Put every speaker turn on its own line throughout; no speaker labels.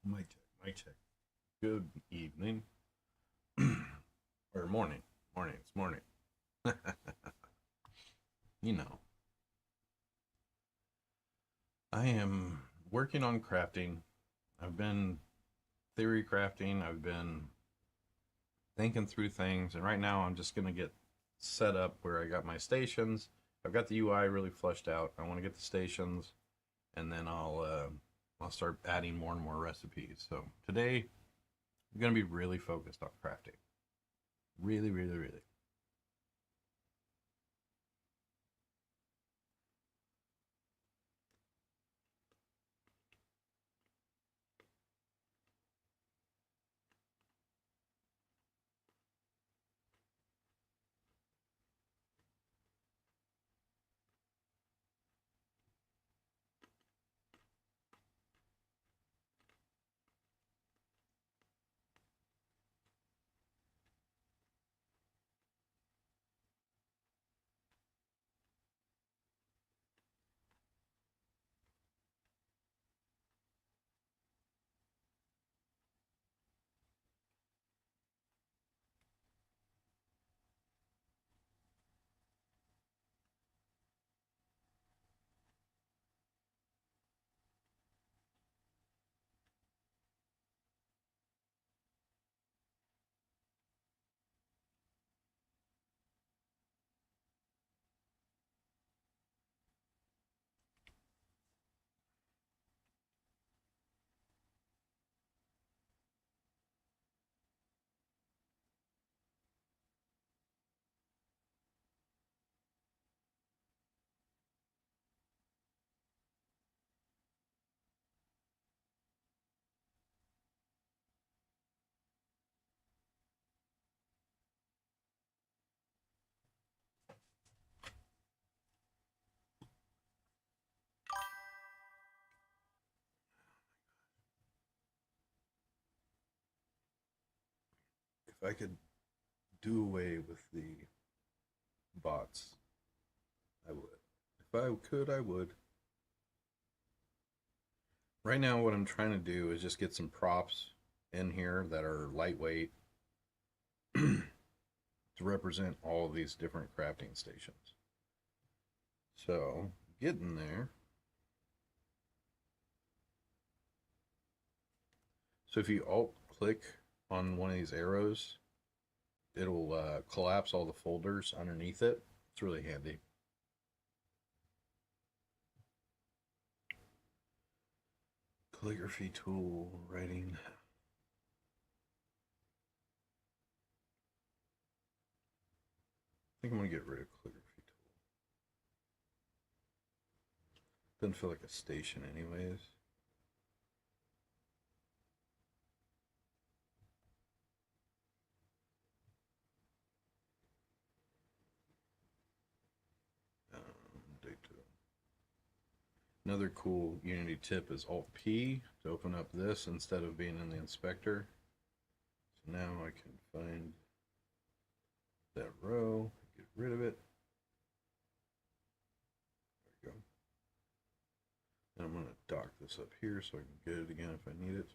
Mic check, mic check. Good evening. Or morning. Morning, it's morning. You know, I am working on crafting. I've been theory crafting, I've been thinking through things, and right now I'm just going to get set up where I got my stations. I've got the UI really fleshed out. I want to get the stations, and then I'll start adding more and more recipes. So today I'm going to be really focused on crafting. Really, really, really. If I could do away with the bots, I would. If I could, I would. Right now, what I'm trying to do is just get some props in here that are lightweight to represent all of these different crafting stations. So, getting there. So, if you alt click on one of these arrows, it'll collapse all the folders underneath it. It's really handy. Calligraphy tool, writing. I think I'm going to get rid of calligraphy tool. Doesn't feel like a station, anyways. Data. Another cool Unity tip is Alt P to open up this instead of being in the inspector. So now I can find that row, get rid of it. There we go. And I'm going to dock this up here so I can get it again if I need it.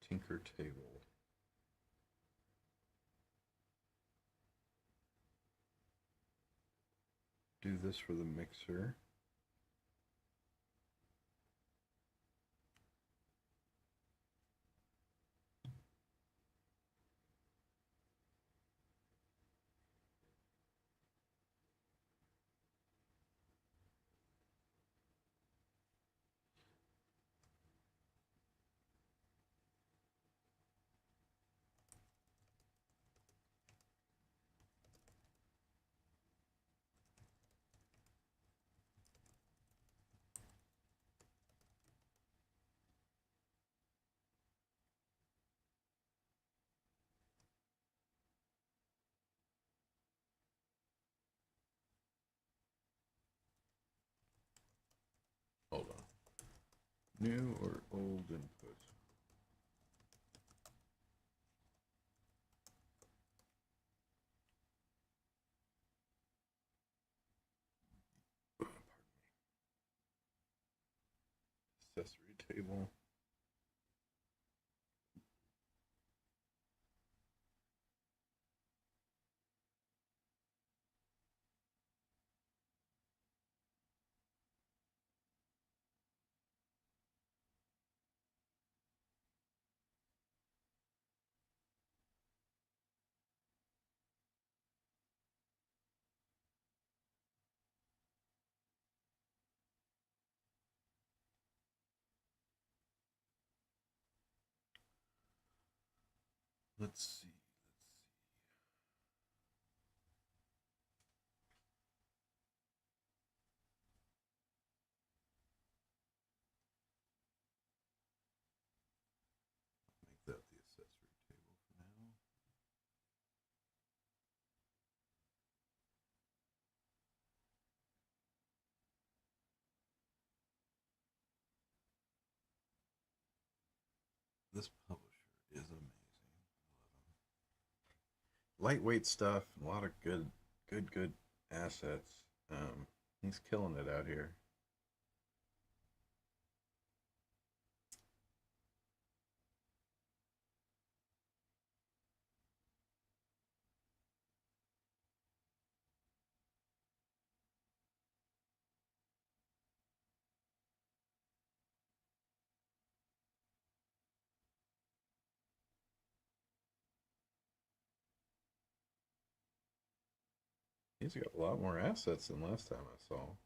Tinker table. Do this for the mixer. Hold on. New or old input? accessory table. Let's see. Make that the accessory table for now. This publisher is amazing. Lightweight stuff, a lot of good assets. He's killing it out here. He's got a lot more assets than last time I saw.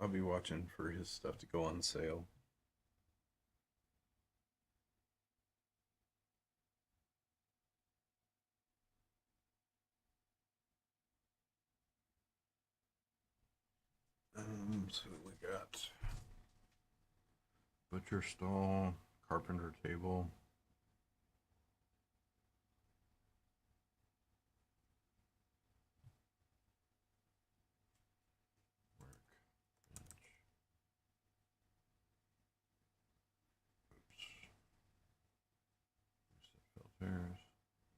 I'll be watching for his stuff to go on sale. So we got butcher stall, carpenter table. Workbench. Oops.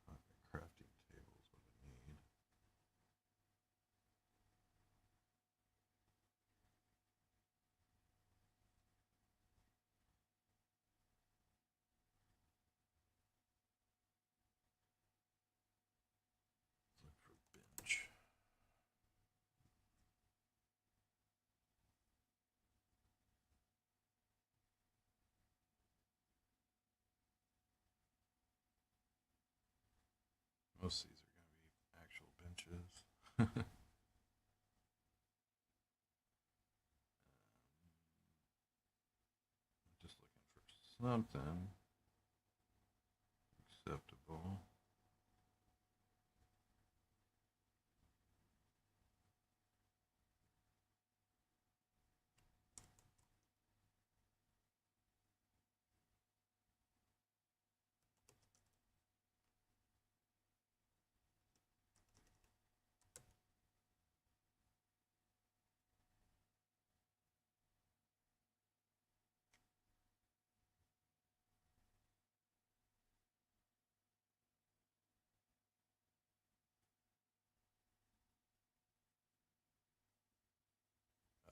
Reset filters. Crafting table is what I need. Look for bench. Most of these are going to be actual benches. Just looking for something acceptable.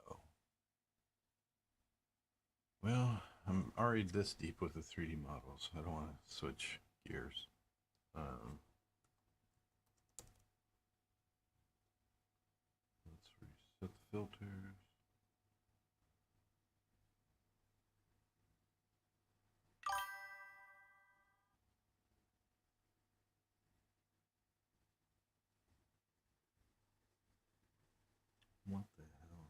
Oh. Well, I'm already this deep with the 3D models. I don't want to switch gears. Let's reset the filters. What the hell?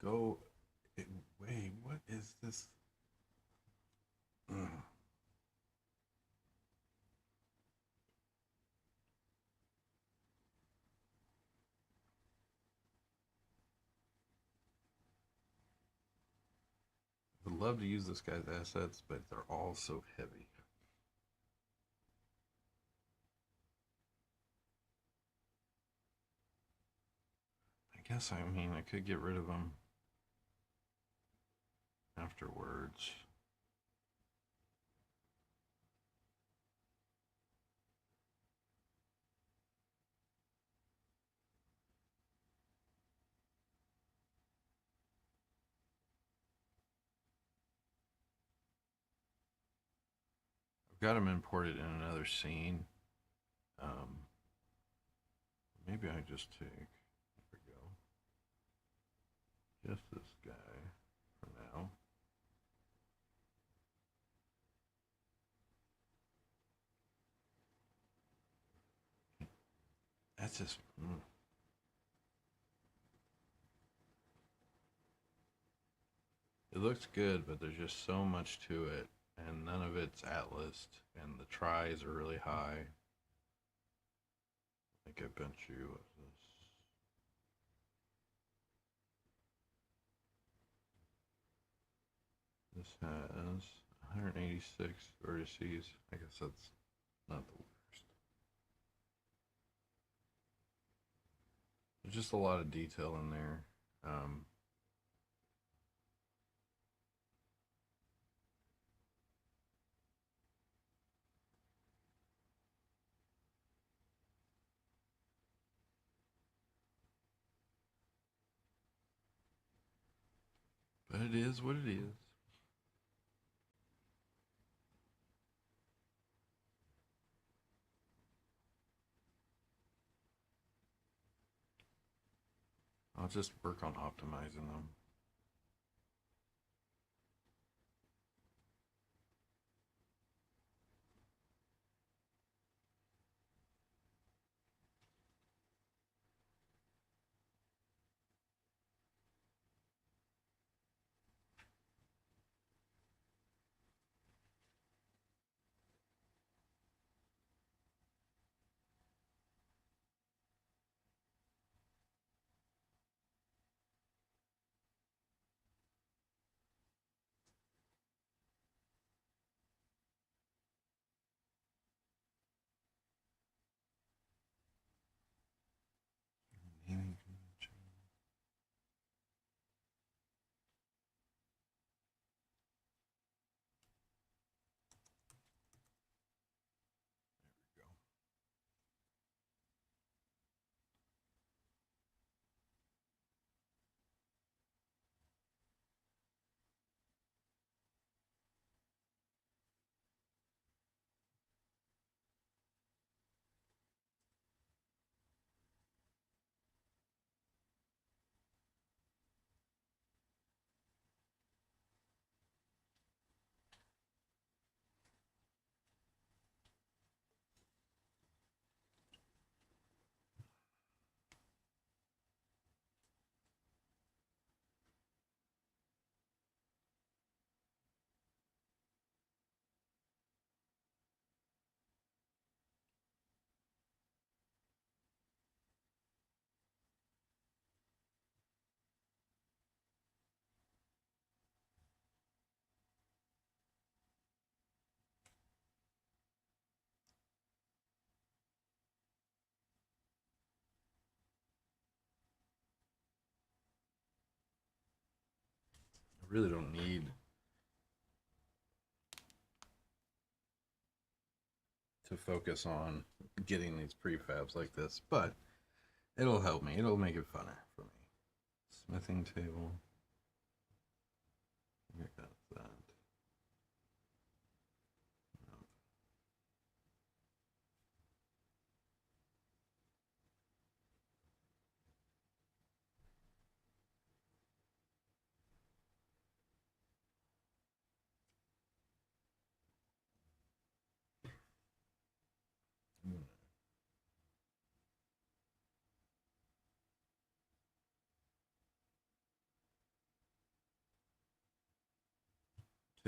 Go. Wait, what is this? Ugh. I would love to use this guy's assets, but they're all so heavy. I guess I mean I could get rid of them afterwards. I've got them imported in another scene. Um, Maybe I just take. There we go. Just this guy for now. That's just. It looks good, but there's just so much to it, and none of it's Atlas, and the tries are really high. I think I bench you with this. This has 186 vertices. I guess that's not the worst. There's just a lot of detail in there. But it is what it is. I'll just work on optimizing them. Naming convention. There we go. I really don't need to focus on getting these prefabs like this, but it'll help me. It'll make it funner for me. Smithing table. I got that.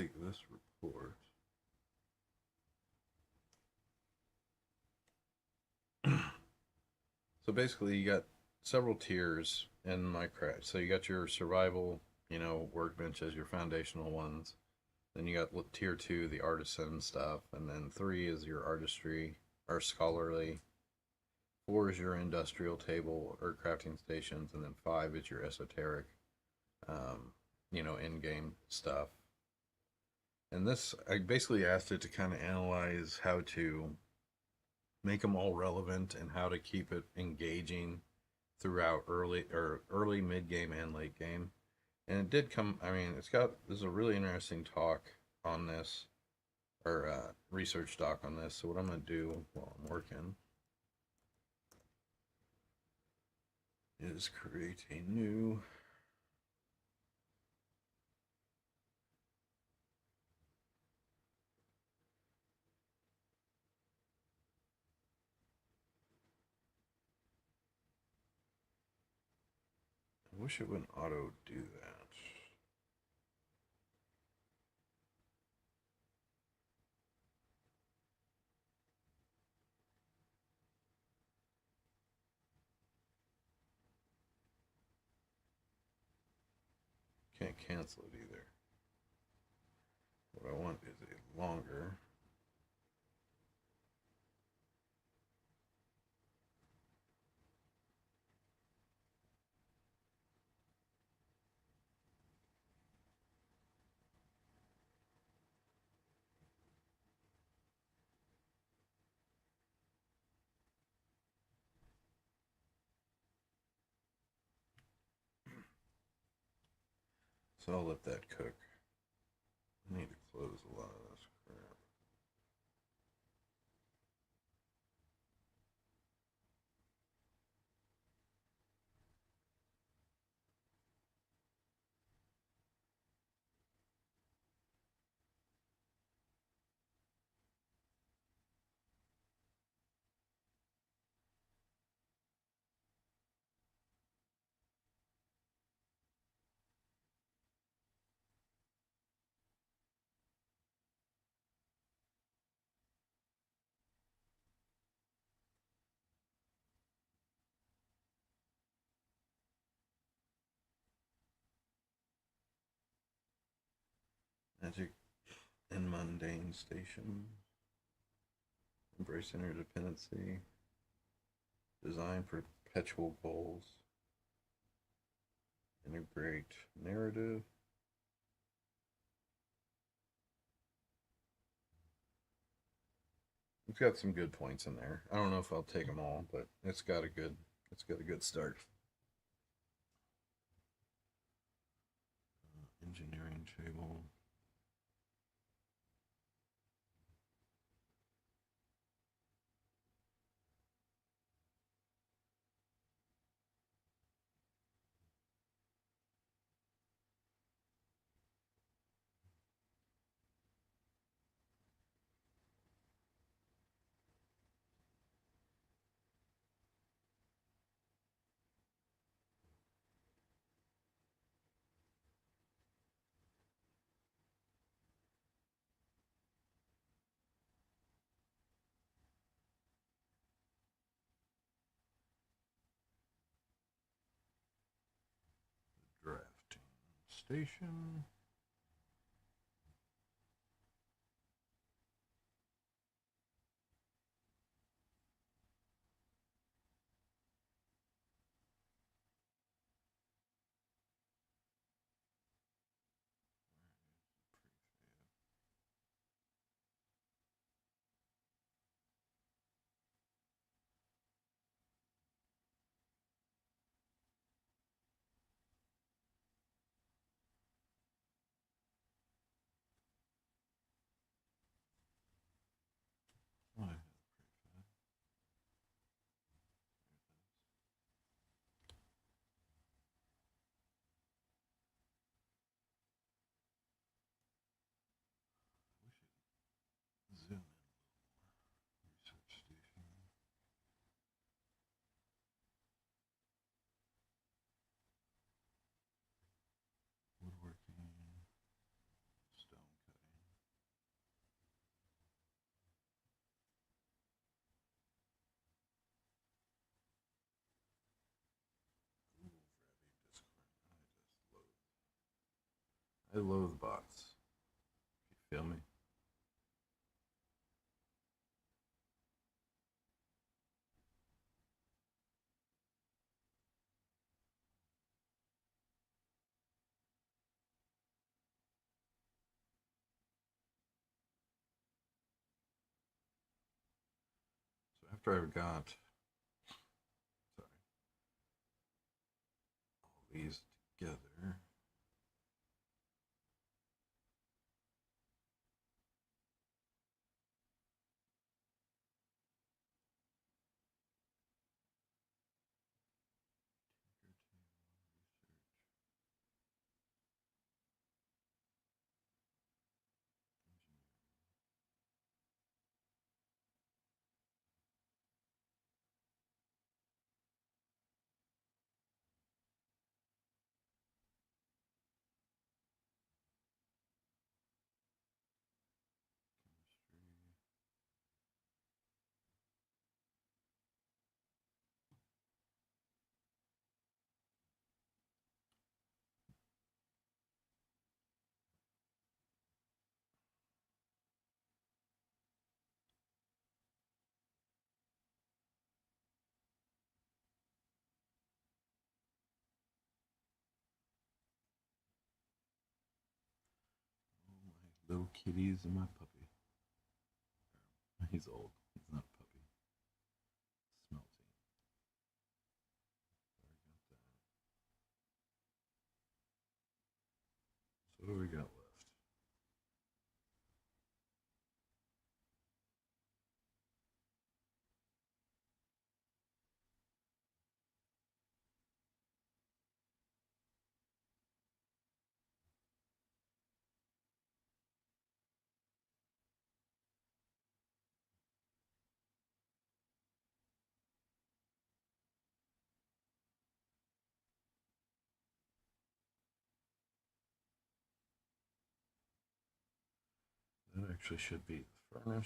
take this report. So basically, you got several tiers in Minecraft. So you got your survival, workbenches, your foundational ones. Then you got tier two, the artisan stuff, and then three is your artistry or scholarly. Four is your industrial table or crafting stations, and then five is your esoteric, in-game stuff. And this, I basically asked it to kind of analyze how to make them all relevant and how to keep it engaging throughout early, mid game, and late game. And it did come. I mean, there's a really interesting talk on this or research doc on this. So what I'm gonna do while I'm working is create a new. I wish it wouldn't auto do that. Can't cancel it either. What I want is a longer. So I'll let that cook. I need to close a lot of this crap. Magic and mundane station. Embrace interdependency. Design perpetual goals. Integrate narrative. It's got some good points in there. I don't know if I'll take them all, but it's got a good start. Engineering table. Drafting station. I loathe bots. You feel me? So after I've got sorry, all these together, my little kitties and my puppy. He's old. He's not a puppy. Smelty. So what do we got left? That actually should be the furnace.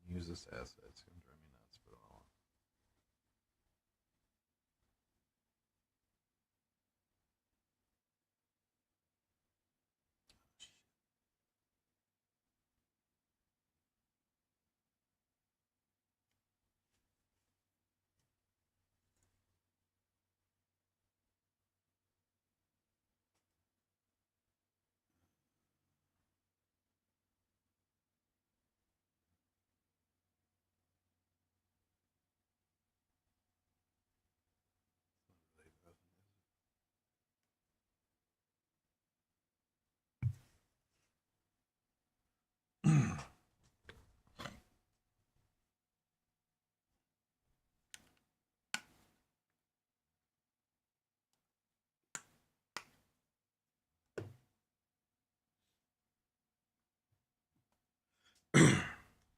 Use this asset. It's gonna drive me nuts, but I want.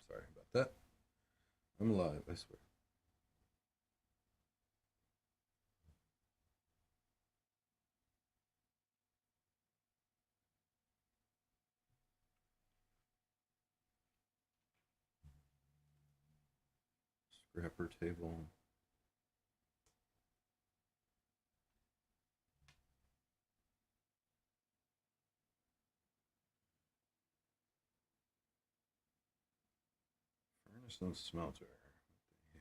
Sorry about that. I'm alive, I swear. Scrapper table. Furnace and smelter. I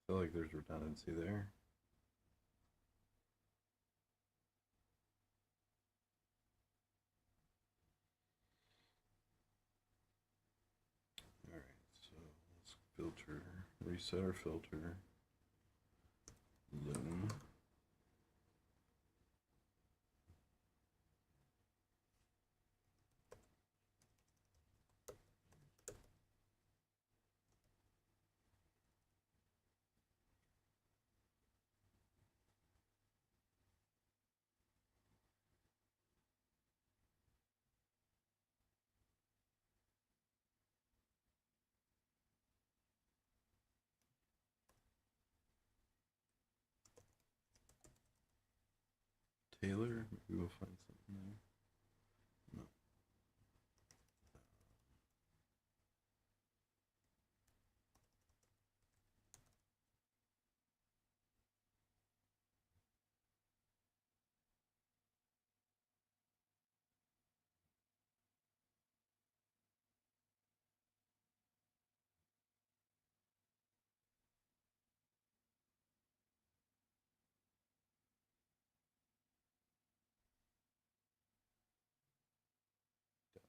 feel like there's redundancy there. Alright, so let's filter, reset our filter. Loom. Taylor. Maybe we'll find something there. No.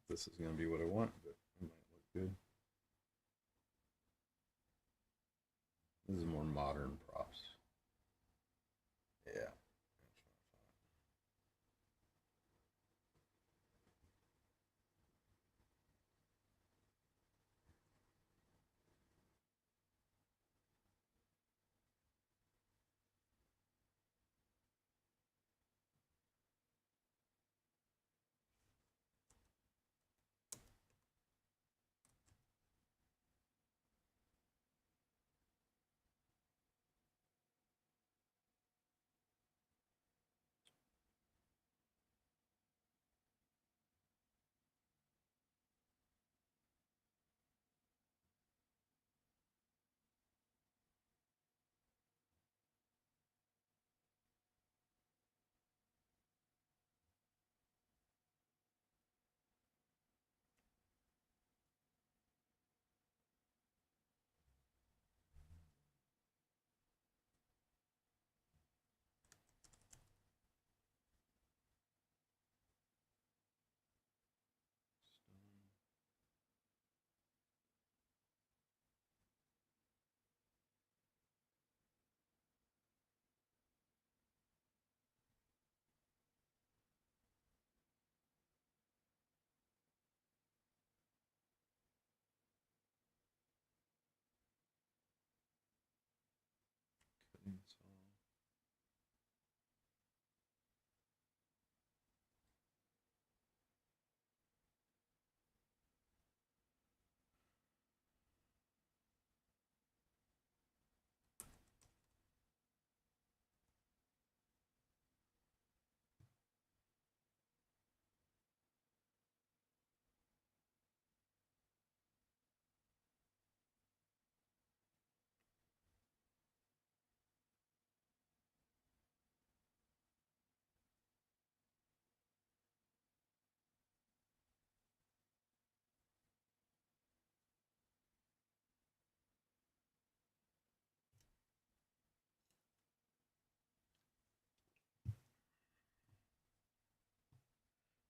This is going to be what I want, but it might look good. This is more modern props. Yeah.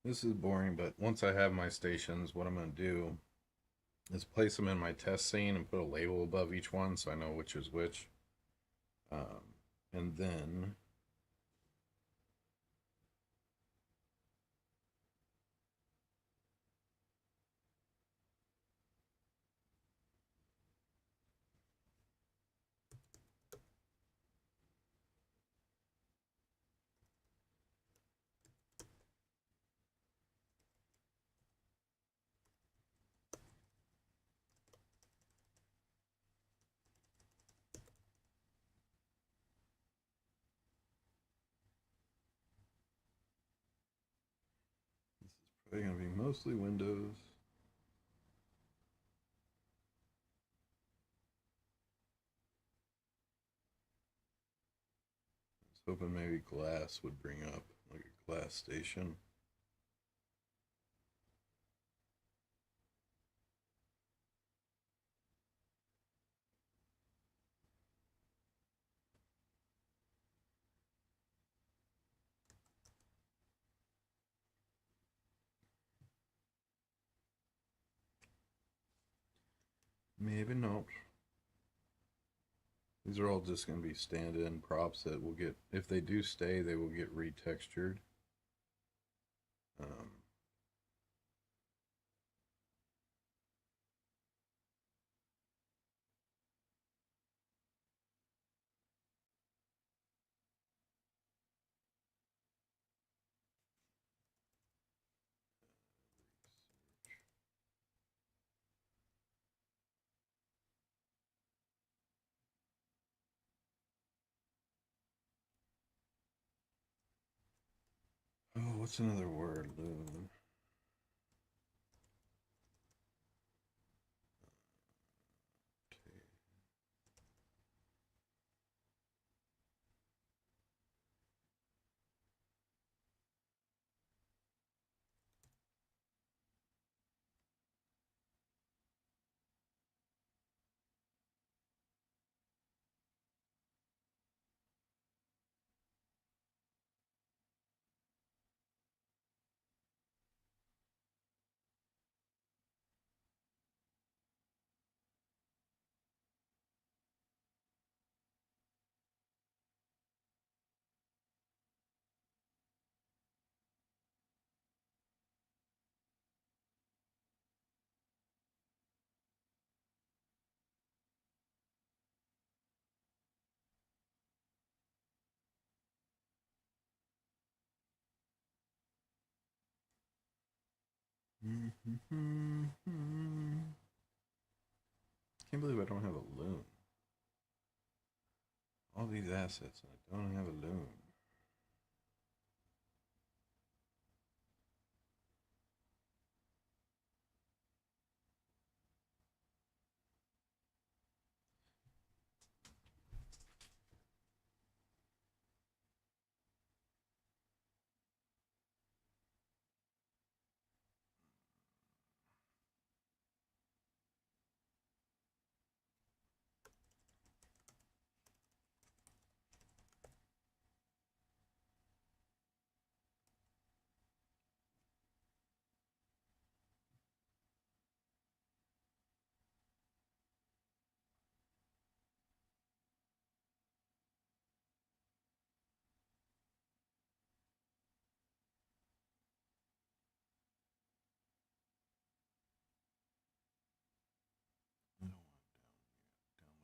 This is boring, but once I have my stations, what I'm going to do is place them in my test scene and put a label above each one so I know which is which. And then probably going to be mostly windows. I was hoping maybe glass would bring up like a glass station. Maybe not. These are all just going to be stand-in props that will get, if they do stay, they will get retextured. Um, What's another word? Loon. Okay. Can't believe I don't have a loon. All these assets and I don't have a loon. I don't want to download you, but I do want that.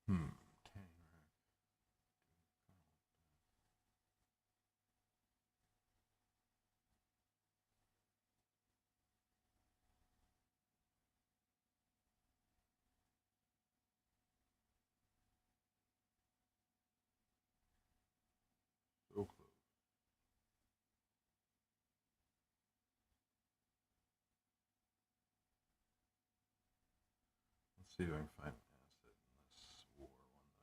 Hmm. So close. Let's see if I can find an asset in this war one that I own.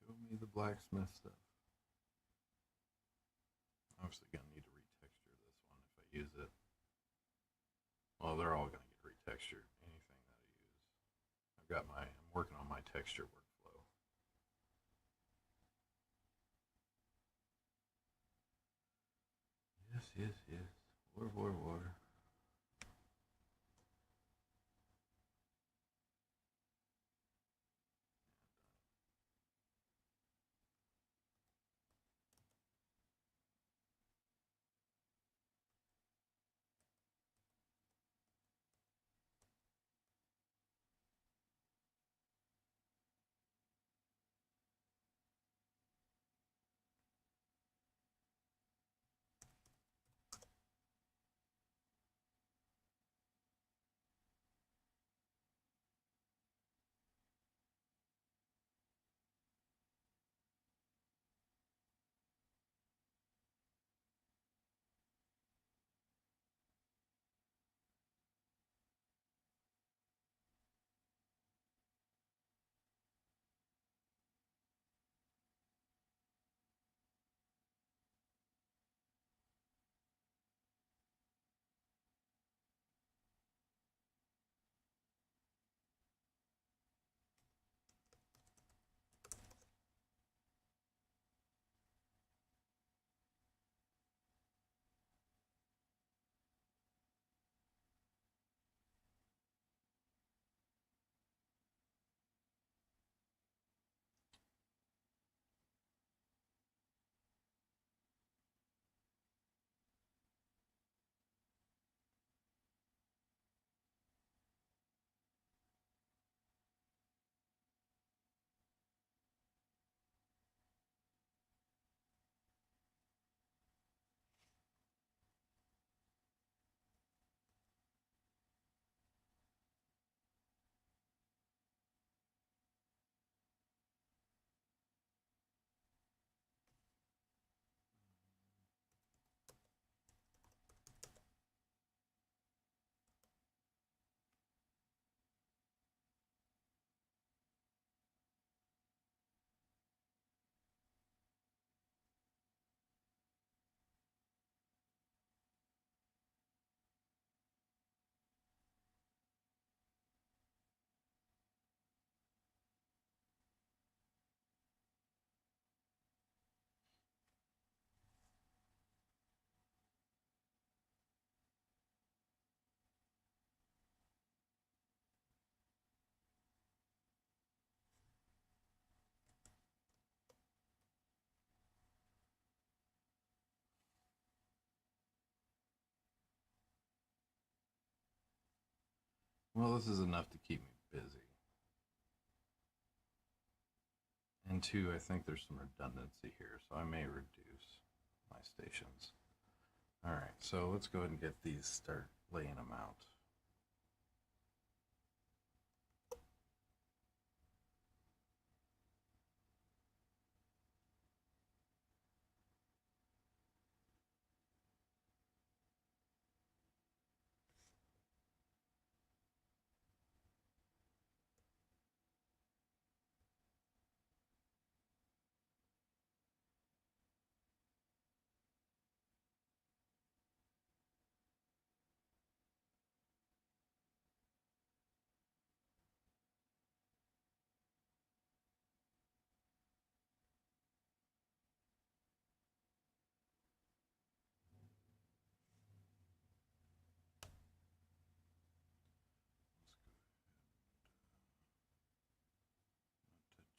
Show me the blacksmith stuff. Obviously gonna need to retexture this one if I use it. Well, they're all gonna get retextured. Anything that I use. I'm working on my texture workflow. Yes, yes, yes. Water, water, water. Well, this is enough to keep me busy. And two, I think there's some redundancy here, so I may reduce my stations. All right, so let's go ahead and get these, start laying them out.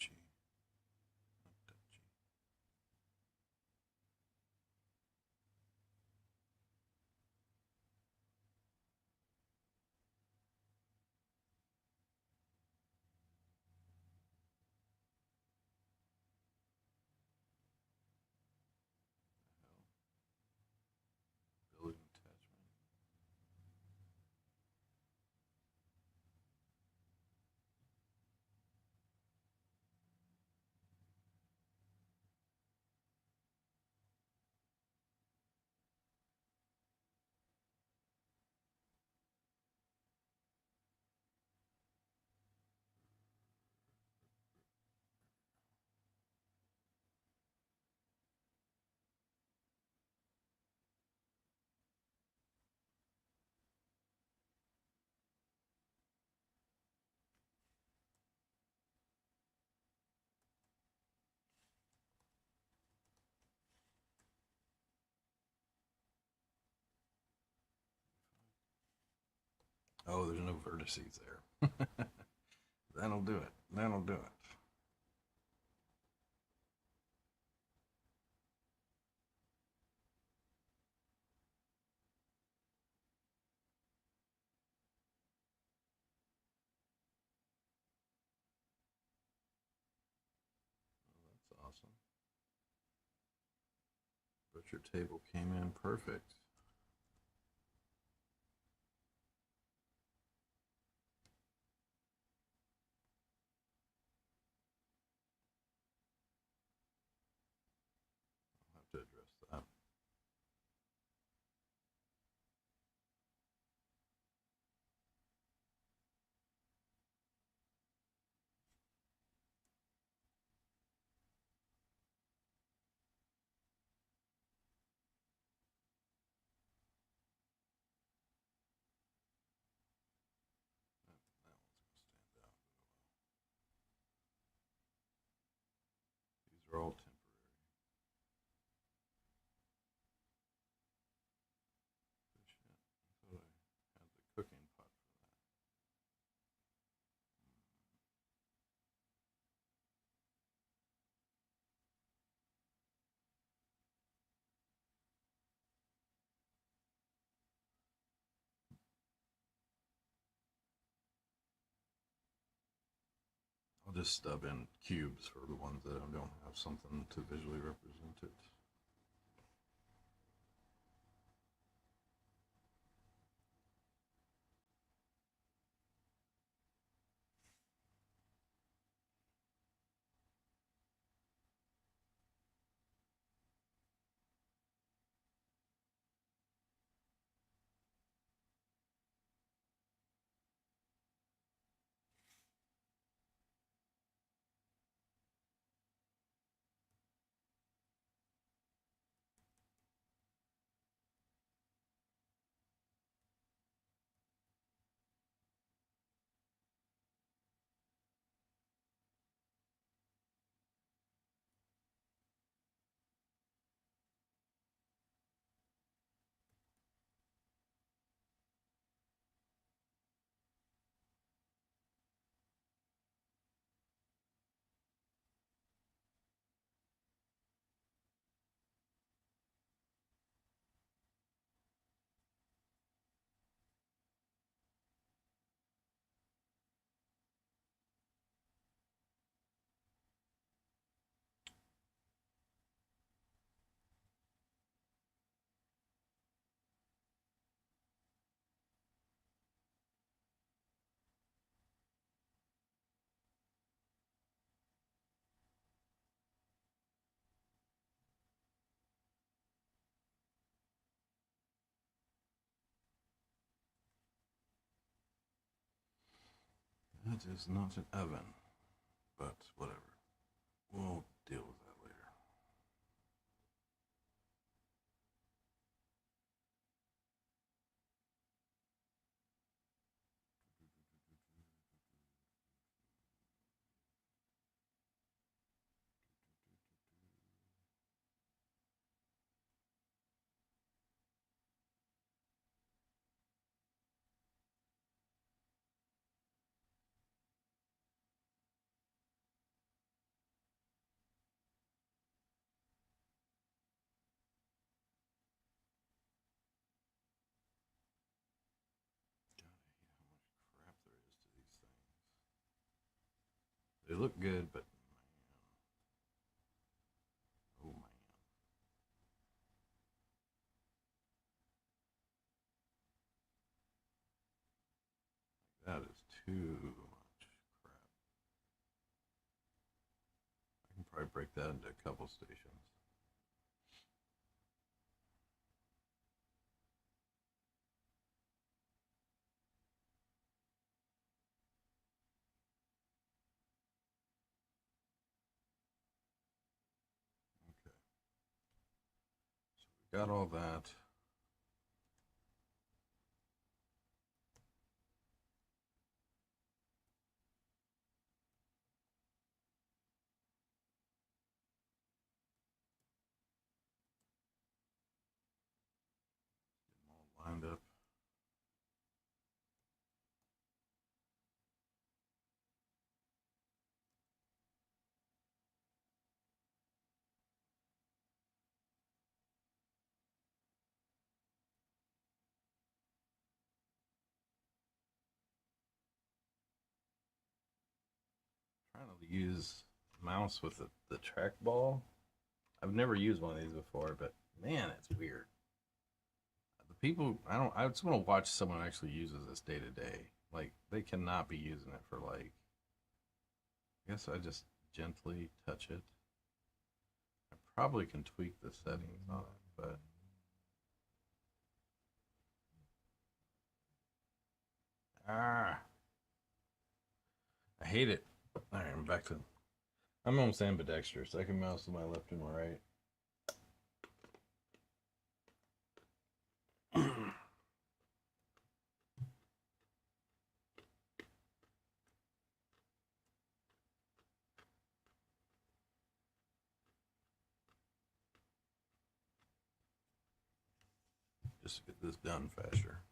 Touchy, touchy. Building attachment. Oh, there's no vertices there. That'll do it. That'll do it. That's awesome. Butcher table came in perfect. I'll have to address that. That one's going to stand out. These are all temporary. Good shit. I thought I had the cooking pot for that. I'll just stub in cubes for the ones that don't have something to visually represent it. That is not an oven, but whatever. We'll deal with that later. Crap there is to these things. They look good, but man, oh man. That is too much crap. I can probably break that into a couple stations. Okay. So we got all that. Get them all lined up. Trying to use mouse with the trackball. I've never used one of these before, but man, it's weird. The people, I just want to watch someone actually uses this day to day. Like, they cannot be using it for, like, I guess I just gently touch it. I probably can tweak the settings on it, but I hate it. All right, I'm back to. I'm almost ambidextrous. I can mouse with my left and my right. Just to get this done faster.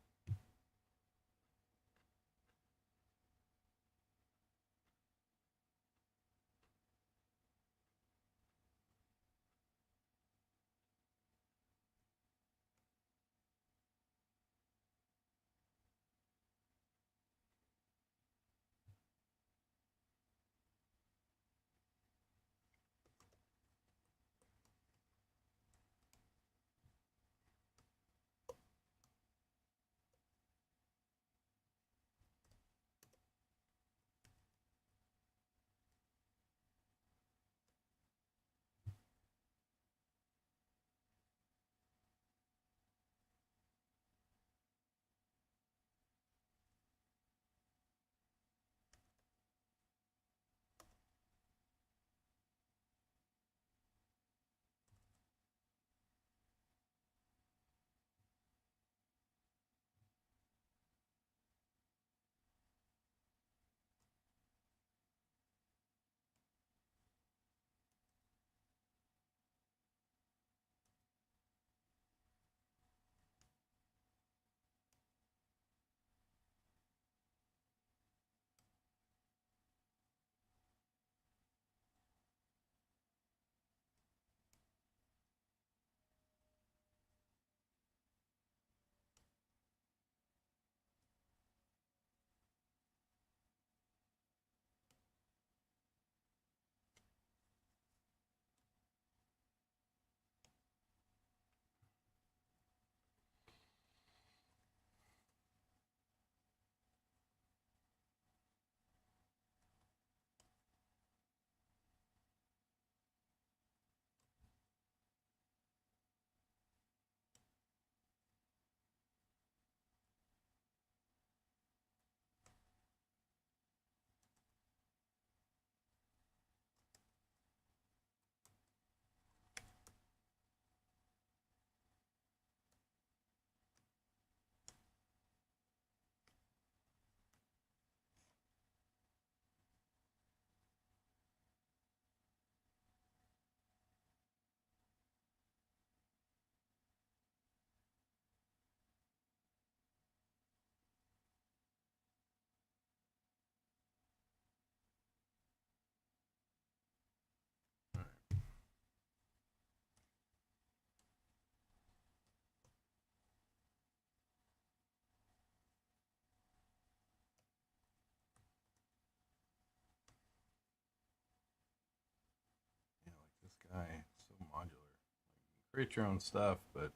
create your own stuff, but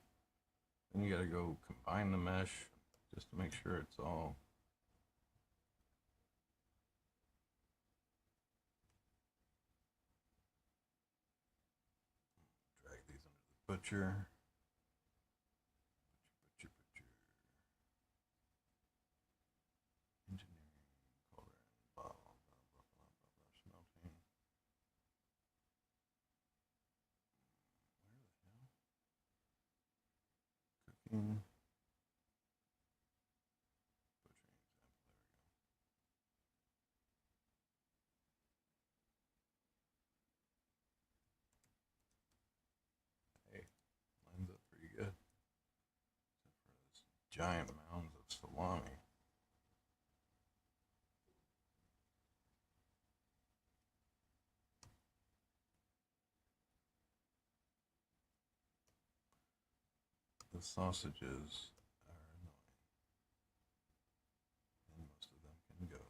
then you got to go combine the mesh just to make sure it's all. Drag these under the butcher. Butcher. Engineering, color, blah, blah, blah, blah, blah, blah, smelting. Where the hell? Cooking. Hey, lines up pretty good. Except for this giant mounds of salami. The sausages are annoying, and most of them can go.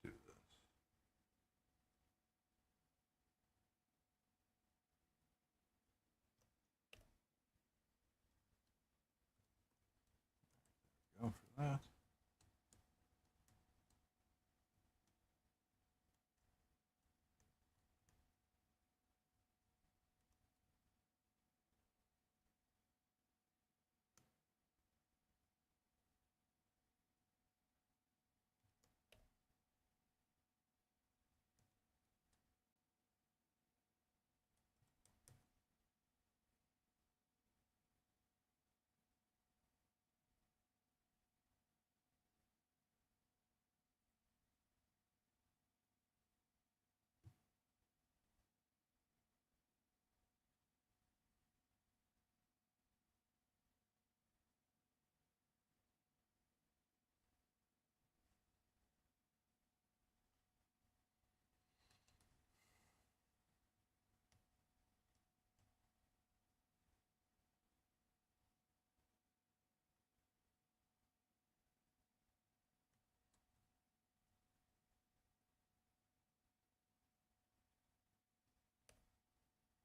Do this. Go for that.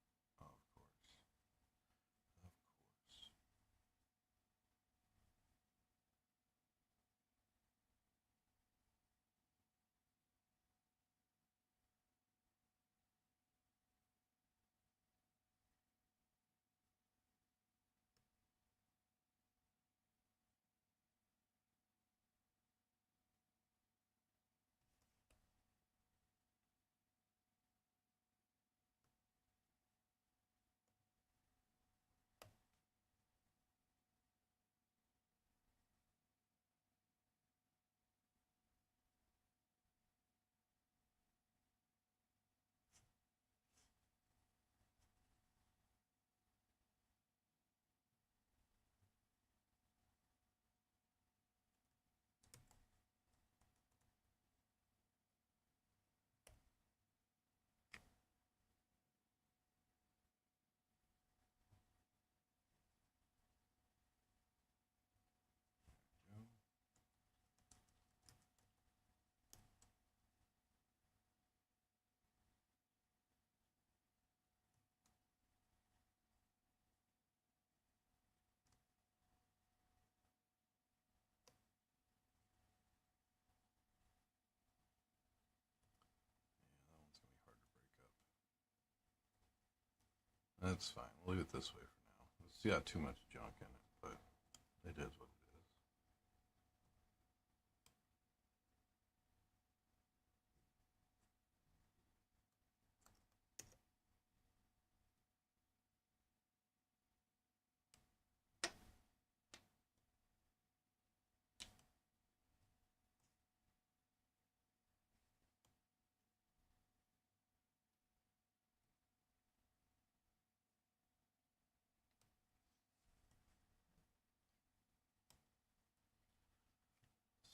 Oh, of course. Of course. Go. Yeah, that one's gonna be hard to break up. That's fine. We'll leave it this way for now. It's got too much junk in it, but it is what it is.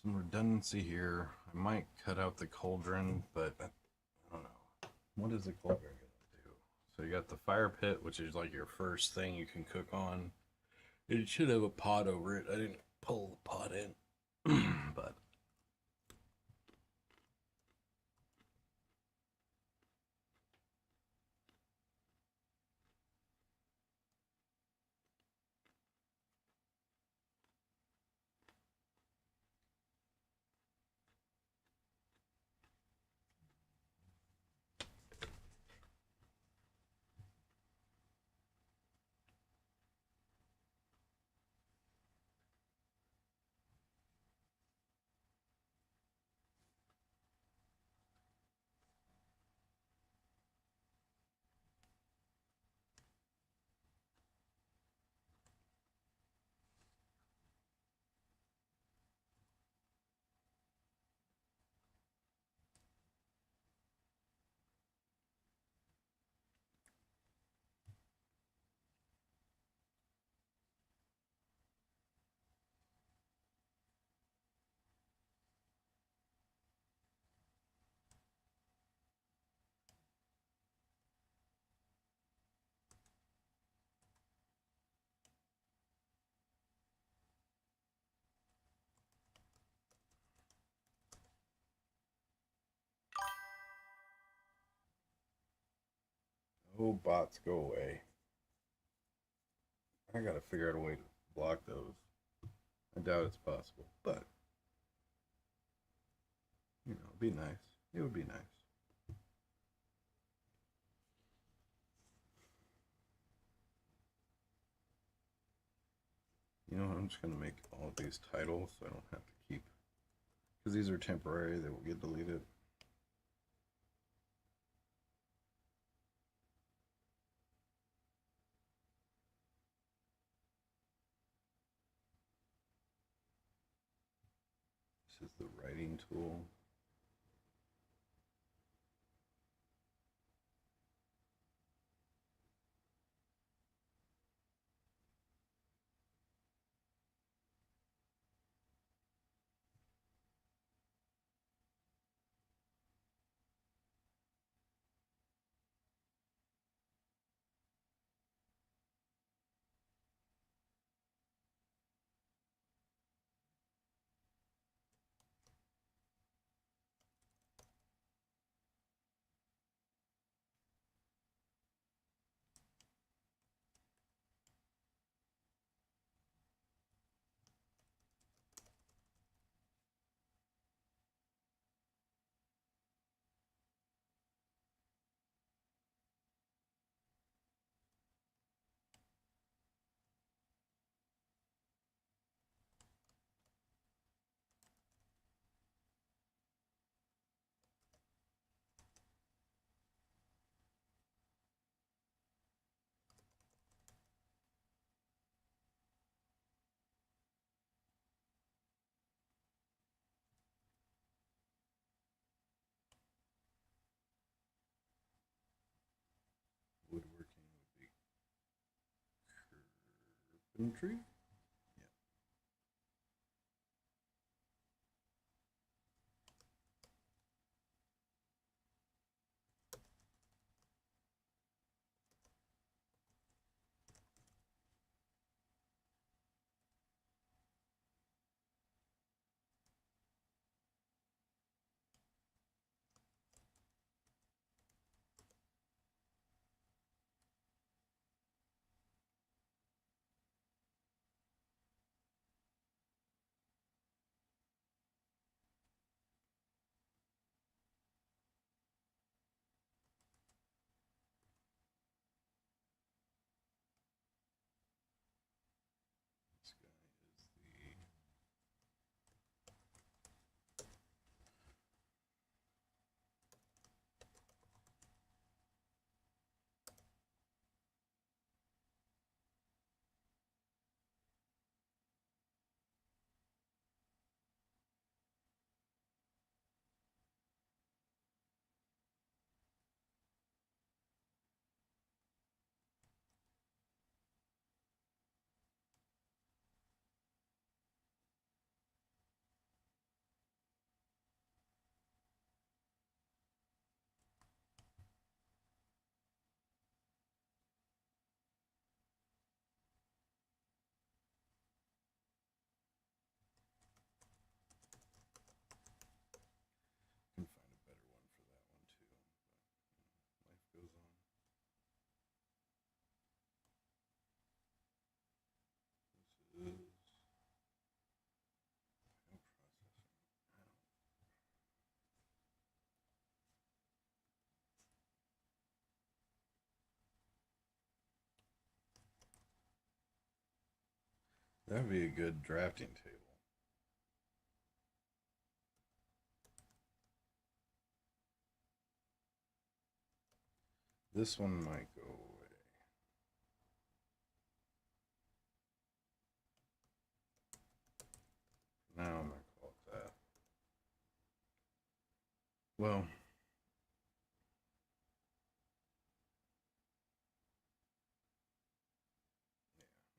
Some redundancy here. I might cut out the cauldron, but I don't know. What is the cauldron gonna do? So you got the fire pit, which is like your first thing you can cook on. It should have a pot over it. I didn't pull the pot in, but oh, bots, go away. I gotta figure out a way to block those. I doubt it's possible, but you know, it'd be nice. It would be nice. You know, I'm just gonna make all of these titles so I don't have to keep, because these are temporary. They will get deleted. This is the writing tool. Woodworking would be carpentry. Yeah. That'd be a good drafting table. This one might go away. Now I'm gonna call it that. Well,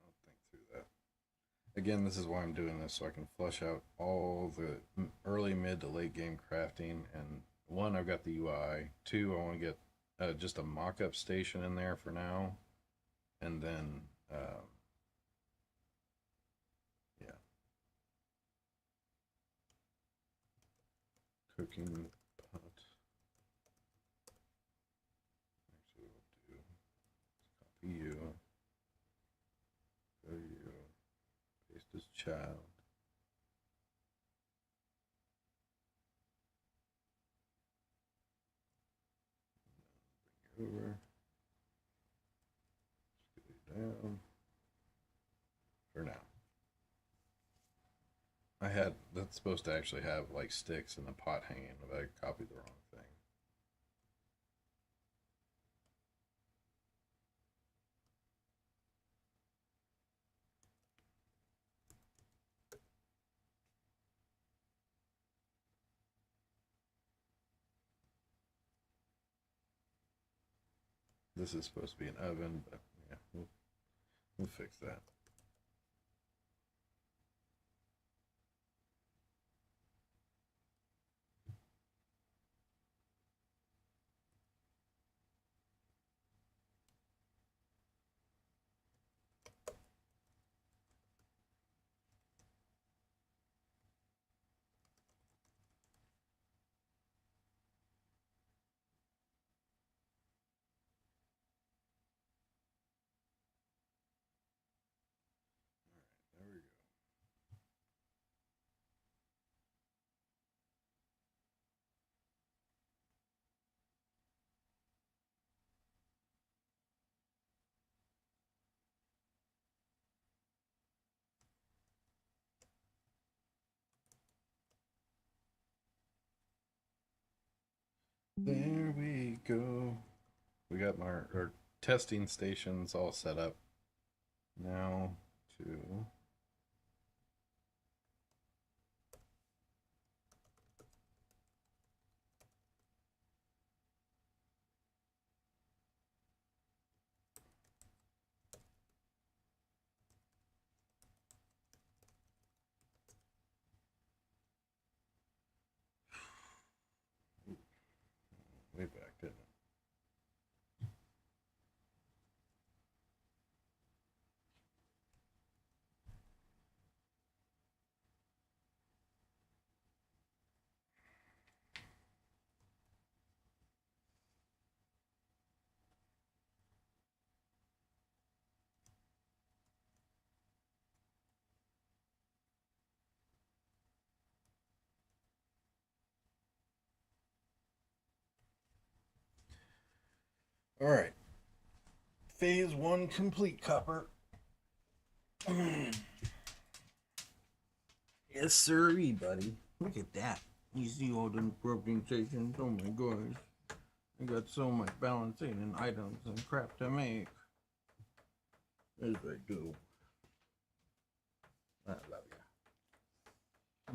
I'll think through that. Again, this is why I'm doing this, so I can flush out all the early, mid, to late game crafting. And one, I've got the UI. Two, I want to get just a mock-up station in there for now. And then, yeah. Cooking pot. Actually, we'll do copy you. Go to you. Paste as child. Bring it over. Scoot it down. For now. That's supposed to actually have like sticks in the pot hanging, but I copied the wrong thing. This is supposed to be an oven, but yeah, we'll fix that. There we go. There we go. We got our testing stations all set up. Now to way back, didn't it? All right. Phase one complete, copper. Yes, sirree, buddy. Look at that. You see all them broken stations? Oh my gosh. I got so much balancing and items and crap to make. As I do. I love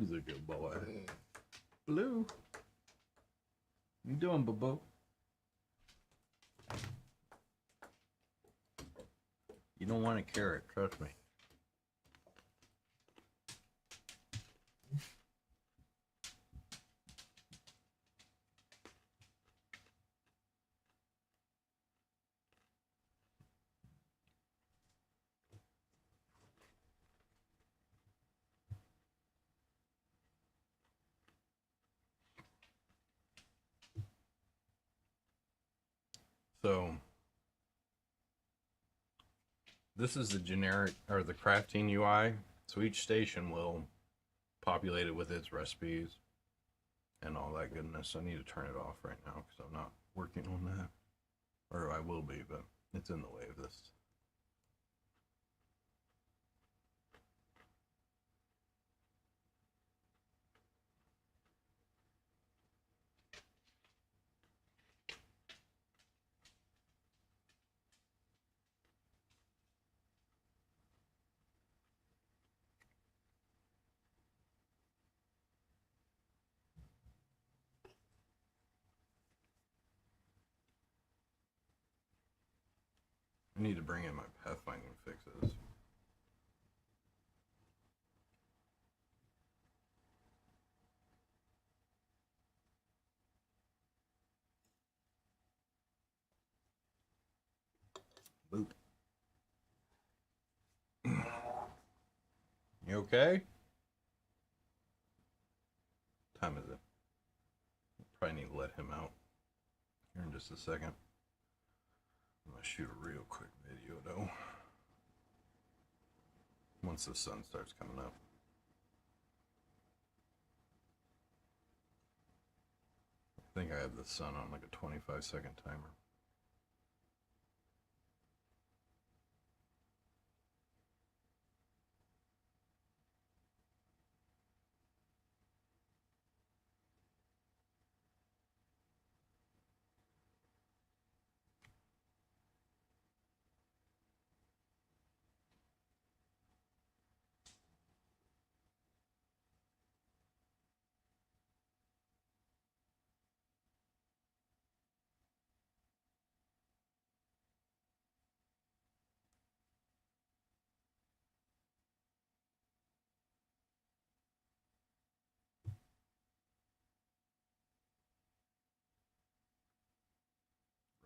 you. He's a good boy. Blue. You doing, Bobo? You don't want a carrot, trust me. So this is the generic or the crafting UI. So each station will populate it with its recipes and all that goodness. I need to turn it off right now because I'm not working on that. Or I will be, but it's in the way of this. I need to bring in my pathfinding fixes. Boop. You okay? What time is it? Probably need to let him out here in just a second. I'm gonna shoot a real quick video though. Once the sun starts coming up. I think I have the sun on like a 25-second timer.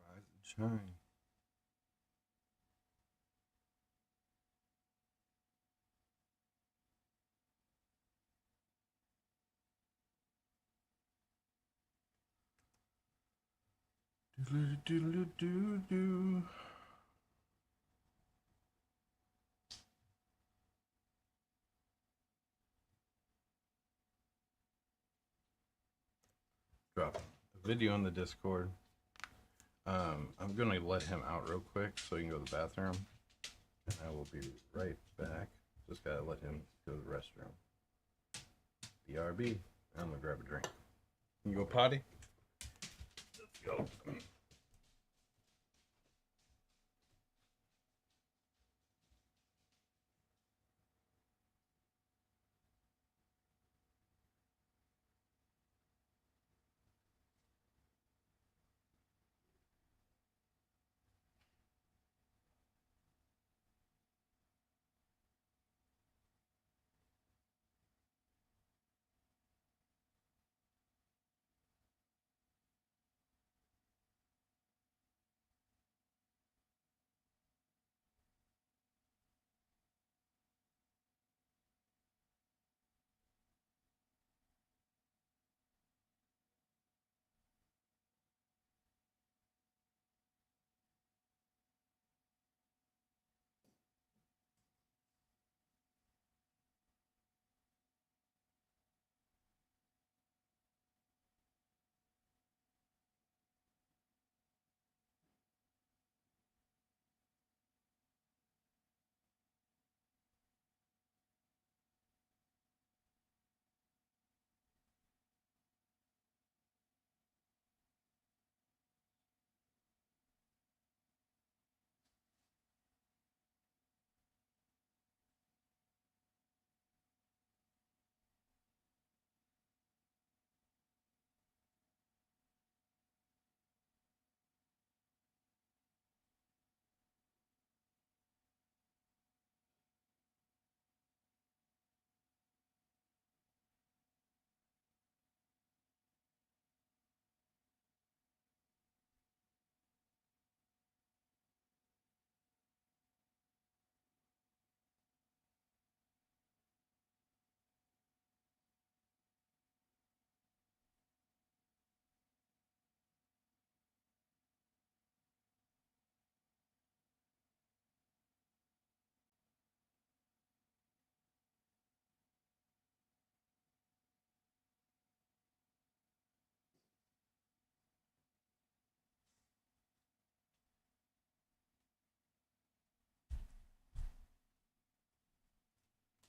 Rise and shine. Doodle doodle doo doo. Drop a video on the Discord. I'm gonna let him out real quick so he can go to the bathroom, and I will be right back. Just gotta let him go to the restroom. BRB. I'm gonna grab a drink. You go potty? Let's go.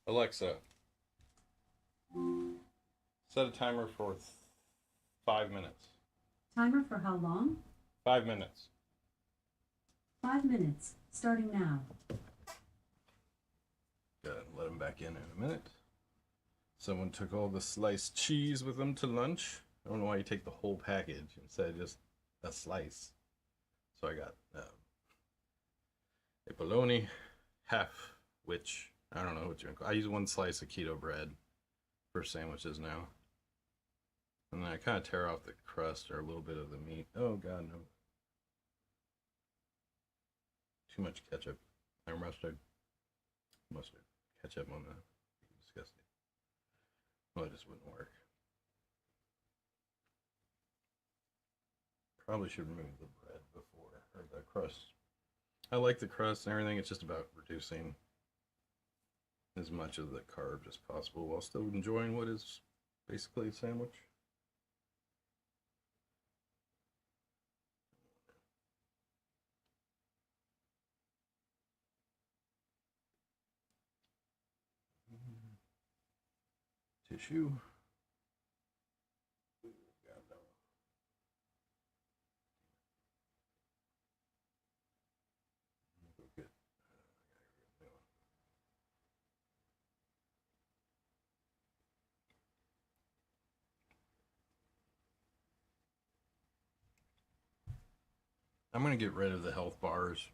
Alexa, set a timer for 5 minutes.
Timer for how long?
5 minutes.
5 minutes, starting now.
Gotta let him back in a minute. Someone took all the sliced cheese with them to lunch. I don't know why you take the whole package instead of just a slice. So I got a bologna half, which I don't know what you call. I use one slice of keto bread for sandwiches now, and then I kind of tear off the crust or a little bit of the meat. Oh God, no! Too much ketchup or mustard. Ketchup on that. Disgusting. Well, it just wouldn't work. Probably should remove the bread before, or the crust. I like the crust and everything. It's just about reducing as much of the carbs as possible while still enjoying what is basically a sandwich. Tissue. God, no. Good. I'm gonna get rid of the health bars.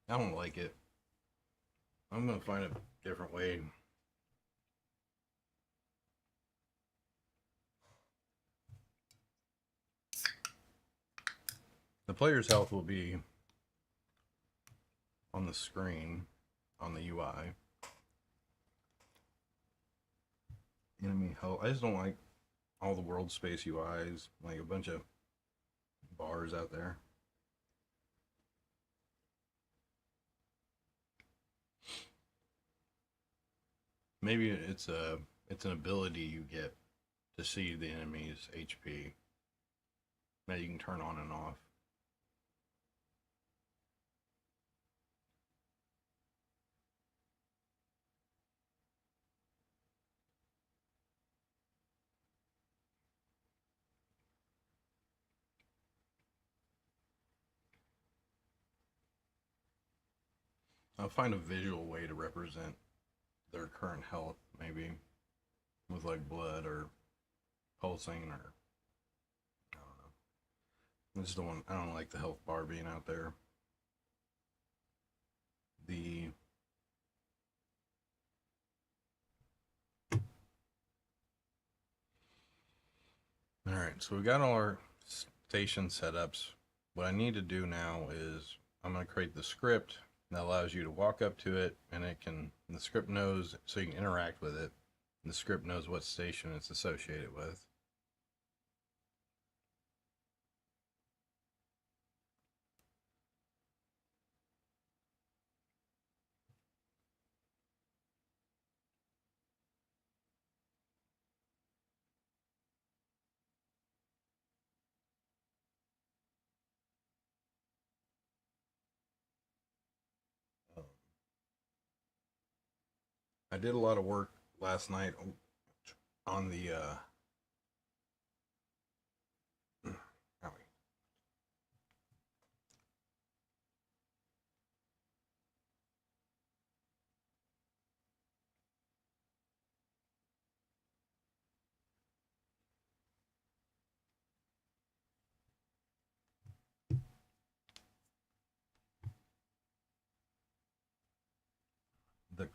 I don't like it. I'm gonna find a different way. The player's health will be on the screen, on the UI. Enemy health. I just don't like all the world space UIs, like a bunch of bars out there. Maybe it's an ability you get to see the enemy's HP that you can turn on and off. I'll find a visual way to represent their current health, maybe with like blood or pulsing, or I don't know. I just don't want, I don't like the health bar being out there. The All right, so we got all our station setups. What I need to do now is I'm going to create the script that allows you to walk up to it, and the script knows, so you can interact with it. The script knows what station it's associated with. I did a lot of work last night on the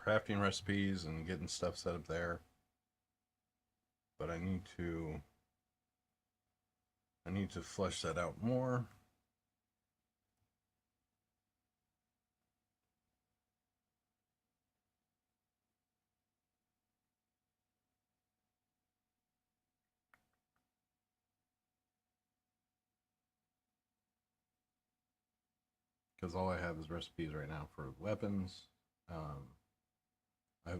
crafting recipes and getting stuff set up there. But I need to flesh that out more. Because all I have is recipes right now for weapons. I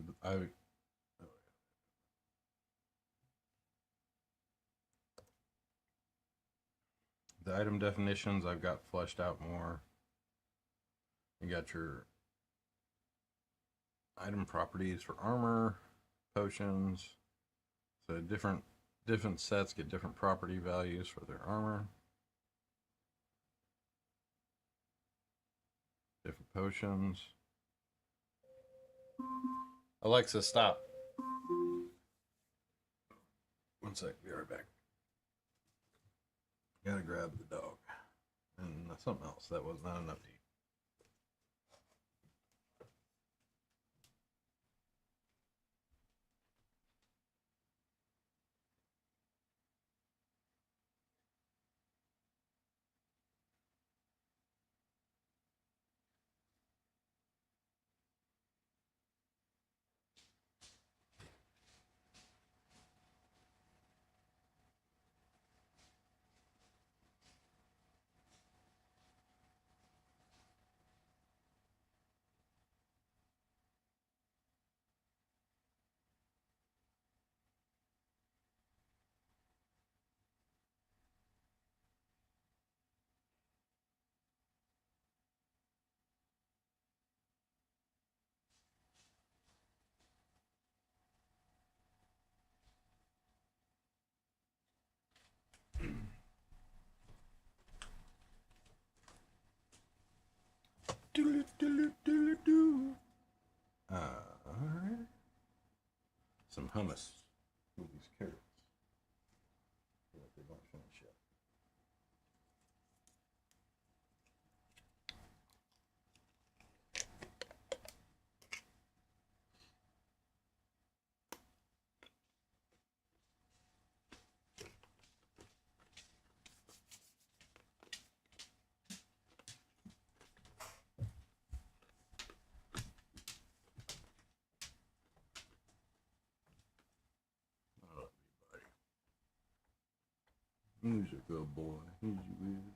the item definitions I've got fleshed out more. You got your item properties for armor, potions. So different sets get different property values for their armor. Different potions. Alexa, stop. One sec, be right back. Gotta grab the dog. And something else that was not enough to eat. Alright. Some hummus with these carrots. Feel like they don't finish yet. Who's a good boy? Who's you with?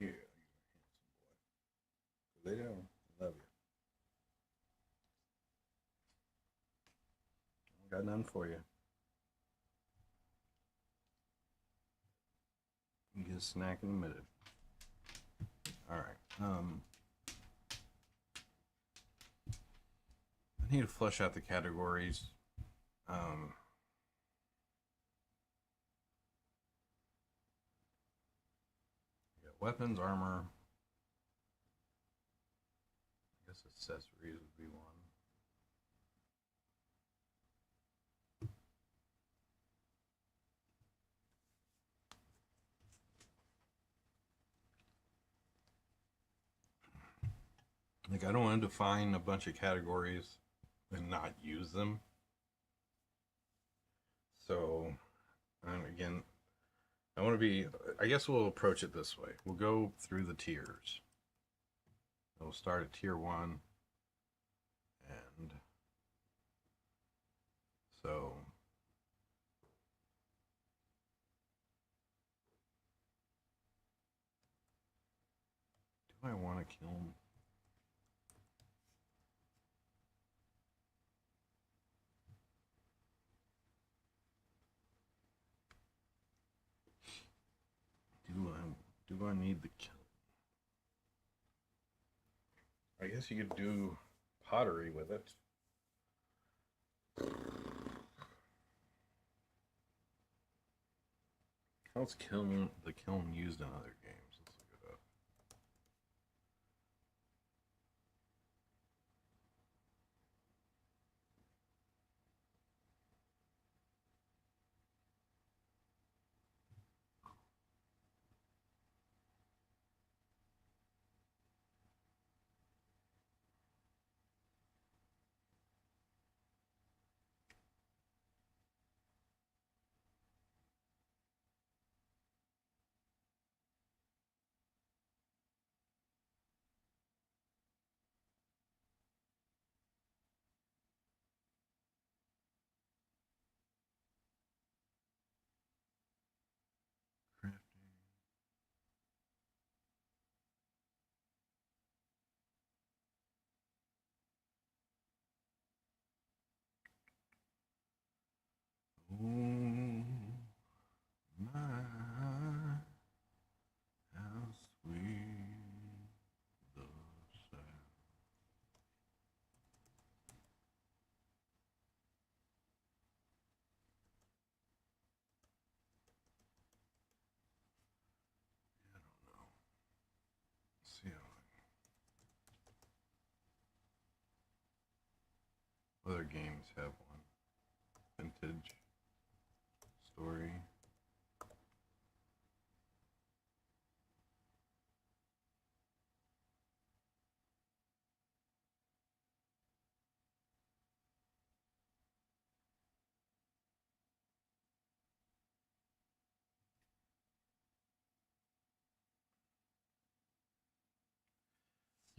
Yeah, you're a handsome boy. Lay down. I love you. Got none for you. You get a snack in a minute. Alright. I need to flush out the categories. Yeah, weapons, armor. I guess accessories would be one. Like, I don't want to define a bunch of categories and not use them. So, again, I want to be, I guess we'll approach it this way. We'll go through the tiers. We'll start at tier 1. And so, do I want to kill him? Do I need the kill? I guess you could do pottery with it. How's the kiln used in other games? Let's look it up. Crafting. Oh, my, how sweet the sound. I don't know. Let's see how other games have one. Vintage story.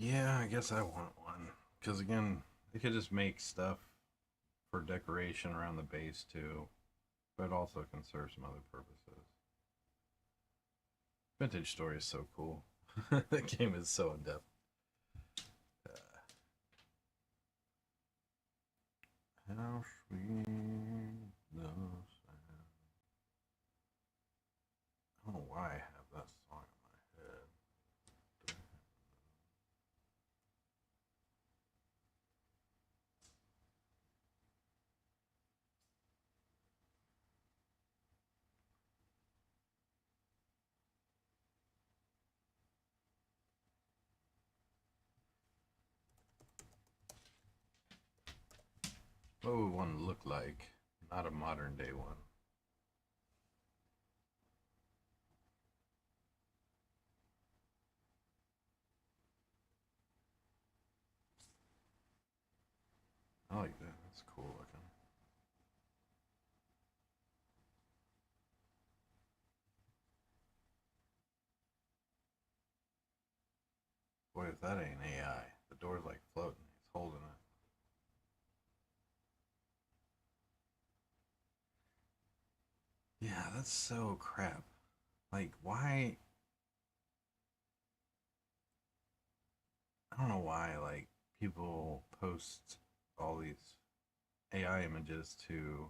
Yeah, I guess I want one. Because again, they could just make stuff for decoration around the base too, but it also can serve some other purposes. Vintage Story is so cool. That game is so in depth. How sweet the sound. I don't know why I have that song in my head. What would one look like? Not a modern day one. I like that. That's cool looking. Boy, if that ain't AI, the door's like floating. He's holding it. Yeah, that's so crap. Like, why? I don't know why, like, people post all these AI images to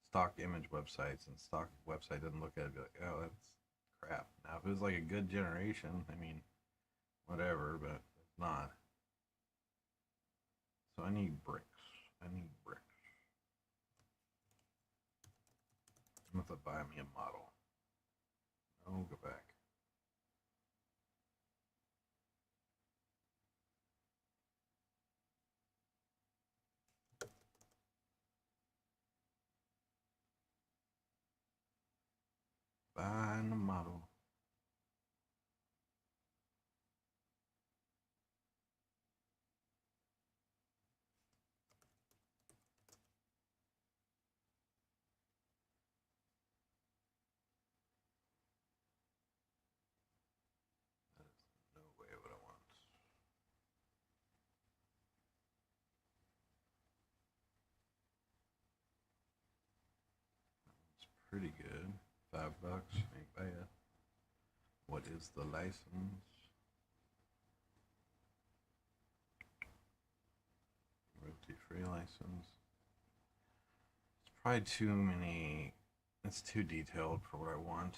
stock image websites, and stock website doesn't look at it and be like, oh, that's crap. Now, if it was like a good generation, I mean, whatever, but it's not. So I need bricks. I need bricks. I'm going to buy me a model. Oh, go back. Buying a model. That is no way what I want. It's pretty good. $5, ain't bad. What is the license? Royalty free license. It's probably too many. It's too detailed for what I want.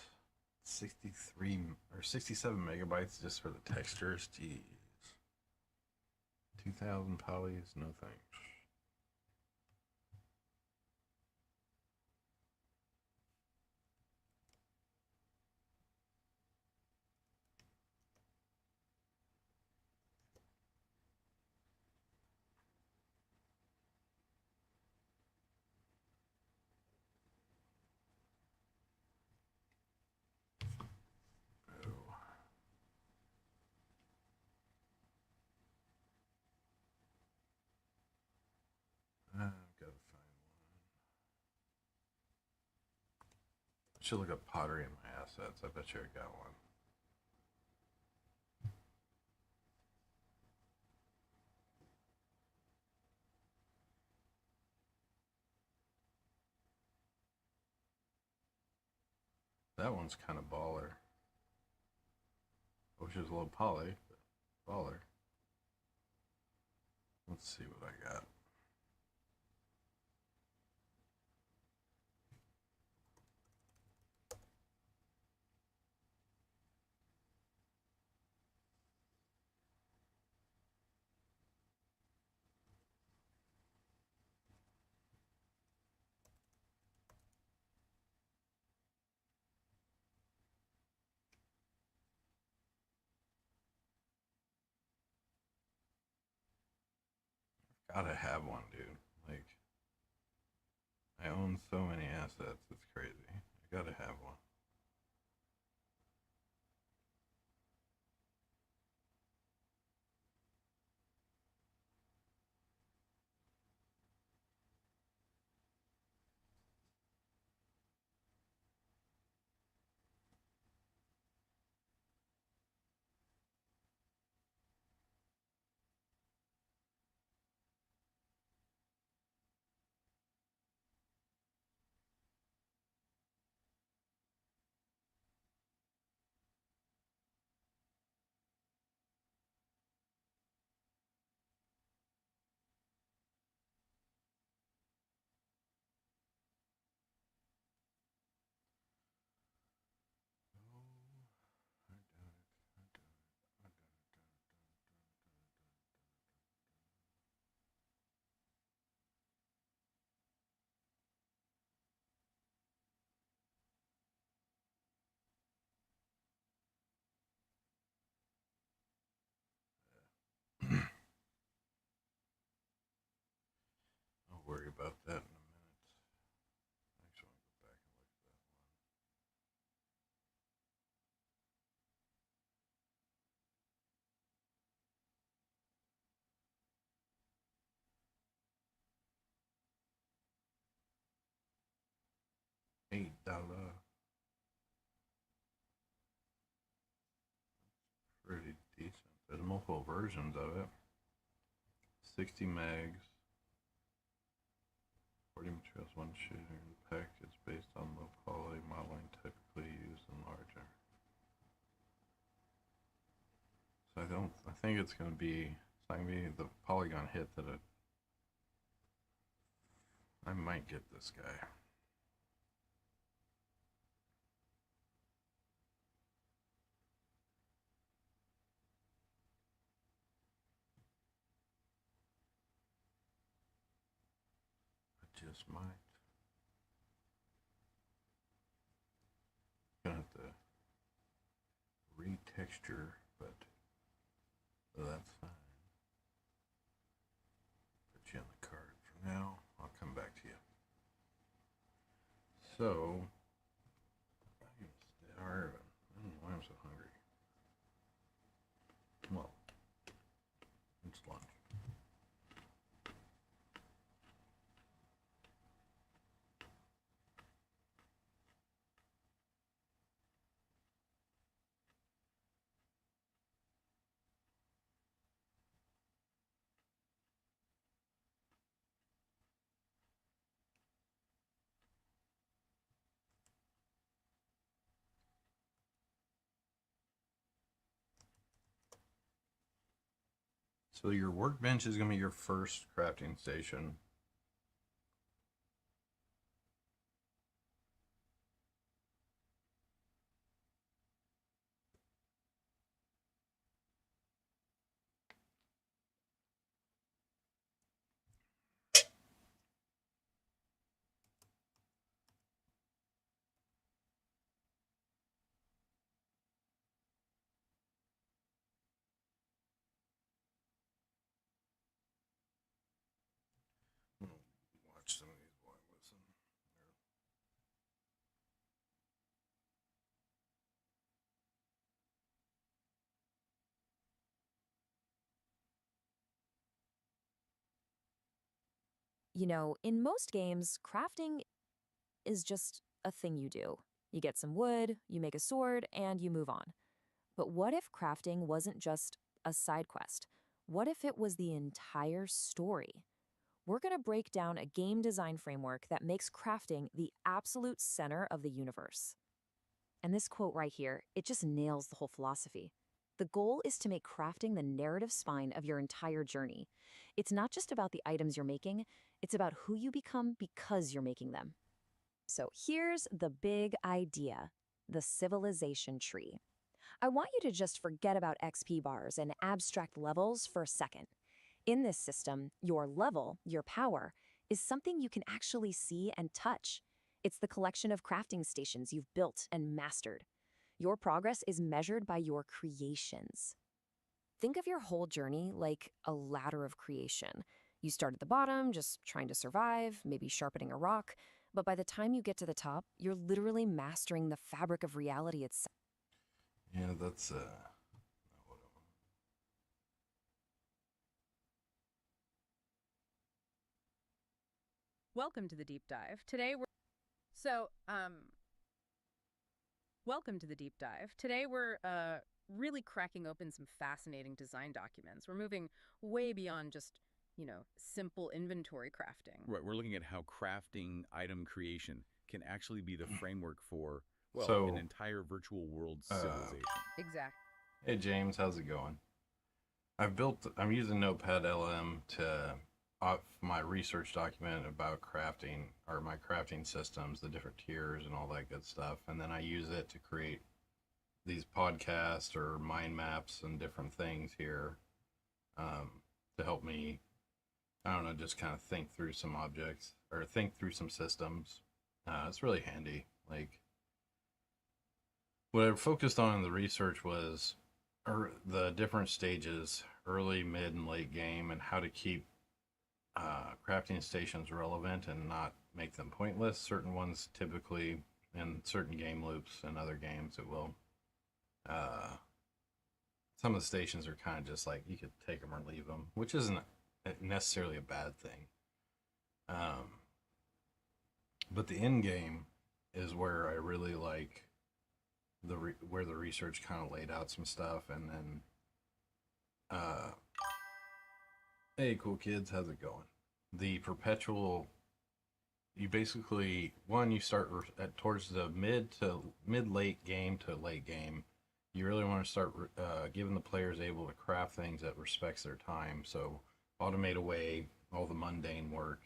63 or 67 megabytes just for the textures. Jeez. 2,000 polys. No thanks. Oh, I've got to find one. I should look up pottery in my assets. I bet you I got one. That one's kind of baller. I wish it was a little poly, but baller. Let's see what I got. Gotta have one, dude. Like, I own so many assets. It's crazy. I gotta have one. There's multiple versions of it. 60 megs. 40 materials, one shooter. The pack is based on low quality modeling typically used in larger. So I think it's going to be, the polygon hit that I might get this guy. I just might. Gonna have to retexture, but that's fine. Put you on the card for now. I'll come back to you. So, I don't know why I'm so hungry. Well, it's lunch. So your workbench is going to be your first crafting station. Watch some of these while I listen.
You know, in most games, crafting is just a thing you do. You get some wood, you make a sword, and you move on. But what if crafting wasn't just a side quest? What if it was the entire story? We're going to break down a game design framework that makes crafting the absolute center of the universe. And this quote right here, it just nails the whole philosophy. The goal is to make crafting the narrative spine of your entire journey. It's not just about the items you're making, it's about who you become because you're making them. So here's the big idea, the civilization tree. I want you to just forget about XP bars and abstract levels for a second. In this system, your level, your power, is something you can actually see and touch. It's the collection of crafting stations you've built and mastered. Your progress is measured by your creations. Think of your whole journey like a ladder of creation. You start at the bottom, just trying to survive, maybe sharpening a rock, but by the time you get to the top, you're literally mastering the fabric of reality itself.
Yeah, that's not what I want.
Welcome to the deep dive. Welcome to the deep dive. Today we're really cracking open some fascinating design documents. We're moving way beyond just, simple inventory crafting.
Right, we're looking at how crafting item creation can actually be the framework for, well,
So,
an entire virtual world civilization.
Exactly.
Hey James, how's it going? I'm using Notepad LM to off my research document about crafting, or my crafting systems, the different tiers and all that good stuff, and then I use it to create these podcasts or mind maps and different things here, to help me, I don't know, just kind of think through some objects or think through some systems. It's really handy. Like, what I focused on in the research was the different stages, early, mid, and late game, and how to keep crafting stations relevant and not make them pointless. Certain ones, typically in certain game loops and other games, it will. Some of the stations are kind of just like you could take them or leave them, which isn't necessarily a bad thing. But the end game is where I really like where the research kind of laid out some stuff, and then Hey, cool kids, how's it going? The perpetual, you basically, one, you start towards the mid late game to late game. You really want to start giving the players able to craft things that respects their time. So automate away all the mundane work,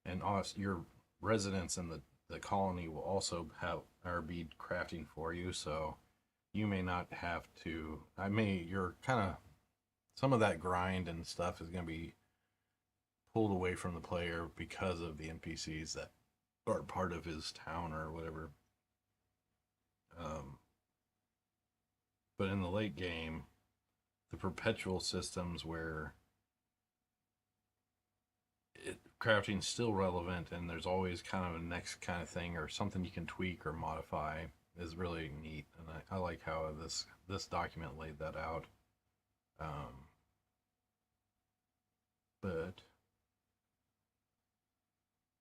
and also your residents in the colony will also have or be crafting for you. So you may not have to. You're kind of some of that grind and stuff is going to be pulled away from the player because of the NPCs that are part of his town or whatever. Um, but in the late game, the perpetual systems where crafting's still relevant and there's always kind of a next kind of thing or something you can tweak or modify is really neat. And I like how this document laid that out. But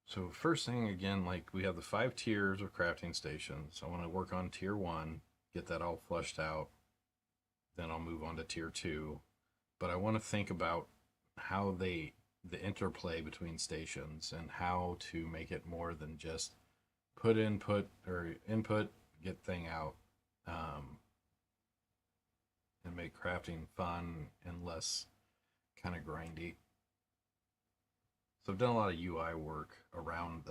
so first thing again, like we have the 5 tiers of crafting stations. I want to work on tier 1, get that all flushed out. Then I'll move on to tier 2. But I want to think about how the interplay between stations and how to make it more than just input, get thing out, and make crafting fun and less kind of grindy. So I've done a lot of UI work around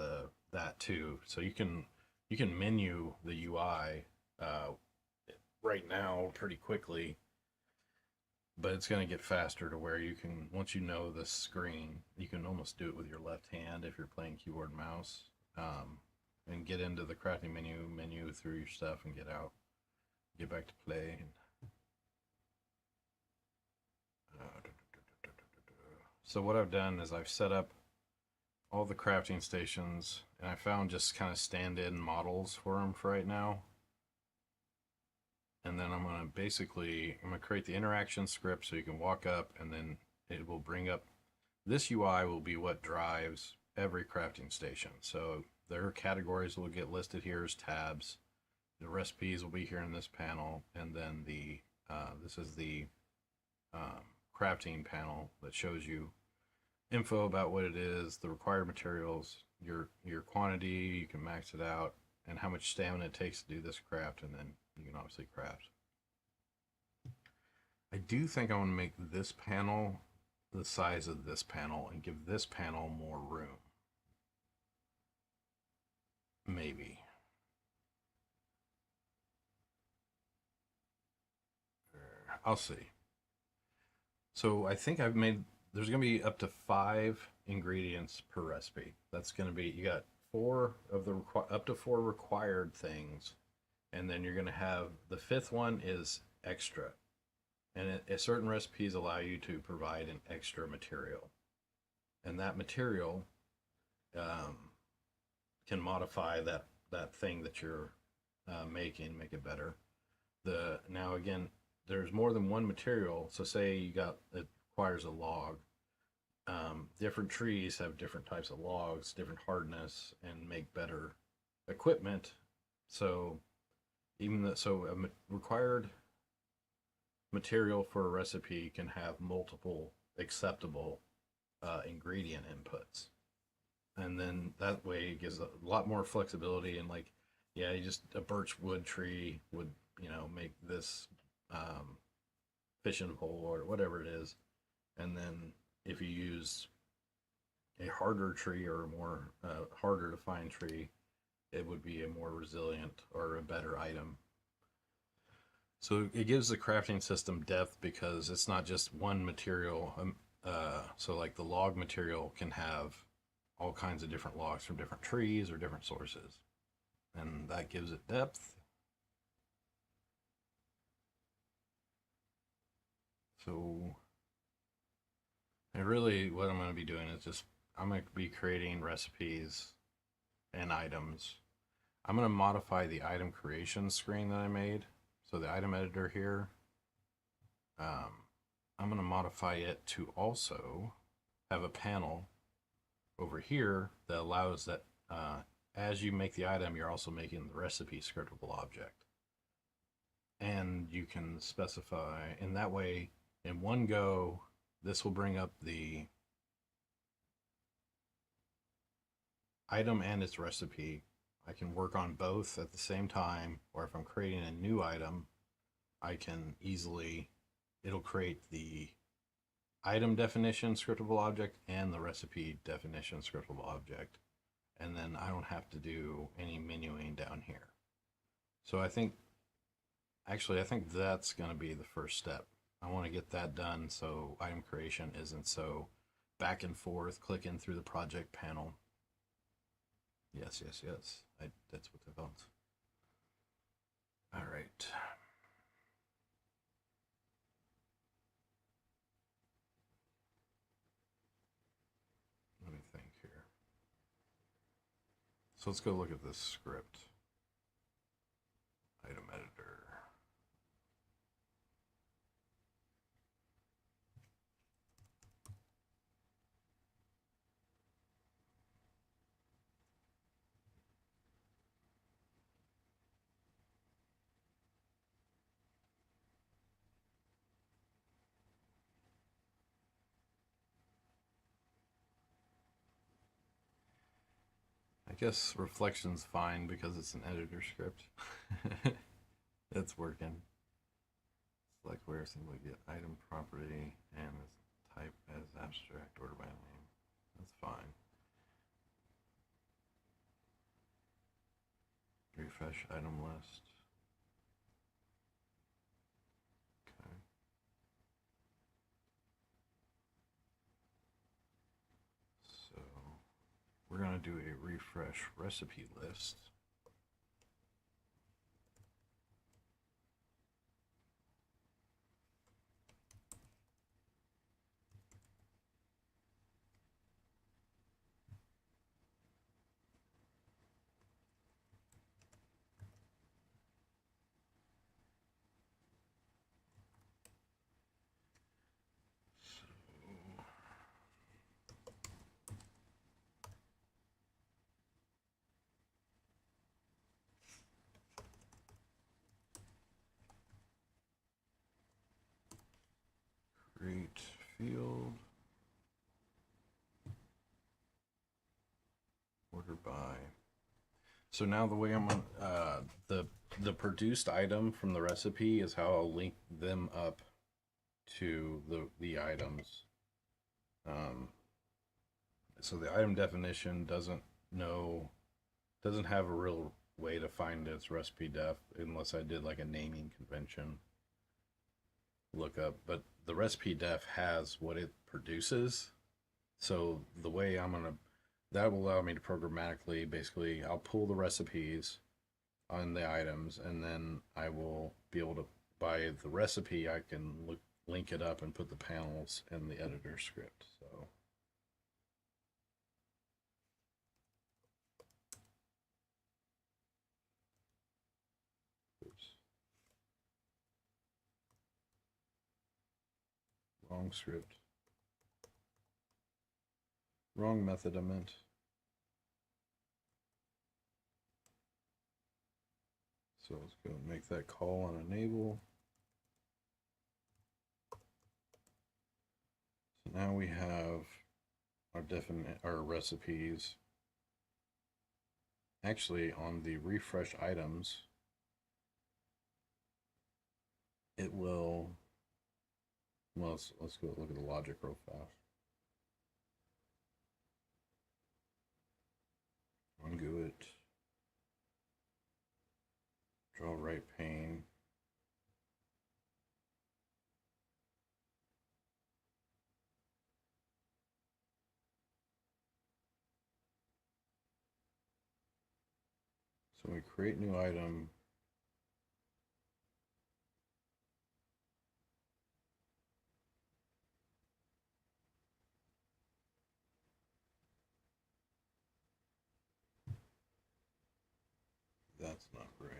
that too. So you can menu the UI right now pretty quickly, but it's going to get faster to where you can, once you know the screen, you can almost do it with your left hand if you're playing keyboard and mouse, and get into the crafting menu through your stuff and get out, get back to play. So what I've done is I've set up all the crafting stations, and I found just kind of stand-in models for them for right now. And then I'm going to create the interaction script so you can walk up, and then it will bring up, this UI will be what drives every crafting station. So their categories will get listed here as tabs. The recipes will be here in this panel, and then this is the crafting panel that shows you info about what it is, the required materials, your quantity, you can max it out, and how much stamina it takes to do this craft, and then you can obviously craft. I do think I want to make this panel the size of this panel and give this panel more room. Maybe. I'll see. So I think there's going to be up to 5 ingredients per recipe. That's going to be, you got 4 of the up to 4 required things, and then you're going to have the 5th one is extra, and certain recipes allow you to provide an extra material, and that material can modify that thing that you're make it better. Now again, there's more than one material. So say it requires a log. Different trees have different types of logs, different hardness, and make better equipment. So a required material for a recipe can have multiple acceptable ingredient inputs, and then that way it gives a lot more flexibility. And like, yeah, a birch wood tree would make this fishing pole or whatever it is, and then if you use a harder tree or a more harder to find tree, it would be a more resilient or a better item. So it gives the crafting system depth because it's not just one material. So like the log material can have all kinds of different logs from different trees or different sources, and that gives it depth. So and really what I'm going to be doing is I'm going to be creating recipes and items. I'm going to modify the item creation screen that I made. So the item editor here, I'm going to modify it to also have a panel over here that allows that as you make the item, you're also making the recipe scriptable object. And you can specify, in that way, in one go, this will bring up the item and its recipe. I can work on both at the same time, or if I'm creating a new item, I can easily, it'll create the item definition scriptable object and the recipe definition scriptable object. And then I don't have to do any menuing down here. So I think that's going to be the first step. I want to get that done so item creation isn't so back and forth, clicking through the project panel. Yes. That's what they want. All right. Let me think here. So let's go look at this script. Item editor. I guess reflection's fine because it's an editor script. It's working. Select where simply get item property and type as abstract order by name. That's fine. Refresh item list. Okay. So we're going to do a refresh recipe list. Create field. Order by. So now the way I'm on the produced item from the recipe is how I'll link them up to the items. So the item definition doesn't have a real way to find its recipe def unless I did like a naming convention lookup, but the recipe def has what it produces. So the way that will allow me to programmatically, basically, I'll pull the recipes on the items, and then I will be able to, by the recipe, I can link it up and put the panels in the editor script. So oops. Wrong script. Wrong method I meant. So let's go and make that call on enable. So now we have our recipes. Actually, on the refresh items, it will. Well, let's go look at the logic real fast. Ungo it. Draw right pane. So we create new item. That's not right.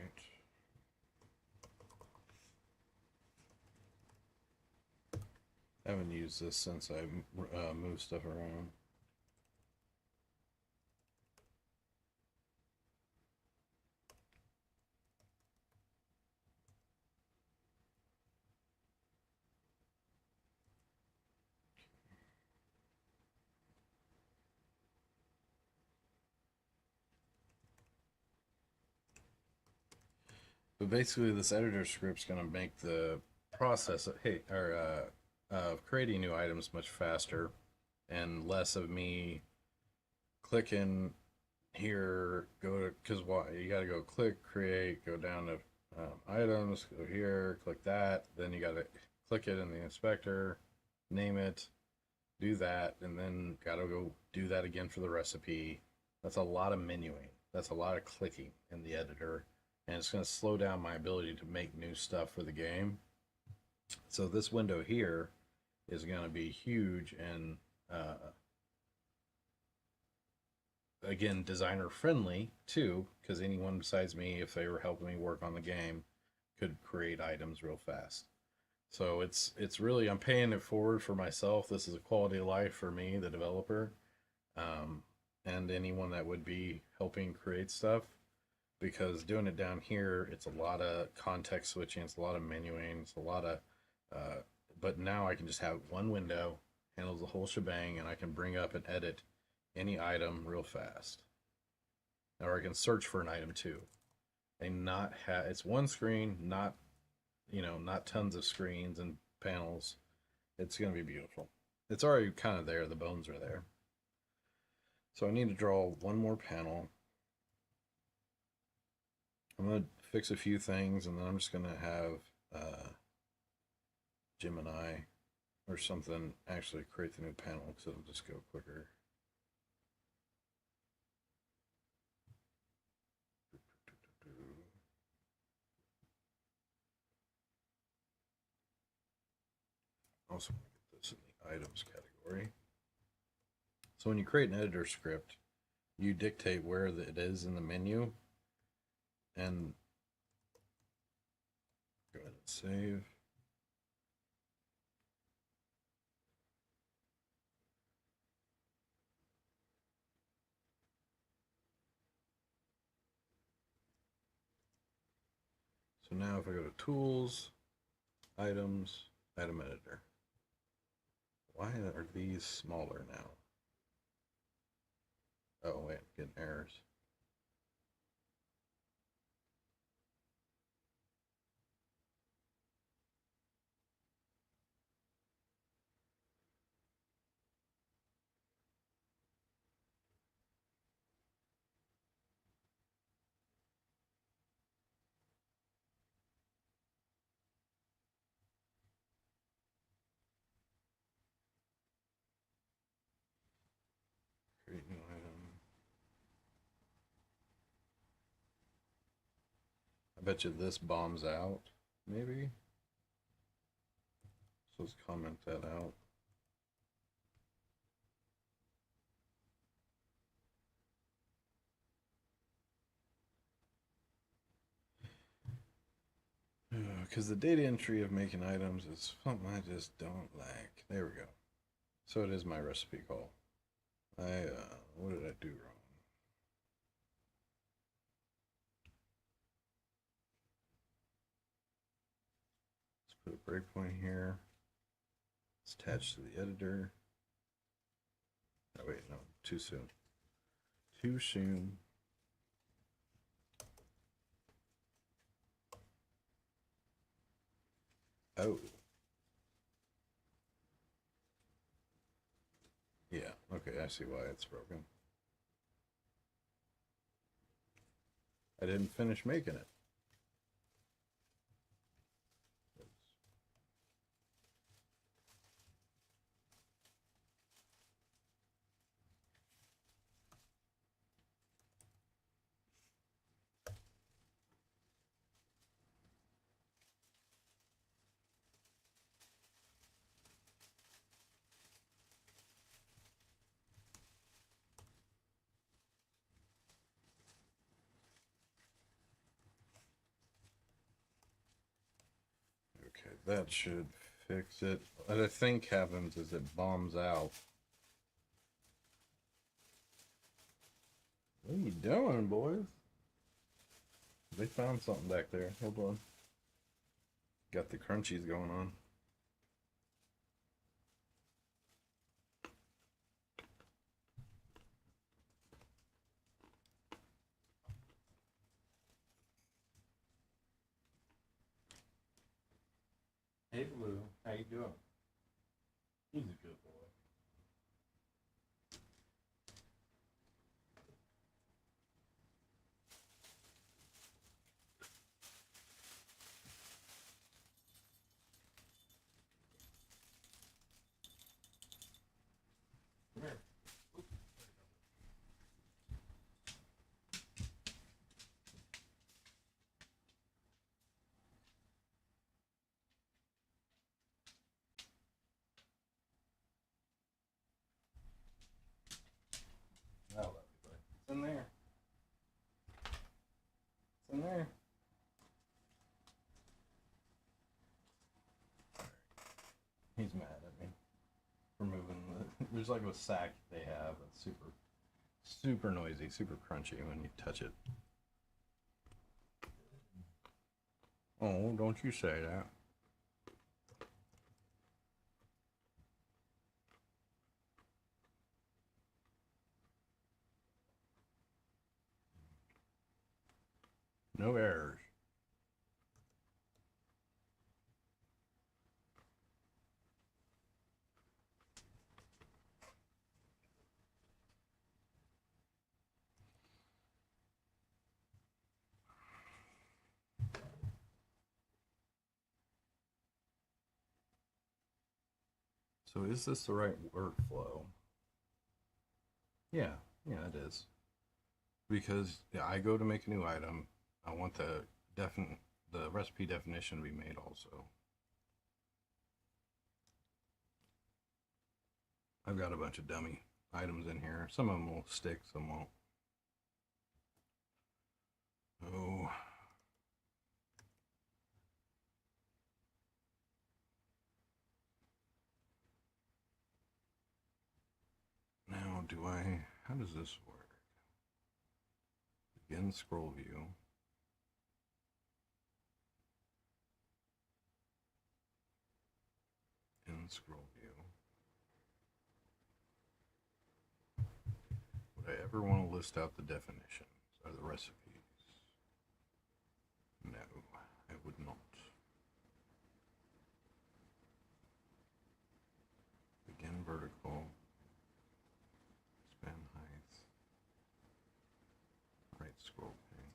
I haven't used this since I moved stuff around. But basically, this editor script's going to make the process of creating new items much faster and less of me clicking here, go to, because why? You got to go click, create, go down to items, go here, click that. Then you got to click it in the inspector, name it, do that, and then got to go do that again for the recipe. That's a lot of menuing. That's a lot of clicking in the editor, and it's going to slow down my ability to make new stuff for the game. So this window here is going to be huge and again, designer friendly too, because anyone besides me, if they were helping me work on the game, could create items real fast. So it's really, I'm paying it forward for myself. This is a quality of life for me, the developer, and anyone that would be helping create stuff. Because doing it down here, it's a lot of context switching, it's a lot of menuing, it's a lot of, but now I can just have one window, handles the whole shebang, and I can bring up and edit any item real fast. Or I can search for an item too, and not have, it's one screen, not, not tons of screens and panels. It's going to be beautiful. It's already kind of there, the bones are there. So I need to draw one more panel. I'm going to fix a few things, and then I'm just going to have Gemini or something actually create the new panel, because it'll just go quicker. Also, get this in the items category. So when you create an editor script, you dictate where it is in the menu, and go ahead and save. So now if I go to tools, items, item editor. Why are these smaller now? Oh wait, I'm getting errors. Create new item. I bet you this bombs out, maybe. So let's comment that out. Because the data entry of making items is something I just don't like. There we go. So it is my recipe call. What did I do wrong? Let's put a breakpoint here. It's attached to the editor. Oh wait, no, too soon. Too soon. Oh. Yeah, okay, I see why it's broken. I didn't finish making it. Okay, that should fix it. What I think happens is it bombs out. What are you doing, boys? They found something back there. Hold on. Got the crunchies going on. Hey, Blue. How you doing? He's a good boy. Come here. I love you, bud. It's in there. It's in there. He's mad at me for moving the. There's like a sack they have that's super noisy, super crunchy when you touch it. Oh, don't you say that. No errors. So is this the right workflow? Yeah, it is. Because I go to make a new item, I want the recipe definition to be made also. I've got a bunch of dummy items in here. Some of them will stick, some won't. Oh. Now, how does this work? Begin scroll view. In scroll view. Would I ever want to list out the definitions or the recipes? No, I would not. Begin vertical. Span height. Right scroll pane.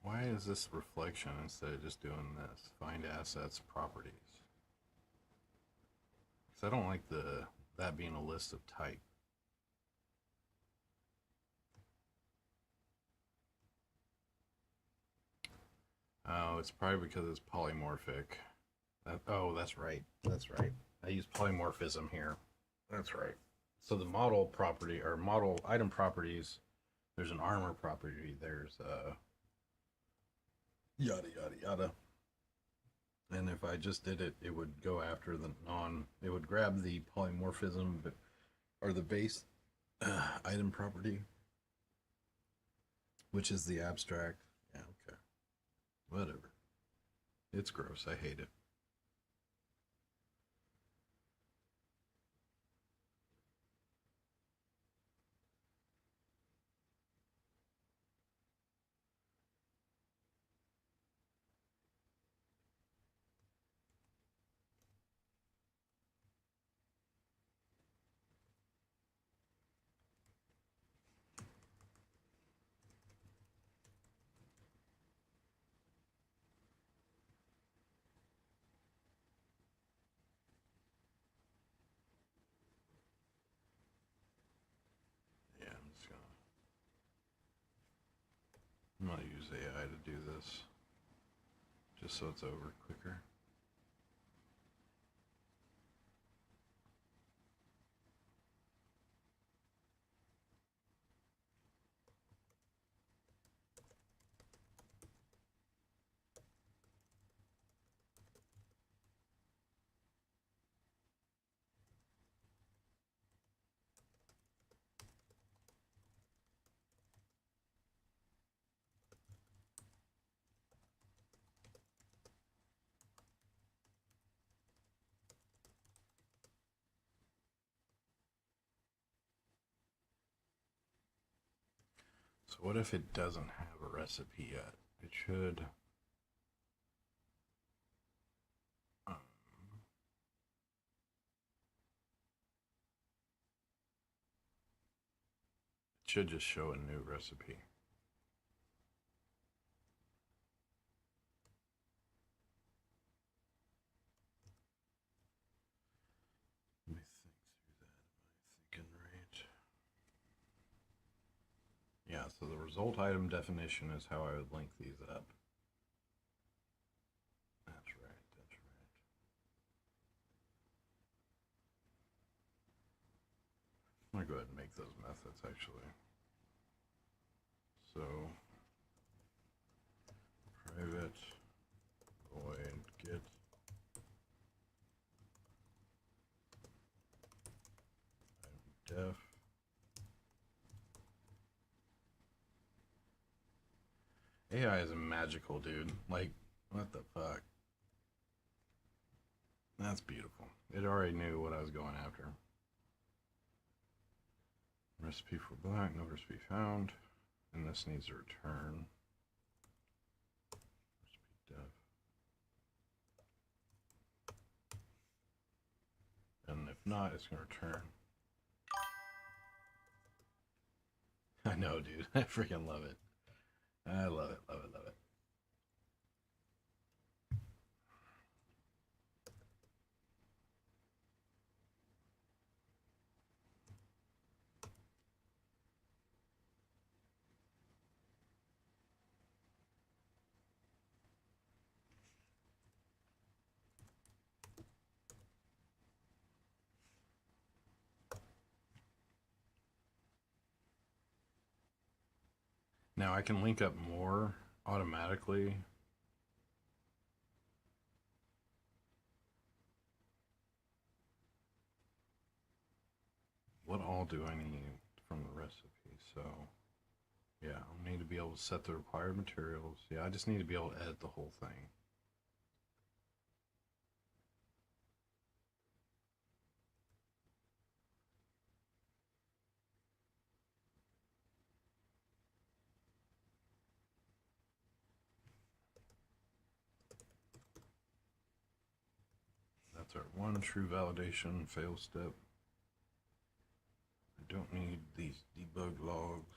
Why is this reflection instead of just doing this? Find assets, properties. Because I don't like that being a list of type. Oh, it's probably because it's polymorphic. That's right. That's right. I use polymorphism here. That's right. So the model property or model item properties, there's an armor property, there's yada yada yada. And if I just did it, it would go after it would grab the polymorphism or the base item property, which is the abstract. Yeah, okay. Whatever. It's gross. I hate it. Yeah, I'm gonna use AI to do this, just so it's over quicker. So what if it doesn't have a recipe yet? It should. Um, it should just show a new recipe. Let me think through that. Am I thinking right? Yeah, so the result item definition is how I would link these up. That's right, that's right. I'm gonna go ahead and make those methods actually. So private void get item def. AI is a magical, dude. Like, what the fuck? That's beautiful. It already knew what I was going after. Recipe for black, no recipe found. And this needs a return. Recipe def. And if not, it's gonna return. I know, dude. I freaking love it. I love it, love it, love it. Now I can link up more automatically. What all do I need from the recipe? So yeah, I need to be able to set the required materials. Yeah, I just need to be able to edit the whole thing. That's our one true validation fail step. I don't need these debug logs.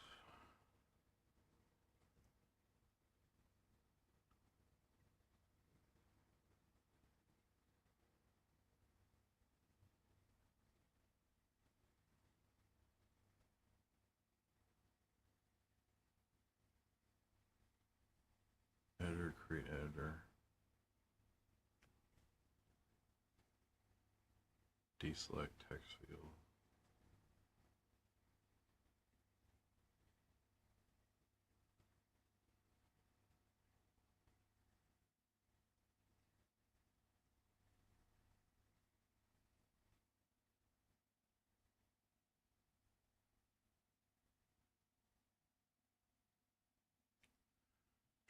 Editor, create editor. Deselect text field.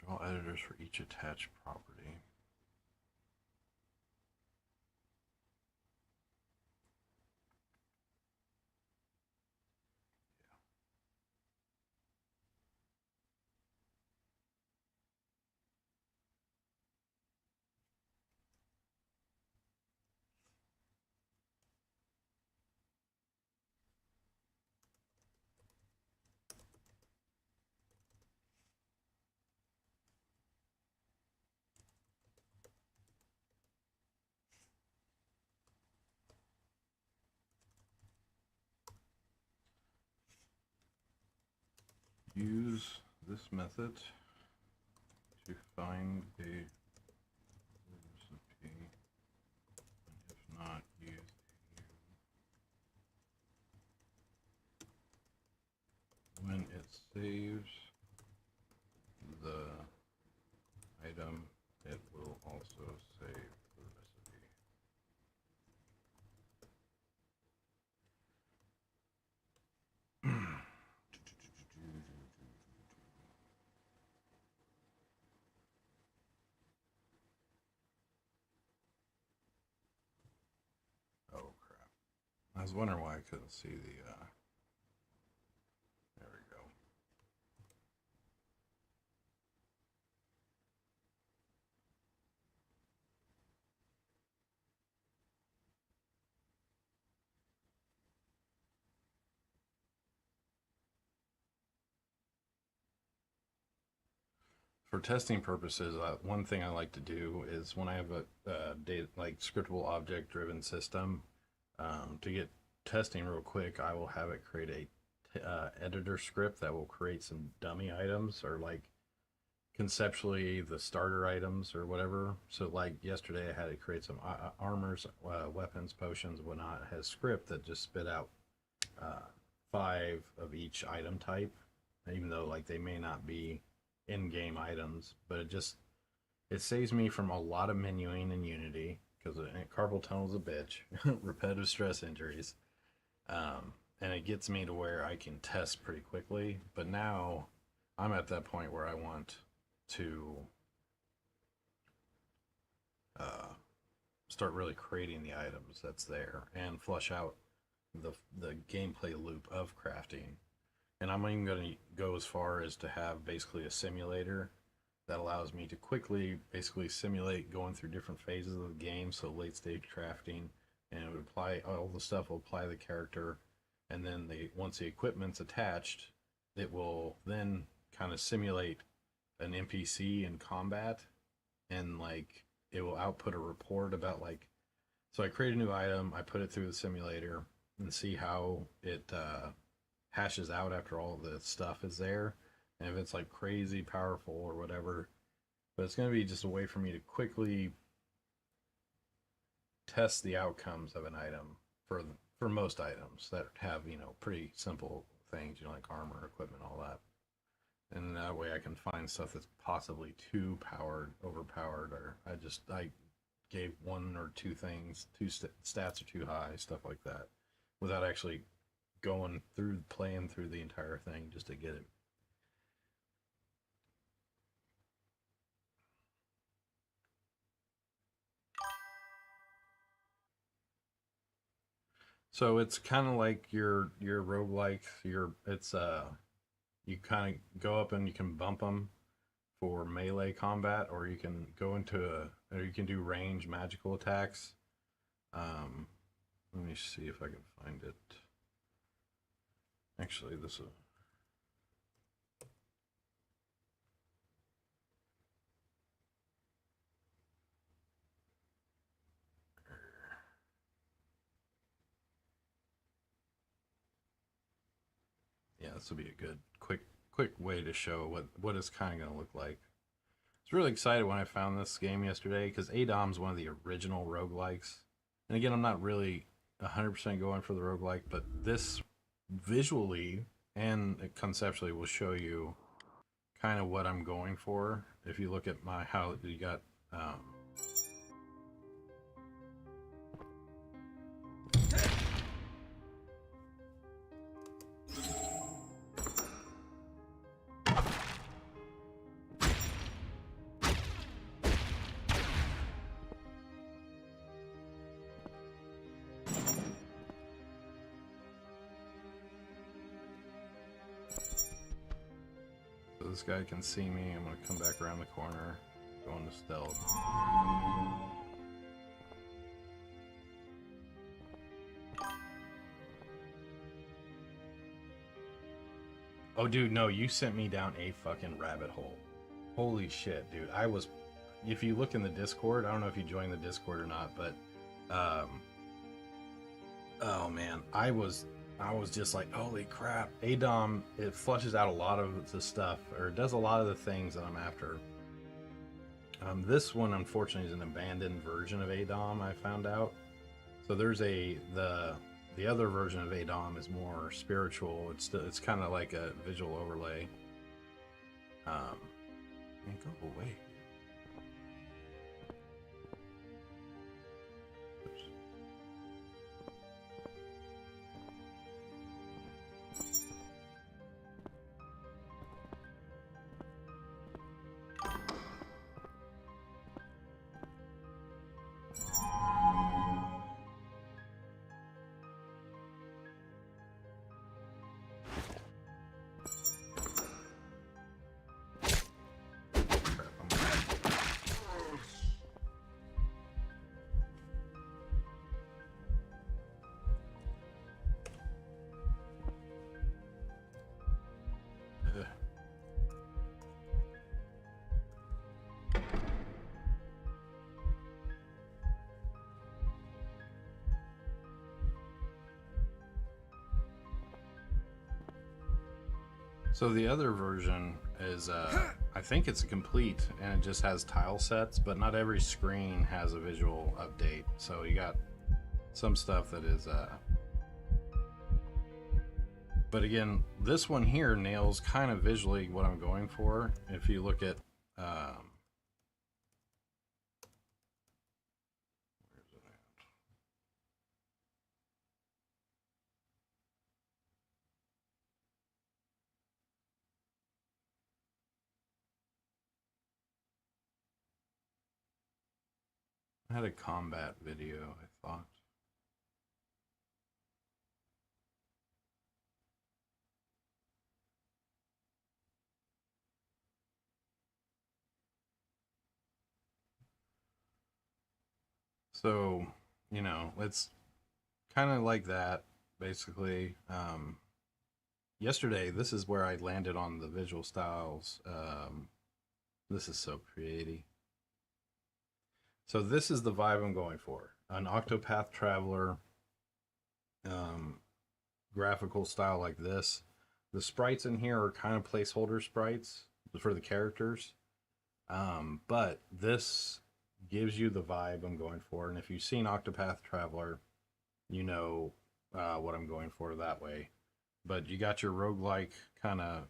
Draw editors for each attached property. Use this method to find a recipe, and if not, use a when it saves the item, it will also save the recipe. Oh crap. I was wondering why I couldn't see the there we go. for testing purposes, one thing I like to do is when I have a data, like scriptable object driven system, to get testing real quick, I will have it create a editor script that will create some dummy items, or like conceptually the starter items or whatever. So like yesterday I had to create some armors, weapons, potions, whatnot. It has script that just spit out 5 of each item type, even though like they may not be in-game items, but it saves me from a lot of menuing in Unity, because carpal tunnel's a bitch. Repetitive stress injuries, and it gets me to where I can test pretty quickly. But now I'm at that point where I want to start really creating the items that's there and flush out the gameplay loop of crafting. And I'm even going to go as far as to have basically a simulator that allows me to quickly basically simulate going through different phases of the game. So late stage crafting, and it would apply all the stuff, will apply the character, and then once the equipment's attached, it will then kind of simulate an NPC in combat, and like it will output a report about like, so I create a new item, I put it through the simulator and see how it hashes out after all the stuff is there, and if it's like crazy powerful or whatever. But it's going to be just a way for me to quickly test the outcomes of an item for most items that have, you know, pretty simple things, you know, like armor, equipment, all that. And that way I can find stuff that's possibly too overpowered, or I gave 1 or 2 things, stats are too high, stuff like that, without actually playing through the entire thing just to get it. So it's kind of like your roguelike. You kind of go up and you can bump them for melee combat, or you can go or you can do range magical attacks. Let me see if I can find it. Actually, this is. Yeah, this will be a good quick way to show what it's kind of going to look like. I was really excited when I found this game yesterday, because ADOM's one of the original roguelikes. And again, I'm not really 100% going for the roguelike, but this visually and conceptually will show you kind of what I'm going for. If you look at how you got this guy can see me. I'm going to come back around the corner, go into stealth. Oh, dude, no, you sent me down a fucking rabbit hole. Holy shit, dude. If you look in the Discord, I don't know if you joined the Discord or not, but, oh man, I was just like, holy crap. ADOM, it flushes out a lot of the stuff, or it does a lot of the things that I'm after. This one, unfortunately, is an abandoned version of ADOM, I found out. So there's the other version of ADOM is more spiritual. It's kind of like a visual overlay. Man, go away. So the other version is, I think it's complete, and it just has tile sets, but not every screen has a visual update. So you got some stuff that is, but again, this one here nails kind of visually what I'm going for. If you look at, where's it at? I had a combat video, I thought. So, you know, it's kind of like that, basically. Yesterday, this is where I landed on the visual styles. This is so creative. So this is the vibe I'm going for. An Octopath Traveler graphical style like this. The sprites in here are kind of placeholder sprites for the characters. But this gives you the vibe I'm going for. And if you've seen Octopath Traveler, you know what I'm going for that way. But you got your roguelike kind of...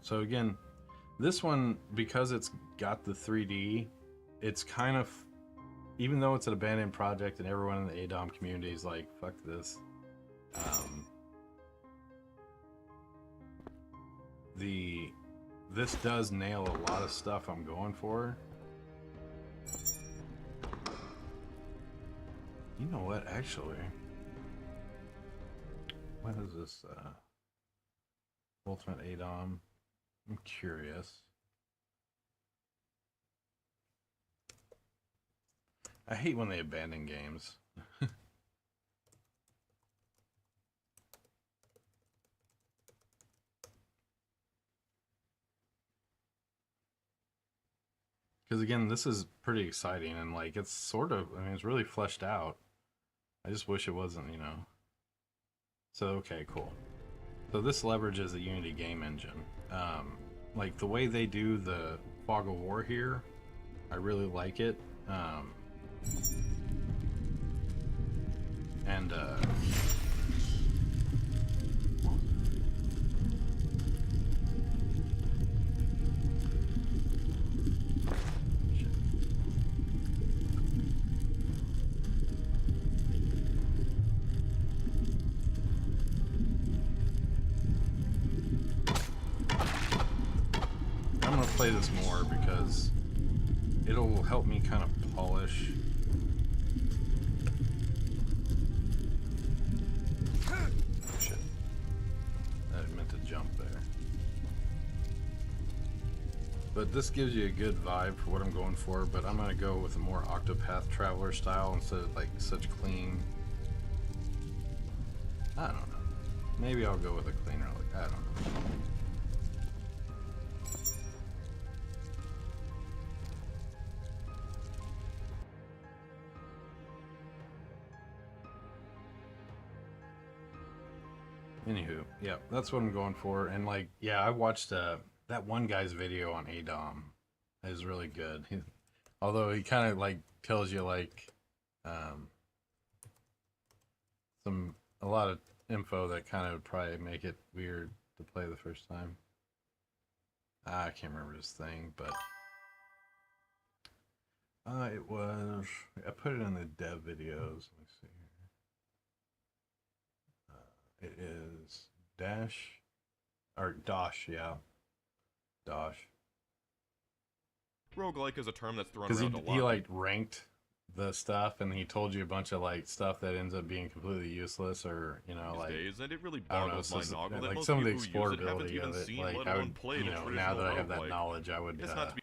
so again, this one, because it's got the 3D, it's kind of, even though it's an abandoned project and everyone in the ADOM community is like, fuck this. This does nail a lot of stuff I'm going for. You know what, actually? What is this, Ultimate ADOM? I'm curious. I hate when they abandon games. Because again, this is pretty exciting, and like it's sort of, I mean, it's really fleshed out. I just wish it wasn't, you know. So, okay, cool. So this leverages the Unity game engine. Like the way they do the Fog of War here, I really like it. And I'm gonna play this more because it'll help me kind of polish. Shit. I meant to jump there. But this gives you a good vibe for what I'm going for, but I'm gonna go with a more Octopath Traveler style instead of like such clean. I don't know. Maybe I'll go with a cleaner look. I don't know. Anywho, yeah, that's what I'm going for. And like, yeah, I watched that one guy's video on ADOM. It was really good. Although he kind of like tells you like a lot of info that kind of would probably make it weird to play the first time. I can't remember his thing, but it was, I put it in the dev videos. Let me see here. It is Dosh, yeah. Dosh.
Roguelike is a term that's thrown
Because
around a lot.
he like ranked the stuff, and he told you a bunch of like stuff that ends up being completely useless, or you know,
these
like
days, and it really
I don't know,
boggles my noggin that
like
most
some of the
people who use it haven't
explorability
even
of it.
seen,
Like
let
I
alone
would,
played
you
a
know, now that I have that
traditional
knowledge, I would.
It's not to be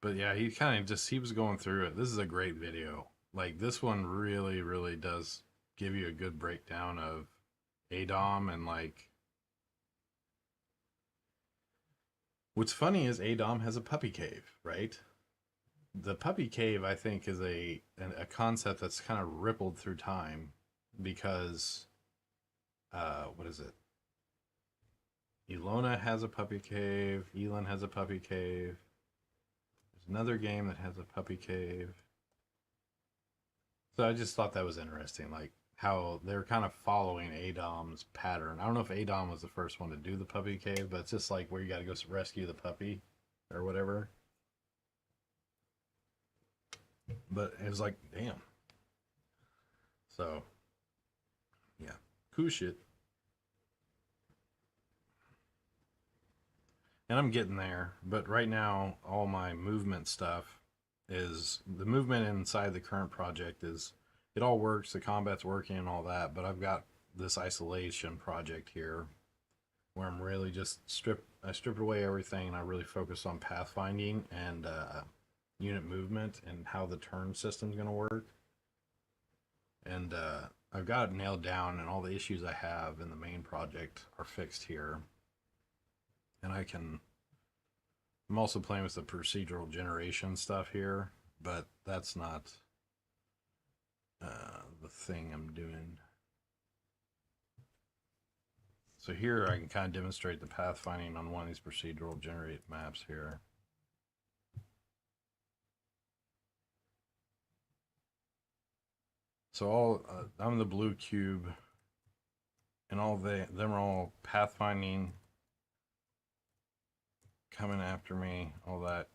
But yeah, he kind of just, he was going through it. This is a great video. Like this one really, really does give you a good breakdown of ADOM and like What's funny is Adom has a puppy cave, right? The puppy cave, I think, is a concept that's kind of rippled through time because, what is it? Ilona has a puppy cave. Elin has a puppy cave. There's another game that has a puppy cave. So I just thought that was interesting, like how they're kind of following Adom's pattern. I don't know if Adom was the first one to do the puppy cave, but it's just like where you got to go rescue the puppy or whatever. But it was like, damn. So, yeah, cool shit. And I'm getting there, but right now all my movement stuff is the movement inside the current project is it all works, the combat's working and all that, but I've got this isolation project here where I'm really just I strip away everything and I really focus on pathfinding and unit movement and how the turn system's going to work. And I've got it nailed down, and all the issues I have in the main project are fixed here. And I'm also playing with the procedural generation stuff here, but that's not the thing I'm doing. So here I can kind of demonstrate the pathfinding on one of these procedural generate maps here. So I'm the blue cube, and them are all pathfinding, coming after me, all that.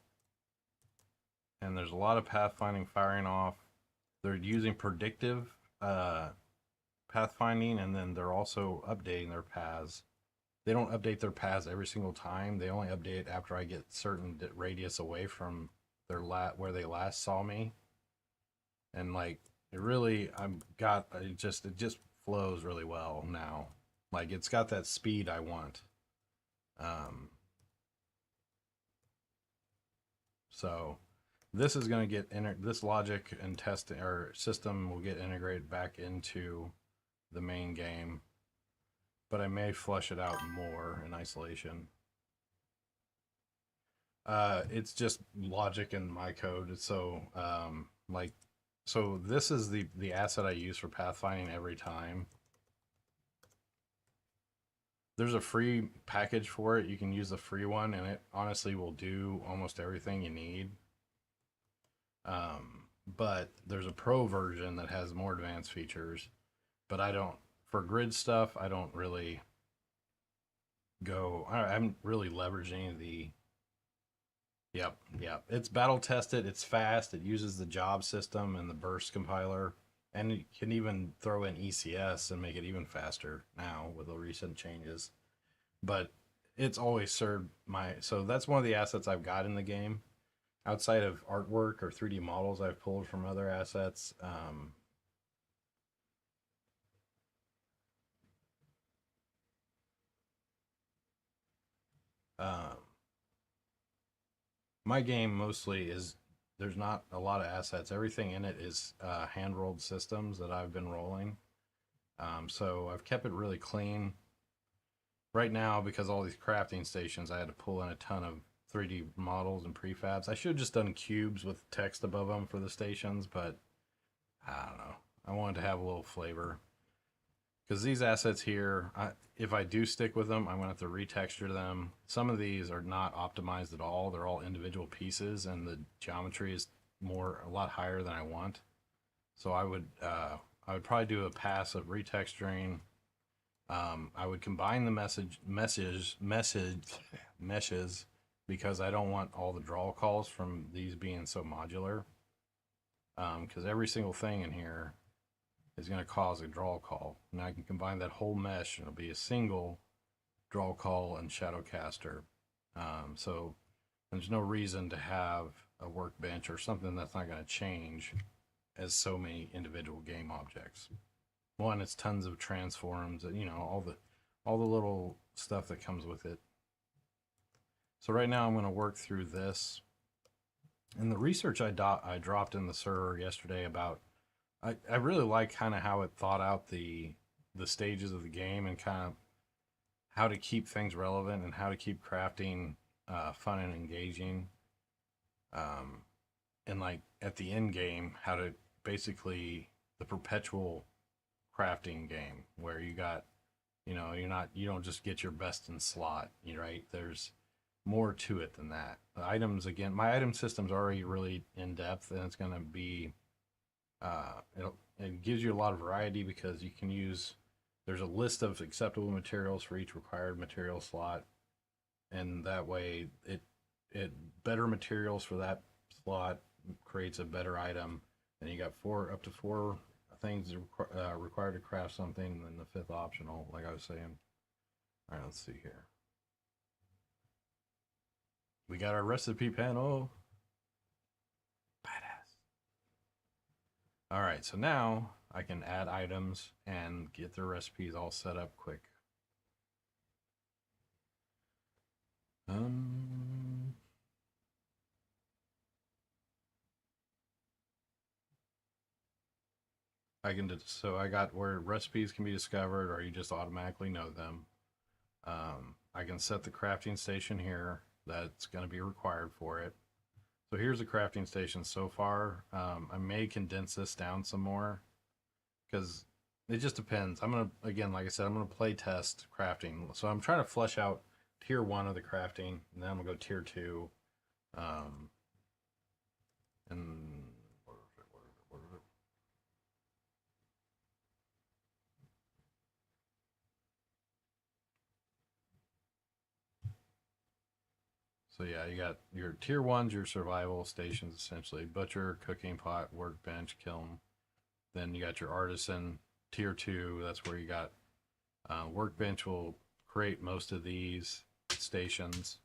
And there's a lot of pathfinding firing off. They're using predictive pathfinding, and then they're also updating their paths. They don't update their paths every single time. They only update it after I get certain radius away from their where they last saw me. And like it really, it just flows really well now. Like it's got that speed I want. So this is going to get this logic and testing or system will get integrated back into the main game, but I may flush it out more in isolation. It's just logic in my code. So so this is the asset I use for pathfinding every time. There's a free package for it. You can use the free one, and it honestly will do almost everything you need. But there's a pro version that has more advanced features. But for grid stuff, I don't really I'm really leveraging the, yep. It's battle tested, it's fast, it uses the job system and the burst compiler. And you can even throw in ECS and make it even faster now with the recent changes. But it's always served so that's one of the assets I've got in the game. Outside of artwork or 3D models I've pulled from other assets. My game mostly there's not a lot of assets. Everything in it is hand-rolled systems that I've been rolling. So I've kept it really clean. Right now, because all these crafting stations, I had to pull in a ton of 3D models and prefabs. I should have just done cubes with text above them for the stations, but I don't know. I wanted to have a little flavor. Because these assets here, if I do stick with them, I'm going to have to retexture them. Some of these are not optimized at all. They're all individual pieces, and the geometry is a lot higher than I want. So I would probably do a pass of retexturing. I would combine the meshes because I don't want all the draw calls from these being so modular. Because every single thing in here is going to cause a draw call. And I can combine that whole mesh, and it'll be a single draw call and Shadowcaster. So there's no reason to have a workbench or something that's not going to change as so many individual game objects. One, it's tons of transforms, all the little stuff that comes with it. So right now I'm going to work through this. And the research I dropped in the server yesterday about, I really like kind of how it thought out the stages of the game and kind of how to keep things relevant and how to keep crafting fun and engaging. And like at the end game, how to basically the perpetual crafting game where you got, you don't just get your best in slot, right? There's more to it than that. The items, again, my item system's already really in depth, and it's going to be, it gives you a lot of variety because you can use, there's a list of acceptable materials for each required material slot, and that way it better materials for that slot creates a better item, and you got up to four things required to craft something, and then the fifth optional, like I was saying. All right, let's see here. We got our recipe panel. Badass. All right, so now I can add items and get the recipes all set up quick. So I got where recipes can be discovered, or you just automatically know them. I can set the crafting station here that's going to be required for it. So here's the crafting station so far. I may condense this down some more because it just depends. I'm going to, again, like I said, I'm going to play test crafting. So I'm trying to flesh out tier 1 of the crafting, and then I'm going to go tier 2. And what is it? So yeah, you got your tier 1s, your survival stations, essentially. Butcher, cooking pot, workbench, kiln. Then you got your artisan. Tier 2, that's where you got workbench will create most of these stations.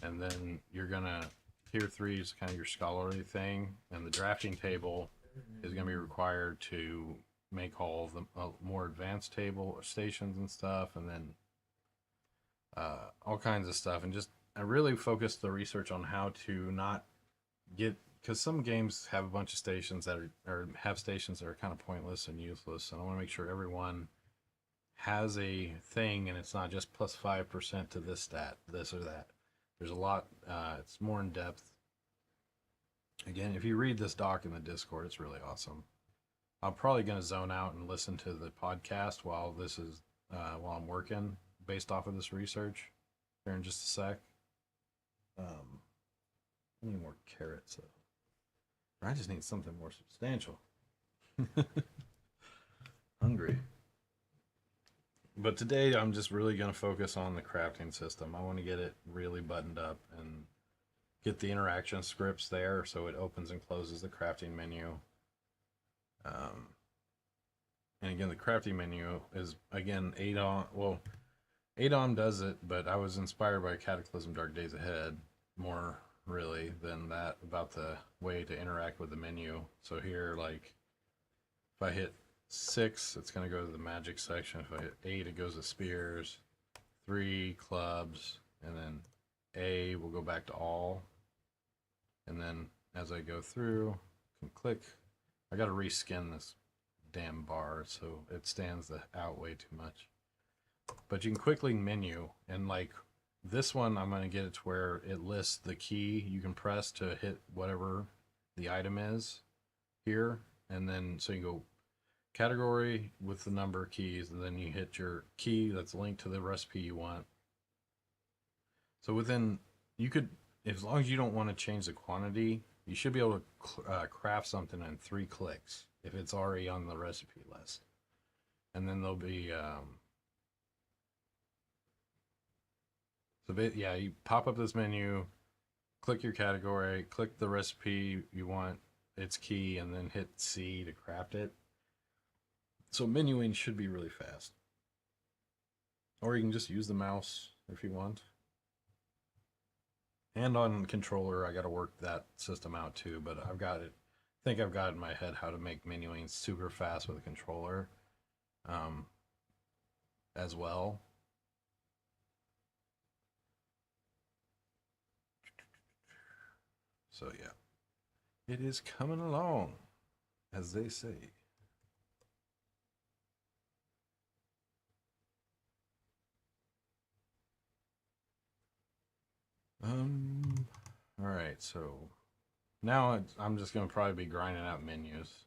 And then you're going to, tier 3 is kind of your scholarly thing. And the drafting table is going to be required to make all of the more advanced table stations and stuff. And then all kinds of stuff. And just, I really focused the research on how to not get, because some games have a bunch of stations that are have stations that are kind of pointless and useless, and I want to make sure everyone has a thing, and it's not just plus 5% to this stat, this or that. There's a lot. It's more in depth. Again, if you read this doc in the Discord, it's really awesome. I'm probably going to zone out and listen to the podcast while this is while I'm working based off of this research here in just a sec. I need more carrots though. I just need something more substantial. Hungry. But today I'm just really going to focus on the crafting system. I want to get it really buttoned up and get the interaction scripts there so it opens and closes the crafting menu. And again, the crafting menu is, again, ADOM. Well, ADOM does it, but I was inspired by Cataclysm Dark Days Ahead more really than that about the way to interact with the menu. So here, like, if I hit 6, it's going to go to the magic section. If I hit 8, it goes to spears. 3, clubs. And then A will go back to all. And then as I go through, I can click. I got to reskin this damn bar so it stands out way too much. But you can quickly menu, and like this one, I'm going to get it to where it lists the key you can press to hit whatever the item is here. And then so you go category with the number of keys, and then you hit your key that's linked to the recipe you want. So within, you could, as long as you don't want to change the quantity, you should be able to craft something in 3 clicks if it's already on the recipe list. And then there'll be yeah, you pop up this menu, click your category, click the recipe you want, its key, and then hit C to craft it. So menuing should be really fast. Or you can just use the mouse if you want. And on controller, I got to work that system out too, but I've got it. I think I've got it in my head how to make menuing super fast with a controller as well. So yeah, it is coming along, as they say. All right, so now I'm just gonna probably be grinding out menus.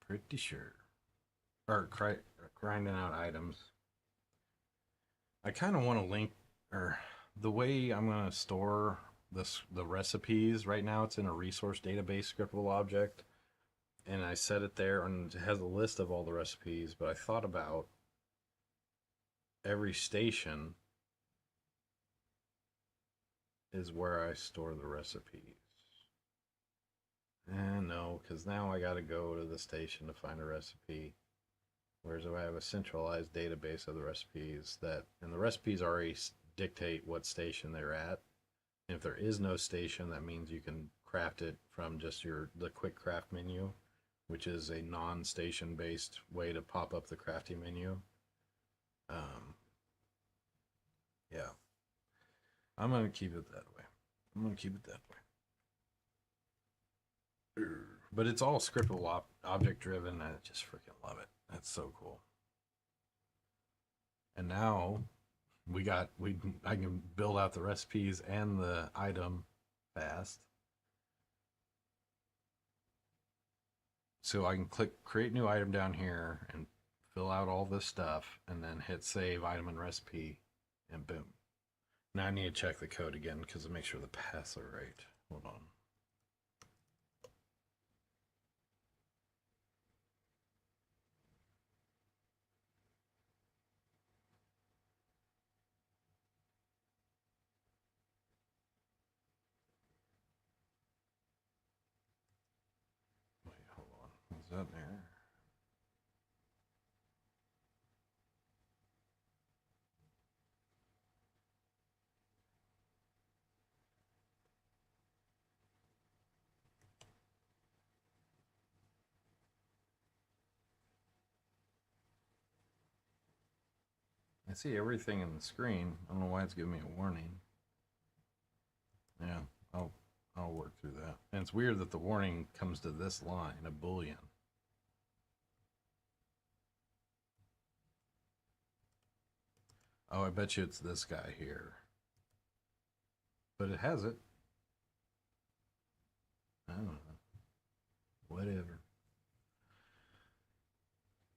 Pretty sure, or grinding out items. I kind of want to link, or the way I'm gonna store the recipes right now. It's in a resource database scriptable object, and I set it there, and it has a list of all the recipes. But I thought about every station is where I store the recipes. And no, because now I got to go to the station to find a recipe. Whereas if I have a centralized database of the recipes and the recipes already dictate what station they're at. And if there is no station, that means you can craft it from just the quick craft menu, which is a non-station based way to pop up the crafting menu. Yeah. I'm going to keep it that way. But it's all scriptable object driven, and I just freaking love it. That's so cool. And now I can build out the recipes and the item fast. So I can click create new item down here and fill out all this stuff and then hit save item and recipe and boom. Now I need to check the code again because to make sure the paths are right. Hold on. Wait, hold on. Is that there? I see everything in the screen. I don't know why it's giving me a warning. Yeah, I'll work through that. And it's weird that the warning comes to this line, a boolean. Oh, I bet you it's this guy here. But it has it. I don't know. Whatever.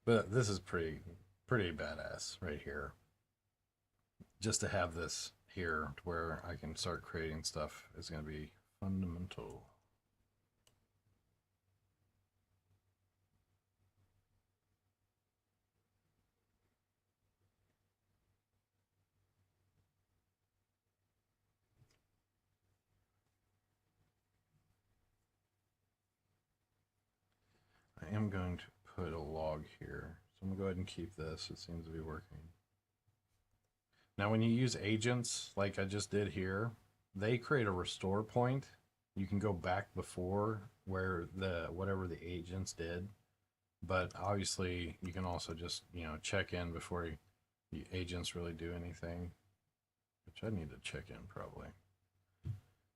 But this is pretty badass right here. Just to have this here to where I can start creating stuff is going to be fundamental. I am going to put a log here. So I'm going to go ahead and keep this. It seems to be working. Now, when you use agents like I just did here, they create a restore point. You can go back before where whatever the agents did. But obviously, you can also just, check in before the agents really do anything. Which I need to check in probably.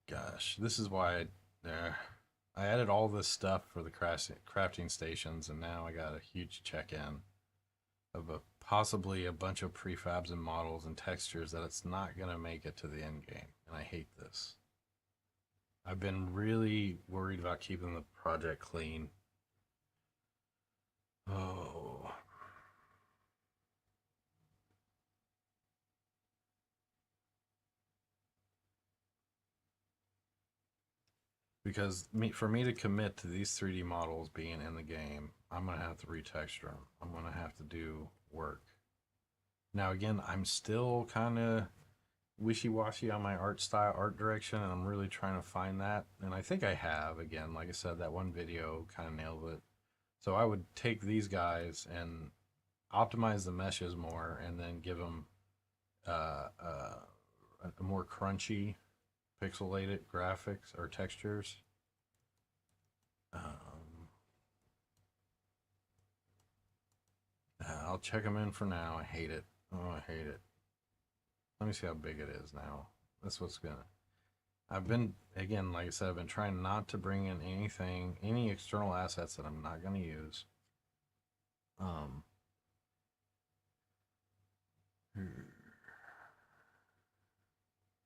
Gosh, this is why I added all this stuff for the crafting stations, and now I got a huge check-in of possibly a bunch of prefabs and models and textures that it's not going to make it to the end game, and I hate this. I've been really worried about keeping the project clean. Oh. Because for me to commit to these 3D models being in the game, I'm going to have to retexture them. I'm going to have to do work. Now, again, I'm still kind of wishy-washy on my art direction, and I'm really trying to find that. And I think I have, again, like I said, that one video kind of nailed it. So I would take these guys and optimize the meshes more and then give them a more crunchy pixelated graphics or textures. I'll check them in for now. I hate it. Oh, I hate it. Let me see how big it is now. That's what's gonna. I've been, again, like I said, I've been trying not to bring in any external assets that I'm not gonna use.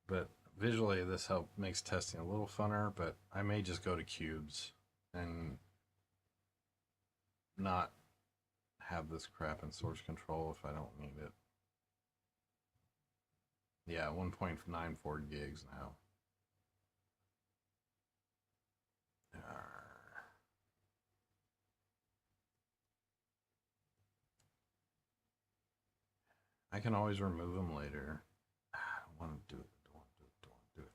but visually this makes testing a little funner, but I may just go to cubes and not have this crap in source control if I don't need it. Yeah, 1.94 gigs now. I can always remove them later. I don't want to do it. Don't want to do it. Don't want to do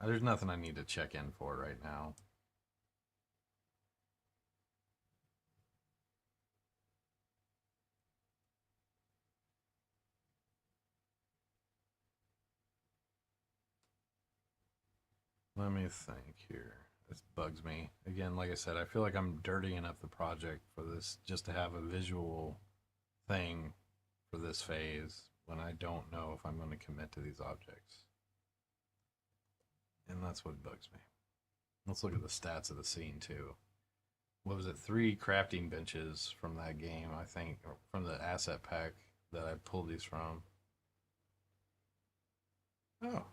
it. There's nothing I need to check in for right now. Let me think here. This bugs me. Again, like I said, I feel like I'm dirtying up the project for this just to have a visual thing for this phase when I don't know if I'm going to commit to these objects. And that's what bugs me. Let's look at the stats of the scene too. What was it? 3 crafting benches from that game, I think, or from the asset pack that I pulled these from. Oh.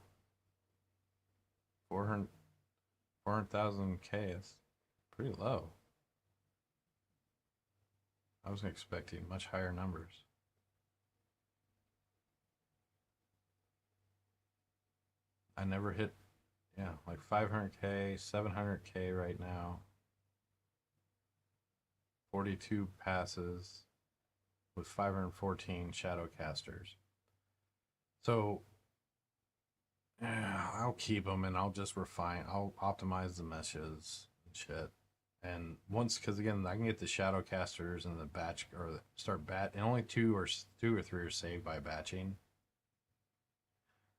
400,000 K is pretty low. I was expecting much higher numbers. I never hit, yeah, like 500K, 700K right now. 42 passes with 514 shadow casters. So yeah, I'll keep them and I'll just refine. I'll optimize the meshes and shit. And once, because again, I can get the shadow casters and the batch or start bat, and only two or 3 are saved by batching.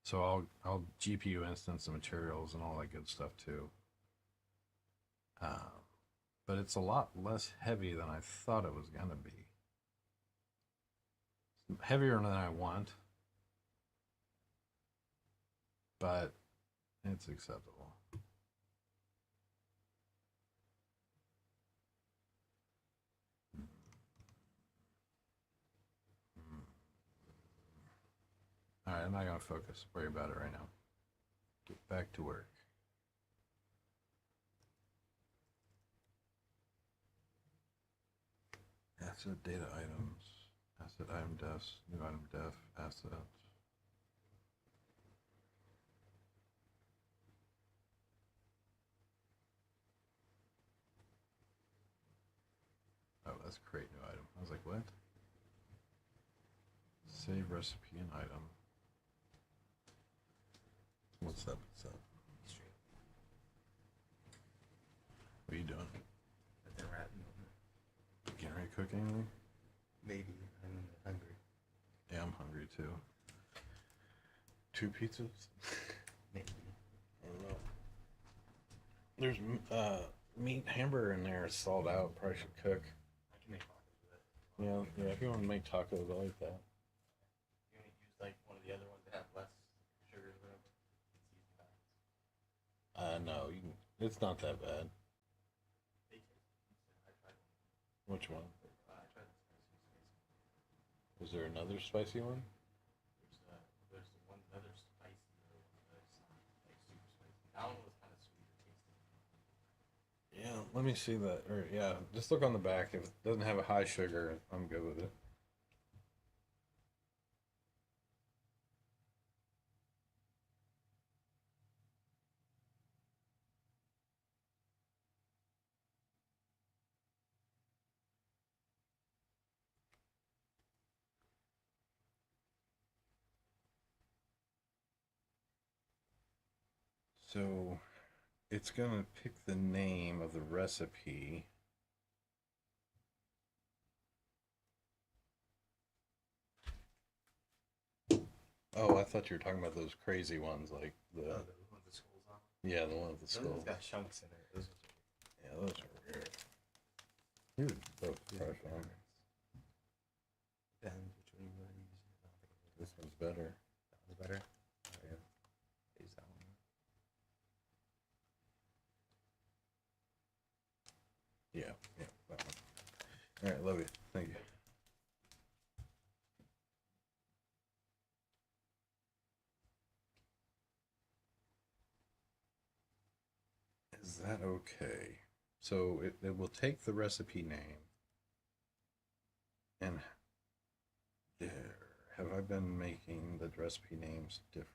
So I'll GPU instance the materials and all that good stuff too. But it's a lot less heavy than I thought it was gonna be. Heavier than I want, but it's acceptable. All right, I'm not gonna worry about it right now. Get back to work. Asset data items, asset item defs, new item def, assets. Oh, that's create new item. I was like, what? Save recipe and item. What's up? What's up? What are you doing? Getting ready to cook anything?
Maybe. I'm hungry.
Yeah, I'm hungry too. 2 pizzas?
Maybe.
I don't know. There's meat hamburger in there. It's sold out. Probably should cook.
I can make tacos with it.
Yeah. If you want to make tacos, I'll eat that.
You want to use like one of the other ones that have less sugar or whatever? It's easy to
No, you can, it's not that bad.
They taste decent. I tried one.
Which one?
I tried the spicy.
Was there another spicy one?
There's one other spicy one that's like super spicy. That one was kind of sweet or tasty.
Yeah, let me see that. Or yeah, just look on the back. If it doesn't have a high sugar, I'm good with it. So it's gonna pick the name of the recipe. Oh, I thought you were talking about those crazy ones, like the
Oh, the one with the skulls on.
yeah, the one with the
Those
skull.
ones got chunks in it. Those ones
Yeah, those are weird. These are both fresh on.
depends which one you want to use. I don't think
This one's better.
that one's better. Oh yeah. Use that one.
Yeah, that one. All right, love you. Thank you. Is that okay? So it will take the recipe name and there. Have I been making the recipe names different?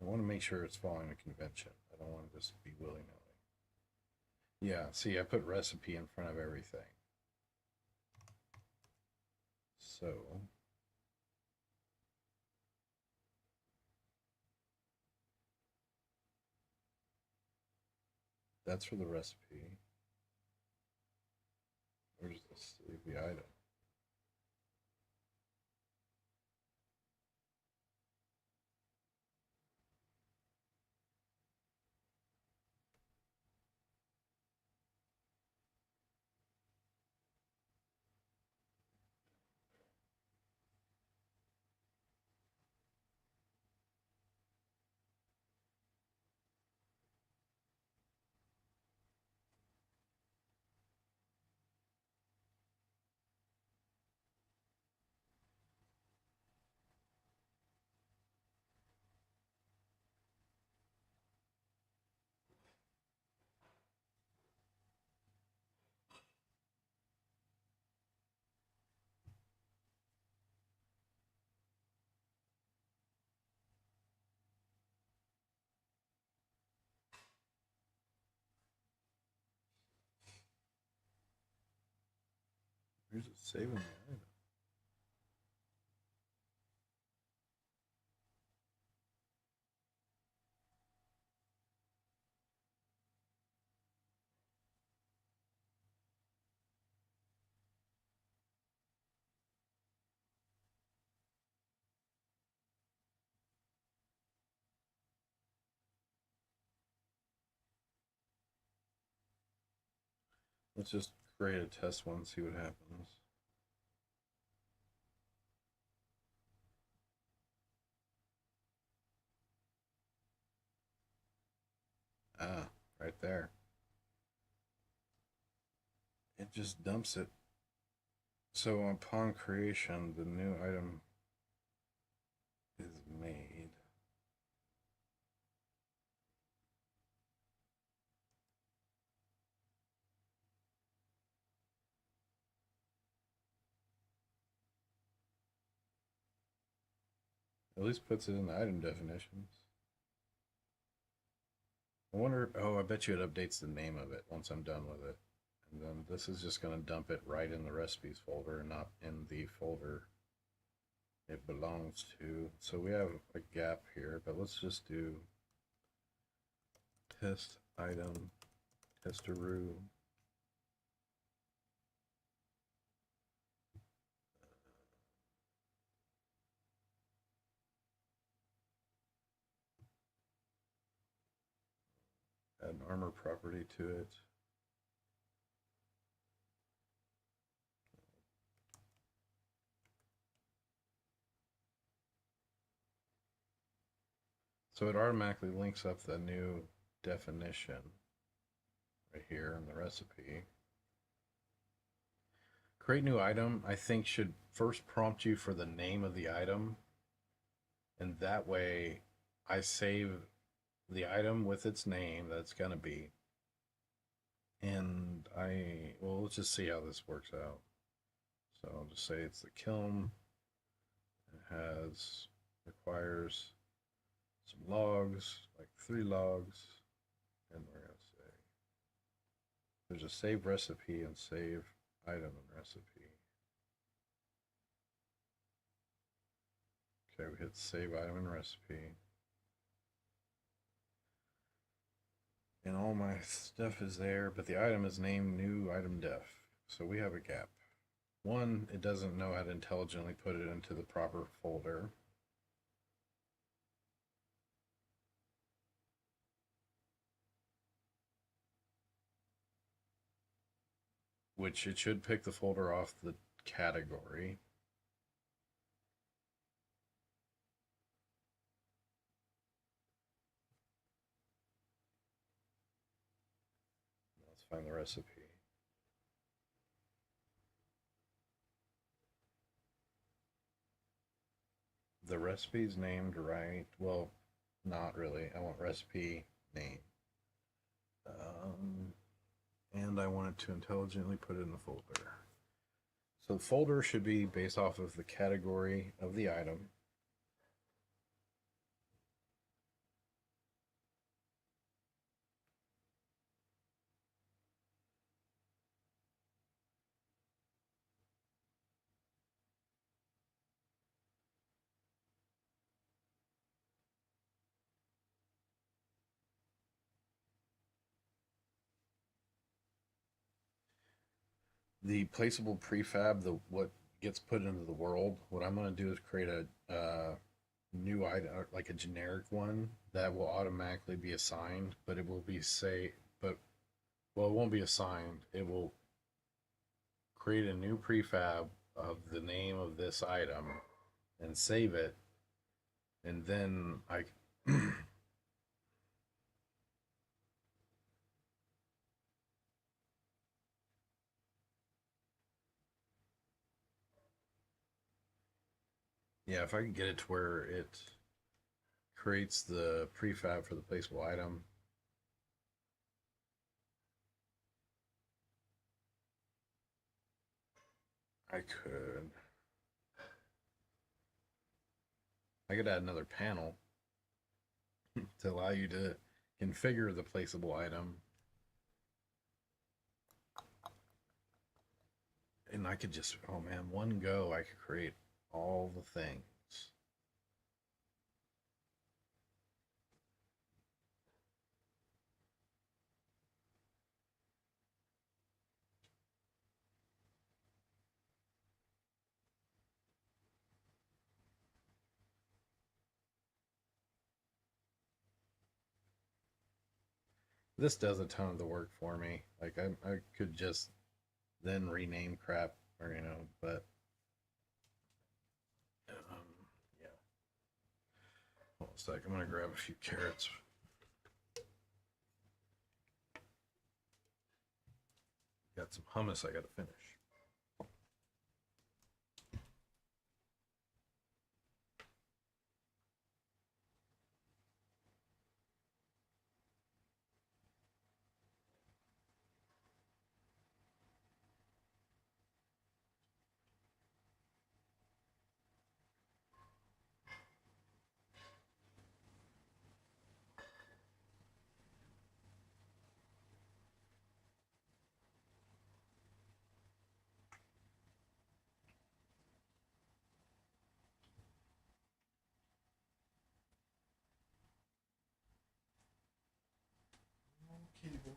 I want to make sure it's following a convention. I don't want to just be willy-nilly. Yeah, see, I put recipe in front of everything. So that's for the recipe. Where's this? The item. Where's it saving the item? Let's just create a test one, see what happens. Ah, right there. It just dumps it. So upon creation, the new item is made. At least puts it in the item definitions. I wonder, oh, I bet you it updates the name of it once I'm done with it. And then this is just going to dump it right in the recipes folder, not in the folder it belongs to. So we have a gap here, but let's just do test item, testaroo. Add an armor property to it. So it automatically links up the new definition right here in the recipe. Create new item, I think, should first prompt you for the name of the item. And that way I save the item with its name that it's going to be. And well, let's just see how this works out. So I'll just say it's the kiln. It requires some logs, like 3 logs. And we're going to say there's a save recipe and save item and recipe. Okay, we hit save item and recipe. And all my stuff is there, but the item is named new item def. So we have a gap. One, it doesn't know how to intelligently put it into the proper folder. Which it should pick the folder off the category. Let's find the recipe. The recipe's named right. Well, not really. I want recipe name. And I want it to intelligently put it in the folder. So the folder should be based off of the category of the item. The placeable prefab, what gets put into the world, what I'm going to do is create a new item, like a generic one that will automatically be assigned, but it will be well, it won't be assigned. It will create a new prefab of the name of this item and save it, and then I yeah, if I can get it to where it creates the prefab for the placeable item. I could add another panel to allow you to configure the placeable item. And I could just, oh man, one go, I could create all the things. This does a ton of the work for me. Like I could just then rename crap, or but yeah. Hold on a sec. I'm gonna grab a few carrots. Got some hummus I gotta finish. Okay, boys.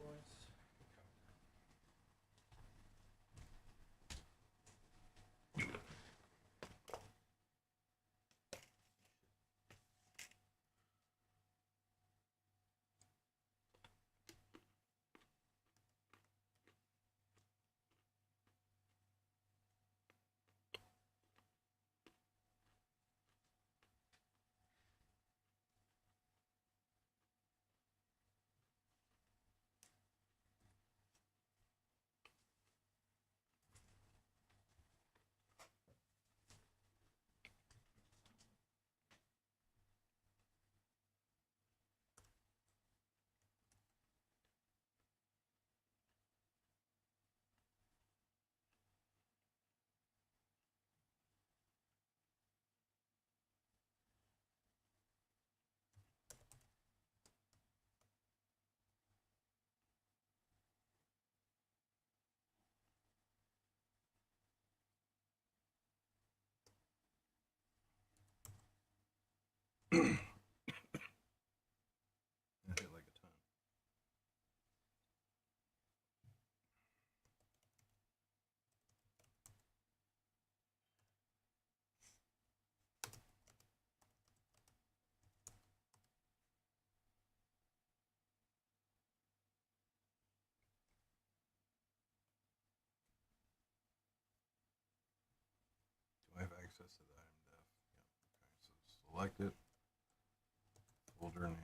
I hit like a ton. Do I have access to the item def? Yeah. Okay, so select it. Folder name.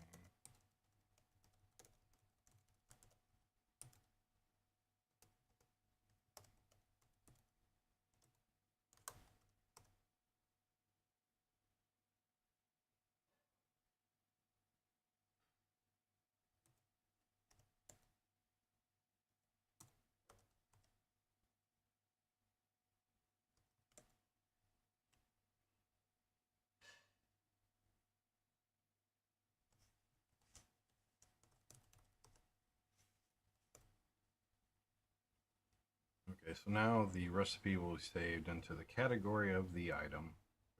Okay, so now the recipe will be saved into the category of the item,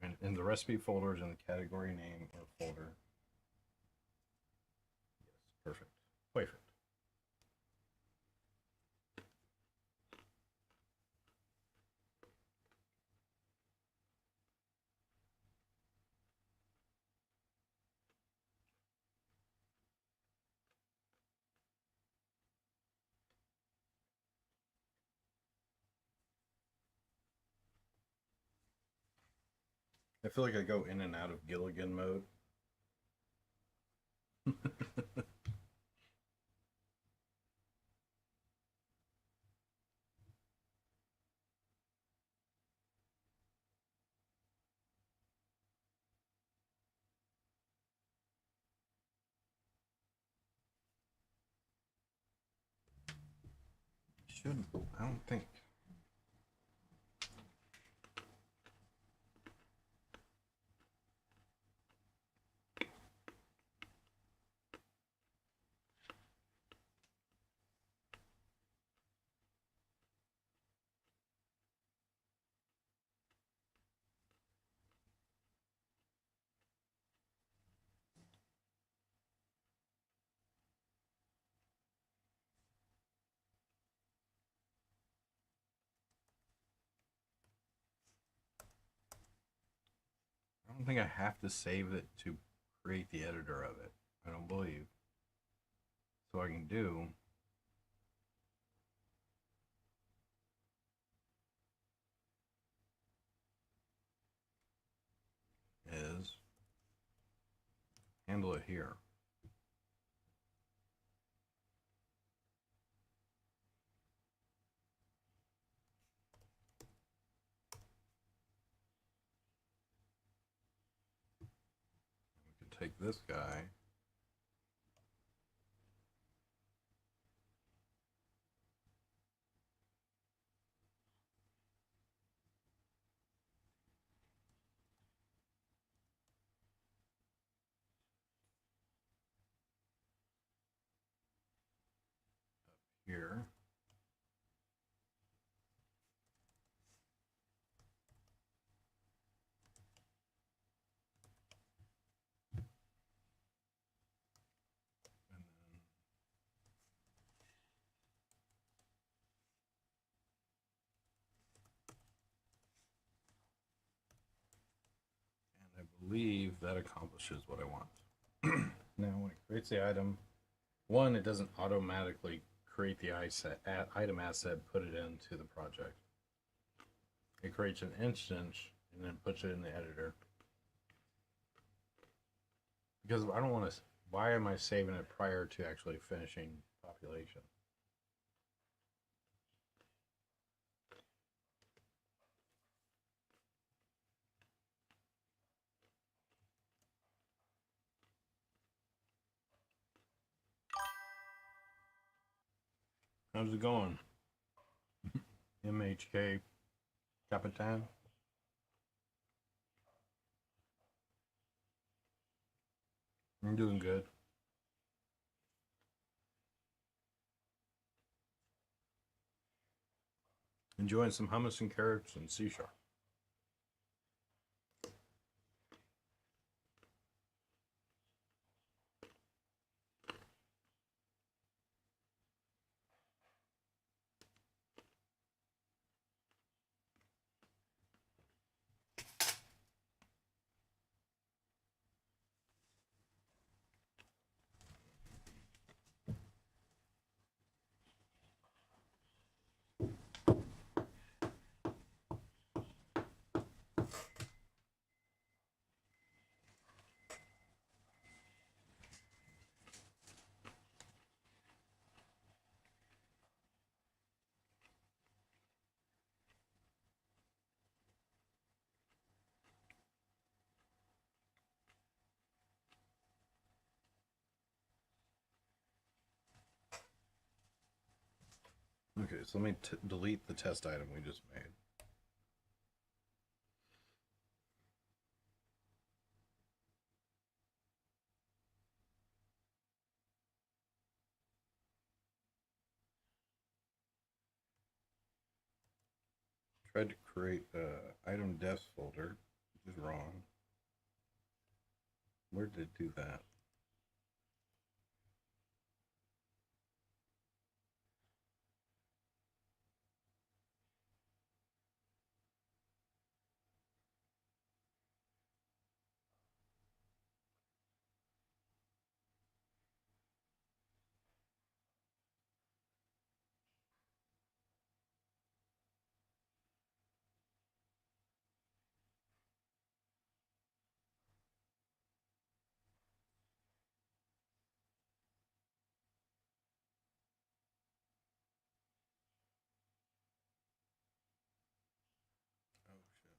and in the recipe folders in the category name or folder. Yes, perfect. Perfect. I feel like I go in and out of Gilligan mode. Shouldn't. I don't think. I don't think I have to save it to create the editor of it. I don't believe. So I can do is handle it here. We can take this guy. Here. And then I believe that accomplishes what I want. Now, when it creates the item, one, it doesn't automatically create the item asset, put it into the project. It creates an instance and then puts it in the editor. Because I don't want to. Why am I saving it prior to actually finishing population? How's it going? MHK Capitan? I'm doing good. Enjoying some hummus and carrots and C-sharp. Okay, so let me delete the test item we just made. tried to create a item defs folder, which is wrong. Where did it do that? Oh shit.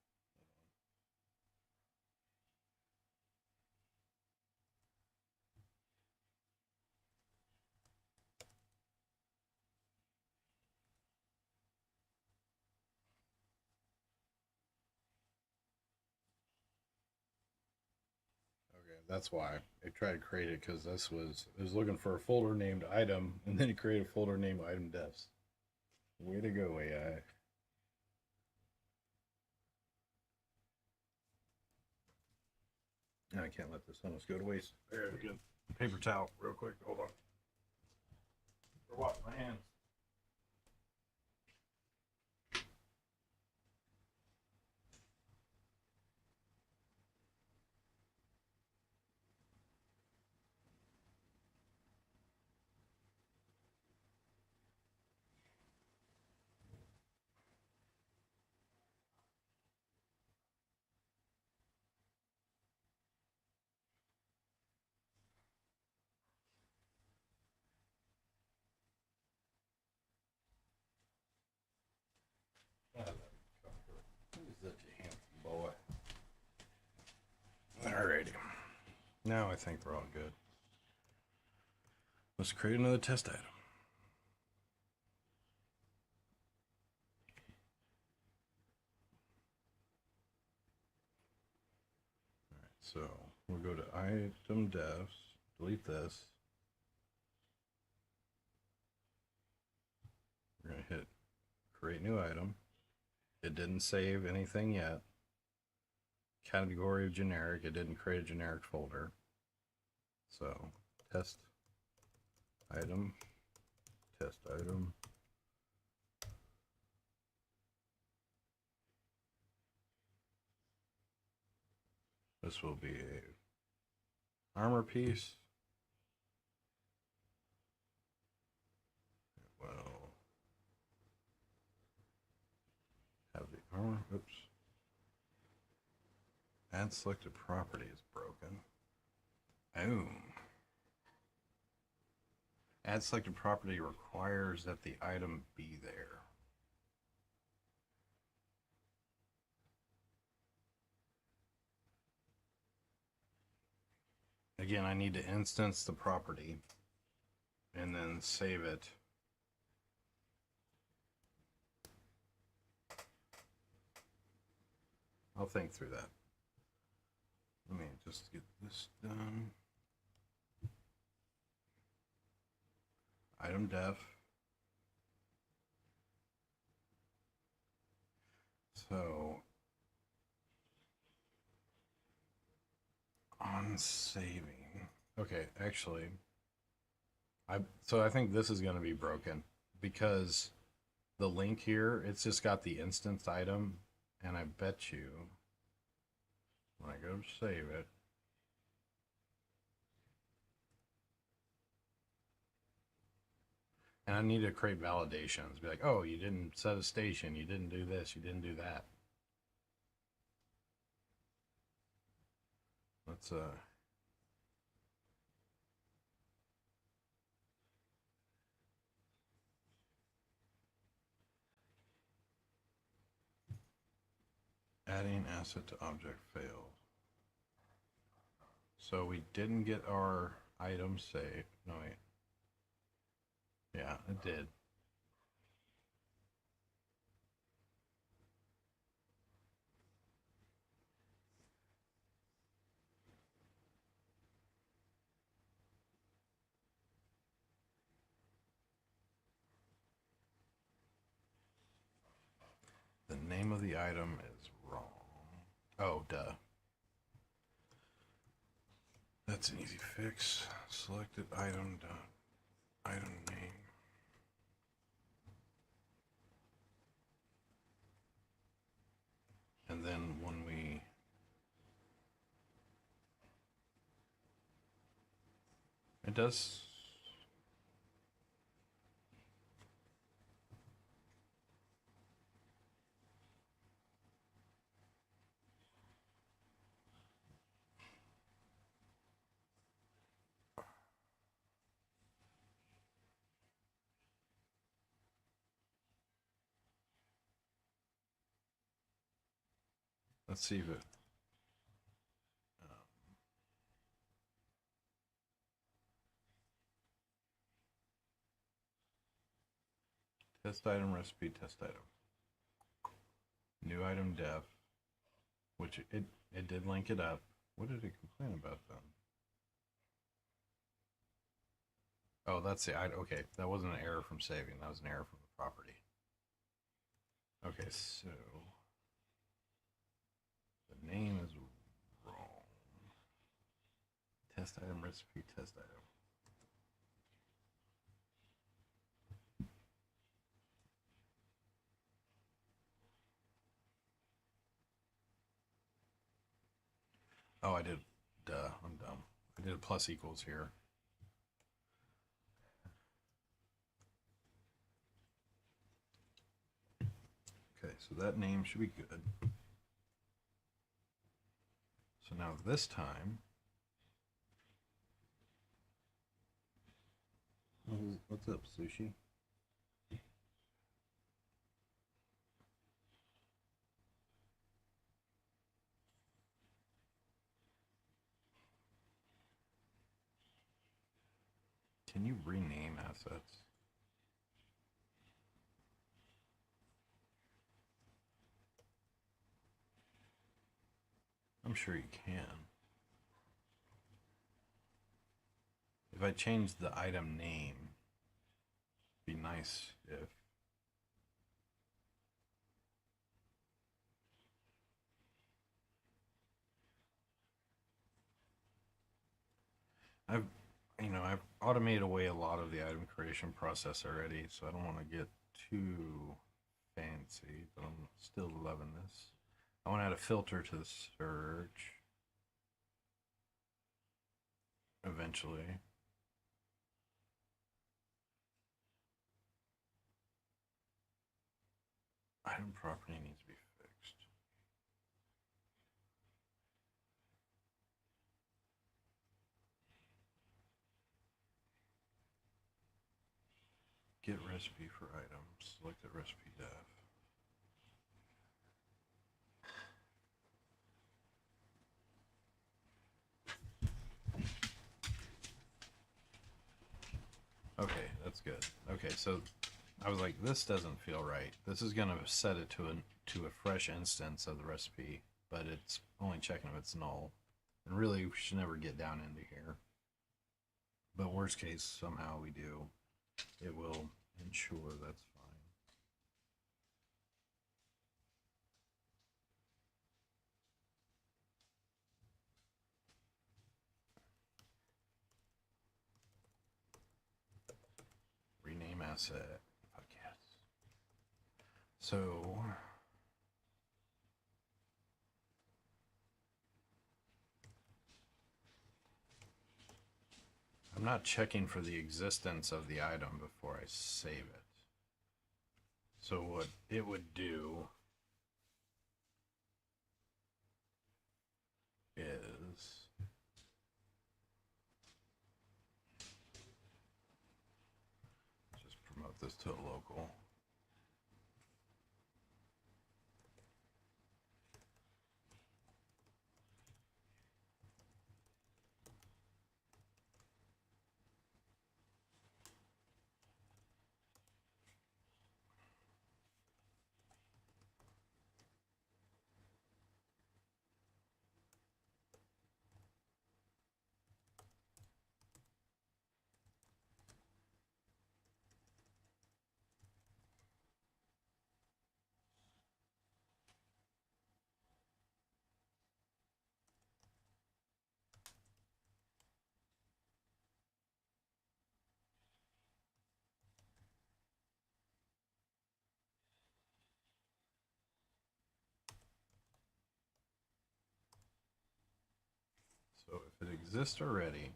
Okay, that's why I tried to create it, because it was looking for a folder named item, and then it created a folder named item defs. Way to go, AI. I can't let this almost go to waste. There we go. Paper towel, real quick. Hold on. For what? My hands. Who's such a handsome boy? Alrighty. Now I think we're all good. Let's create another test item. Alright, so we'll go to item defs, delete this. We're going to hit create new item. It didn't save anything yet. Category of generic, it didn't create a generic folder. So test item, test item. This will be a armor piece. Well, have the armor. Oops. Add selected property is broken. Oh. Add selected property requires that the item be there. Again, I need to instance the property and then save it. I'll think through that. Let me just get this done. Item def. So on saving. Okay, actually, I think this is going to be broken because the link here, it's just got the instance item, and I bet you when I go to save it, and I need to create validations. Be like, oh, you didn't set a station, you didn't do this, you didn't do that. Let's adding asset to object failed. So we didn't get our item saved. No, wait. Yeah, it did. The name of the item is wrong. Oh, duh. That's an easy fix. Selected item dot item name. And then when we it does let's see if it test item recipe, test item. New item def, which it did link it up. What did it complain about then? Oh, that's the item. Okay, that wasn't an error from saving. That was an error from the property. Okay, so the name is wrong. Test item recipe, test item. Oh, I did. Duh, I'm dumb. I did a plus equals here. Okay, so that name should be good. So now this time, what's up, Sushi? Can you rename assets? I'm sure you can. If I change the item name, it'd be nice if I've automated away a lot of the item creation process already, so I don't want to get too fancy, but I'm still loving this. I want to add a filter to the search eventually. Item property needs to be fixed. Get recipe for items. Select the recipe def. Okay, that's good. Okay, so I was like, this doesn't feel right. This is gonna set it to a fresh instance of the recipe, but it's only checking if it's null. And really, we should never get down into here. But worst case, somehow we do. It will ensure that's fine. Rename asset. Fuck yes. So I'm not checking for the existence of the item before I save it. So what it would do is just promote this to a local. So if it exists already,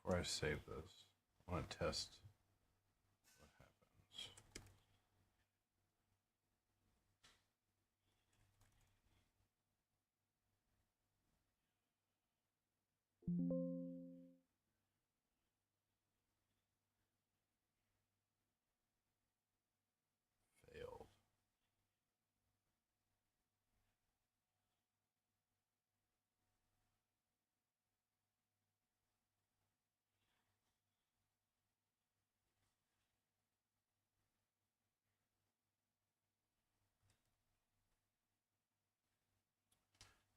before I save this, I want to test what happens. Failed.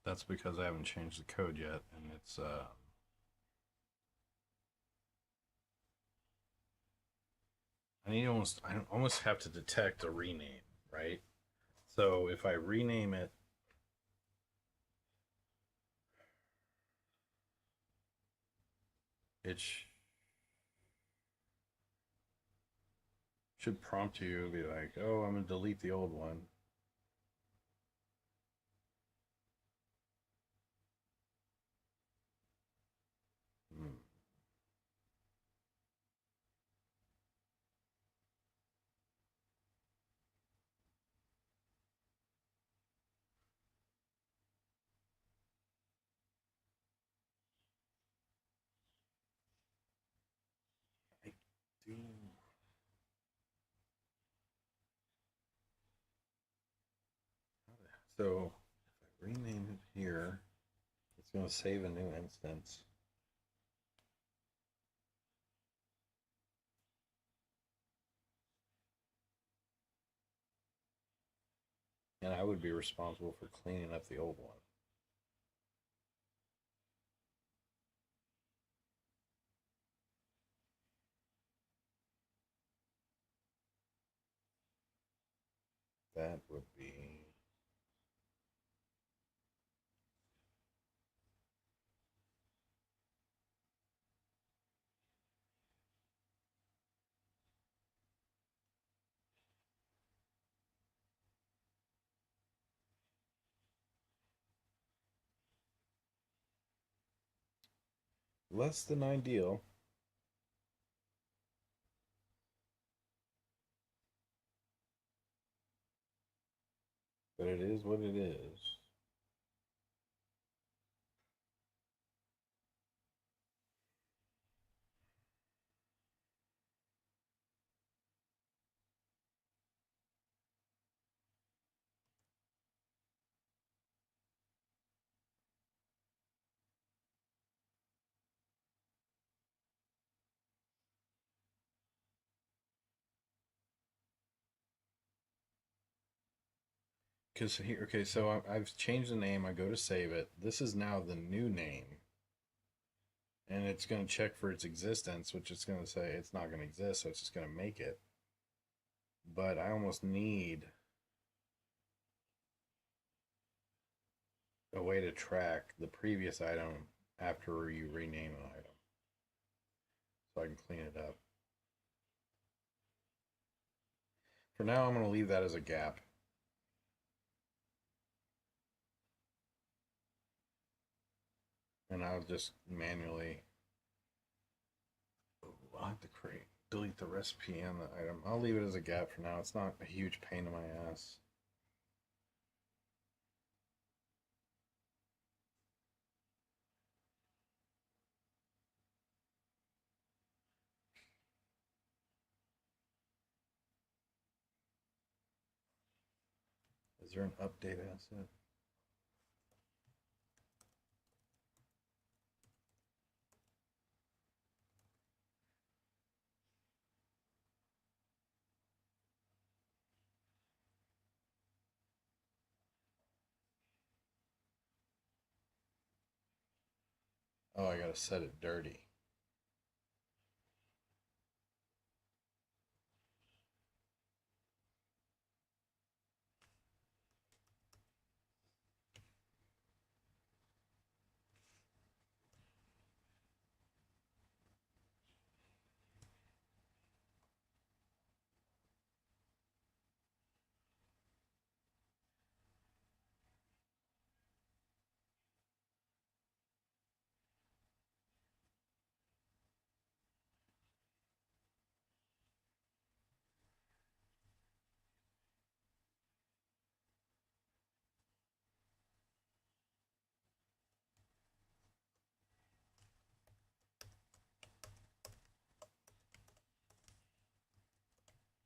That's because I haven't changed the code yet, and it's I almost have to detect a rename, right? So if I rename it, it should prompt you, be like, oh, I'm gonna delete the old one. Hmm. I do. So if I rename it here, it's going to save a new instance. And I would be responsible for cleaning up the old one. That would be less than ideal. But it is what it is. Because here, okay, so I've changed the name. I go to save it. This is now the new name. And it's going to check for its existence, which is going to say it's not going to exist, so it's just going to make it. But I almost need a way to track the previous item after you rename an item, so I can clean it up. For now, I'm going to leave that as a gap. And I'll just manually, I'll have to delete the recipe and the item. I'll leave it as a gap for now. It's not a huge pain in my ass. Is there an update asset? Oh, I gotta set it dirty.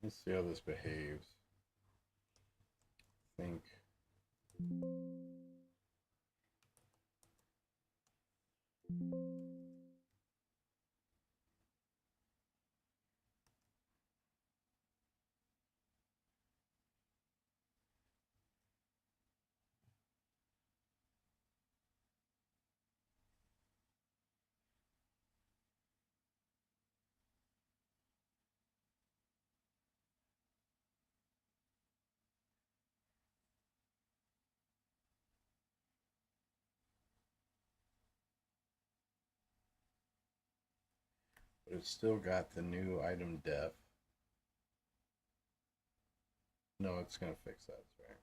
Let's see how this behaves. Think. But it's still got the new item def. No, it's gonna fix that, that's right.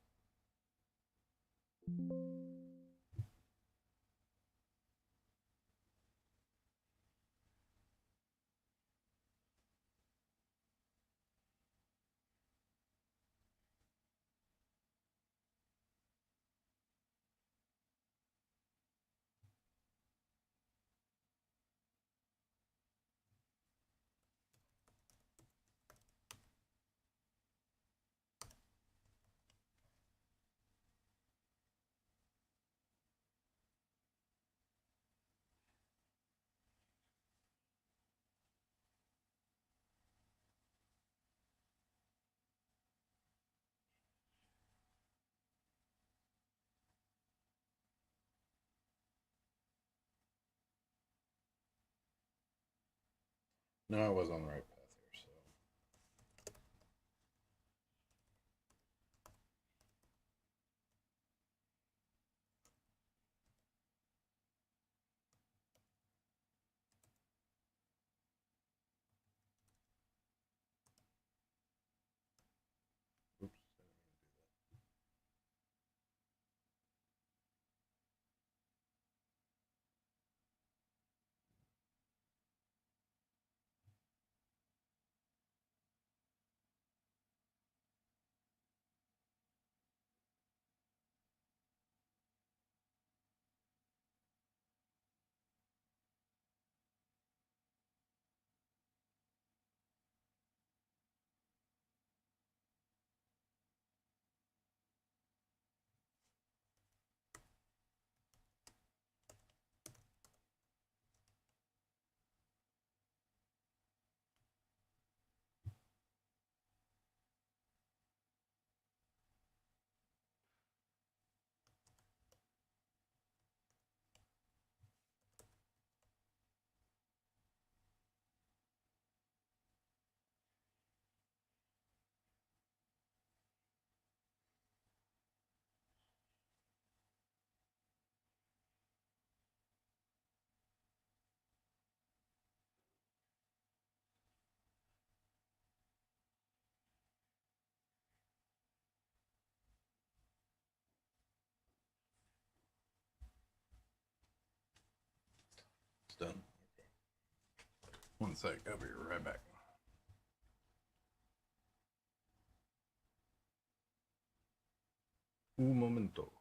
No, I was on the right path here, so. Oops. It's done. Okay. One sec, I'll be right back. Un momento.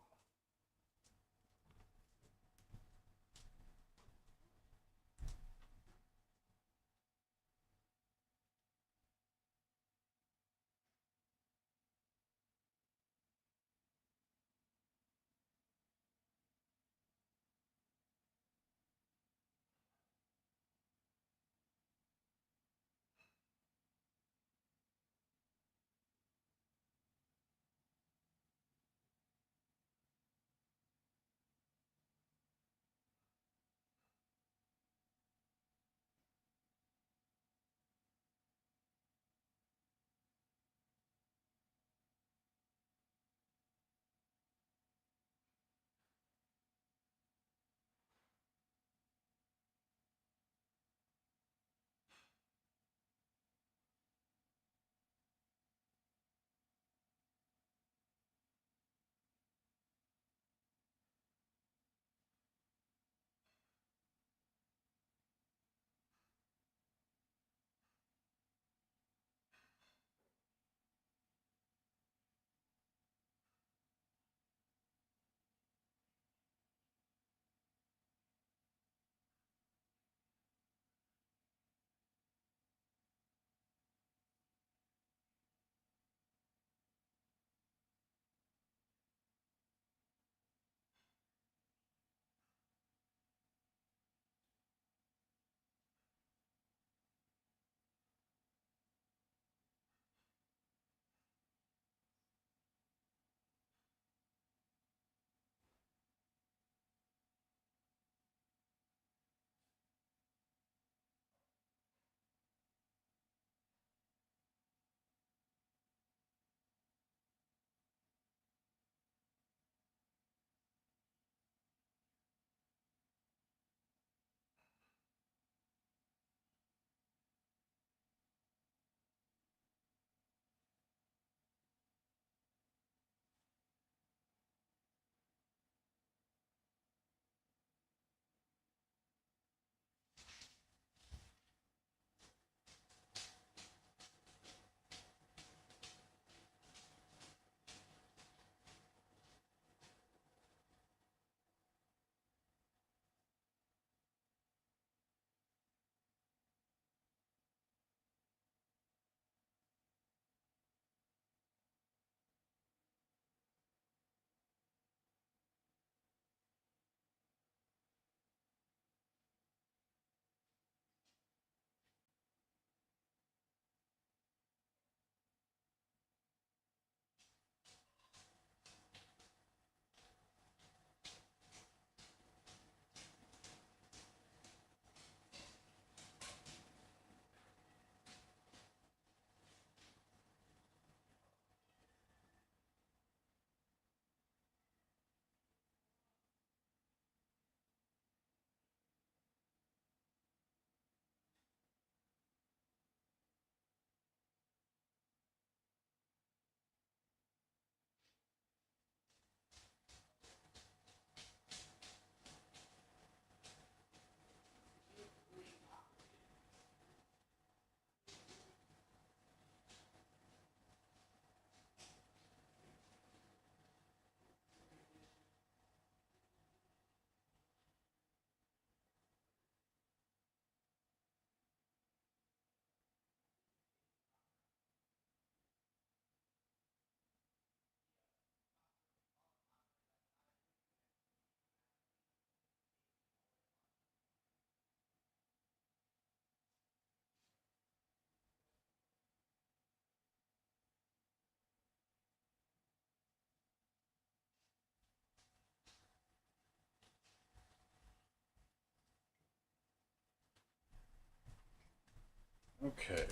Okay.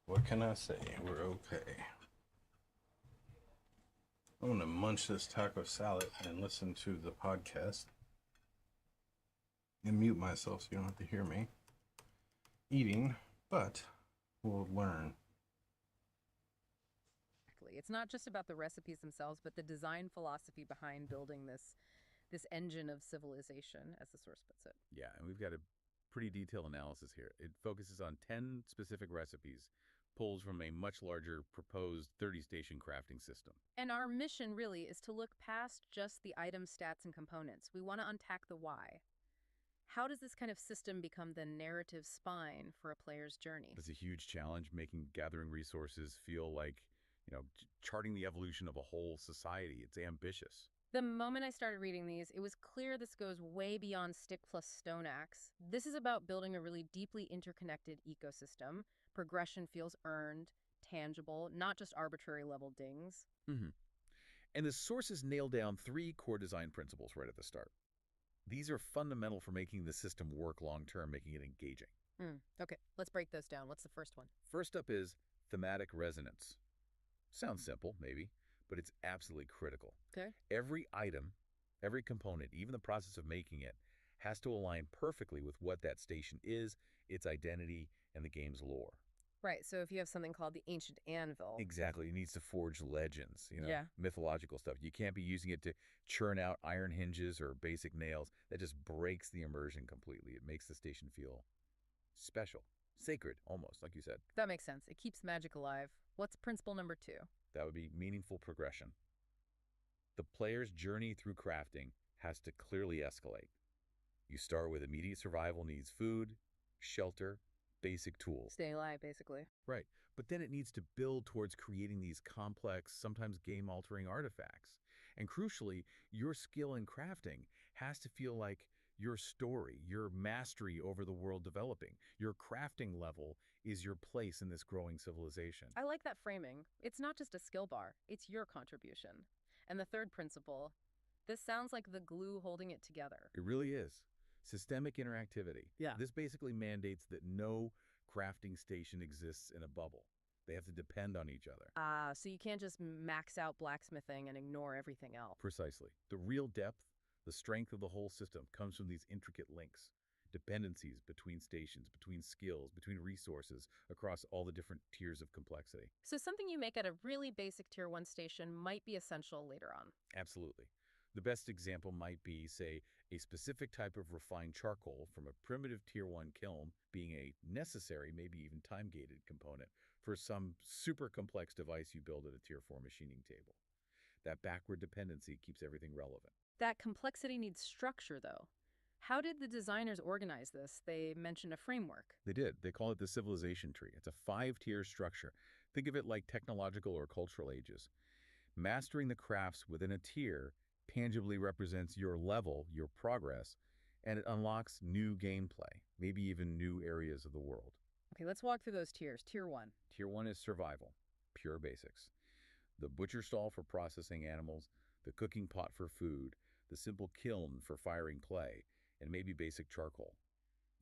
What can I say? We're okay. I'm gonna munch this taco salad and listen to the podcast and mute myself so you don't have to hear me eating, but we'll learn.
Exactly. It's not just about the recipes themselves, but the design philosophy behind building this engine of civilization, as the source puts it.
Yeah, and we've got a pretty detailed analysis here. It focuses on 10 specific recipes, pulled from a much larger proposed 30-station crafting system.
And our mission really is to look past just the item stats and components. We want to unpack the why. How does this kind of system become the narrative spine for a player's journey?
It's a huge challenge, making gathering resources feel like, charting the evolution of a whole society. It's ambitious.
The moment I started reading these, it was clear this goes way beyond stick plus stone axe. This is about building a really deeply interconnected ecosystem. Progression feels earned, tangible, not just arbitrary level dings.
Mm-hmm. And the sources nail down 3 core design principles right at the start. These are fundamental for making the system work long-term, making it engaging.
Okay, let's break those down. What's the first one?
First up is thematic resonance. Sounds simple, maybe, but it's absolutely critical.
Okay.
Every item, every component, even the process of making it, has to align perfectly with what that station is, its identity, and the game's lore.
Right, so if you have something called the Ancient Anvil.
Exactly. It needs to forge legends,
Yeah.
mythological stuff. You can't be using it to churn out iron hinges or basic nails. That just breaks the immersion completely. It makes the station feel special, sacred, almost, like you said.
That makes sense. It keeps magic alive. What's principle number 2?
That would be meaningful progression. The player's journey through crafting has to clearly escalate. You start with immediate survival needs: food, shelter, basic tools.
Stay alive, basically.
Right. But then it needs to build towards creating these complex, sometimes game-altering artifacts. And crucially, your skill in crafting has to feel like your story, your mastery over the world developing. Your crafting level is your place in this growing civilization.
I like that framing. It's not just a skill bar, it's your contribution. And the third principle, this sounds like the glue holding it together.
It really is. Systemic interactivity.
Yeah.
This basically mandates that no crafting station exists in a bubble. They have to depend on each other.
So you can't just max out blacksmithing and ignore everything else.
Precisely. The real depth, the strength of the whole system comes from these intricate links, dependencies between stations, between skills, between resources, across all the different tiers of complexity.
So something you make at a really basic tier 1 station might be essential later on.
Absolutely. The best example might be, say, a specific type of refined charcoal from a primitive tier 1 kiln being a necessary, maybe even time-gated component for some super complex device you build at a tier 4 machining table. That backward dependency keeps everything relevant.
That complexity needs structure, though. How did the designers organize this? They mentioned a framework.
They did. They call it the civilization tree. It's a 5-tier structure. Think of it like technological or cultural ages. Mastering the crafts within a tier tangibly represents your level, your progress, and it unlocks new gameplay, maybe even new areas of the world.
Okay, let's walk through those tiers. Tier 1.
Tier 1 is survival, pure basics. The butcher stall for processing animals, the cooking pot for food, the simple kiln for firing clay, and maybe basic charcoal.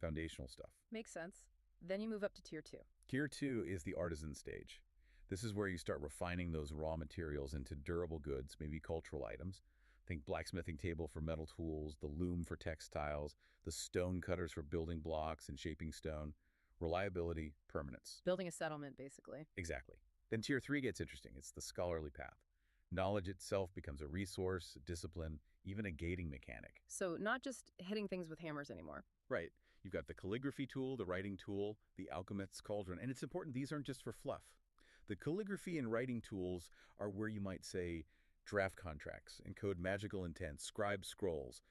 Foundational stuff.
Makes sense. Then you move up to Tier 2.
Tier 2 is the artisan stage. This is where you start refining those raw materials into durable goods, maybe cultural items. Think blacksmithing table for metal tools, the loom for textiles, the stone cutters for building blocks and shaping stone. Reliability, permanence.
Building a settlement, basically.
Exactly. Then Tier 3 gets interesting. It's the scholarly path. Knowledge itself becomes a resource, a discipline, even a gating mechanic.
So not just hitting things with hammers anymore.
Right. You've got the calligraphy tool, the writing tool, the alchemist's cauldron, and it's important these aren't just for fluff. The calligraphy and writing tools are where you might say draft contracts, encode magical intent, scribe scrolls,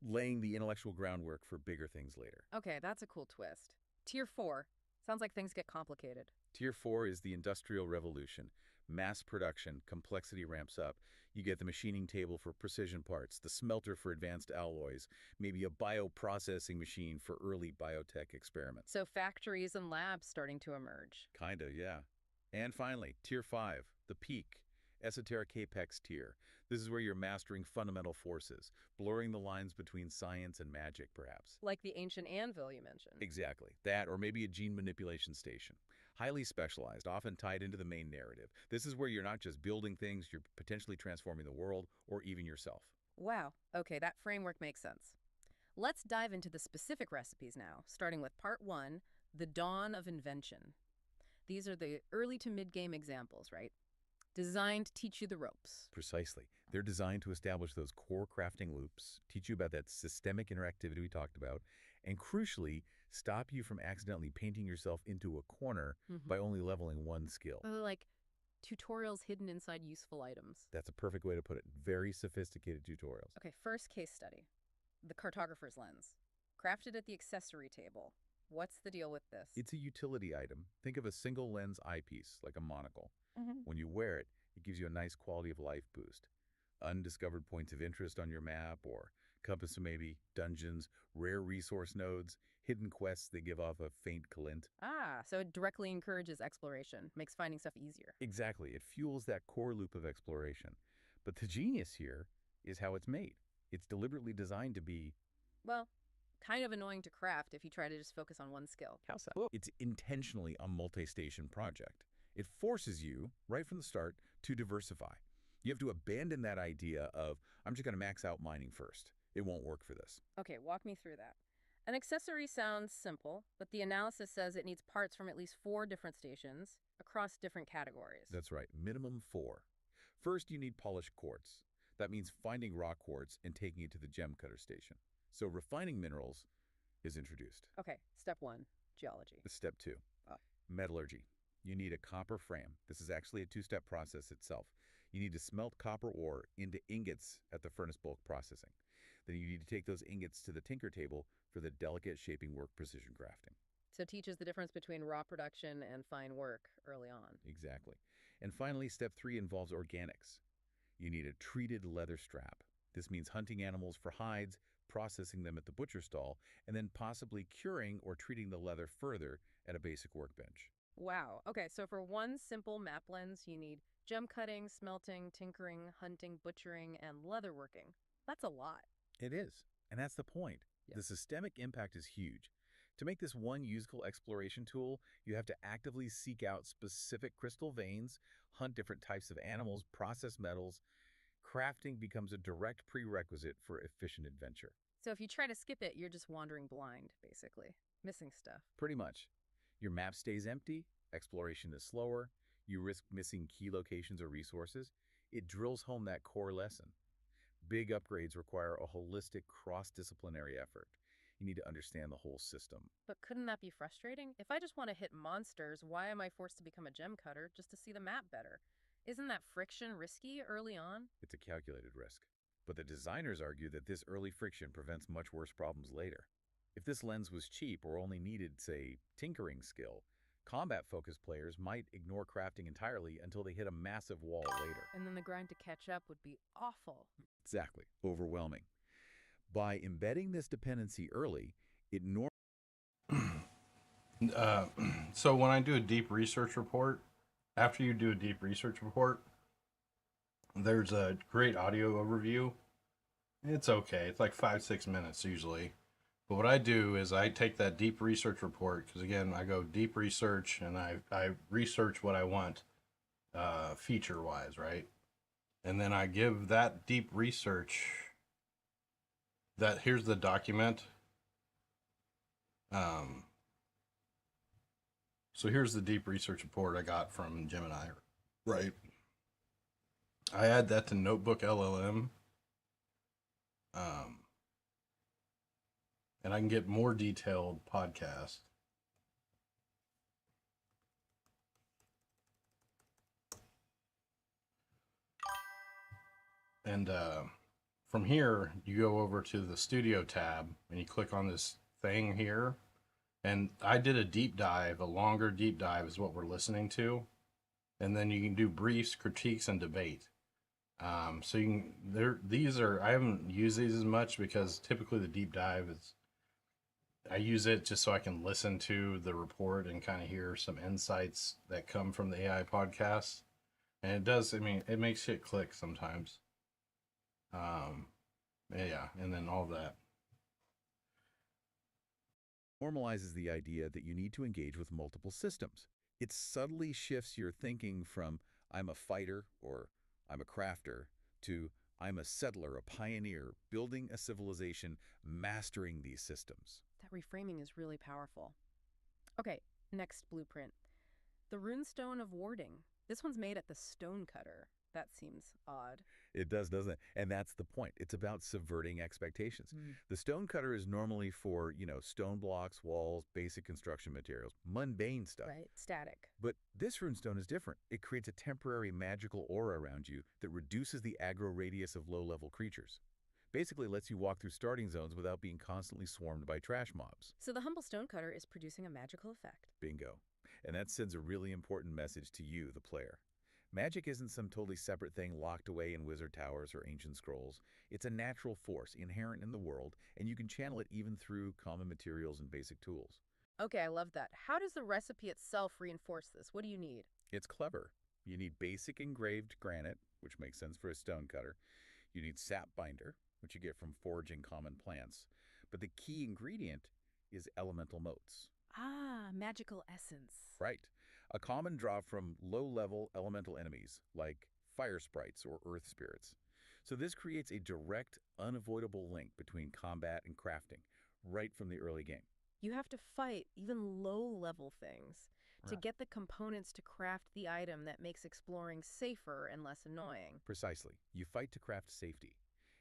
laying the intellectual groundwork for bigger things later.
Okay, that's a cool twist. Tier 4. Sounds like things get complicated.
Tier 4 is the Industrial Revolution. Mass production, complexity ramps up. You get the machining table for precision parts, the smelter for advanced alloys, maybe a bioprocessing machine for early biotech experiments.
So factories and labs starting to emerge.
Kinda, yeah. And finally, Tier 5, the peak. Esoteric Apex tier. This is where you're mastering fundamental forces, blurring the lines between science and magic, perhaps.
Like the ancient anvil you mentioned.
Exactly. That, or maybe a gene manipulation station. Highly specialized, often tied into the main narrative. This is where you're not just building things, you're potentially transforming the world or even yourself.
Wow. Okay, that framework makes sense. Let's dive into the specific recipes now, starting with part 1, the dawn of invention. These are the early to mid-game examples, right? Designed to teach you the ropes.
Precisely. They're designed to establish those core crafting loops, teach you about that systemic interactivity we talked about, and crucially, stop you from accidentally painting yourself into a corner by only leveling one skill.
Like tutorials hidden inside useful items.
That's a perfect way to put it. Very sophisticated tutorials.
Okay, first case study. The cartographer's lens. Crafted at the accessory table. What's the deal with this?
It's a utility item. Think of a single lens eyepiece, like a monocle. When you wear it, it gives you a nice quality of life boost. Undiscovered points of interest on your map, or compass to maybe dungeons, rare resource nodes, hidden quests that give off a faint glint.
Ah, so it directly encourages exploration, makes finding stuff easier.
Exactly. It fuels that core loop of exploration. But the genius here is how it's made. It's deliberately designed to be,
Well, kind of annoying to craft if you try to just focus on one skill.
how's that? It's intentionally a multi-station project. It forces you, right from the start, to diversify. You have to abandon that idea of, I'm just going to max out mining first. It won't work for this.
Okay, walk me through that. An accessory sounds simple, but the analysis says it needs parts from at least 4 different stations across different categories.
That's right, minimum 4. First, you need polished quartz. That means finding raw quartz and taking it to the gem cutter station. So refining minerals is introduced.
Okay, step 1, geology.
Step 2, metallurgy. You need a copper frame. This is actually a 2-step process itself. You need to smelt copper ore into ingots at the furnace bulk processing. Then you need to take those ingots to the tinker table for the delicate shaping work precision crafting.
So it teaches the difference between raw production and fine work early on.
Exactly. And finally, step 3 involves organics. You need a treated leather strap. This means hunting animals for hides, processing them at the butcher stall, and then possibly curing or treating the leather further at a basic workbench.
Wow. Okay, so for one simple map lens, you need gem cutting, smelting, tinkering, hunting, butchering, and leatherworking. That's a lot.
It is, and that's the point.
Yeah.
The systemic impact is huge. To make this one usable exploration tool, you have to actively seek out specific crystal veins, hunt different types of animals, process metals. Crafting becomes a direct prerequisite for efficient adventure.
So if you try to skip it, you're just wandering blind, basically, missing stuff.
Pretty much. Your map stays empty, exploration is slower, you risk missing key locations or resources. It drills home that core lesson. Big upgrades require a holistic, cross-disciplinary effort. You need to understand the whole system.
But couldn't that be frustrating? If I just want to hit monsters, why am I forced to become a gem cutter just to see the map better? Isn't that friction risky early on?
It's a calculated risk. But the designers argue that this early friction prevents much worse problems later. If this lens was cheap or only needed, say, tinkering skill, combat-focused players might ignore crafting entirely until they hit a massive wall later.
And then the grind to catch up would be awful.
Exactly. Overwhelming. By embedding this dependency early, it
So when I do a deep research report, after you do a deep research report, there's a great audio overview. It's okay. It's like 5-6 minutes usually. But what I do is I take that deep research report, because again, I go deep research and I research what I want feature wise, right? And then I give that deep research that here's the document. So here's the deep research report I got from Gemini, right? I add that to Notebook LLM. And I can get more detailed podcast. And from here, you go over to the studio tab and you click on this thing here. And I did a deep dive, a longer deep dive is what we're listening to. And then you can do briefs, critiques, and debate. So you can, I haven't used these as much because typically the deep dive is, I use it just so I can listen to the report and kind of hear some insights that come from the AI podcast. And it does, I mean, it makes shit click sometimes. Um, yeah, and then all that.
Normalizes the idea that you need to engage with multiple systems. It subtly shifts your thinking from I'm a fighter or I'm a crafter to I'm a settler, a pioneer, building a civilization, mastering these systems.
That reframing is really powerful. Okay, next blueprint. The runestone of warding. This one's made at the stonecutter. That seems odd.
It does, doesn't it? And that's the point. It's about subverting expectations. The stonecutter is normally for, stone blocks, walls, basic construction materials, mundane stuff.
Right, static.
But this runestone is different. It creates a temporary magical aura around you that reduces the aggro radius of low-level creatures. Basically lets you walk through starting zones without being constantly swarmed by trash mobs.
So the humble stonecutter is producing a magical effect.
Bingo. And that sends a really important message to you, the player. Magic isn't some totally separate thing locked away in wizard towers or ancient scrolls. It's a natural force inherent in the world, and you can channel it even through common materials and basic tools.
Okay, I love that. How does the recipe itself reinforce this? What do you need?
It's clever. You need basic engraved granite, which makes sense for a stonecutter. You need sap binder, which you get from foraging common plants. But the key ingredient is elemental motes.
Ah, magical essence.
Right. A common draw from low-level elemental enemies, like fire sprites or earth spirits. So this creates a direct, unavoidable link between combat and crafting, right from the early game.
You have to fight even low-level things to
Right.
get the components to craft the item that makes exploring safer and less annoying.
Precisely. You fight to craft safety.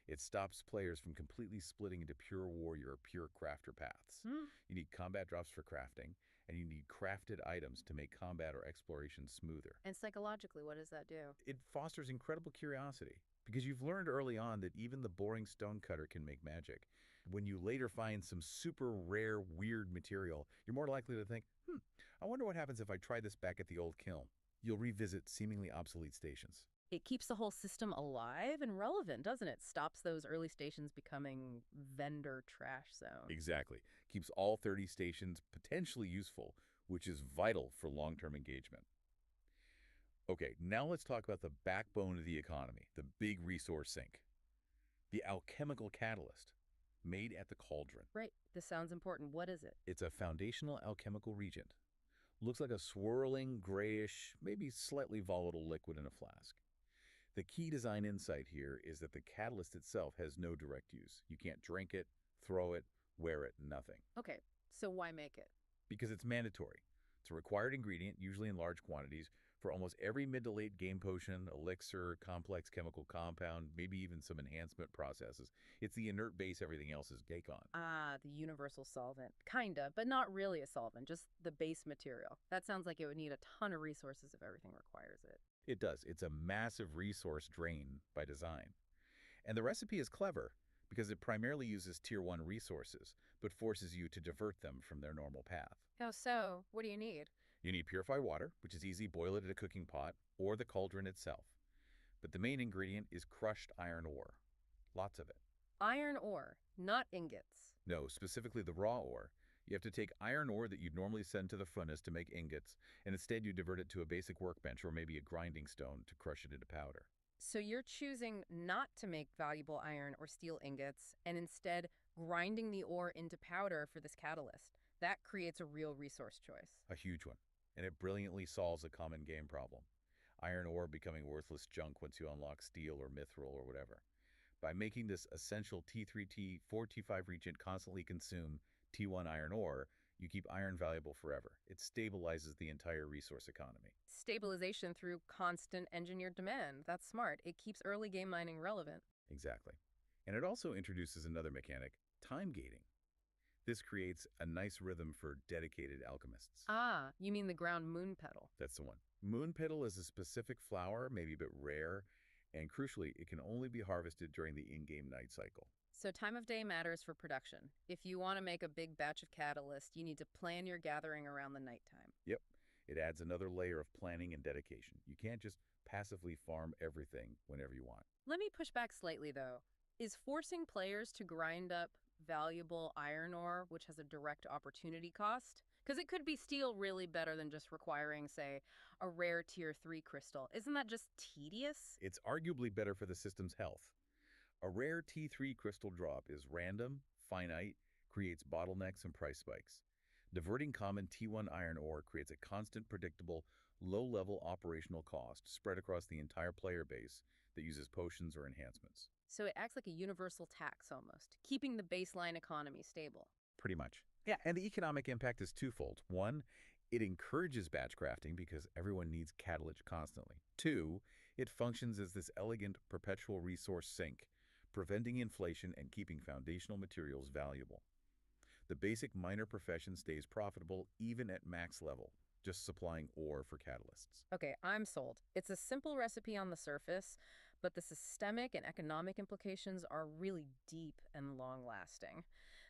It stops players from completely splitting into pure warrior or pure crafter paths. You need combat drops for crafting, and you need crafted items to make combat or exploration smoother.
And psychologically, what does that do?
It fosters incredible curiosity, because you've learned early on that even the boring stonecutter can make magic. When you later find some super rare, weird material, you're more likely to think, I wonder what happens if I try this back at the old kiln. You'll revisit seemingly obsolete stations.
It keeps the whole system alive and relevant, doesn't it? Stops those early stations becoming vendor trash zones.
Exactly. Keeps all 30 stations potentially useful, which is vital for long-term engagement. Okay, now let's talk about the backbone of the economy, the big resource sink. The alchemical catalyst, made at the cauldron.
Right. This sounds important. What is it?
It's a foundational alchemical reagent. Looks like a swirling, grayish, maybe slightly volatile liquid in a flask. The key design insight here is that the catalyst itself has no direct use. You can't drink it, throw it, wear it, nothing.
Okay, so why make it?
Because it's mandatory. It's a required ingredient, usually in large quantities, for almost every mid to late game potion, elixir, complex chemical compound, maybe even some enhancement processes. It's the inert base everything else is cake on.
Ah, the universal solvent. Kinda, but not really a solvent, just the base material. That sounds like it would need a ton of resources if everything requires it.
It does. It's a massive resource drain by design. And the recipe is clever because it primarily uses tier 1 resources, but forces you to divert them from their normal path.
How so? What do you need?
You need purified water, which is easy, boil it at a cooking pot, or the cauldron itself. But the main ingredient is crushed iron ore. Lots of it.
Iron ore, not ingots.
No, specifically the raw ore. You have to take iron ore that you'd normally send to the furnace to make ingots, and instead you divert it to a basic workbench or maybe a grinding stone to crush it into powder.
So you're choosing not to make valuable iron or steel ingots and instead grinding the ore into powder for this catalyst. That creates a real resource choice.
A huge one. And it brilliantly solves a common game problem. Iron ore becoming worthless junk once you unlock steel or mithril or whatever. By making this essential T3, T4, T5 reagent constantly consume T1 iron ore, you keep iron valuable forever. It stabilizes the entire resource economy.
Stabilization through constant engineered demand. That's smart. It keeps early game mining relevant.
Exactly. And it also introduces another mechanic, time gating. This creates a nice rhythm for dedicated alchemists.
Ah, you mean the ground moon petal.
That's the one. Moon petal is a specific flower, maybe a bit rare, and crucially, it can only be harvested during the in-game night cycle.
So time of day matters for production. If you want to make a big batch of catalyst, you need to plan your gathering around the nighttime.
Yep, it adds another layer of planning and dedication. You can't just passively farm everything whenever you want.
Let me push back slightly, though. Is forcing players to grind up valuable iron ore, which has a direct opportunity cost, Because it could be steel really better than just requiring, say, a rare tier 3 crystal. Isn't that just tedious?
It's arguably better for the system's health. A rare T3 crystal drop is random, finite, creates bottlenecks and price spikes. Diverting common T1 iron ore creates a constant, predictable, low-level operational cost spread across the entire player base that uses potions or enhancements.
So it acts like a universal tax almost, keeping the baseline economy stable.
Pretty much. Yeah, and the economic impact is twofold. One, it encourages batch crafting because everyone needs catalyst constantly. Two, it functions as this elegant perpetual resource sink, preventing inflation and keeping foundational materials valuable. The basic miner profession stays profitable even at max level, just supplying ore for catalysts.
Okay, I'm sold. It's a simple recipe on the surface, but the systemic and economic implications are really deep and long-lasting.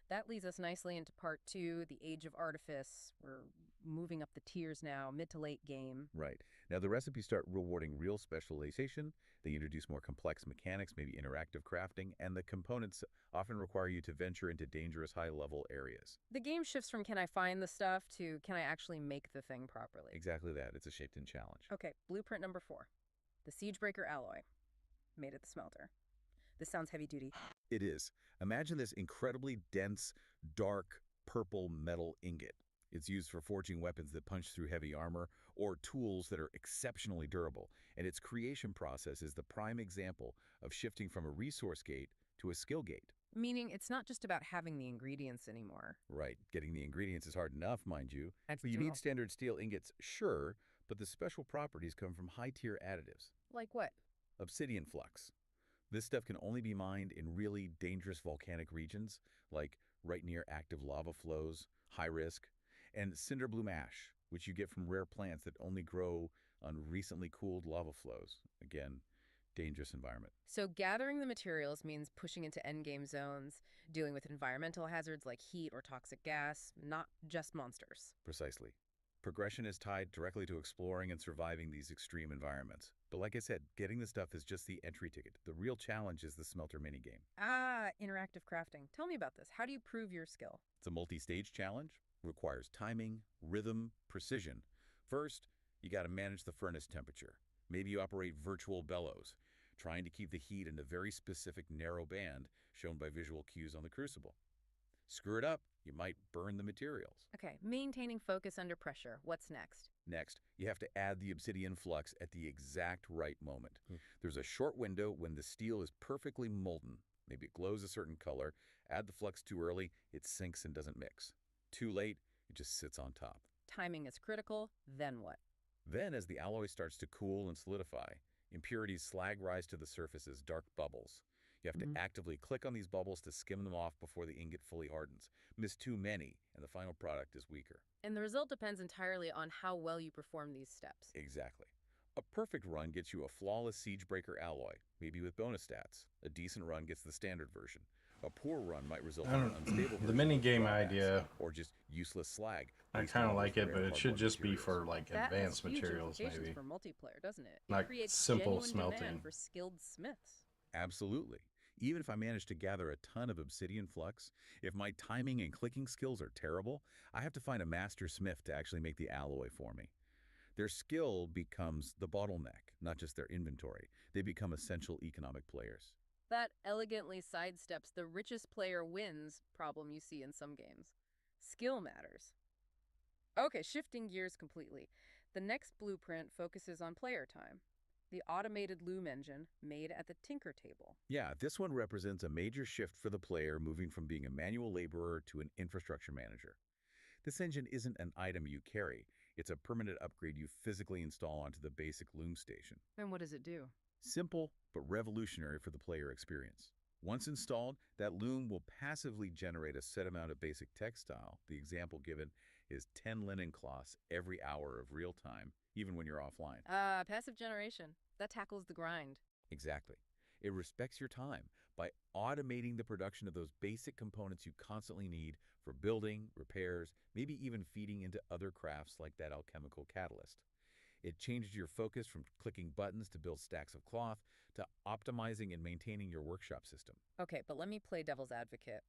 That leads us nicely into part 2, the Age of Artifice. We're moving up the tiers now, mid to late game.
Right. Now, the recipes start rewarding real specialization. They introduce more complex mechanics, maybe interactive crafting, and the components often require you to venture into dangerous high-level areas.
The game shifts from can I find the stuff to can I actually make the thing properly.
Exactly that. It's a shaped-in challenge.
Okay, blueprint number 4. The Siegebreaker alloy, made at the smelter. This sounds heavy duty.
It is. Imagine this incredibly dense, dark, purple metal ingot. It's used for forging weapons that punch through heavy armor or tools that are exceptionally durable, and its creation process is the prime example of shifting from a resource gate to a skill gate.
Meaning it's not just about having the ingredients anymore.
Right. Getting the ingredients is hard enough, mind you.
That's
You
true.
need standard steel ingots, sure, but the special properties come from high-tier additives.
Like what?
Obsidian flux. This stuff can only be mined in really dangerous volcanic regions, like right near active lava flows, high risk, and cinderbloom ash, which you get from rare plants that only grow on recently cooled lava flows. Again, dangerous environment.
So gathering the materials means pushing into endgame zones, dealing with environmental hazards like heat or toxic gas, not just monsters.
Precisely. Progression is tied directly to exploring and surviving these extreme environments. But like I said, getting the stuff is just the entry ticket. The real challenge is the smelter minigame.
Ah, interactive crafting. Tell me about this. How do you prove your skill?
It's a multi-stage challenge, requires timing, rhythm, precision. First, you got to manage the furnace temperature. Maybe you operate virtual bellows, trying to keep the heat in a very specific narrow band shown by visual cues on the crucible. Screw it up, you might burn the materials.
Okay, maintaining focus under pressure. What's next?
Next, you have to add the obsidian flux at the exact right moment. There's a short window when the steel is perfectly molten. Maybe it glows a certain color. Add the flux too early, it sinks and doesn't mix. Too late, it just sits on top.
Timing is critical. Then what?
Then, as the alloy starts to cool and solidify, impurities slag rise to the surface as dark bubbles. You have to actively click on these bubbles to skim them off before the ingot fully hardens. Miss too many, and the final product is weaker.
And the result depends entirely on how well you perform these steps.
Exactly. A perfect run gets you a flawless Siegebreaker alloy, maybe with bonus stats. A decent run gets the standard version. A poor run might result in an unstable
The
version
mini
with
game
raw acid,
idea,
or just useless slag.
I
based
kind
on
of
those
like it,
rare
but it should
hardwood
just be
materials.
for like
That
advanced
has huge
materials,
implications
maybe.
for multiplayer, doesn't it?
Like
It creates
simple
genuine demand
smelting.
for skilled smiths.
Absolutely. Even if I manage to gather a ton of obsidian flux, if my timing and clicking skills are terrible, I have to find a master smith to actually make the alloy for me. Their skill becomes the bottleneck, not just their inventory. They become essential economic players.
That elegantly sidesteps the richest player wins problem you see in some games. Skill matters. Okay, shifting gears completely. The next blueprint focuses on player time. The automated loom engine made at the tinker table.
Yeah, this one represents a major shift for the player, moving from being a manual laborer to an infrastructure manager. This engine isn't an item you carry. It's a permanent upgrade you physically install onto the basic loom station.
And what does it do?
Simple, but revolutionary for the player experience. Once installed, that loom will passively generate a set amount of basic textile. The example given is 10 linen cloths every hour of real time, even when you're offline.
Passive generation. That tackles the grind.
Exactly. It respects your time by automating the production of those basic components you constantly need for building, repairs, maybe even feeding into other crafts like that alchemical catalyst. It changes your focus from clicking buttons to build stacks of cloth to optimizing and maintaining your workshop system.
Okay, but let me play devil's advocate.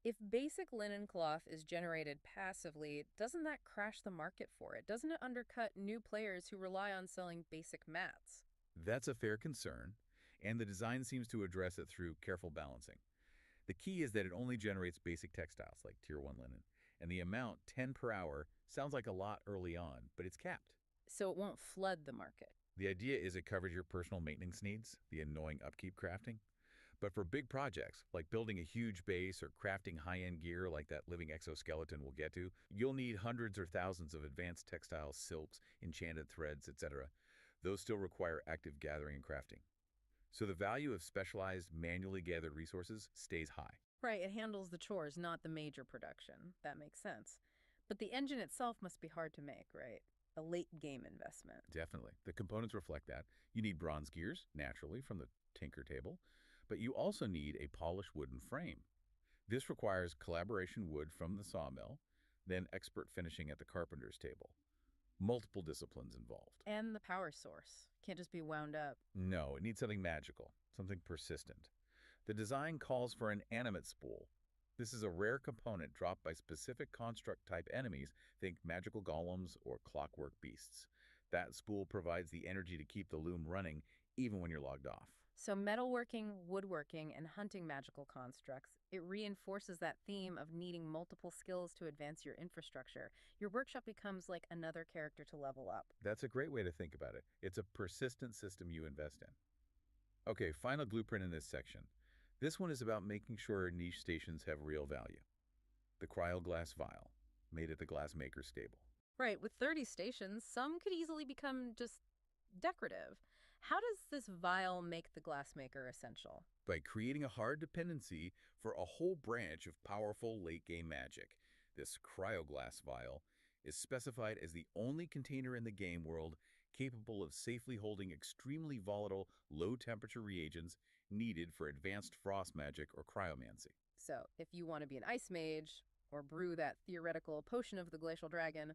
If basic linen cloth is generated passively, doesn't that crash the market for it? Doesn't it undercut new players who rely on selling basic mats?
That's a fair concern, and the design seems to address it through careful balancing. The key is that it only generates basic textiles like Tier 1 linen, and the amount, 10 per hour, sounds like a lot early on, but it's capped.
So it won't flood the market.
The idea is it covers your personal maintenance needs, the annoying upkeep crafting. But for big projects, like building a huge base or crafting high-end gear like that living exoskeleton we'll get to, you'll need hundreds or thousands of advanced textiles, silks, enchanted threads, etc. Those still require active gathering and crafting. So the value of specialized, manually gathered resources stays high.
Right, it handles the chores, not the major production. That makes sense. But the engine itself must be hard to make, right? A late game investment.
Definitely. The components reflect that. You need bronze gears, naturally, from the tinker table, but you also need a polished wooden frame. This requires collaboration wood from the sawmill, then expert finishing at the carpenter's table. Multiple disciplines involved.
And the power source. Can't just be wound up.
No, it needs something magical, something persistent. The design calls for an animate spool. This is a rare component dropped by specific construct-type enemies, think magical golems or clockwork beasts. That spool provides the energy to keep the loom running even when you're logged off.
So metalworking, woodworking, and hunting magical constructs, it reinforces that theme of needing multiple skills to advance your infrastructure. Your workshop becomes like another character to level up.
That's a great way to think about it. It's a persistent system you invest in. Okay, final blueprint in this section. This one is about making sure niche stations have real value. The cryoglass vial, made at the glassmaker's stable.
Right, with 30 stations, some could easily become just decorative. How does this vial make the glassmaker essential?
By creating a hard dependency for a whole branch of powerful late-game magic. This cryoglass vial is specified as the only container in the game world capable of safely holding extremely volatile, low-temperature reagents needed for advanced frost magic or cryomancy.
So, if you want to be an ice mage, or brew that theoretical potion of the glacial dragon,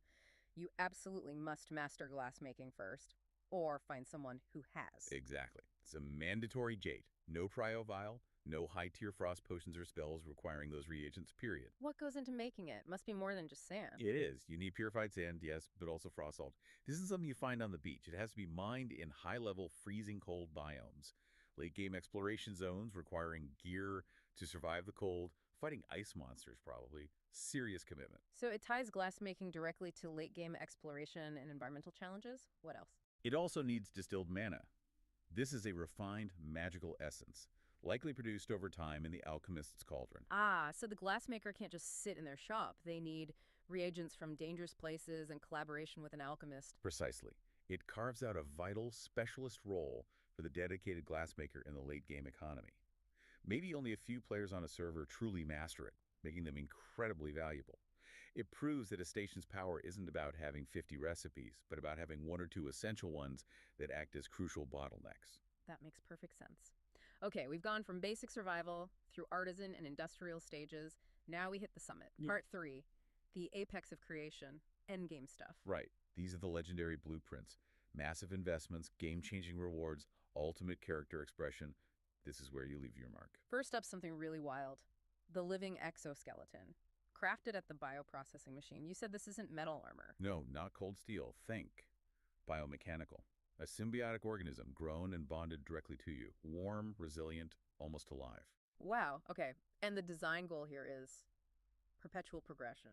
you absolutely must master glassmaking first, or find someone who has.
Exactly. It's a mandatory jade. No cryo vial, no high-tier frost potions or spells requiring those reagents, period.
What goes into making it? Must be more than just sand.
It is. You need purified sand, yes, but also frost salt. This isn't something you find on the beach. It has to be mined in high-level, freezing cold biomes. Late-game exploration zones requiring gear to survive the cold, fighting ice monsters probably. Serious commitment.
So it ties glassmaking directly to late-game exploration and environmental challenges? What else?
It also needs distilled mana. This is a refined, magical essence, likely produced over time in the alchemist's cauldron.
Ah, so the glassmaker can't just sit in their shop. They need reagents from dangerous places and collaboration with an alchemist.
Precisely. It carves out a vital, specialist role for the dedicated glassmaker in the late-game economy. Maybe only a few players on a server truly master it, making them incredibly valuable. It proves that a station's power isn't about having 50 recipes, but about having one or two essential ones that act as crucial bottlenecks.
That makes perfect sense. Okay, we've gone from basic survival through artisan and industrial stages. Now we hit the summit.
Yeah.
Part 3, the apex of creation, endgame stuff.
Right. These are the legendary blueprints. Massive investments, game-changing rewards, ultimate character expression. This is where you leave your mark.
First up, something really wild. The living exoskeleton. Crafted at the bioprocessing machine. You said this isn't metal armor.
No, not cold steel. Think biomechanical. A symbiotic organism grown and bonded directly to you. Warm, resilient, almost alive.
Wow, okay. And the design goal here is perpetual progression.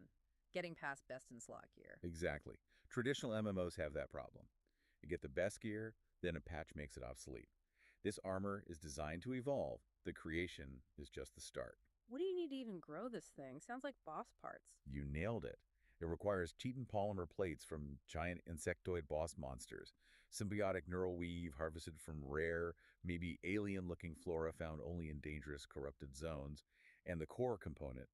Getting past best in slot gear.
Exactly. Traditional MMOs have that problem. You get the best gear, then a patch makes it obsolete. This armor is designed to evolve. The creation is just the start.
What do you need to even grow this thing? Sounds like boss parts.
You nailed it. It requires chitin polymer plates from giant insectoid boss monsters, symbiotic neural weave harvested from rare, maybe alien-looking flora found only in dangerous, corrupted zones, and the core component,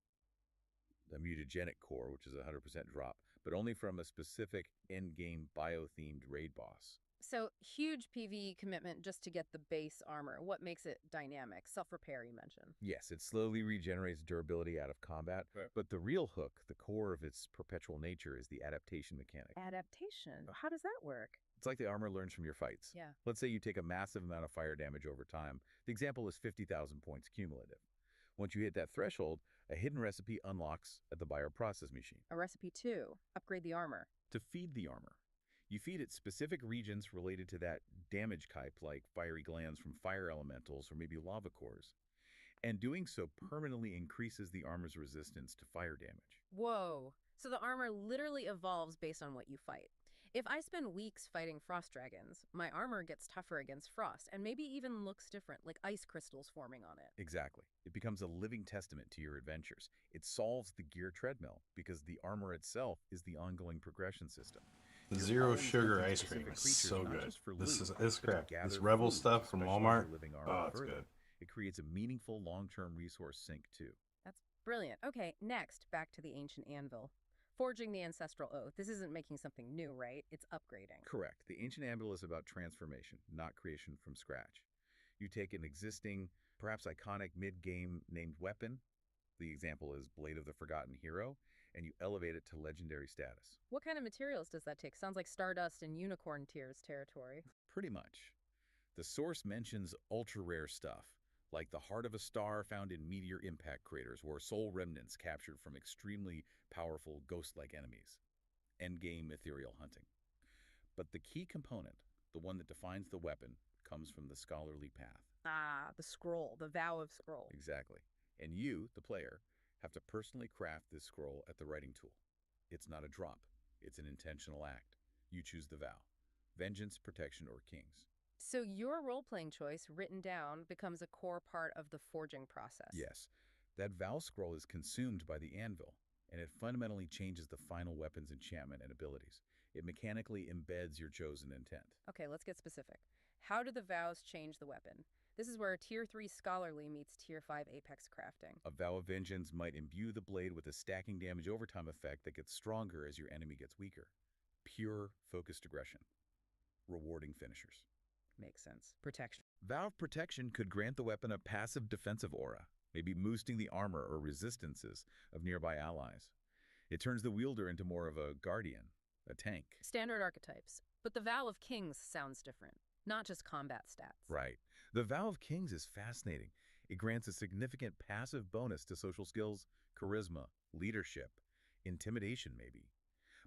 the mutagenic core, which is a 100% drop, but only from a specific endgame bio-themed raid boss.
So, huge PvE commitment just to get the base armor. What makes it dynamic? Self-repair, you mentioned.
Yes, it slowly regenerates durability out of combat,
Right.
but the real hook, the core of its perpetual nature, is the adaptation mechanic.
Adaptation. How does that work?
It's like the armor learns from your fights.
Yeah.
Let's say you take a massive amount of fire damage over time. The example is 50,000 points cumulative. Once you hit that threshold, A hidden recipe unlocks at the bioprocess machine.
A recipe 2, upgrade the armor.
To feed the armor, you feed it specific regions related to that damage type, like fiery glands from fire elementals or maybe lava cores. And doing so permanently increases the armor's resistance to fire damage.
Whoa. So the armor literally evolves based on what you fight. If I spend weeks fighting frost dragons, my armor gets tougher against frost and maybe even looks different, like ice crystals forming on it.
Exactly. It becomes a living testament to your adventures. It solves the gear treadmill because the armor itself is the ongoing progression system.
The
You're
zero
always
sugar
hunting
ice cream
specific
is
creatures,
so
not
good.
just for
This
loot,
is
but to
crap.
gather
This Rebel
food,
stuff from
specialize
Walmart.
your living armor
Oh, it's
further.
good.
It creates a meaningful long-term resource sink too.
That's brilliant. Okay, next, back to the ancient anvil. Forging the ancestral oath. This isn't making something new, right? It's upgrading.
Correct. The ancient anvil is about transformation, not creation from scratch. You take an existing, perhaps iconic mid-game named weapon, the example is Blade of the Forgotten Hero, and you elevate it to legendary status.
What kind of materials does that take? Sounds like Stardust and Unicorn Tears territory.
Pretty much. The source mentions ultra-rare stuff, like the heart of a star found in meteor impact craters or soul remnants captured from extremely powerful ghost-like enemies. Endgame ethereal hunting. But the key component, the one that defines the weapon, comes from the scholarly path.
Ah, the scroll, the vow of scroll.
Exactly. And you, the player, have to personally craft this scroll at the writing tool. It's not a drop. It's an intentional act. You choose the vow. Vengeance, protection, or kings.
So your role-playing choice, written down, becomes a core part of the forging process.
Yes. That vow scroll is consumed by the anvil, and it fundamentally changes the final weapon's enchantment and abilities. It mechanically embeds your chosen intent.
Okay, let's get specific. How do the vows change the weapon? This is where Tier 3 Scholarly meets Tier 5 Apex Crafting.
A vow of vengeance might imbue the blade with a stacking damage overtime effect that gets stronger as your enemy gets weaker. Pure, focused aggression. Rewarding finishers.
Makes sense. Protection.
Vow of Protection could grant the weapon a passive defensive aura, maybe boosting the armor or resistances of nearby allies. It turns the wielder into more of a guardian, a tank.
Standard archetypes. But the Vow of Kings sounds different. Not just combat stats.
Right. The Vow of Kings is fascinating. It grants a significant passive bonus to social skills, charisma, leadership, intimidation maybe.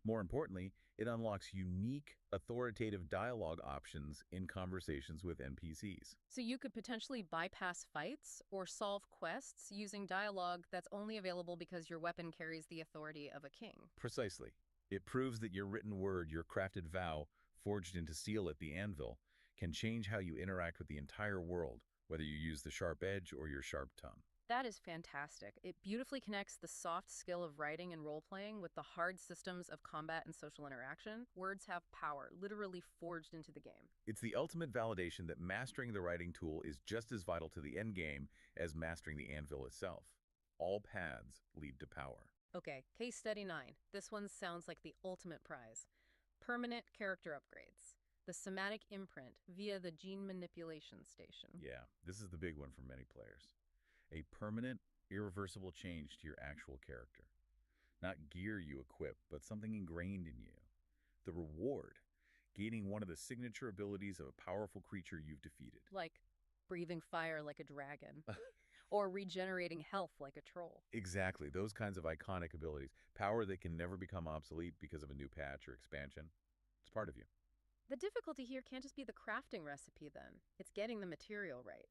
More importantly, it unlocks unique, authoritative dialogue options in conversations with NPCs.
So you could potentially bypass fights or solve quests using dialogue that's only available because your weapon carries the authority of a king.
Precisely. It proves that your written word, your crafted vow, forged into steel at the anvil, can change how you interact with the entire world, whether you use the sharp edge or your sharp tongue.
That is fantastic. It beautifully connects the soft skill of writing and role-playing with the hard systems of combat and social interaction. Words have power, literally forged into the game.
It's the ultimate validation that mastering the writing tool is just as vital to the endgame as mastering the anvil itself. All paths lead to power.
Okay, case study 9. This one sounds like the ultimate prize. Permanent character upgrades. The somatic imprint via the gene manipulation station.
Yeah, this is the big one for many players. A permanent, irreversible change to your actual character. Not gear you equip, but something ingrained in you. The reward, gaining one of the signature abilities of a powerful creature you've defeated.
Like breathing fire like a dragon. Or regenerating health like a troll.
Exactly, those kinds of iconic abilities. Power that can never become obsolete because of a new patch or expansion. It's part of you.
The difficulty here can't just be the crafting recipe then. It's getting the material right.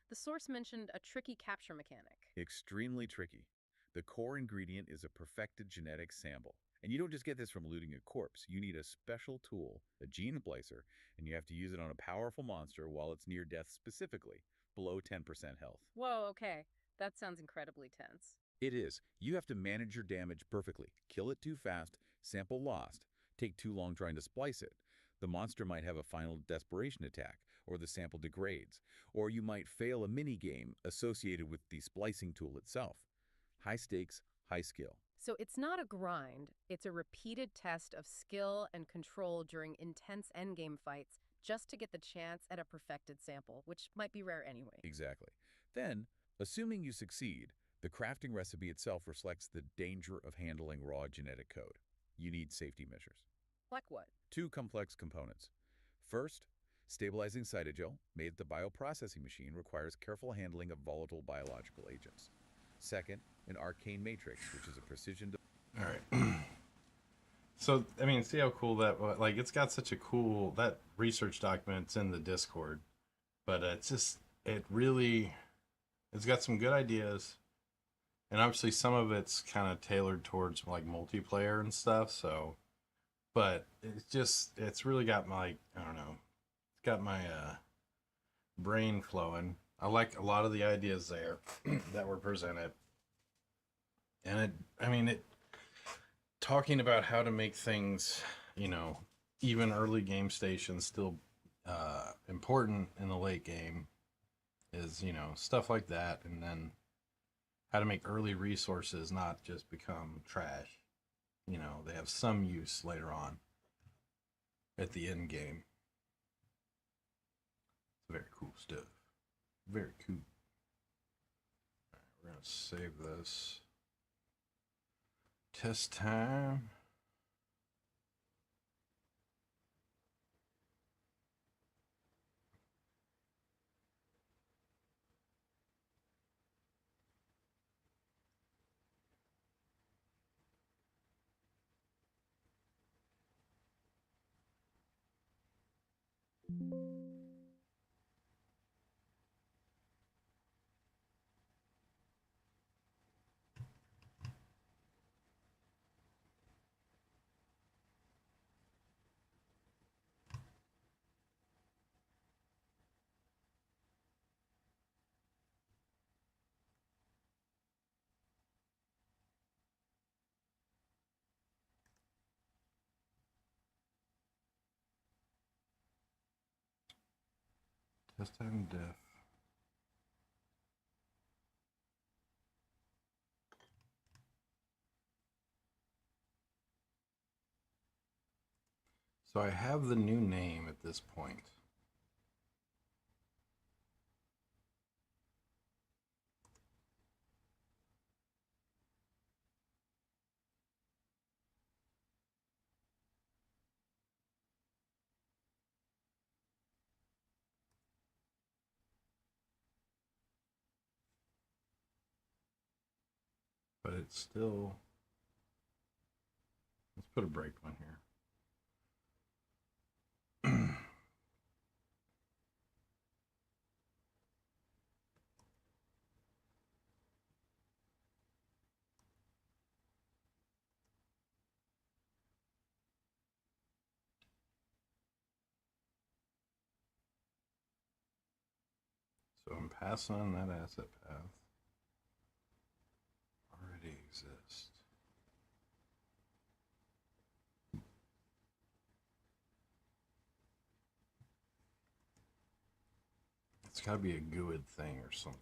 The source mentioned a tricky capture mechanic.
Extremely tricky. The core ingredient is a perfected genetic sample. And you don't just get this from looting a corpse. You need a special tool, a gene splicer, and you have to use it on a powerful monster while it's near death specifically, below 10% health.
Whoa, okay. That sounds incredibly tense.
It is. You have to manage your damage perfectly. Kill it too fast, sample lost, take too long trying to splice it. The monster might have a final desperation attack, or the sample degrades, or you might fail a mini-game associated with the splicing tool itself. High stakes, high skill.
So it's not a grind, it's a repeated test of skill and control during intense endgame fights just to get the chance at a perfected sample, which might be rare anyway.
Exactly. Then, assuming you succeed, the crafting recipe itself reflects the danger of handling raw genetic code. You need safety measures.
Like what?
2 complex components. First, stabilizing cytogel, made at the bioprocessing machine, requires careful handling of volatile biological agents. Second, and arcane matrix, which is a precision.
All right. So, I mean, see how cool that, like, it's got such a cool, that research document's in the Discord, but it's just, it's got some good ideas. And obviously some of it's kind of tailored towards like multiplayer and stuff. So, but it's really got my, I don't know, it's got my, brain flowing. I like a lot of the ideas there that were presented. And talking about how to make things, even early game stations still important in the late game is, stuff like that. And then how to make early resources not just become trash. They have some use later on at the end game. It's very cool stuff. Very cool. All right, we're going to save this. Test time. Test time def. So I have the new name at this point. But it's still, let's put a breakpoint here. So I'm passing on that asset path. Already exists. It's got to be a GUID thing or something.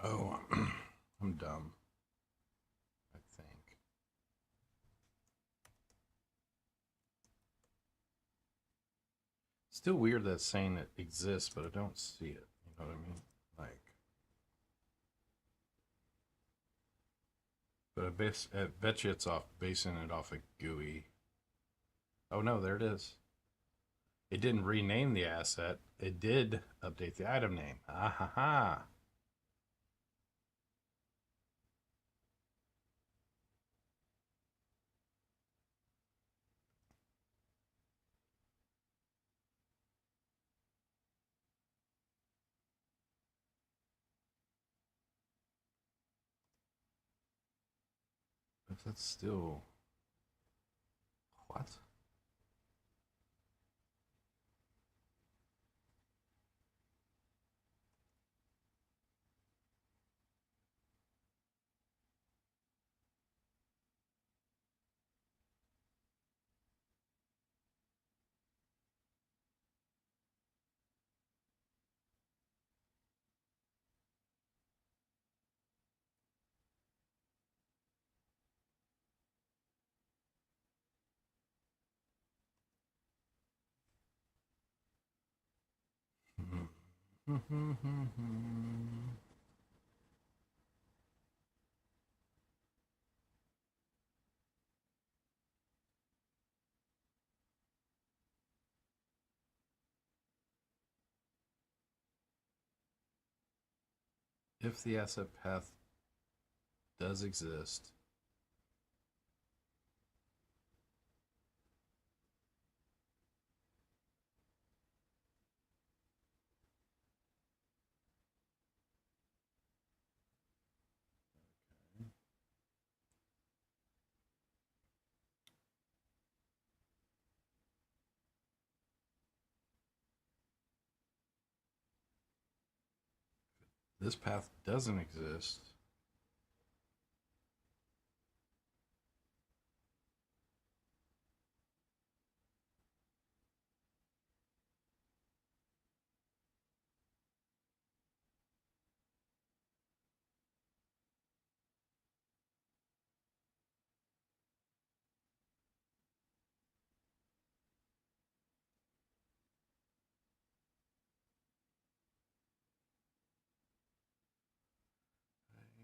Oh, I'm dumb. I think. Still weird that it's saying it exists, but I don't see it. You know what I mean? Like, but I bet you it's off basing it off a GUI. Oh no, there it is. It didn't rename the asset. It did update the item name. Ah ha ha. But that's still what? If the asset path does exist, this path doesn't exist.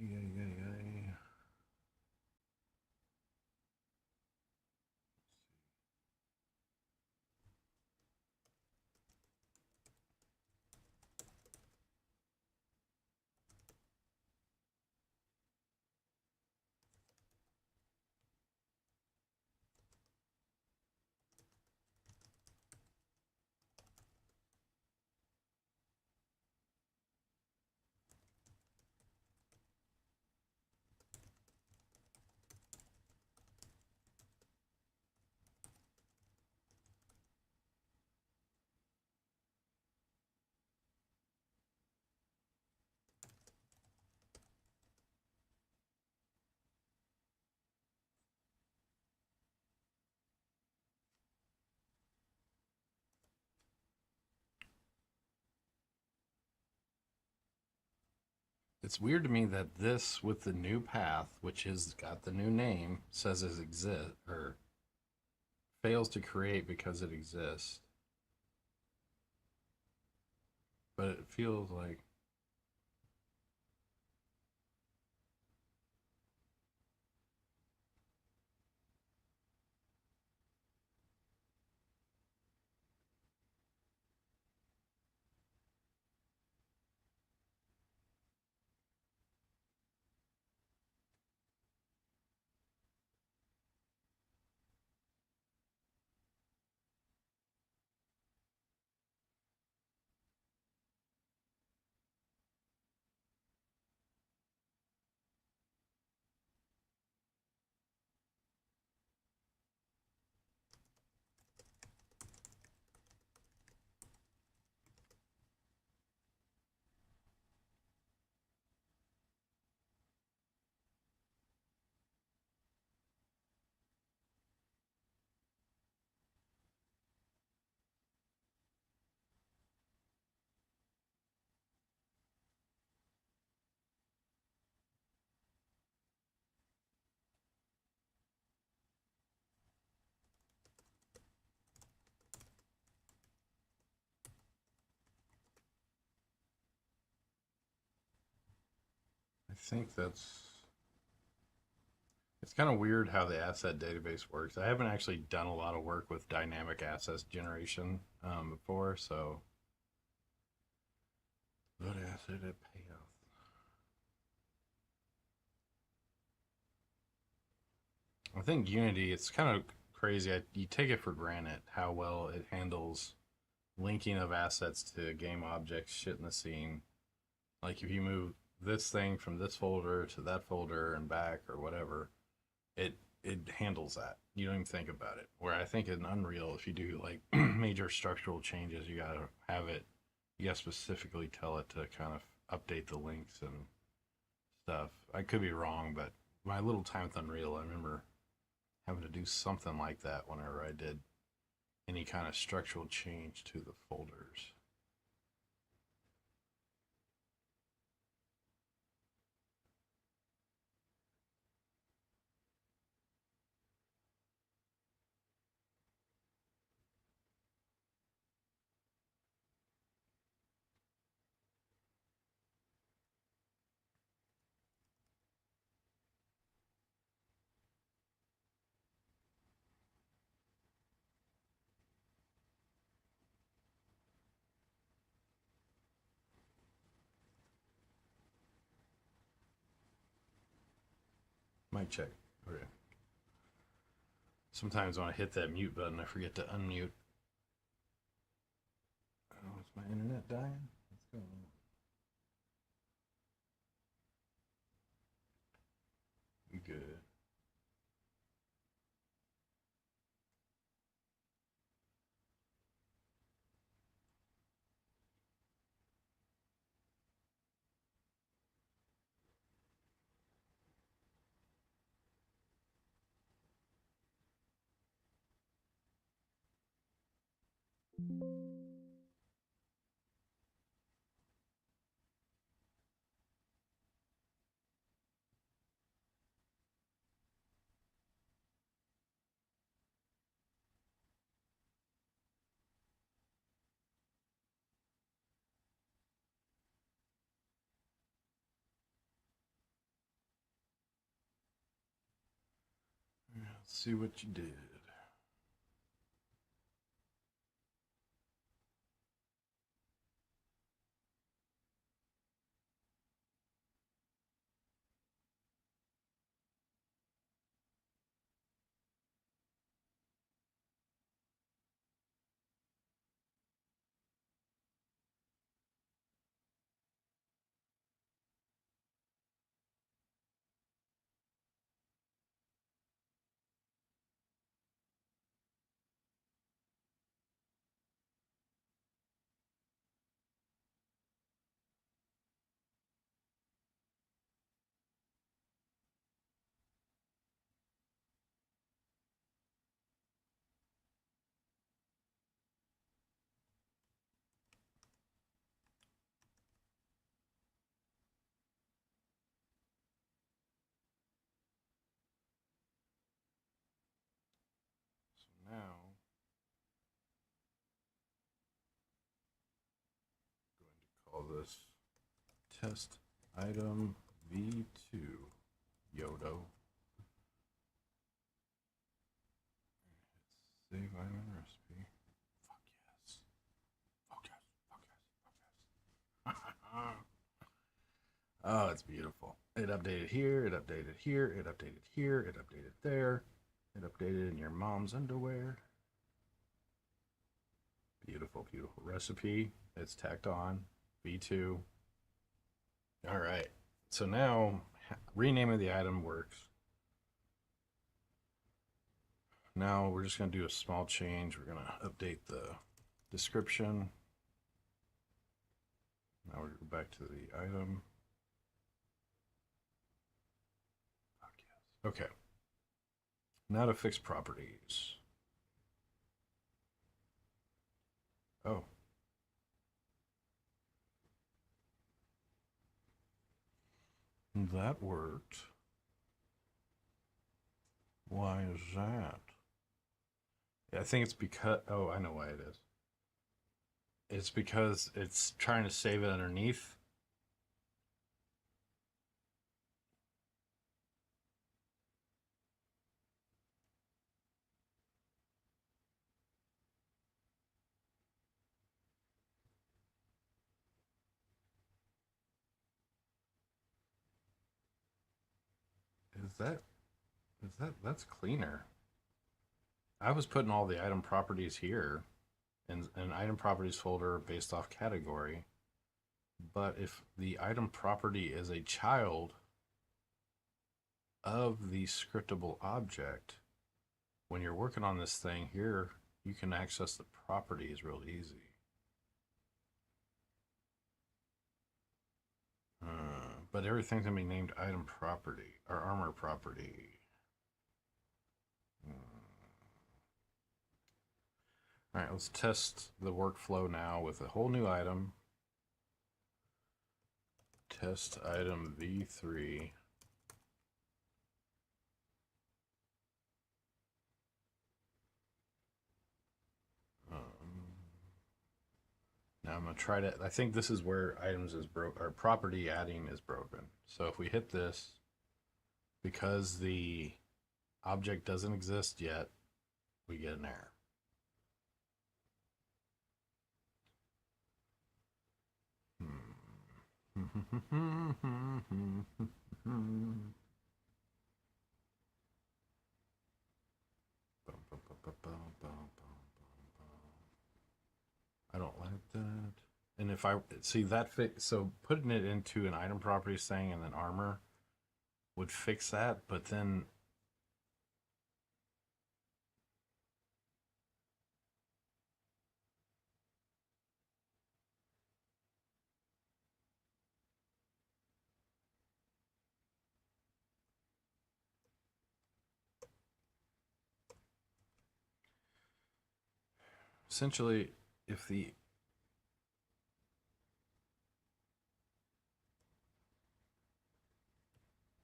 Yeah. It's weird to me that this, with the new path, which has got the new name, says it exists or fails to create because it exists. But it feels like think it's kind of weird how the asset database works. I haven't actually done a lot of work with dynamic assets generation before, so. What asset at payoff? I think Unity, it's kind of crazy. You take it for granted how well it handles linking of assets to game objects, shit in the scene. Like if you move this thing from this folder to that folder and back or whatever, it handles that. You don't even think about it. Where I think in Unreal, if you do like major structural changes, you gotta have it. You gotta specifically tell it to kind of update the links and stuff. I could be wrong, but my little time with Unreal, I remember having to do something like that whenever I did any kind of structural change to the folders. Mic check. Okay. Sometimes when I hit that mute button, I forget to unmute. Oh, is my internet dying? What's going on? We good. Let's see what you did. So now, I'm going to call this test item V2 Yodo. Save item recipe. Fuck yes. Fuck yes. Fuck yes. Fuck yes. Oh, it's beautiful. It updated here, it updated here, it updated here, it updated there. It updated in your mom's underwear. Beautiful, beautiful recipe. It's tacked on. V2. All right. So now renaming the item works. Now we're just going to do a small change. We're going to update the description. Now we're going to go back to the item. Okay. Now to fix properties. Oh. That worked. Why is that? I think it's because, oh, I know why it is. It's because it's trying to save it underneath. that's cleaner. I was putting all the item properties here in an item properties folder based off category. But if the item property is a child of the scriptable object, when you're working on this thing here, you can access the properties real easy. But everything's gonna be named item property or armor property. All right, let's test the workflow now with a whole new item. Test item V3. Now I'm gonna try to, I think this is where items is broke, or property adding is broken. So if we hit this, because the object doesn't exist yet, we get an error. I don't like that. And if I see that fix, so putting it into an item properties thing and then armor would fix that, but then essentially if the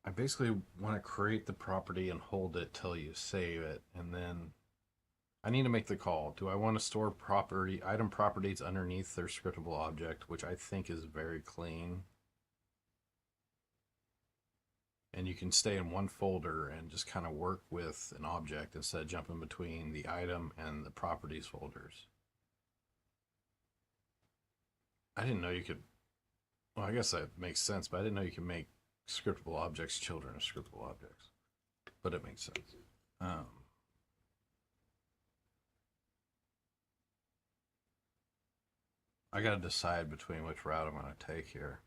I basically want to create the property and hold it till you save it, and then I need to make the call. Do I want to store property item properties underneath their scriptable object, which I think is very clean. And you can stay in one folder and just kind of work with an object instead of jumping between the item and the properties folders. I didn't know you could, well, I guess that makes sense, but I didn't know you could make scriptable objects children of scriptable objects. But it makes sense. I got to decide between which route I'm going to take here.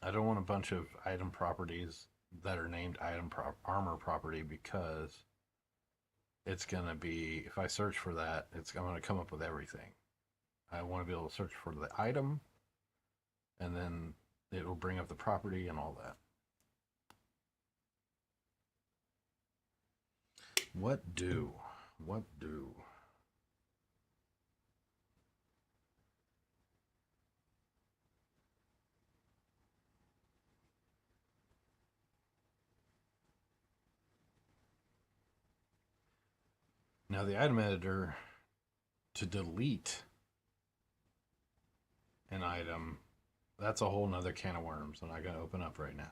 I don't want a bunch of item properties that are named armor property, because it's going to be, if I search for that, I'm going to come up with everything. I want to be able to search for the item, and then it will bring up the property and all that. What do? Now the item editor, to delete an item, that's a whole nother can of worms that I got to open up right now.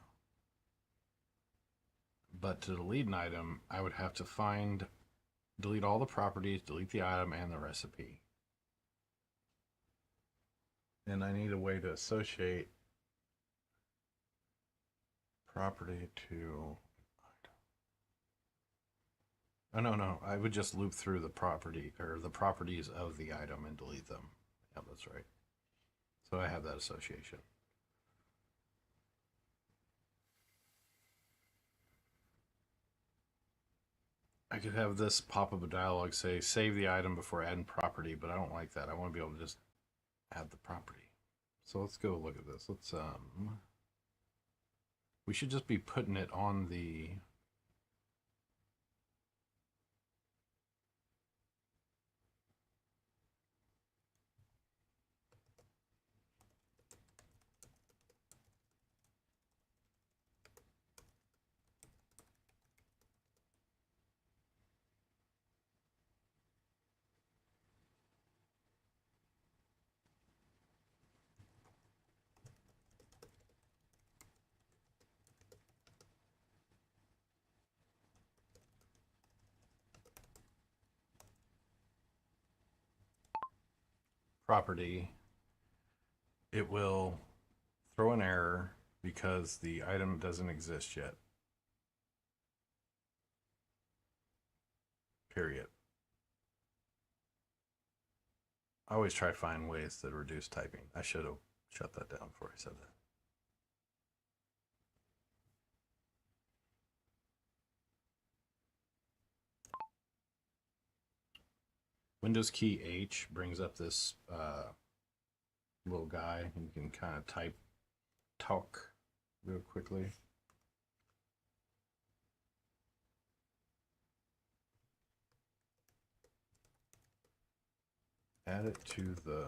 But to delete an item, I would have to delete all the properties, delete the item and the recipe. And I need a way to associate property to, oh no, I would just loop through the property or the properties of the item and delete them. Yeah, that's right. So I have that association. I could have this pop up a dialog say save the item before adding property, but I don't like that. I want to be able to just add the property. So let's go look at this. Let's we should just be putting it on the property. It will throw an error because the item doesn't exist yet. Period. I always try to find ways to reduce typing. I should have shut that down before I said that. Windows key H brings up this little guy. You can kind of talk real quickly. Add it to the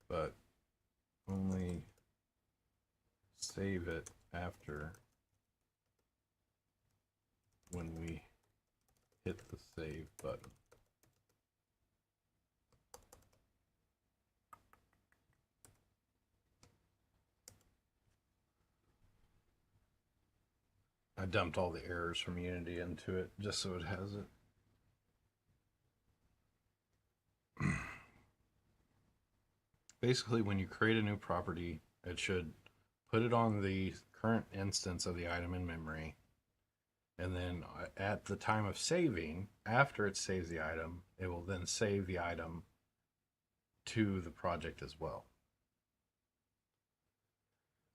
but only save it after when we hit the save button. I dumped all the errors from Unity into it just so it has it. Basically, when you create a new property, it should put it on the current instance of the item in memory. And then at the time of saving, after it saves the item, it will then save the item to the project as well.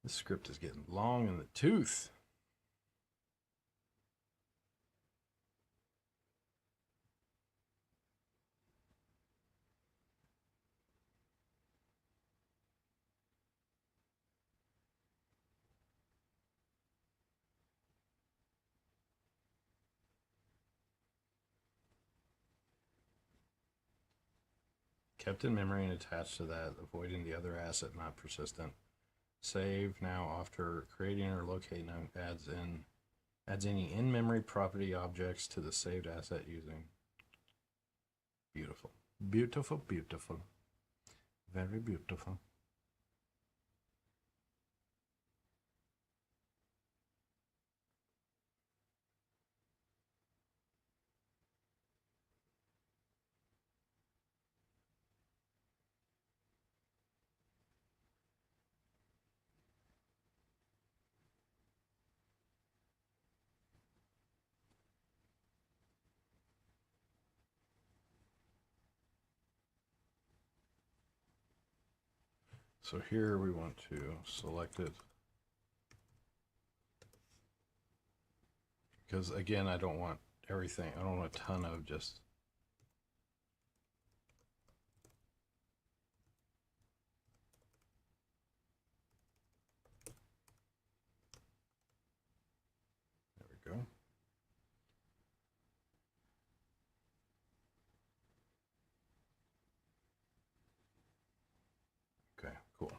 This script is getting long in the tooth. Kept in memory and attached to that, avoiding the other asset not persistent. Save now after creating or locating adds any in-memory property objects to the saved asset using. Beautiful. Beautiful, beautiful. Very beautiful. So here we want to select it. Because again, I don't want everything. I don't want a ton of just. There we go. Okay, cool.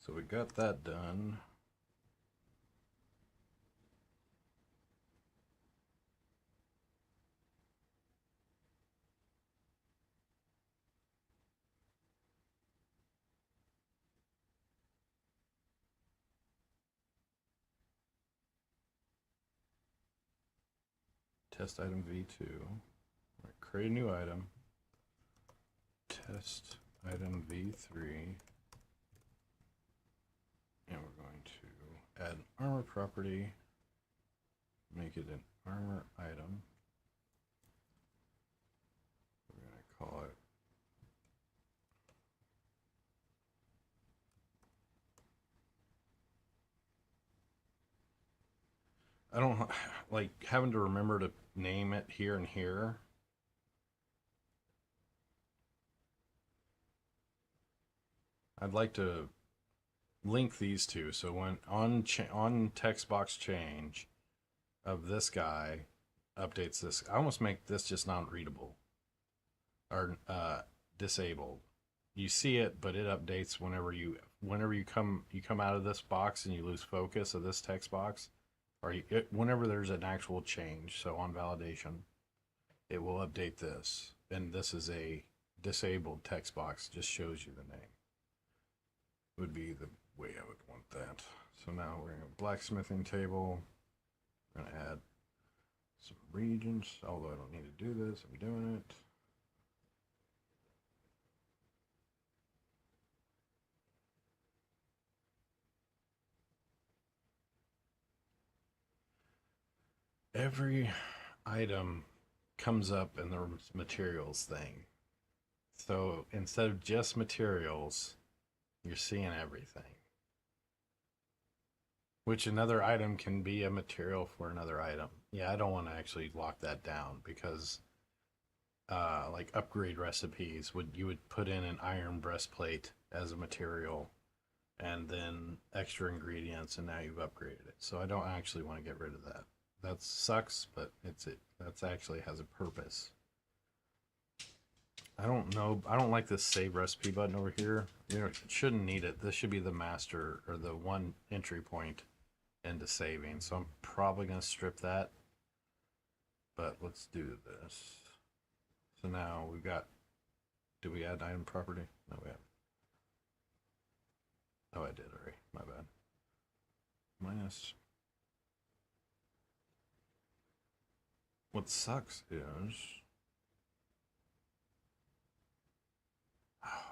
So we got that done. Test item V2. Right, create a new item. Test item V3. And we're going to add an armor property. Make it an armor item. We're going to call it I don't like having to remember to name it here and here. I'd like to link these two. So when on text box change of this guy updates this, I almost make this just non-readable or disabled. You see it, but it updates whenever you come out of this box and you lose focus of this text box, or whenever there's an actual change. So on validation, it will update this, and this is a disabled text box. Just shows you the name. Would be the way I would want that. So now we're in a blacksmithing table. We're gonna add regions, although I don't need to do this, I'm doing it. Every item comes up in the materials thing. So instead of just materials, you're seeing everything. Which another item can be a material for another item. Yeah, I don't want to actually lock that down because like upgrade recipes you would put in an iron breastplate as a material and then extra ingredients, and now you've upgraded it. So I don't actually want to get rid of that. That sucks, but that's actually has a purpose. I don't know. I don't like this save recipe button over here. You know, shouldn't need it. This should be the master or the one entry point into saving. So I'm probably going to strip that. But let's do this. So now we've got, do we add item property? No, we haven't. Oh, I did already. My bad. Minus. What sucks is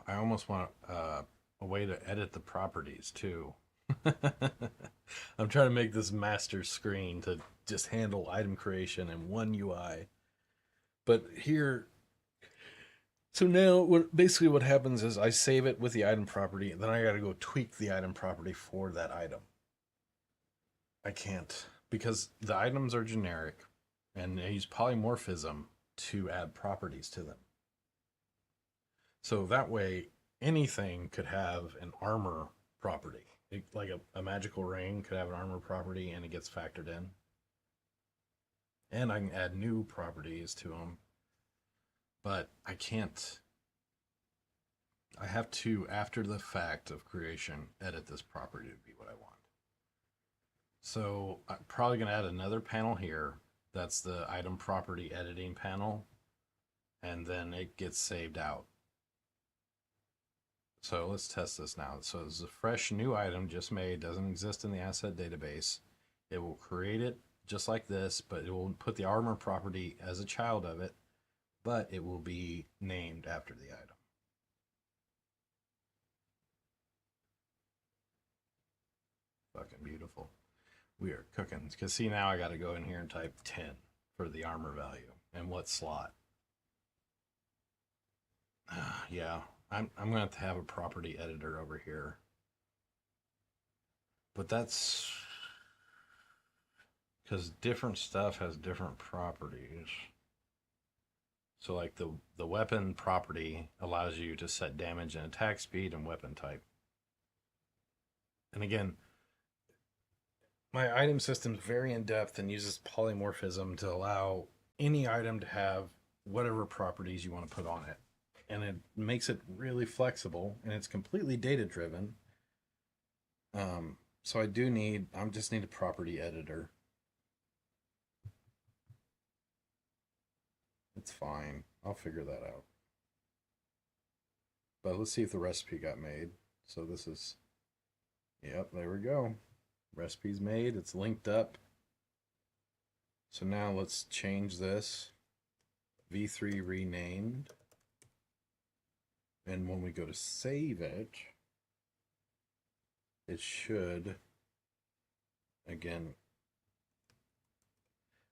I almost want a way to edit the properties too. I'm trying to make this master screen to just handle item creation in one UI. But here, so now basically what happens is I save it with the item property, and then I got to go tweak the item property for that item. I can't, because the items are generic, and I use polymorphism to add properties to them. So that way, anything could have an armor property. Like a magical ring could have an armor property, and it gets factored in. And I can add new properties to them. But I can't. I have to, after the fact of creation, edit this property to be what I want. So I'm probably going to add another panel here. That's the item property editing panel. And then it gets saved out. So let's test this now. So this is a fresh new item just made, doesn't exist in the asset database. It will create it just like this, but it will put the armor property as a child of it, but it will be named after the item. Fucking beautiful. We are cooking. Because see, now I got to go in here and type 10 for the armor value and what slot. Yeah, I'm going to have a property editor over here. But that's because different stuff has different properties. So like the weapon property allows you to set damage and attack speed and weapon type. And again, my item system is very in-depth and uses polymorphism to allow any item to have whatever properties you want to put on it. And it makes it really flexible, and it's completely data-driven. So I just need a property editor. It's fine. I'll figure that out. But let's see if the recipe got made. So this is, yep, there we go. Recipe's made. It's linked up. So now let's change this. V3 renamed. And when we go to save it, it should, again,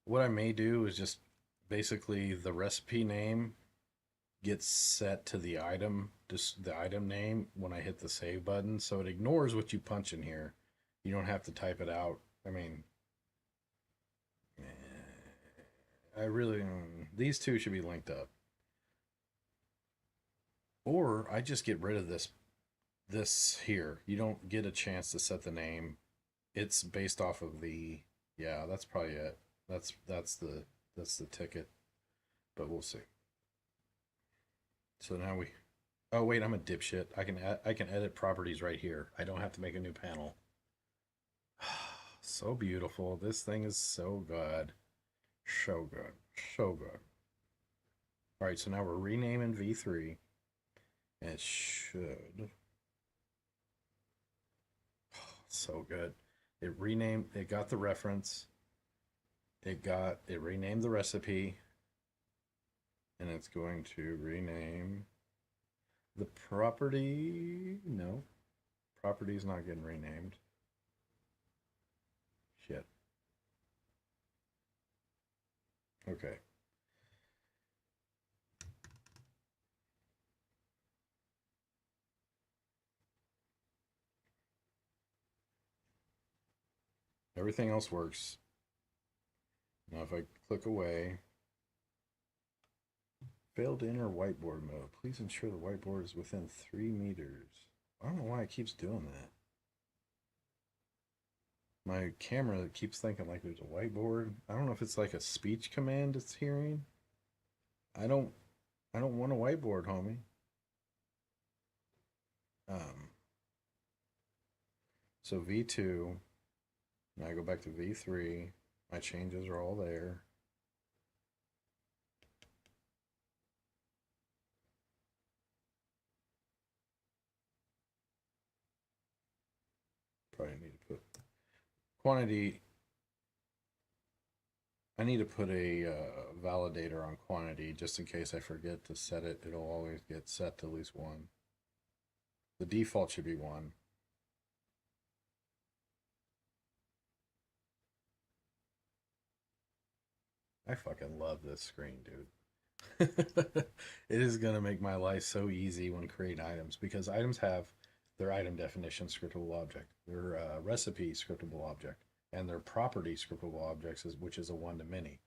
what I may do is just basically the recipe name gets set to the item, just the item name when I hit the save button. So it ignores what you punch in here. You don't have to type it out. I mean, I really, these two should be linked up. Or I just get rid of this here. You don't get a chance to set the name. It's based off of the, yeah, that's probably it. That's the ticket. But we'll see. So now oh wait, I'm a dipshit. I can edit properties right here. I don't have to make a new panel. So beautiful. This thing is so good. So good. So good. All right, so now we're renaming V3. And it should. So good. It renamed, it got the reference. it renamed the recipe, and it's going to rename the property. No, property is not getting renamed. Shit. Okay. Everything else works. Now if I click away, failed to enter whiteboard mode. Please ensure the whiteboard is within 3 meters. I don't know why it keeps doing that. My camera keeps thinking like there's a whiteboard. I don't know if it's like a speech command it's hearing. I don't want a whiteboard, homie. So V2, now I go back to V3. My changes are all there. Probably need to put quantity. I need to put a validator on quantity just in case I forget to set it. It'll always get set to at least 1. The default should be 1. I fucking love this screen, dude. It is going to make my life so easy when creating items, because items have their item definition scriptable object, their recipe scriptable object, and their property scriptable objects, which is a one-to-many.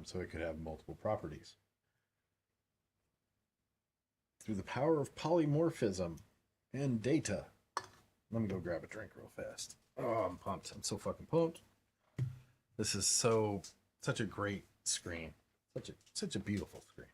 So it could have multiple properties. Through the power of polymorphism and data. Let me go grab a drink real fast. Oh, I'm pumped. I'm so fucking pumped. This is such a great screen. Such a beautiful screen.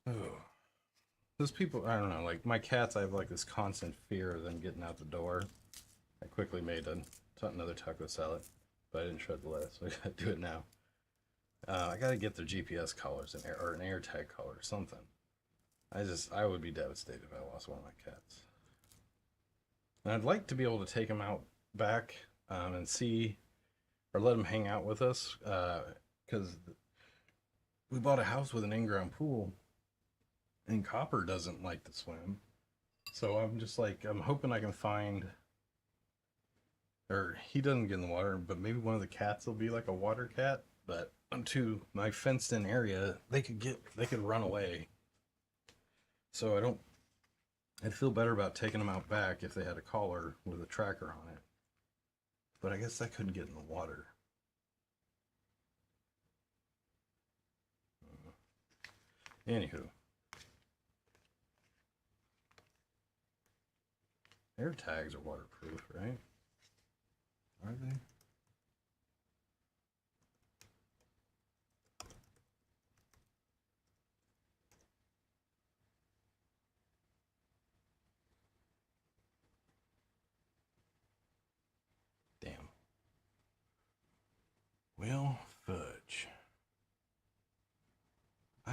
Oh. Those people, I don't know, like my cats, I have like this constant fear of them getting out the door. I quickly made another taco salad, but I didn't shred the lettuce, so I gotta do it now. I gotta get their GPS collars or an air tag collar or something. I would be devastated if I lost one of my cats. And I'd like to be able to take them out back and see, or let them hang out with us, because we bought a house with an in-ground pool, and Copper doesn't like to swim. So I'm hoping I can find, or he doesn't get in the water, but maybe one of the cats will be like a water cat. But to my fenced-in area, they could run away. So I'd feel better about taking them out back if they had a collar with a tracker on it. But I guess I couldn't get in the water. Anywho. Air tags are waterproof, right? Are they?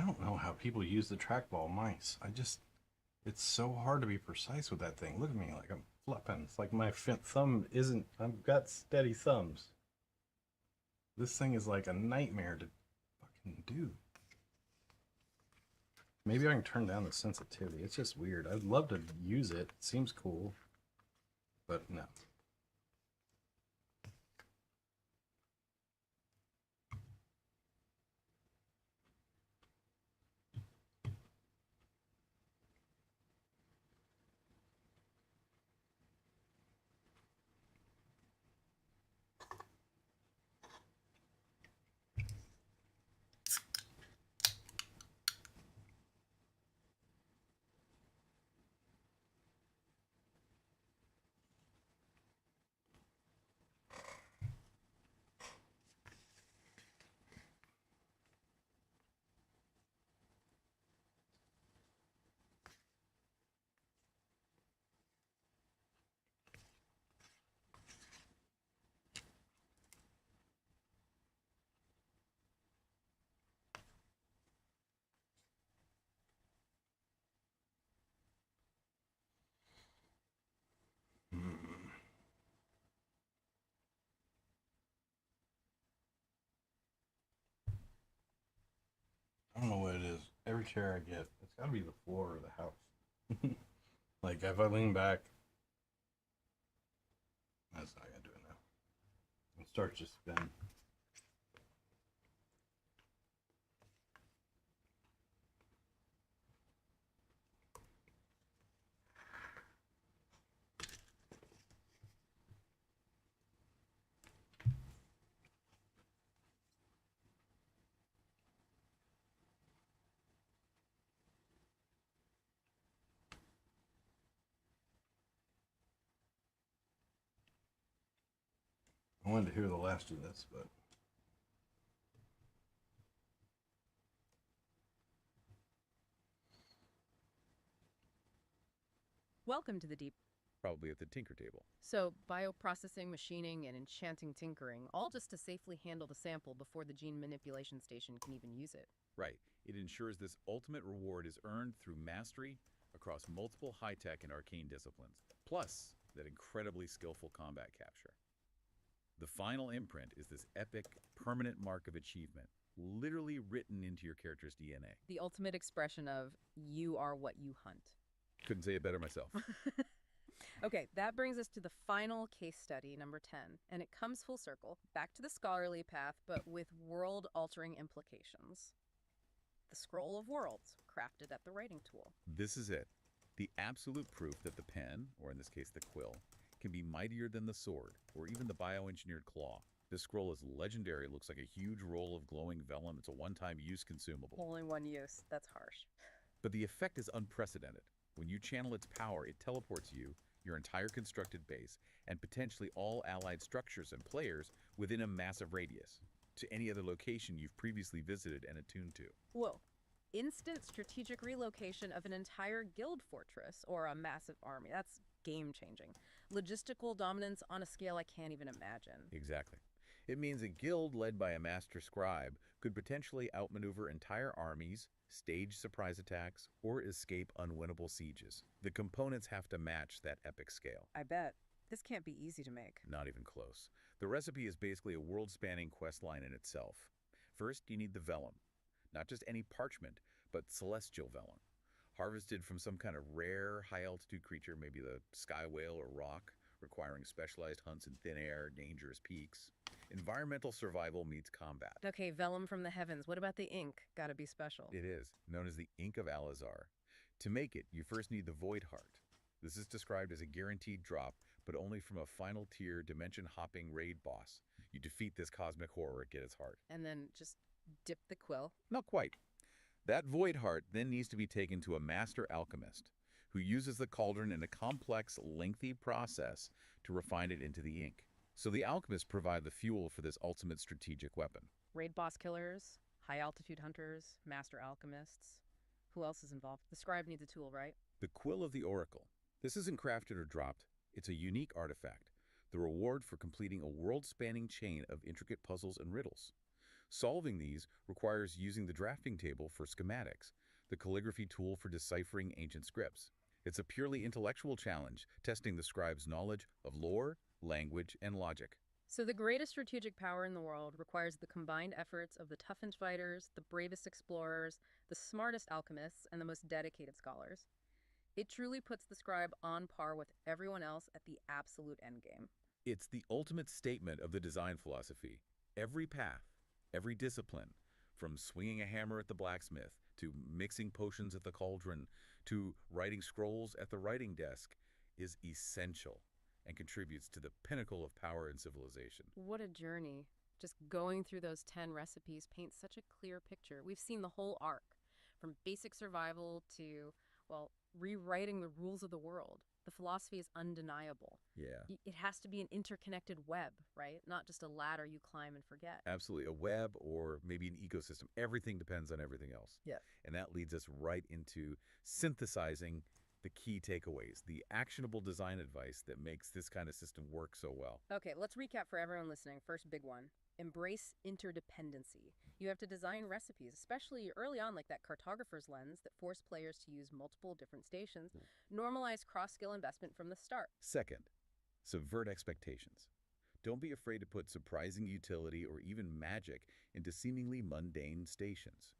don't know how people use the trackball mice. It's so hard to be precise with that thing. Look at me, like I'm flipping. It's like my thumb isn't, I've got steady thumbs. This thing is like a nightmare to fucking do. Maybe I can turn down the sensitivity. It's just weird. I'd love to use it. It seems cool, but no. I don't know what it is. Every chair I get, it's got to be the floor or the house. Like if I lean back, that's not gonna do it now. It starts to spin. I wanted to hear the last of this, but
Welcome to the deep.
Probably at the tinker table.
So, bioprocessing, machining, and enchanting tinkering, all just to safely handle the sample before the gene manipulation station can even use it.
Right. It ensures this ultimate reward is earned through mastery across multiple high-tech and arcane disciplines, plus that incredibly skillful combat capture. The final imprint is this epic, permanent mark of achievement, literally written into your character's DNA.
The ultimate expression of, you are what you hunt.
Couldn't say it better myself.
Okay, that brings us to the final case study, number 10, and it comes full circle, back to the scholarly path, but with world-altering implications. The Scroll of Worlds, crafted at the writing tool.
This is it. The absolute proof that the pen, or in this case the quill, can be mightier than the sword, or even the bioengineered claw. This scroll is legendary. It looks like a huge roll of glowing vellum. It's a one-time use consumable.
Only one use. That's harsh.
But the effect is unprecedented. When you channel its power, it teleports you, your entire constructed base, and potentially all allied structures and players within a massive radius, to any other location you've previously visited and attuned to.
Whoa. Instant strategic relocation of an entire guild fortress or a massive army. That's game-changing. Logistical dominance on a scale I can't even imagine.
Exactly. It means a guild led by a master scribe could potentially outmaneuver entire armies, stage surprise attacks, or escape unwinnable sieges. The components have to match that epic scale.
I bet. This can't be easy to make.
Not even close. The recipe is basically a world-spanning quest line in itself. First, you need the vellum. Not just any parchment, but celestial vellum. Harvested from some kind of rare, high-altitude creature, maybe the sky whale or rock, requiring specialized hunts in thin air, dangerous peaks. Environmental survival meets combat.
Okay, vellum from the heavens. What about the ink? Gotta be special.
It is, known as the Ink of Alizar. To make it, you first need the Void Heart. This is described as a guaranteed drop, but only from a final tier, dimension-hopping raid boss. You defeat this cosmic horror, get its heart.
And then just dip the quill.
Not quite. That Void Heart then needs to be taken to a master alchemist, who uses the cauldron in a complex, lengthy process to refine it into the ink. So the alchemists provide the fuel for this ultimate strategic weapon.
Raid boss killers, high-altitude hunters, master alchemists. Who else is involved? The scribe needs a tool, right?
The Quill of the Oracle. This isn't crafted or dropped. It's a unique artifact, the reward for completing a world-spanning chain of intricate puzzles and riddles. Solving these requires using the drafting table for schematics, the calligraphy tool for deciphering ancient scripts. It's a purely intellectual challenge, testing the scribe's knowledge of lore, language, and logic.
So the greatest strategic power in the world requires the combined efforts of the toughest fighters, the bravest explorers, the smartest alchemists, and the most dedicated scholars. It truly puts the scribe on par with everyone else at the absolute endgame.
It's the ultimate statement of the design philosophy. Every path, every discipline, from swinging a hammer at the blacksmith, to mixing potions at the cauldron, to writing scrolls at the writing desk, is essential and contributes to the pinnacle of power and civilization.
What a journey. Just going through those 10 recipes paints such a clear picture. We've seen the whole arc, from basic survival to, well, rewriting the rules of the world. The philosophy is undeniable.
Yeah.
It has to be an interconnected web, right? Not just a ladder you climb and forget.
Absolutely. A web or maybe an ecosystem. Everything depends on everything else.
Yeah.
And that leads us right into synthesizing the key takeaways, the actionable design advice that makes this kind of system work so well.
Okay, let's recap for everyone listening. First big one. Embrace interdependency. You have to design recipes, especially early on, like that cartographer's lens that force players to use multiple different stations. Normalize cross-skill investment from the start.
Second, subvert expectations. Don't be afraid to put surprising utility or even magic into seemingly mundane stations.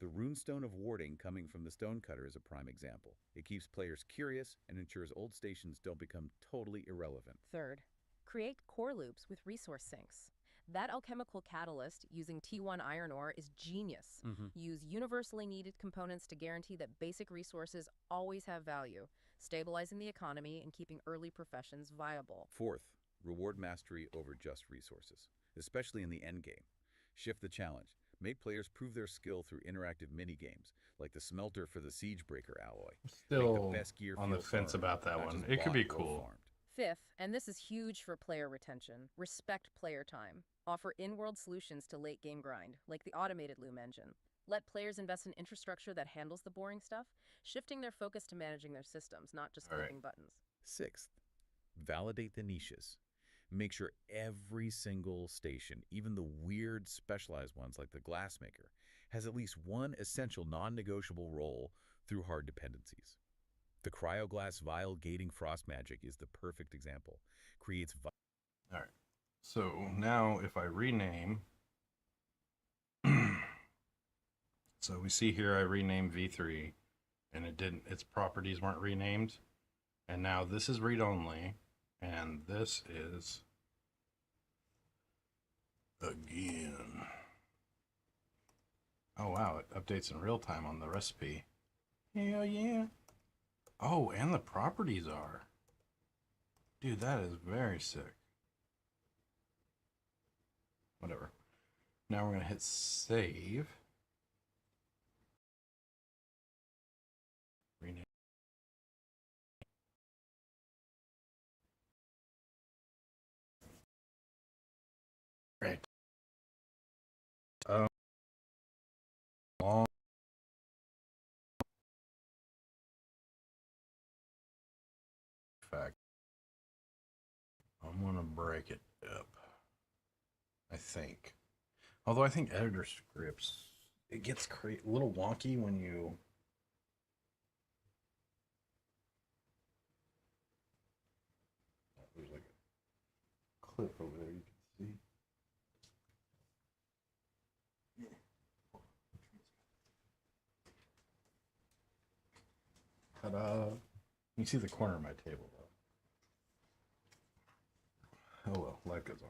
The runestone of warding coming from the stonecutter is a prime example. It keeps players curious and ensures old stations don't become totally irrelevant.
Third, create core loops with resource sinks. That alchemical catalyst using T1 iron ore is genius. Use universally needed components to guarantee that basic resources always have value, stabilizing the economy and keeping early professions viable.
Fourth, reward mastery over just resources, especially in the endgame. Shift the challenge. Make players prove their skill through interactive mini-games, like the smelter for the Siegebreaker alloy.
Still
Make the best gear
on the
feel
fence
farmed,
about that
not
one.
just
It could be
bought or
cool.
farmed.
Fifth, and this is huge for player retention, respect player time. Offer in-world solutions to late-game grind, like the automated loom engine. Let players invest in infrastructure that handles the boring stuff, shifting their focus to managing their systems, not just
All right.
clicking buttons.
Sixth, validate the niches. Make sure every single station, even the weird specialized ones like the glassmaker, has at least one essential non-negotiable role through hard dependencies. The cryoglass vial gating frost magic is the perfect example. Creates
All right. So now if I rename, so we see here I renamed V3 and it didn't, its properties weren't renamed. And now this is read only and this is again. Oh wow, it updates in real time on the recipe. Hell yeah. Oh, and the properties are. Dude, that is very sick. Whatever. Now we're going to hit save. Rename. Right. Long. Fact. I'm going to break it up. I think. Although I think editor scripts, it gets a little wonky when you there's like a clip over there you can see. Ta-da! You see the corner of my table though. Oh well, life goes on.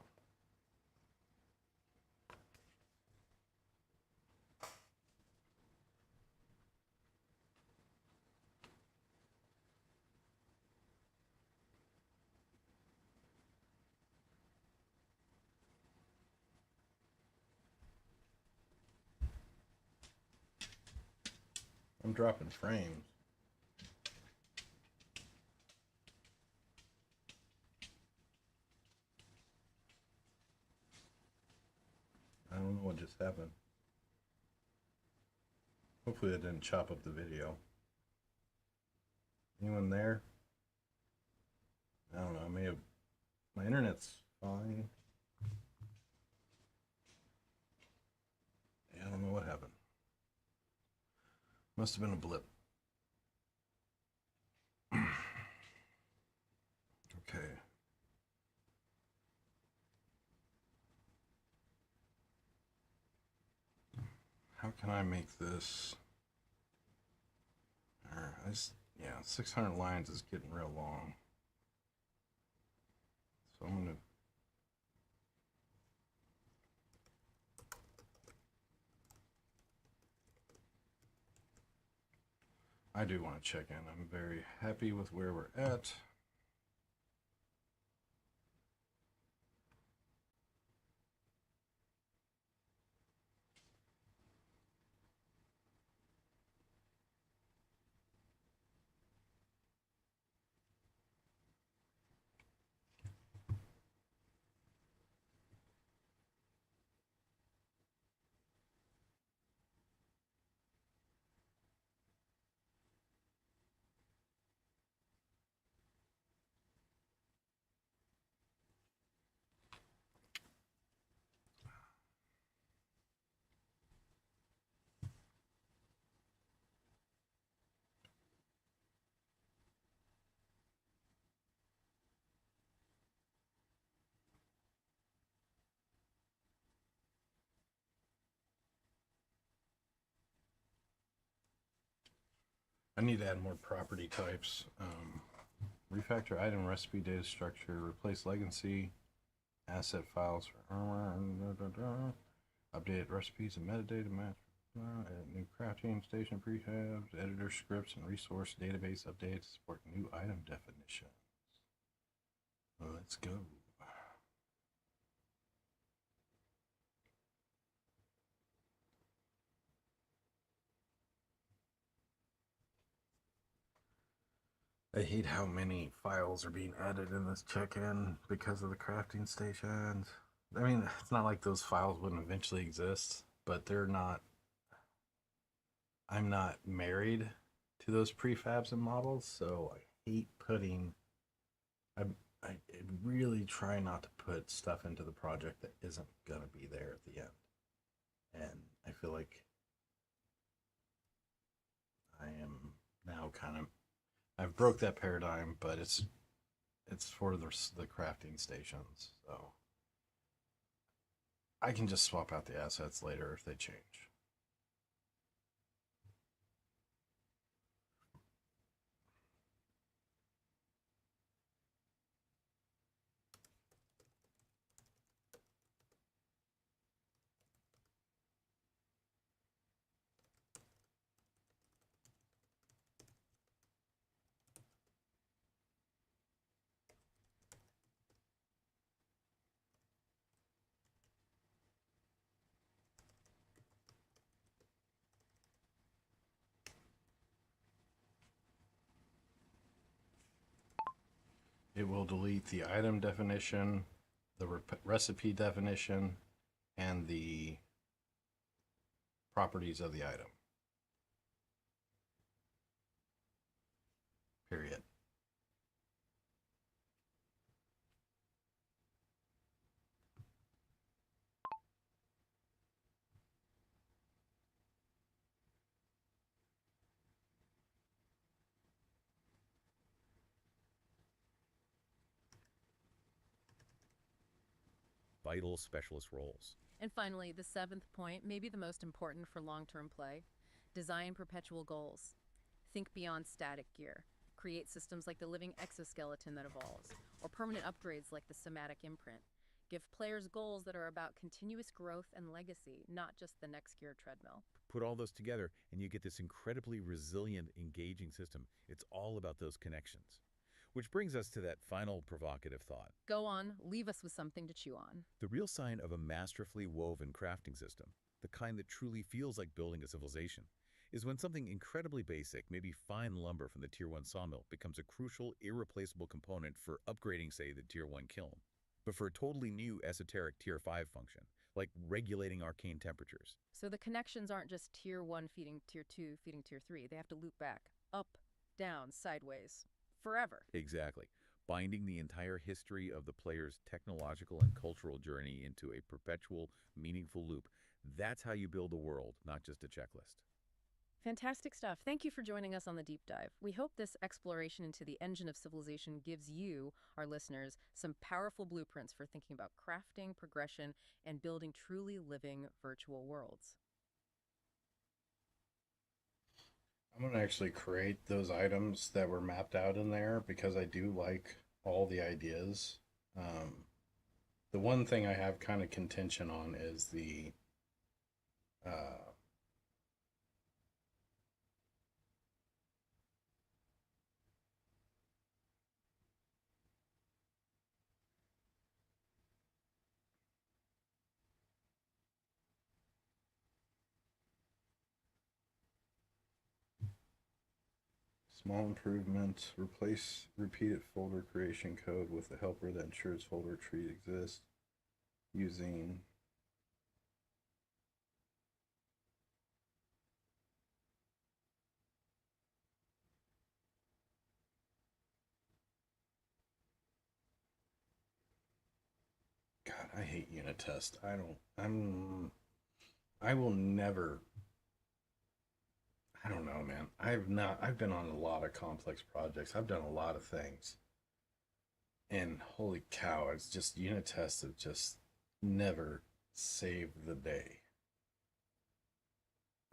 I'm dropping frames. I don't know what just happened. Hopefully it didn't chop up the video. Anyone there? I don't know, I may have... My internet's fine. Must have been a blip. Okay. How can I make this? Yeah, 600 lines is getting real long. So I'm gonna. I do want to check in. I'm very happy with where we're at. I need to add more property types. Refactor item recipe data structure, replace legacy asset files for updated recipes and metadata match, add new crafting station prehabs, editor scripts and resource database updates to support new item definitions. Let's go. I hate how many files are being added in this check-in because of the crafting stations. I mean, it's not like those files wouldn't eventually exist, but they're not. I'm not married to those prefabs and models, so I hate putting. I really try not to put stuff into the project that isn't gonna be there at the end, and I feel like I am now kind of. I've broke that paradigm, but it's for the crafting stations, so I can just swap out the assets later if they change. It will delete the item definition, the recipe definition, and the properties of the item. Period.
Vital specialist roles.
And finally, the seventh point, maybe the most important for long-term play, design perpetual goals. Think beyond static gear. Create systems like the living exoskeleton that evolves, or permanent upgrades like the somatic imprint. Give players goals that are about continuous growth and legacy, not just the next gear treadmill.
Put all those together and you get this incredibly resilient, engaging system. It's all about those connections. Which brings us to that final provocative thought.
Go on, leave us with something to chew on.
The real sign of a masterfully woven crafting system, the kind that truly feels like building a civilization, is when something incredibly basic, maybe fine lumber from the Tier 1 sawmill, becomes a crucial, irreplaceable component for upgrading, say, the Tier 1 kiln. But for a totally new esoteric Tier 5 function, like regulating arcane temperatures.
So the connections aren't just Tier 1 feeding Tier 2 feeding Tier 3. They have to loop back, up, down, sideways, forever.
Exactly. Binding the entire history of the player's technological and cultural journey into a perpetual, meaningful loop. That's how you build a world, not just a checklist.
Fantastic stuff. Thank you for joining us on the deep dive. We hope this exploration into the engine of civilization gives you, our listeners, some powerful blueprints for thinking about crafting, progression, and building truly living virtual worlds.
I'm gonna actually create those items that were mapped out in there because I do like all the ideas. The one thing I have kind of contention on is the uh, small improvement. Replace repeated folder creation code with a helper that ensures folder tree exists using God, I hate unit test. I will never. I don't know, man. I've been on a lot of complex projects. I've done a lot of things. And holy cow, it's just unit tests have just never saved the day.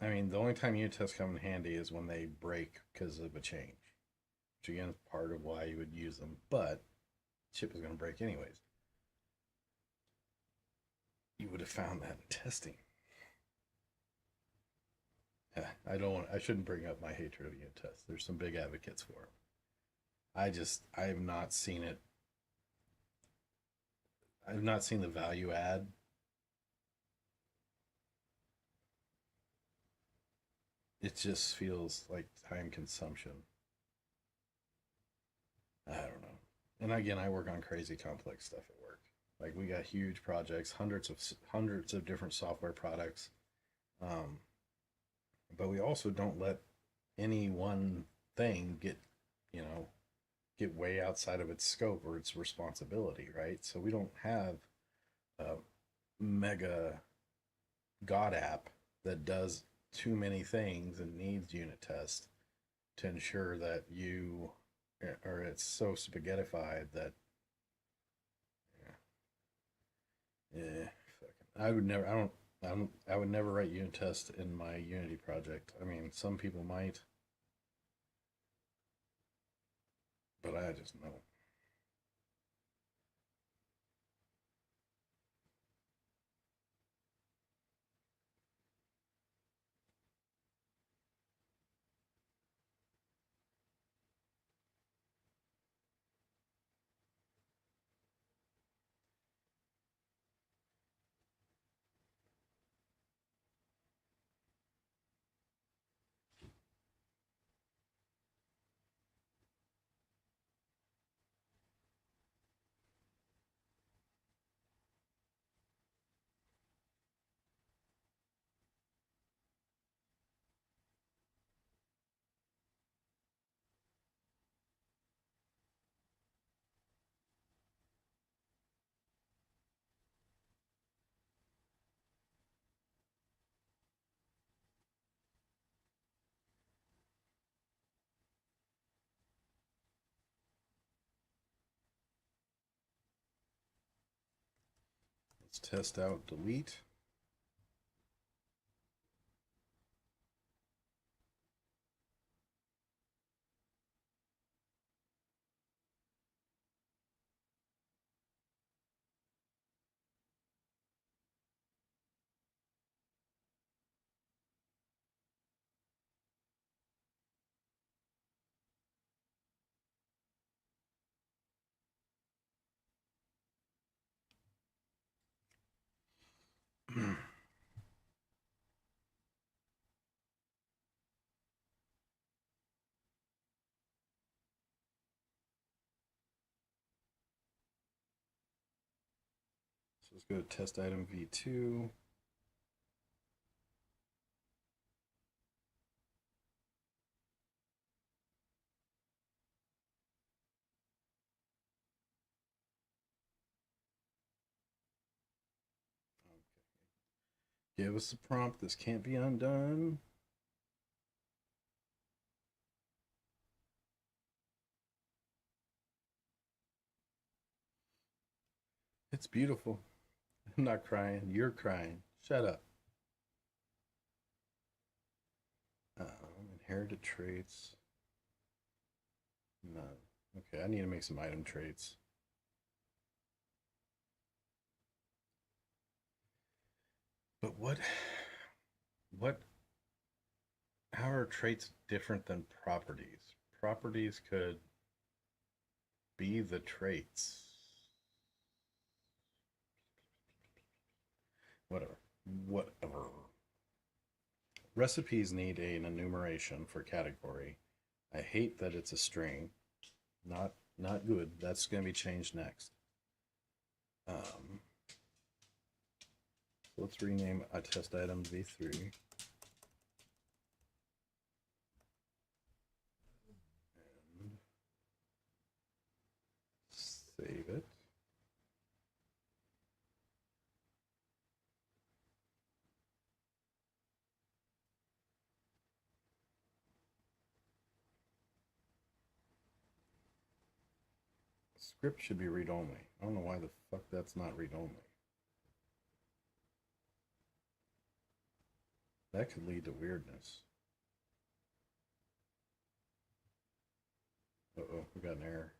I mean, the only time unit tests come in handy is when they break because of a change, which again is part of why you would use them. But chip is going to break anyways. You would have found that in testing. Yeah, I shouldn't bring up my hatred of unit tests. There's some big advocates for them. I have not seen it. I've not seen the value add. It just feels like time consumption. I don't know. And again, I work on crazy complex stuff at work. Like we got huge projects, hundreds of different software products. Um, but we also don't let any one thing you know, get way outside of its scope or its responsibility, right? So we don't have a mega God app that does too many things and needs unit test to ensure that or it's so spaghettified that, yeah, I would never, I would never write unit test in my Unity project. I mean, some people might, but I just know. Let's test out delete. So let's go to test item v2. Give us the prompt. This can't be undone. It's beautiful. I'm not crying. You're crying. Shut up. Inherited traits. No. Okay, I need to make some item traits. But what, how are traits different than properties? Properties could be the traits. Whatever. Recipes need an enumeration for category. I hate that it's a string. Not good. That's going to be changed next. Let's rename a test item v3. And save it. Script should be read-only. I don't know why the fuck that's not read-only. That could lead to weirdness. Uh-oh, we got an error.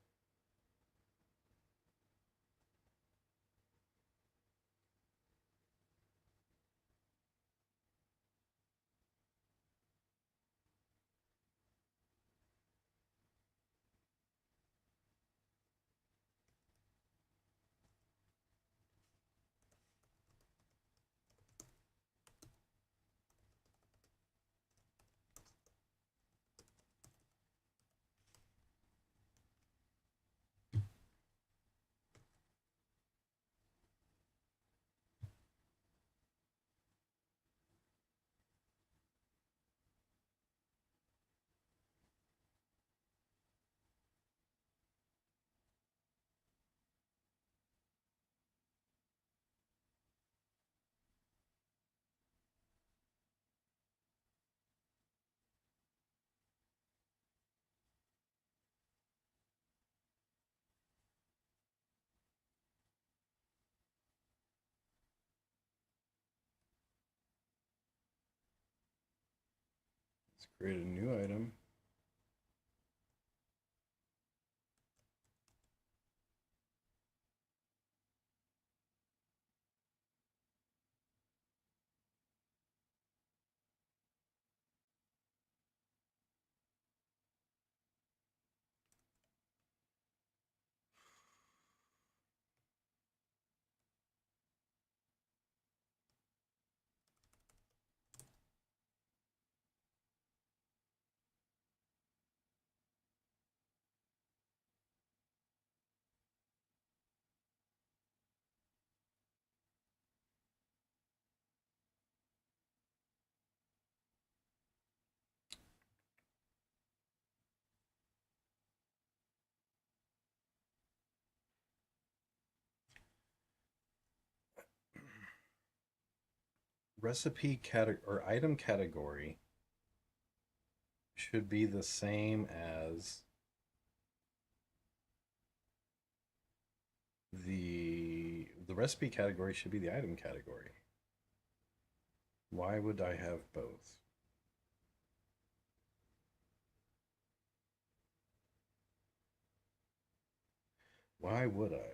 Let's create a new item. Recipe category or item category should be the same as the recipe category should be the item category. Why would I have both? Why would I?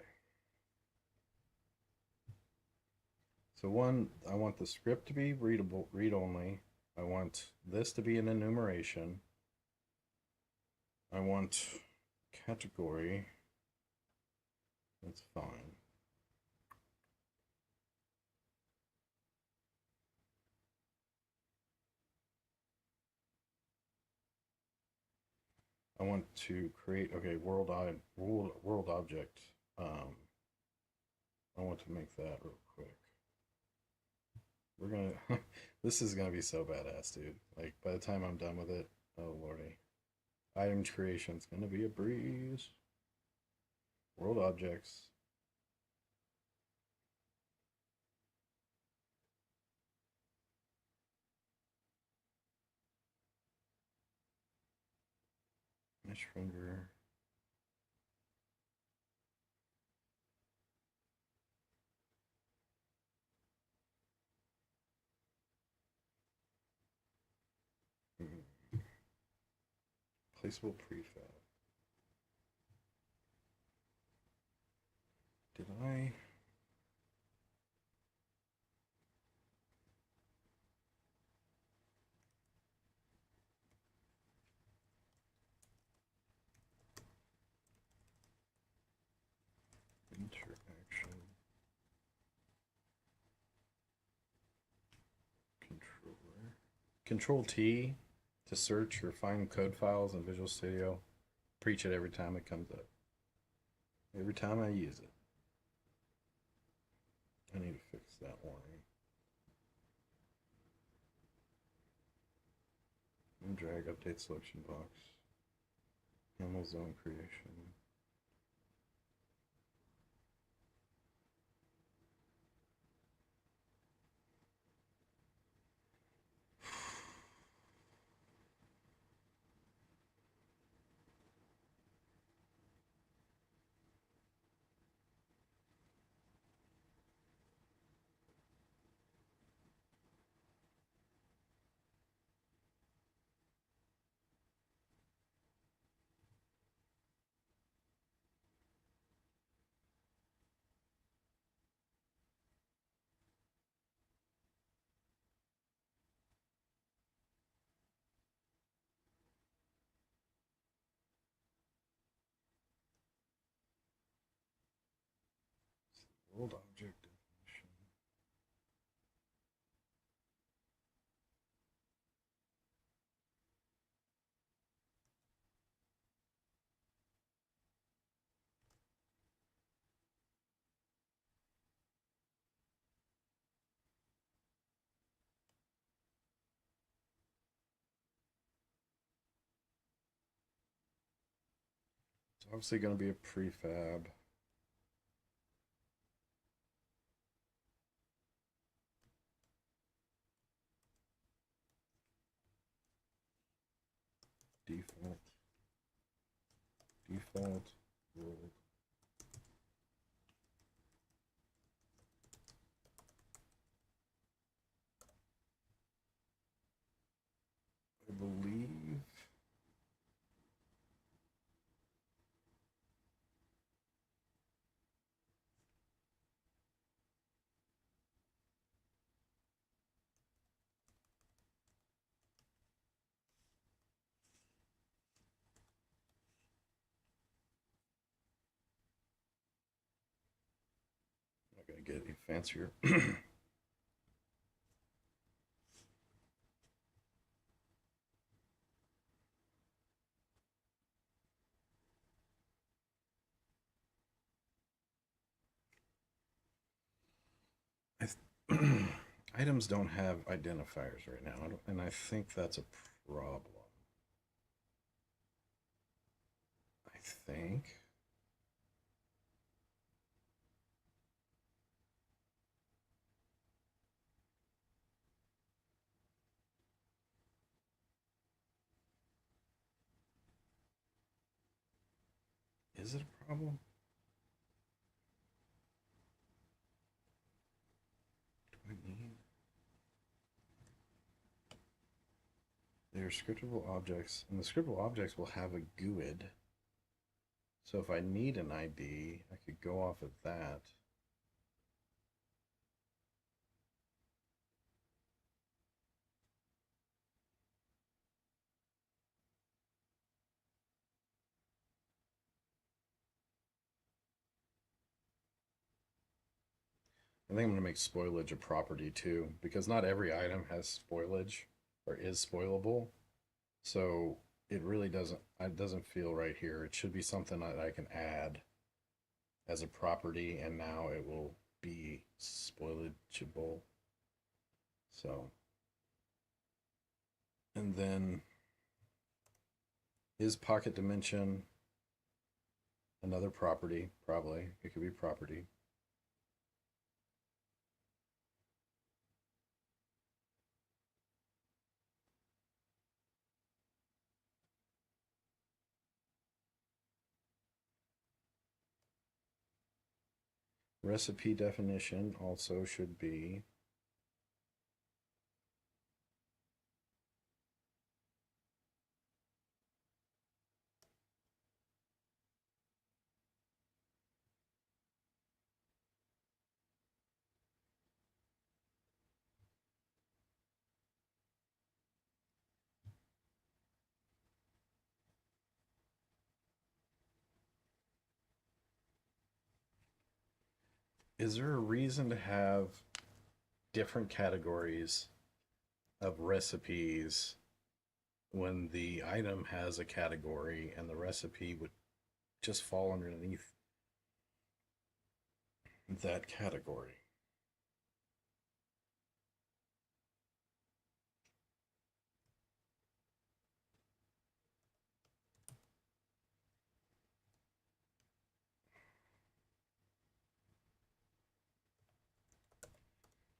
So one, I want the script to be readable, read only. I want this to be an enumeration. I want category. That's fine. I want to create, okay, world object. I want to make that real quick. We're gonna, this is gonna be so badass, dude. Like, by the time I'm done with it, oh lordy. Item creation's gonna be a breeze. World objects. Mesh render. Placeable prefab. Did I? Interaction. Controller. Control T to search or find code files in Visual Studio. Preach it every time it comes up. Every time I use it. I need to fix that warning. And drag update selection box. Animal zone creation. World object definition. It's obviously going to be a prefab. Default world. I believe I'm not going to get any fancier. Items don't have identifiers right now, and I think that's a problem. I think. Is it a problem? Do I need? They're scriptable objects, and the scriptable objects will have a GUID. So if I need an ID, I could go off of that. I think I'm going to make spoilage a property too, because not every item has spoilage or is spoilable. So it really doesn't feel right here. It should be something that I can add as a property, and now it will be spoilageable. So, and then is pocket dimension another property? Probably. It could be property. Recipe definition also should be Is there a reason to have different categories of recipes when the item has a category and the recipe would just fall underneath that category?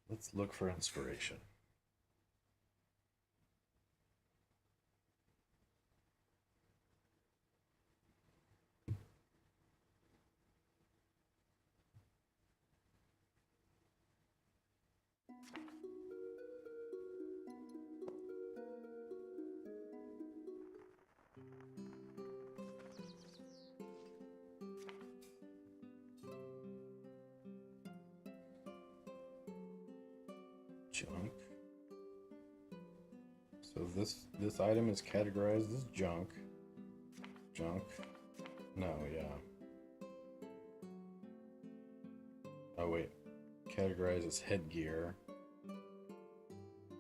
Let's look for inspiration. Junk. So this item is categorized as junk. Junk. No, yeah. Oh wait. Categorized as headgear.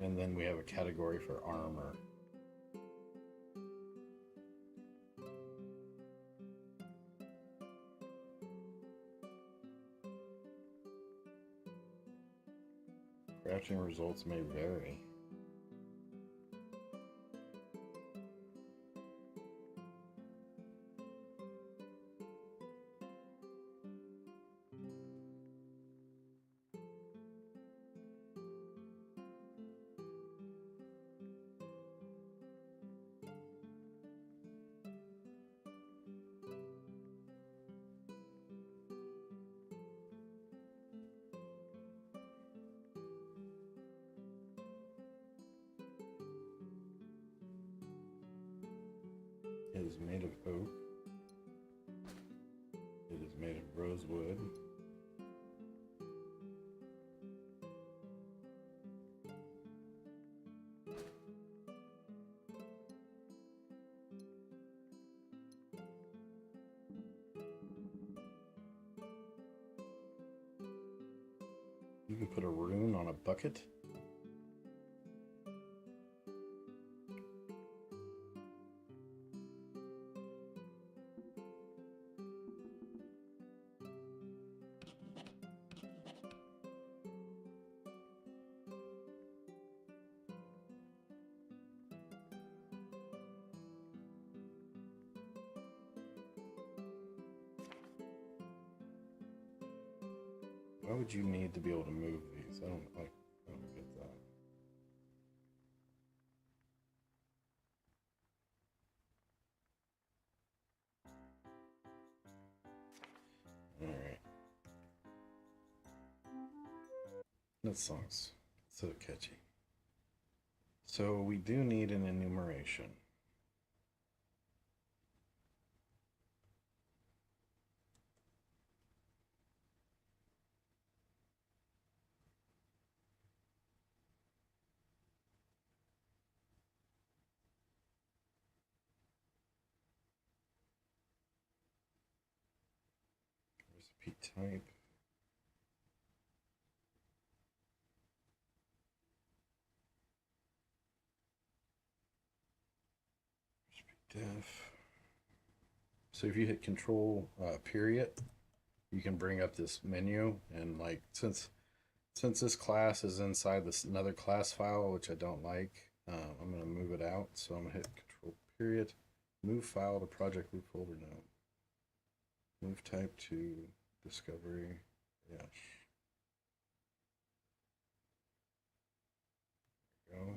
And then we have a category for armor. Crafting results may vary. It is made of oak. It is made of rosewood. You can put a rune on a bucket. Why would you need to be able to move these? I don't get that. Alright. That song's so catchy. So we do need an enumeration. Recipe type. Def. So if you hit Control period, you can bring up this menu, and like since this class is inside this another class file, which I don't like, I'm gonna move it out. So I'm gonna hit Control period, move file to project root folder. No. Move type to discovery. Yes. There we go.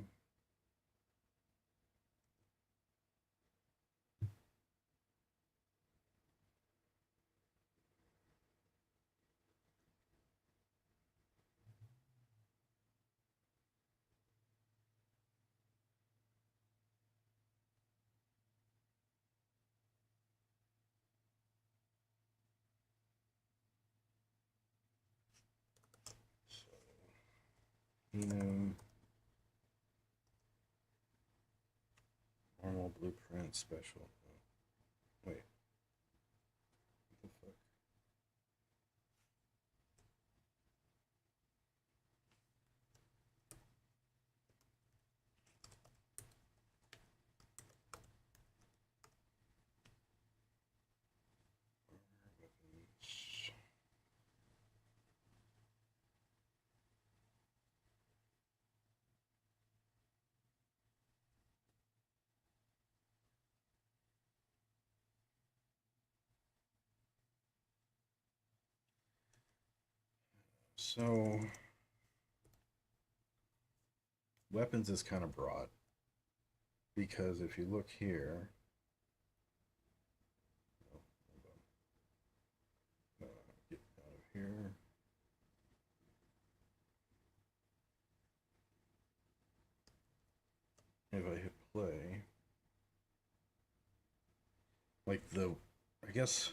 Normal blueprint special. Oh, wait. What the fuck? So weapons is kind of broad because if you look here, get out of here. If I hit play, like I guess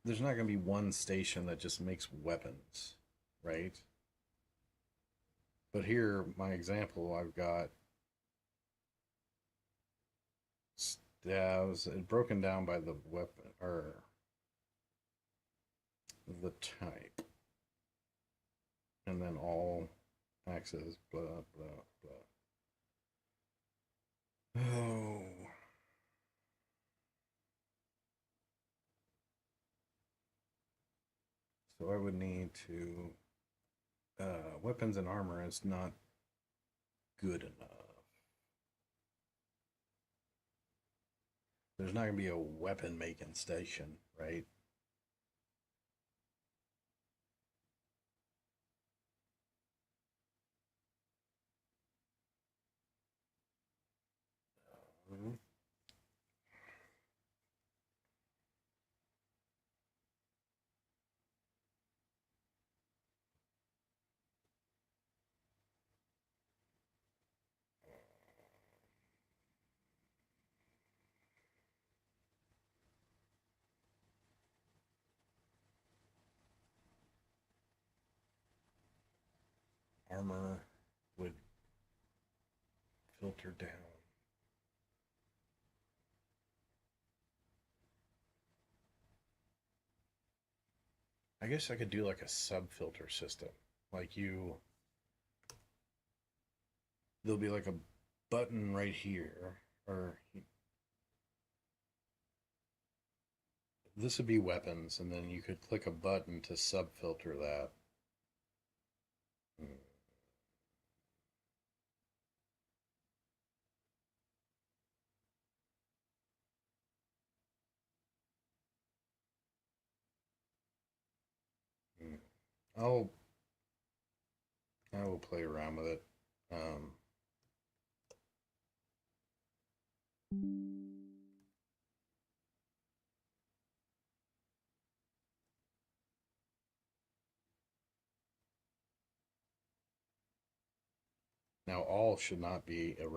there's not going to be one station that just makes weapons, right? But here, my example, I've got stabs broken down by the weapon or the type, and then all axes, blah blah blah. Oh. So I would need to weapons and armor is not good enough. There's not going to be a weapon making station, right? Armor would filter down. I guess I could do like a sub filter system. Like there'll be like a button right here, or this would be weapons, and then you could click a button to sub filter that. I'll I will play around with it. Now, all should not be a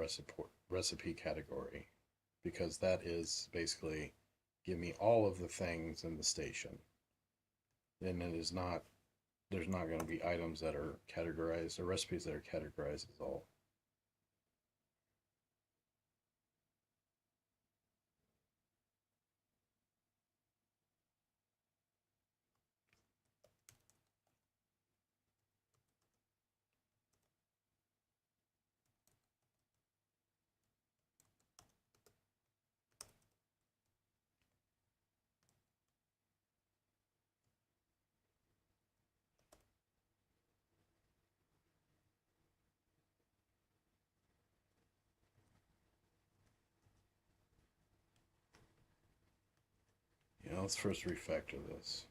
recipe category because that is basically give me all of the things in the station. And it is not, there's not going to be items that are categorized or recipes that are categorized as all. Yeah, let's first refactor this.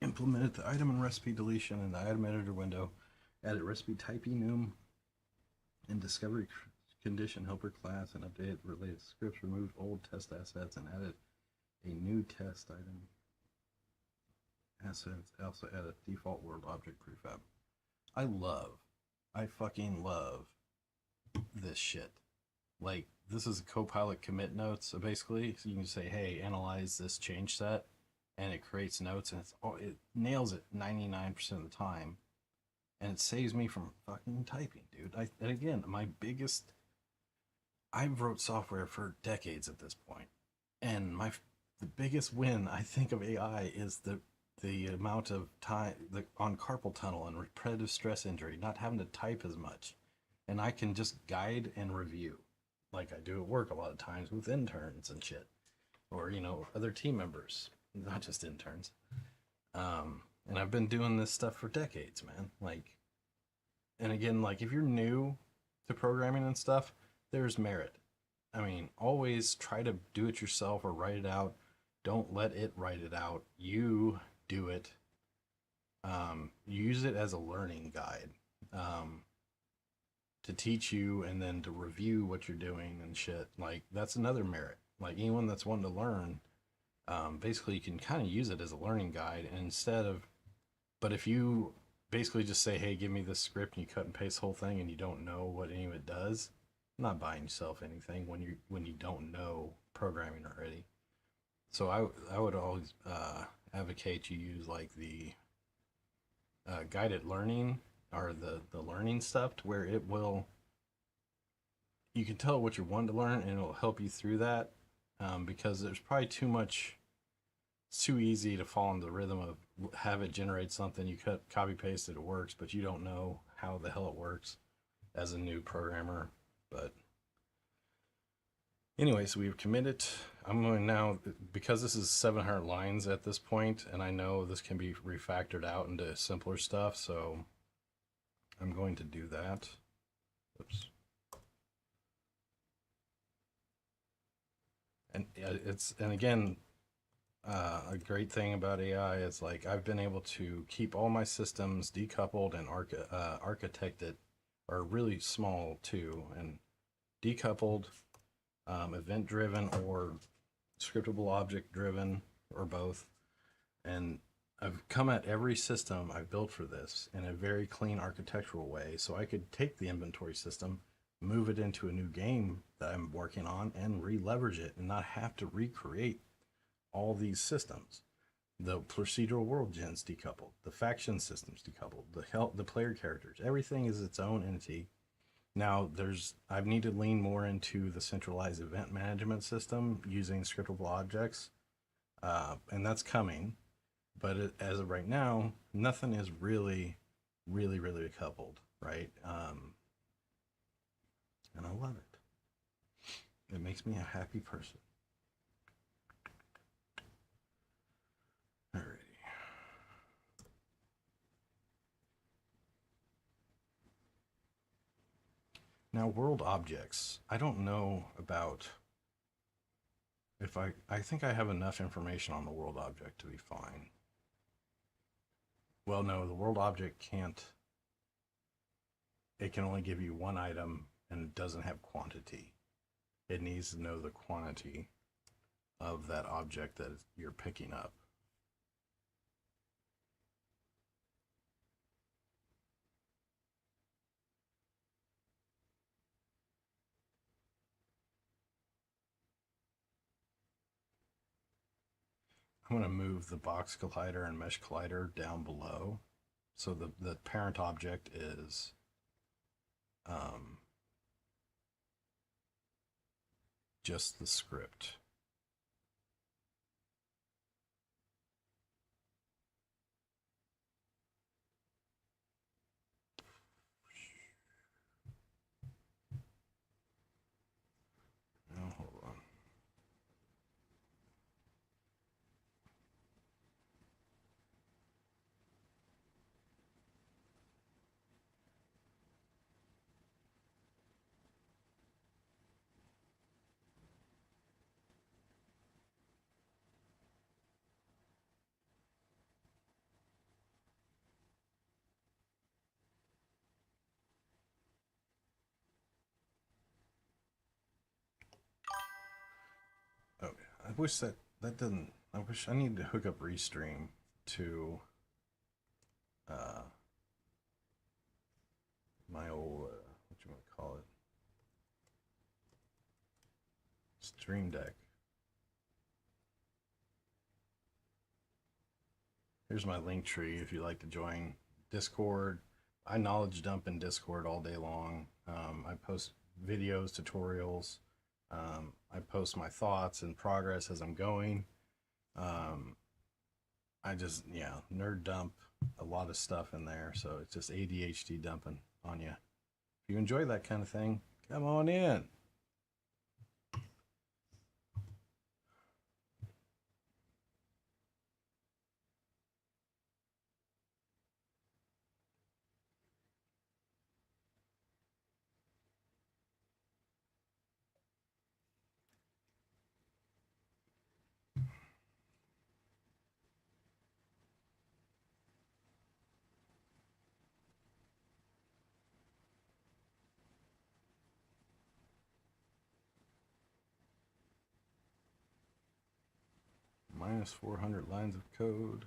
Implemented the item and recipe deletion in the item editor window. Added recipe type enum and discovery condition helper class and updated related scripts. Removed old test assets and added a new test item assets. Also added default world object prefab. I fucking love this shit. Like, this is a Copilot commit notes. So basically, so you can say, hey, analyze this change set, and it creates notes, and it nails it 99% of the time, and it saves me from fucking typing, dude. And again, I've wrote software for decades at this point, and the biggest win I think of AI is the amount of time on carpal tunnel and repetitive stress injury, not having to type as much, and I can just guide and review. like I do at work a lot of times with interns and shit, or other team members, not just interns. And I've been doing this stuff for decades, man. Like, and again, like if you're new to programming and stuff, there's merit. I mean, always try to do it yourself or write it out. Don't let it write it out. You do it. Use it as a learning guide, to teach you and then to review what you're doing and shit. Like, that's another merit. Like, anyone that's wanting to learn, basically you can kind of use it as a learning guide instead of, but if you basically just say, hey, give me this script, and you cut and paste the whole thing and you don't know what any of it does, I'm not buying yourself anything when you don't know programming already. So I would always advocate you use like the guided learning or the learning stuff, to where you can tell what you're wanting to learn and it'll help you through that, because there's probably too much. It's too easy to fall into the rhythm of have it generate something, you copy paste it, it works, but you don't know how the hell it works as a new programmer. But anyway, so we've committed. I'm going now, because this is 700 lines at this point, and I know this can be refactored out into simpler stuff, so I'm going to do that. Oops. And again, a great thing about AI is like I've been able to keep all my systems decoupled and architected, or really small too, and decoupled, event driven or scriptable object driven, or both. And I've come at every system I've built for this in a very clean architectural way, so I could take the inventory system, move it into a new game that I'm working on, and re-leverage it and not have to recreate all these systems. The procedural world gen's decoupled, the faction system's decoupled, the player characters, everything is its own entity. Now I've need to lean more into the centralized event management system using scriptable objects, and that's coming. But as of right now, nothing is really coupled, right? And I love it. It makes me a happy person. Alrighty. Now, world objects. I don't know about if I think I have enough information on the world object to be fine. Well, no, the world object can't. It can only give you one item and it doesn't have quantity. It needs to know the quantity of that object that you're picking up. I'm going to move the box collider and mesh collider down below. So the parent object is just the script. Now, hold on. Okay, I wish that didn't. I wish I need to hook up Restream to my old what you want to call it, Stream Deck. Here's my link tree if you'd like to join Discord. I knowledge dump in Discord all day long. I post videos, tutorials. I post my thoughts and progress as I'm going. I just, nerd dump a lot of stuff in there. So it's just ADHD dumping on you. If you enjoy that kind of thing, come on in. Minus 400 lines of code.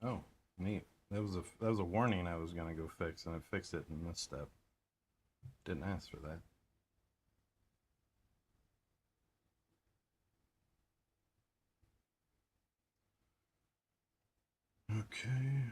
Oh, neat. That was a warning I was gonna go fix, and I fixed it in this step. Didn't ask for that. Okay.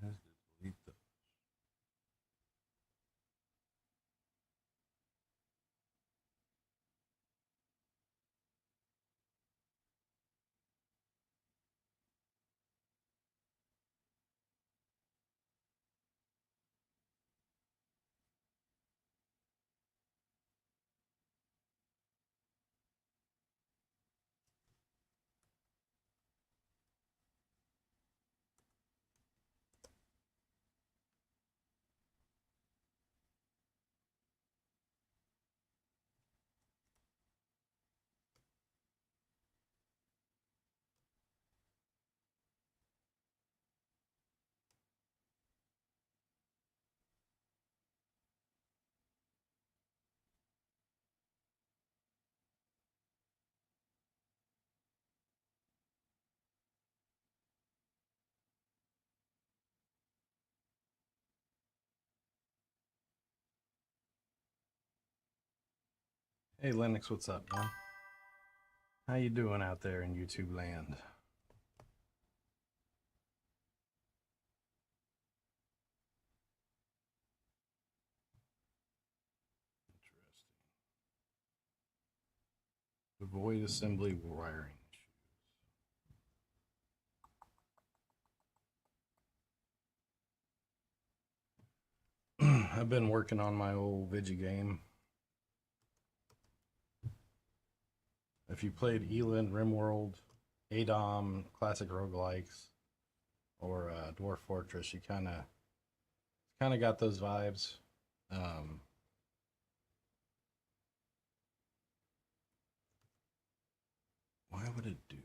Why does it delete the? Hey Linux, what's up, man? How you doing out there in YouTube land? Interesting. Avoid assembly wiring issues. I've been working on my old Vigi game. If you played Elin Rimworld, Adom, classic roguelikes, or Dwarf Fortress, you kind of got those vibes. Um, why would it do?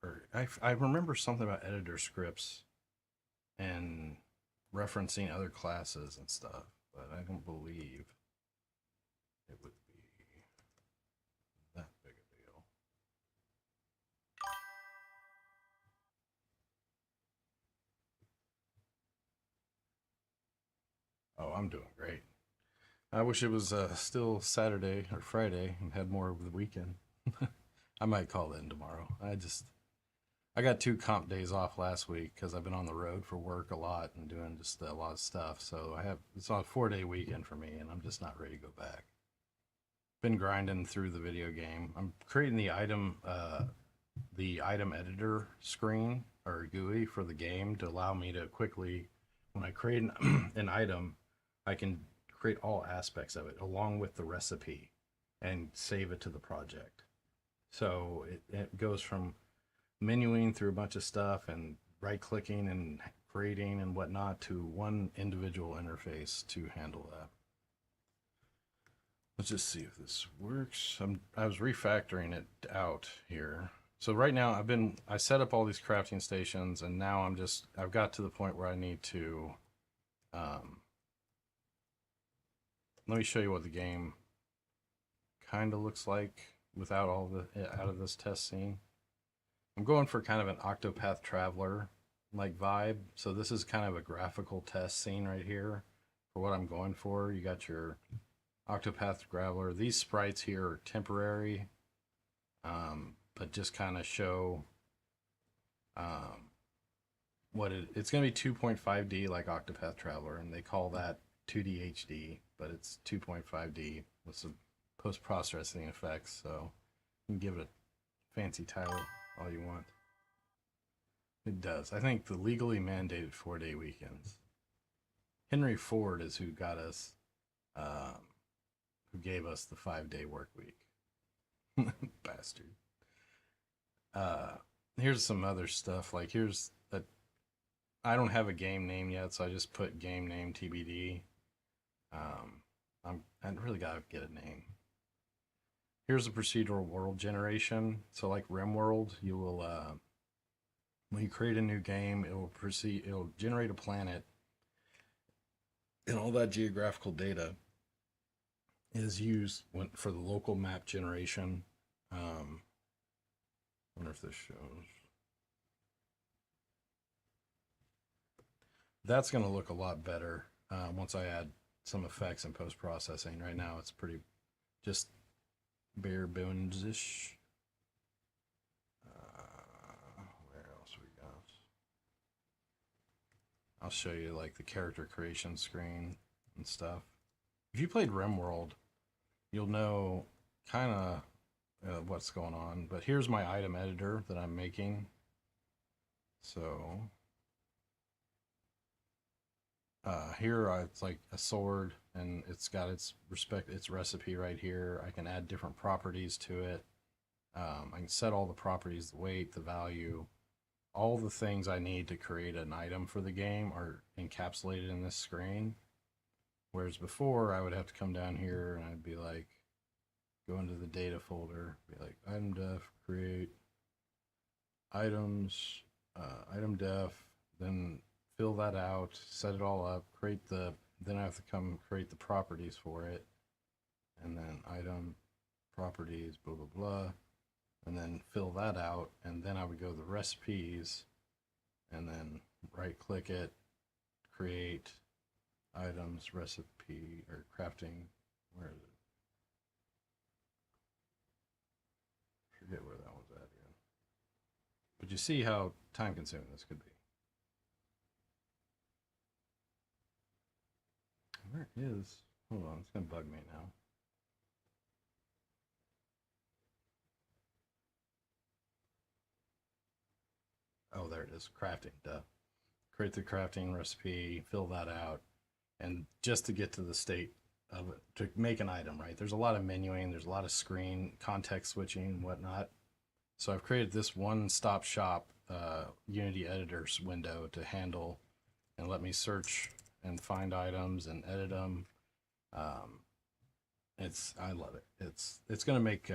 Or I remember something about editor scripts and referencing other classes and stuff, but I don't believe it would be that big a deal. Oh, I'm doing great. I wish it was still Saturday or Friday and had more of the weekend. I might call in tomorrow. I got 2 comp days off last week because I've been on the road for work a lot and doing just a lot of stuff. So it's on a 4-day weekend for me, and I'm just not ready to go back. Been grinding through the video game. I'm creating the item editor screen or GUI for the game to allow me to quickly, when I create an item, I can create all aspects of it along with the recipe and save it to the project. So it goes from menuing through a bunch of stuff and right clicking and creating and whatnot to one individual interface to handle that. Let's just see if this works. I was refactoring it out here. So right now I set up all these crafting stations, and now I've got to the point where I need to let me show you what the game kind of looks like without all out of this test scene. I'm going for kind of an Octopath Traveler like vibe. So this is kind of a graphical test scene right here for what I'm going for. You got your Octopath Traveler. These sprites here are temporary, but just kind of show what it's going to be 2.5D like Octopath Traveler, and they call that 2D HD, but it's 2.5D with some post-processing effects, so you can give it a fancy title all you want. It does. I think the legally mandated 4-day weekends. Henry Ford is who got us, who gave us the 5-day work week. Bastard. Here's some other stuff. Like I don't have a game name yet, so I just put game name TBD. I really gotta get a name. Here's a procedural world generation. So like Rimworld, you will when you create a new game, it'll generate a planet, and all that geographical data is used for the local map generation. Wonder if this shows. That's going to look a lot better once I add some effects and post-processing. Right now, it's pretty just bare bones-ish. Where else we got? I'll show you like the character creation screen and stuff. If you played Rimworld, you'll know kind of what's going on. But here's my item editor that I'm making. So here it's like a sword, and it's got its recipe right here. I can add different properties to it. I can set all the properties, the weight, the value, all the things I need to create an item for the game are encapsulated in this screen. Whereas before, I would have to come down here and I'd be like, go into the data folder, be like item def, create items, item def, then fill that out, set it all up, then I have to come create the properties for it, and then item, properties, blah, blah, blah, and then fill that out, and then I would go to the recipes, and then right click it, create items, recipe, or crafting, where is it? Forget where that was at again. But you see how time consuming this could be. Where is, hold on, it's gonna bug me now. Oh, there it is, crafting, duh. Create the crafting recipe, fill that out, and just to get to the state of it, to make an item, right? There's a lot of menuing, there's a lot of screen, context switching and whatnot. So I've created this one-stop shop Unity editors window to handle and let me search and find items and edit them. I love it. It's going to make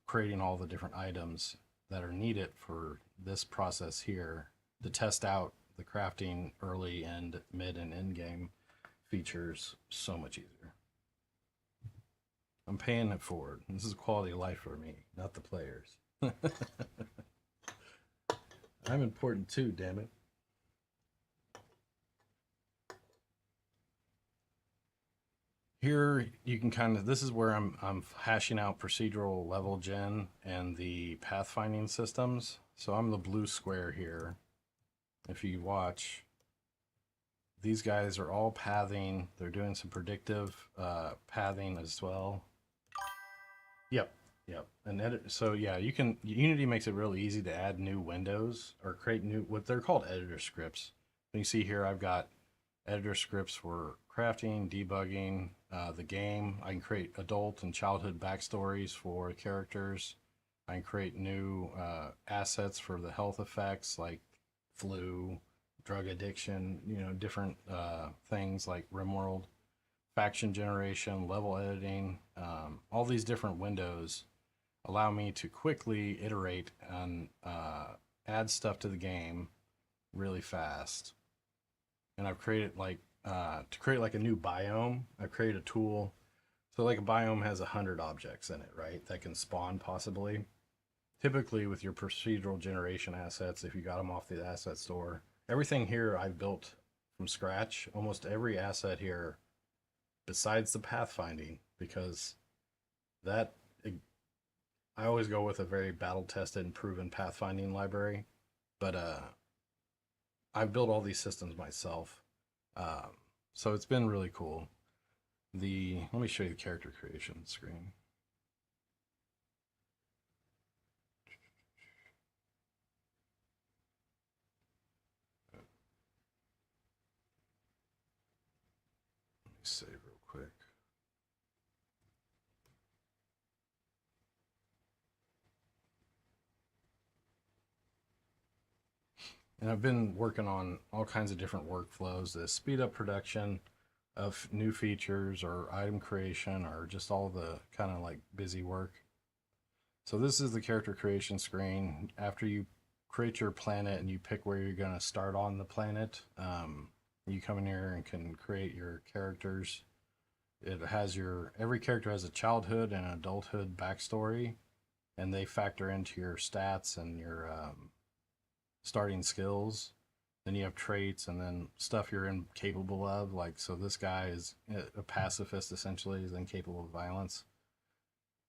creating all the different items that are needed for this process here to test out the crafting early and mid and end game features so much easier. I'm paying it forward. This is quality of life for me, not the players. I'm important too, damn it. Here you can kind of, this is where I'm hashing out procedural level gen and the pathfinding systems. So I'm the blue square here. If you watch, these guys are all pathing. They're doing some predictive pathing as well. Yep. And edit, so yeah, you can, Unity makes it really easy to add new windows or create new, what they're called editor scripts. You see here, I've got editor scripts for crafting, debugging, the game. I can create adult and childhood backstories for characters. I can create new assets for the health effects like flu, drug addiction, different things like Rimworld, faction generation, level editing. All these different windows allow me to quickly iterate and add stuff to the game really fast. And I've created to create like a new biome, I've created a tool. So like a biome has 100 objects in it, right? That can spawn possibly. Typically with your procedural generation assets, if you got them off the asset store, everything here I've built from scratch, almost every asset here, besides the pathfinding, because I always go with a very battle tested and proven pathfinding library, but I've built all these systems myself. So it's been really cool. Let me show you the character creation screen. Let me save real quick. And I've been working on all kinds of different workflows to speed up production of new features or item creation or just all the kind of like busy work. So this is the character creation screen. After you create your planet and you pick where you're going to start on the planet, you come in here and can create your characters. It has every character has a childhood and adulthood backstory, and they factor into your stats and your starting skills. Then you have traits and then stuff you're incapable of. Like, so this guy is a pacifist, essentially. He's incapable of violence,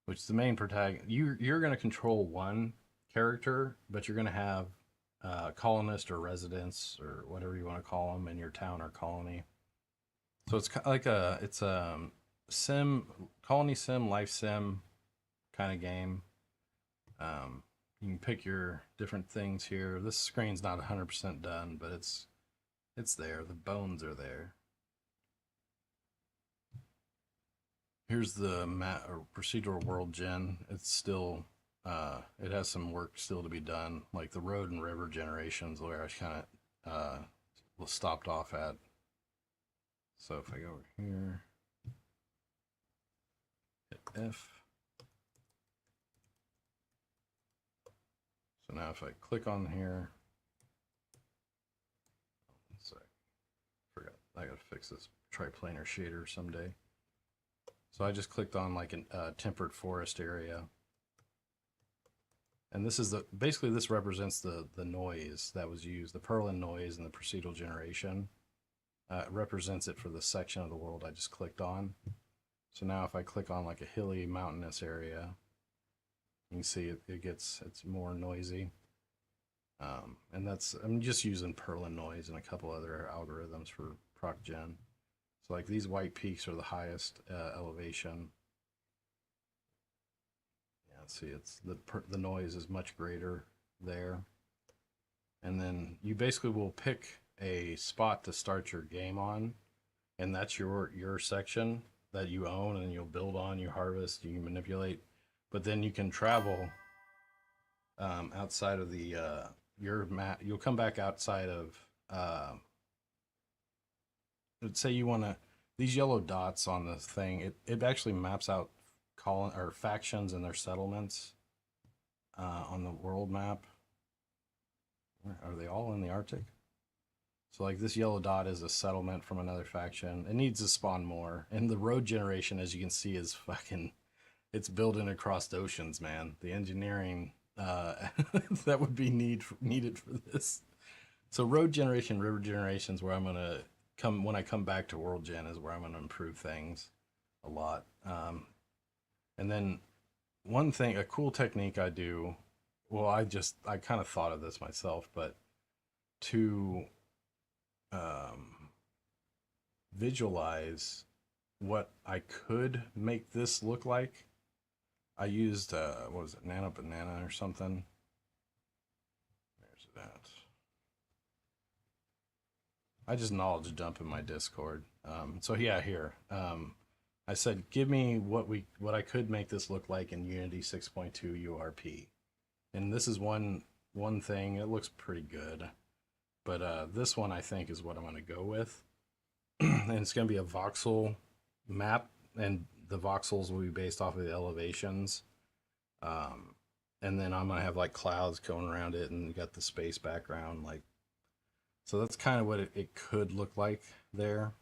which is the main protagonist. You're going to control one character, but you're going to have colonists or residents or whatever you want to call them in your town or colony. So it's like it's a colony sim, life sim kind of game. You can pick your different things here. This screen's not 100% done, but it's there. The bones are there. Here's the procedural world gen. It's still, it has some work still to be done, like the road and river generations where I kind of stopped off at. So if I go over here, hit F. So now if I click on here, one sec, forgot, I gotta fix this triplanar shader someday. So I just clicked on like a temperate forest area. And this is basically this represents the noise that was used, the Perlin noise in the procedural generation. It represents it for the section of the world I just clicked on. So now if I click on like a hilly mountainous area, you can see it's more noisy. And I'm just using Perlin noise and a couple other algorithms for proc gen. So like these white peaks are the highest elevation. Yeah, see, it's the noise is much greater there. And then you basically will pick a spot to start your game on, and that's your section that you own, and you'll build on, you harvest, you manipulate. But then you can travel outside of the your map. You'll come back outside of let's say you want to, these yellow dots on the thing, it actually maps out factions and their settlements. on the world map. Are they all in the Arctic? So like this yellow dot is a settlement from another faction. It needs to spawn more. And the road generation, as you can see, is fucking, it's building across oceans, man. The engineering that would be needed for this. So road generation, river generation is where I'm gonna come when I come back to World Gen, is where I'm gonna improve things a lot. And then one thing, a cool technique I do, well, I kind of thought of this myself, but to visualize what I could make this look like, I used, what was it, Nano Banana or something? Where's it at? I just knowledge dump in my Discord. So yeah, here. I said, give me what I could make this look like in Unity 6.2 URP. And this is one thing. It looks pretty good. But this one I think is what I'm going to go with. And it's going to be a voxel map, and the voxels will be based off of the elevations. And then I'm going to have like clouds going around it, and you got the space background. Like, so that's kind of what it could look like there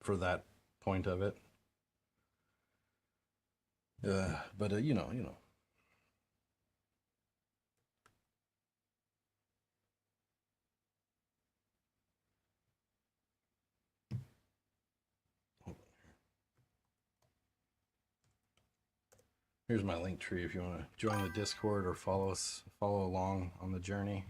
for that point of it. But you know. Here's my link tree if you want to join the Discord or follow along on the journey.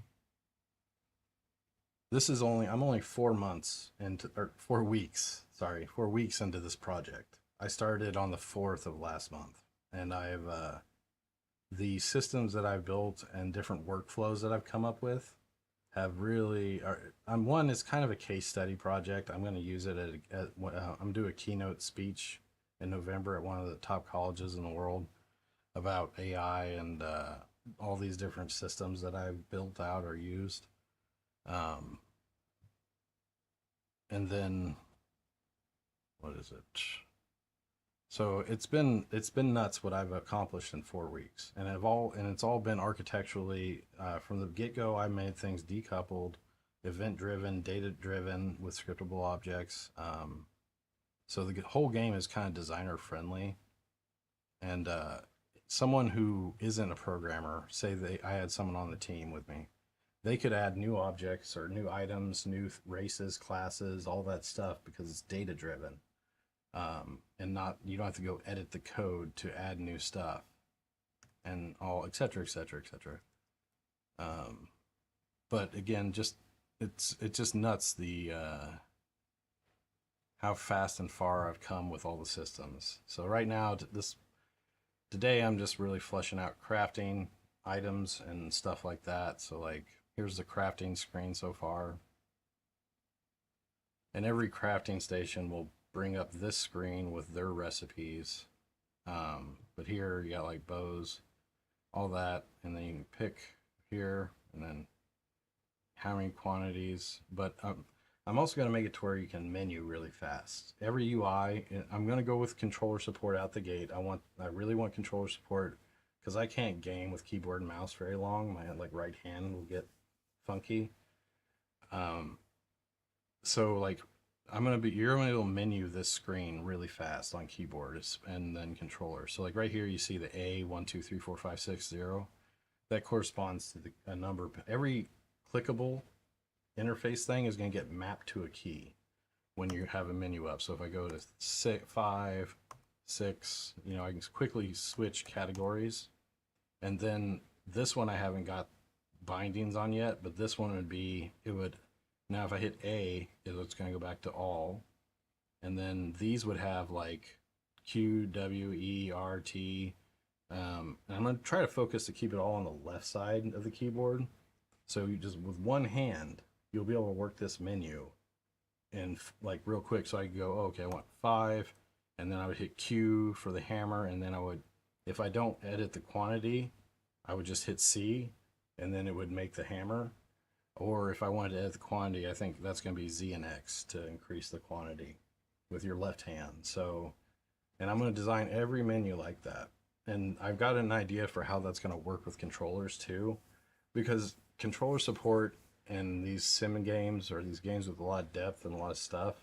This is I'm only 4 months into, or 4 weeks, sorry, 4 weeks into this project. I started on the 4th of last month, and I've, the systems that I've built and different workflows that I've come up with have really, one is kind of a case study project. I'm going to use it I'm doing a keynote speech in November at one of the top colleges in the world about AI and all these different systems that I've built out or used. And then what is it? So it's been nuts what I've accomplished in 4 weeks, and it's all been architecturally from the get-go. I made things decoupled, event-driven, data-driven with scriptable objects. So the whole game is kind of designer-friendly, and someone who isn't a programmer, say I had someone on the team with me, they could add new objects or new items, new races, classes, all that stuff, because it's data driven. And you don't have to go edit the code to add new stuff and all, et cetera, et cetera, et cetera. But again, it's just nuts how fast and far I've come with all the systems. So right now, today I'm just really fleshing out crafting items and stuff like that. So like, here's the crafting screen so far. And every crafting station will bring up this screen with their recipes. But here you got like bows, all that. And then you can pick here and then how many quantities. But I'm also going to make it to where you can menu really fast. Every UI, I'm going to go with controller support out the gate. I really want controller support because I can't game with keyboard and mouse very long. My like right hand will get funky. So like you're going to be able to menu this screen really fast on keyboard and then controller. So like right here, you see the A 1 2 3 4 5 6 0. That corresponds to a number. Every clickable interface thing is going to get mapped to a key when you have a menu up. So if I go to 6, 5, 6, I can quickly switch categories. And then this one I haven't got bindings on yet, but this one now if I hit A, it's going to go back to all. And then these would have like Q, W, E, R, T. And I'm going to try to focus to keep it all on the left side of the keyboard. So you just, with one hand, you'll be able to work this menu and like real quick. So I could go, okay, I want 5, and then I would hit Q for the hammer. And then if I don't edit the quantity, I would just hit C, and then it would make the hammer. Or if I wanted to edit the quantity, I think that's going to be Z and X to increase the quantity with your left hand. So, and I'm going to design every menu like that. and I've got an idea for how that's going to work with controllers too, because controller support in these sim games or these games with a lot of depth and a lot of stuff,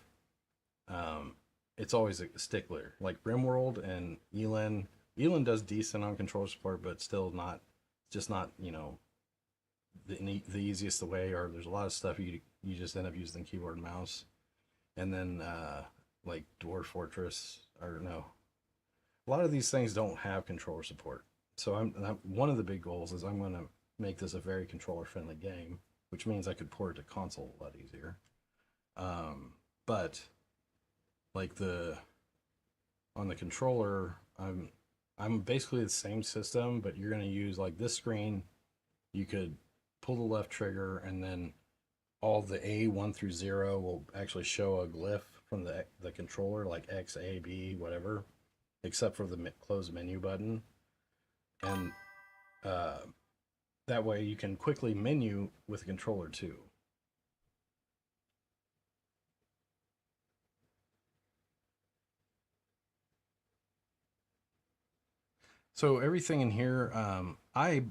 it's always a stickler. Like Rimworld and Elin. Elin does decent on controller support, but still not, just not, you know, the easiest way. Or there's a lot of stuff you just end up using keyboard and mouse. And then like Dwarf Fortress, or no, a lot of these things don't have controller support. So I'm one of the big goals is I'm going to make this a very controller friendly game, which means I could port it to console a lot easier. But like on the controller, I'm basically the same system, but you're going to use like this screen. You could pull the left trigger, and then all the A1 through 0 will actually show a glyph from the controller, like X, A, B, whatever, except for the close menu button. And that way you can quickly menu with the controller too. So everything in here, I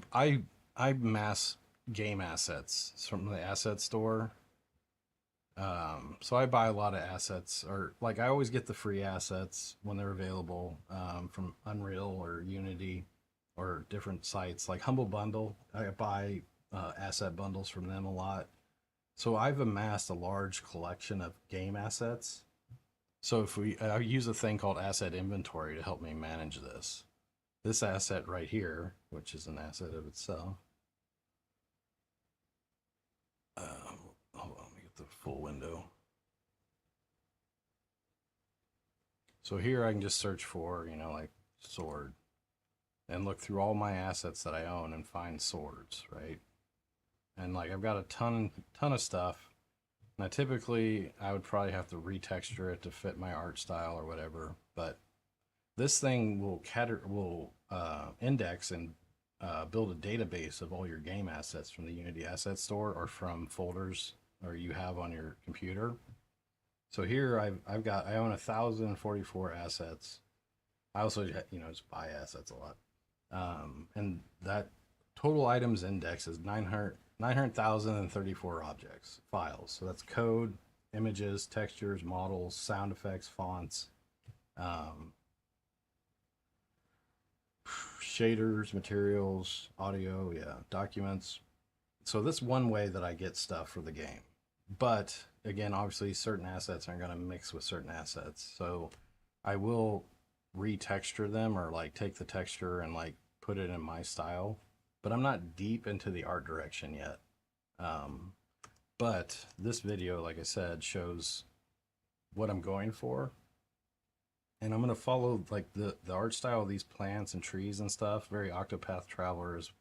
mass game assets from the asset store. So I buy a lot of assets, or like I always get the free assets when they're available, from Unreal or Unity or different sites like Humble Bundle. I buy asset bundles from them a lot. So I've amassed a large collection of game assets. So if I use a thing called asset inventory to help me manage this. This asset right here, which is an asset of itself. Hold on, let me get the full window. So here I can just search for, you know, like sword, and look through all my assets that I own and find swords, right? And like I've got a ton of stuff. Now typically I would probably have to retexture it to fit my art style or whatever, but this thing will index and build a database of all your game assets from the Unity Asset Store or from folders or you have on your computer. So here I own 1,044 assets. I also, you know, just buy assets a lot. And that total items index is 900,034 objects, files. So that's code, images, textures, models, sound effects, fonts, shaders, materials, audio, documents. So that's one way that I get stuff for the game. But again, obviously certain assets aren't going to mix with certain assets. So I will retexture them, or like take the texture and like put it in my style. But I'm not deep into the art direction yet. But this video, like I said, shows what I'm going for. And I'm going to follow like the art style of these plants and trees and stuff, very Octopath Travelers.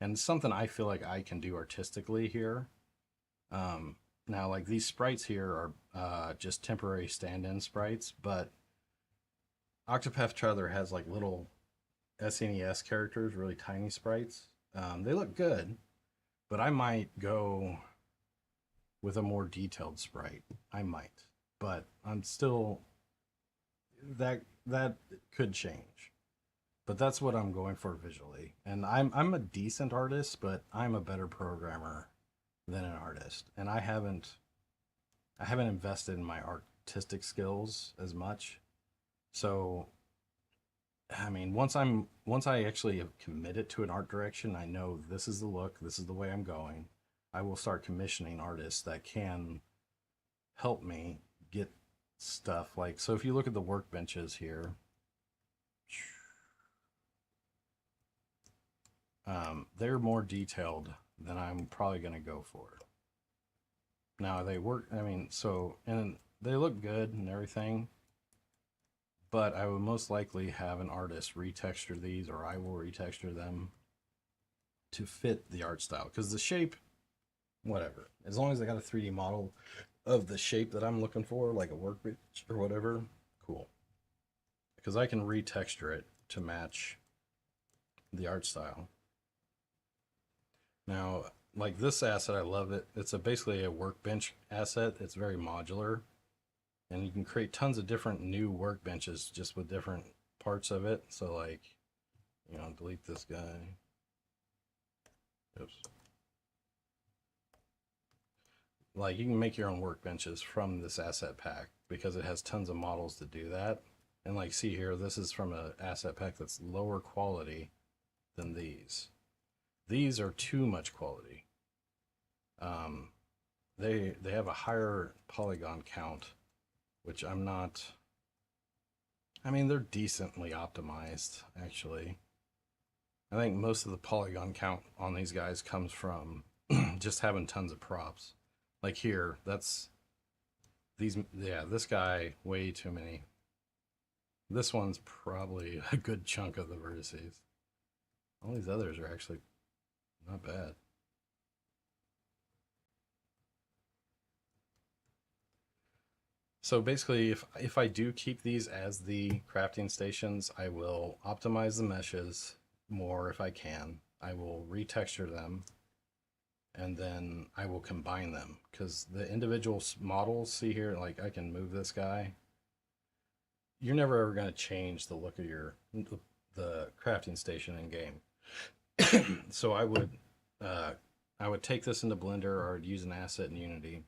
And it's something I feel like I can do artistically here. Now, like these sprites here are just temporary stand-in sprites, but Octopath Traveler has like little SNES characters, really tiny sprites. They look good, but I might go with a more detailed sprite. I might, but I'm still, that could change. But that's what I'm going for visually. And I'm a decent artist, but I'm a better programmer than an artist. And I haven't invested in my artistic skills as much. So I mean, once I actually have committed to an art direction, I know this is the look, this is the way I'm going. I will start commissioning artists that can help me get stuff like, so if you look at the workbenches here, they're more detailed than I'm probably going to go for. Now they work, I mean, so, and they look good and everything, but I would most likely have an artist retexture these, or I will retexture them to fit the art style. Because the shape, whatever, as long as I got a 3D model of the shape that I'm looking for, like a workbench or whatever, cool. Because I can retexture it to match the art style. Now, like this asset, I love it. It's basically a workbench asset. It's very modular. And you can create tons of different new workbenches just with different parts of it. So like You know, delete this guy. Oops. Like, you can make your own workbenches from this asset pack because it has tons of models to do that. And like, see here, this is from an asset pack that's lower quality than these. These are too much quality. They have a higher polygon count, which I'm not. I mean, they're decently optimized, actually. I think most of the polygon count on these guys comes from just having tons of props. Like here, that's these. Yeah, this guy, way too many. This one's probably a good chunk of the vertices. All these others are actually not bad. So basically, if I do keep these as the crafting stations, I will optimize the meshes more if I can. I will retexture them, and then I will combine them, because the individual models, see here, like I can move this guy. You're never ever going to change the look of the crafting station in game. So I would take this into Blender, or I'd use an asset in Unity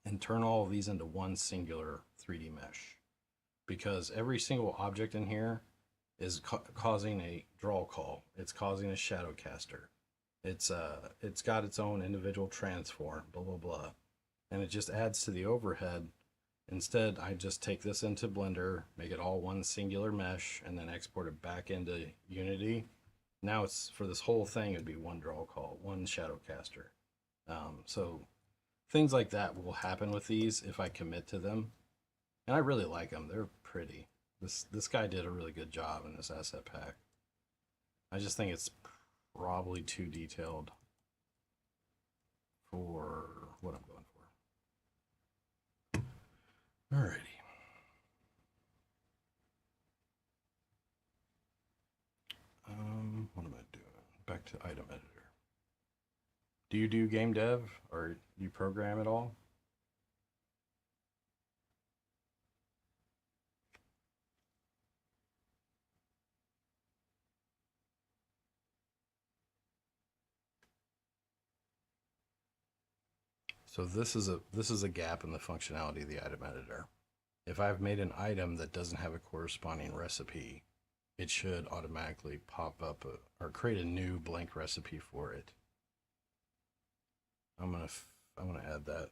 and turn all of these into one singular 3D mesh, because every single object in here is causing a draw call. It's causing a shadow caster. It's got its own individual transform, blah blah blah, and it just adds to the overhead. Instead, I just take this into Blender, make it all one singular mesh, and then export it back into Unity. Now it's, for this whole thing, it'd be one draw call, one shadow caster. So things like that will happen with these if I commit to them. And I really like them. They're pretty. This guy did a really good job in this asset pack. I just think it's probably too detailed for what I'm going for. Alrighty. What am I doing? Back to item editor. Do you do game dev, or you program at all? So this is a gap in the functionality of the item editor. If I've made an item that doesn't have a corresponding recipe, it should automatically pop up or create a new blank recipe for it. I'm gonna add that.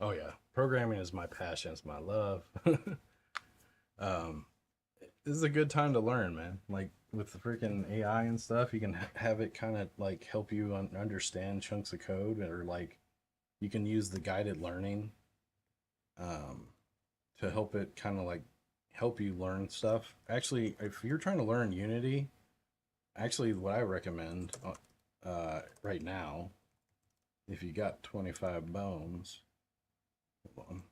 Oh yeah, programming is my passion. It's my love. This is a good time to learn, man. Like with the freaking AI and stuff, you can have it kind of like help you understand chunks of code, or like you can use the guided learning to help it kind of like help you learn stuff. Actually, if you're trying to learn Unity, actually what I recommend right now, if you got 25 bones, hold on.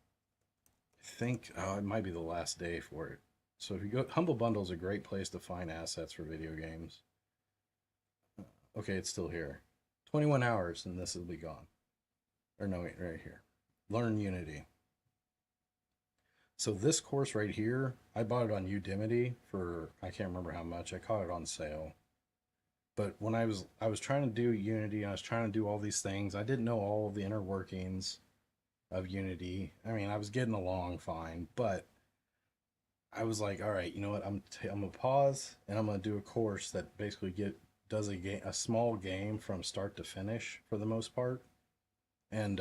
I think it might be the last day for it. So if you go, Humble Bundle is a great place to find assets for video games. Okay, it's still here. 21 hours and this will be gone. Or no, wait, right here. Learn Unity. So this course right here, I bought it on Udemy for, I can't remember how much. I caught it on sale. But when I was trying to do Unity, I was trying to do all these things. I didn't know all of the inner workings of Unity. I mean, I was getting along fine, but I was like, all right, you know what? I'm gonna pause and I'm gonna do a course that basically does a small game from start to finish for the most part. And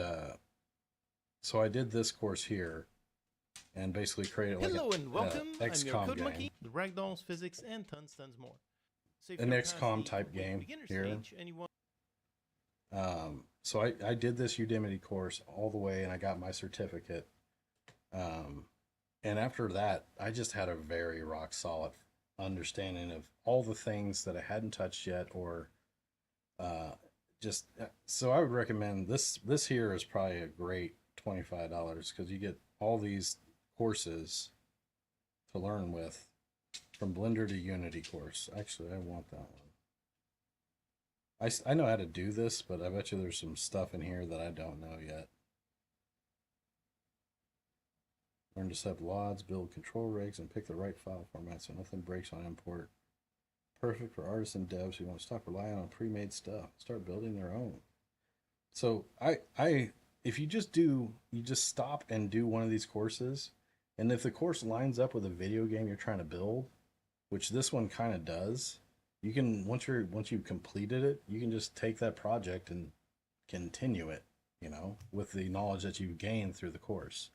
so I did this course here, and basically created like
Hello and welcome. I'm your
XCOM
Code
game,
Monkey, the ragdolls, physics, and tons more. So if
an
you're past
XCOM
the
type game
beginner
here.
stage and you want
So I did this Udemy course all the way, and I got my certificate. And after that, I just had a very rock solid understanding of all the things that I hadn't touched yet, or so I would recommend this. This here is probably a great $25 because you get all these courses to learn with, from Blender to Unity course. Actually, I want that one. I know how to do this, but I bet you there's some stuff in here that I don't know yet. Learn to set up LODs, build control rigs, and pick the right file format so nothing breaks on import. Perfect for artists and devs who want to stop relying on pre-made stuff. Start building their own. So if you just stop and do one of these courses, and if the course lines up with a video game you're trying to build, which this one kind of does, you can once you've completed it, you can just take that project and continue it, with the knowledge that you've gained through the course.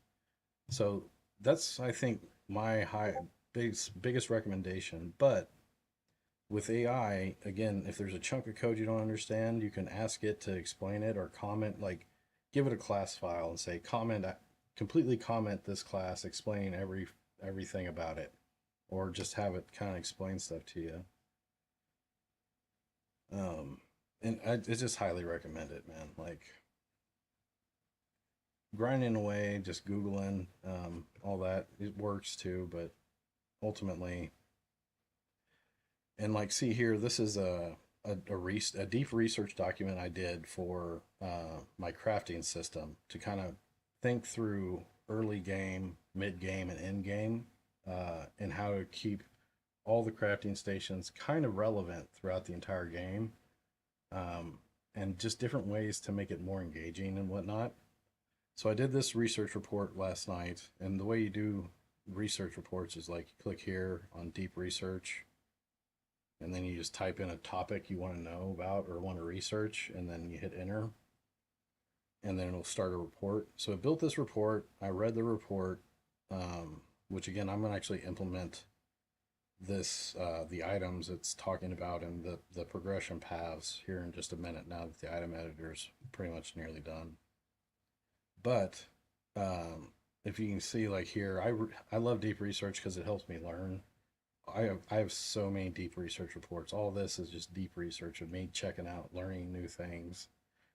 So that's, I think, my biggest recommendation. But with AI, again, if there's a chunk of code you don't understand, you can ask it to explain it or comment, like give it a class file and say, completely comment this class, explain everything about it, or just have it kind of explain stuff to you. And I just highly recommend it, man. Like, grinding away, just Googling, all that, it works too, but ultimately, and like, see here, this is a deep research document I did for my crafting system to kind of think through early game, mid game, and end game, and how to keep all the crafting stations kind of relevant throughout the entire game, and just different ways to make it more engaging and whatnot. So I did this research report last night, and the way you do research reports is like you click here on deep research, and then you just type in a topic you want to know about or want to research, and then you hit enter, and then it'll start a report. So it built this report. I read the report, which again, I'm going to actually implement this, the items it's talking about and the progression paths here in just a minute, now that the item editor is pretty much nearly done. But if you can see, like here, I love deep research because it helps me learn. I have so many deep research reports. All this is just deep research of me checking out, learning new things,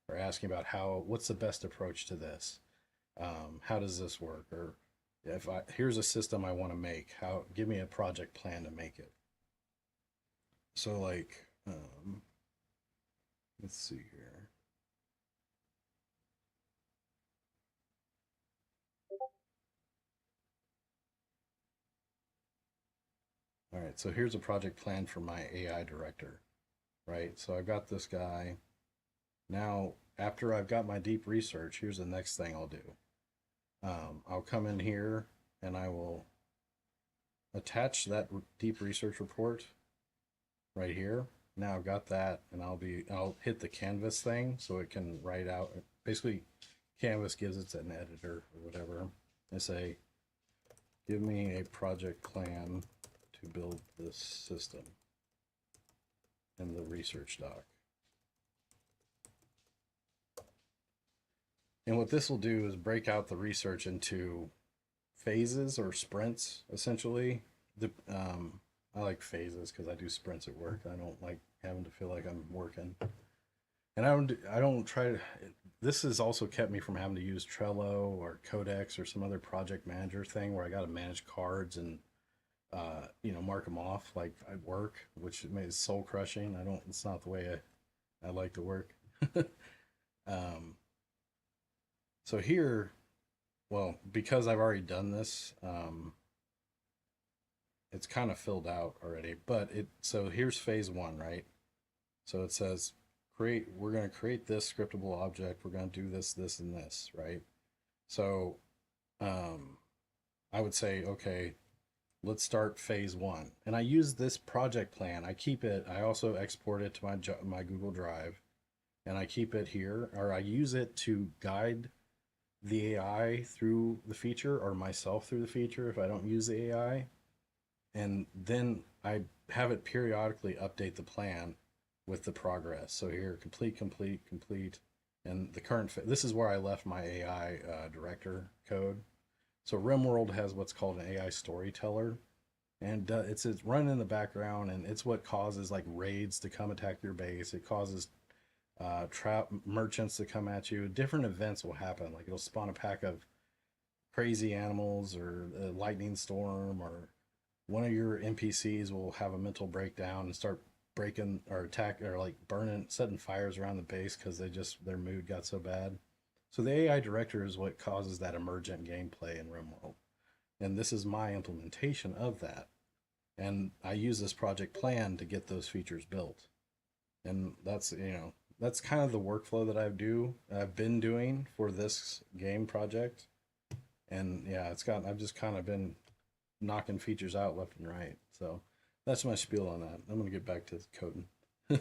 or asking about what's the best approach to this? How does this work? Or here's a system I want to make. Give me a project plan to make it. So like, let's see here. All right, so here's a project plan for my AI director, right? So I've got this guy. Now, after I've got my deep research, here's the next thing I'll do. I'll come in here and I will attach that deep research report right here. Now I've got that, and I'll hit the canvas thing so it can write out. Basically, Canvas gives it an editor or whatever. I say, give me a project plan to build this system in the research doc. And what this will do is break out the research into phases or sprints, essentially. I like phases because I do sprints at work. I don't like having to feel like I'm working. And I don't try to, this has also kept me from having to use Trello or Codex or some other project manager thing where I got to manage cards and mark them off like I work, which is soul crushing. It's not the way I like to work. So here, well, because I've already done this, it's kind of filled out already, but so here's phase one, right? So it says we're going to create this scriptable object. We're going to do this, this, and this, right? So, I would say, okay, let's start phase one. And I use this project plan. I also export it to my Google Drive, and I keep it here, or I use it to guide the AI through the feature, or myself through the feature if I don't use the AI. And then I have it periodically update the plan with the progress. So here, complete. And the current, this is where I left my AI director code. So Rimworld has what's called an AI storyteller, and it's running in the background, and it's what causes like raids to come attack your base. It causes trap merchants to come at you. Different events will happen. Like it'll spawn a pack of crazy animals, or a lightning storm, or one of your NPCs will have a mental breakdown and start breaking or attack or like setting fires around the base because their mood got so bad. So the AI director is what causes that emergent gameplay in Rimworld. and this is my implementation of that. And I use this project plan to get those features built. And that's, that's kind of the workflow that I've been doing for this game project. And yeah, I've just kind of been knocking features out left and right. So that's my spiel on that. I'm going to get back to coding. So,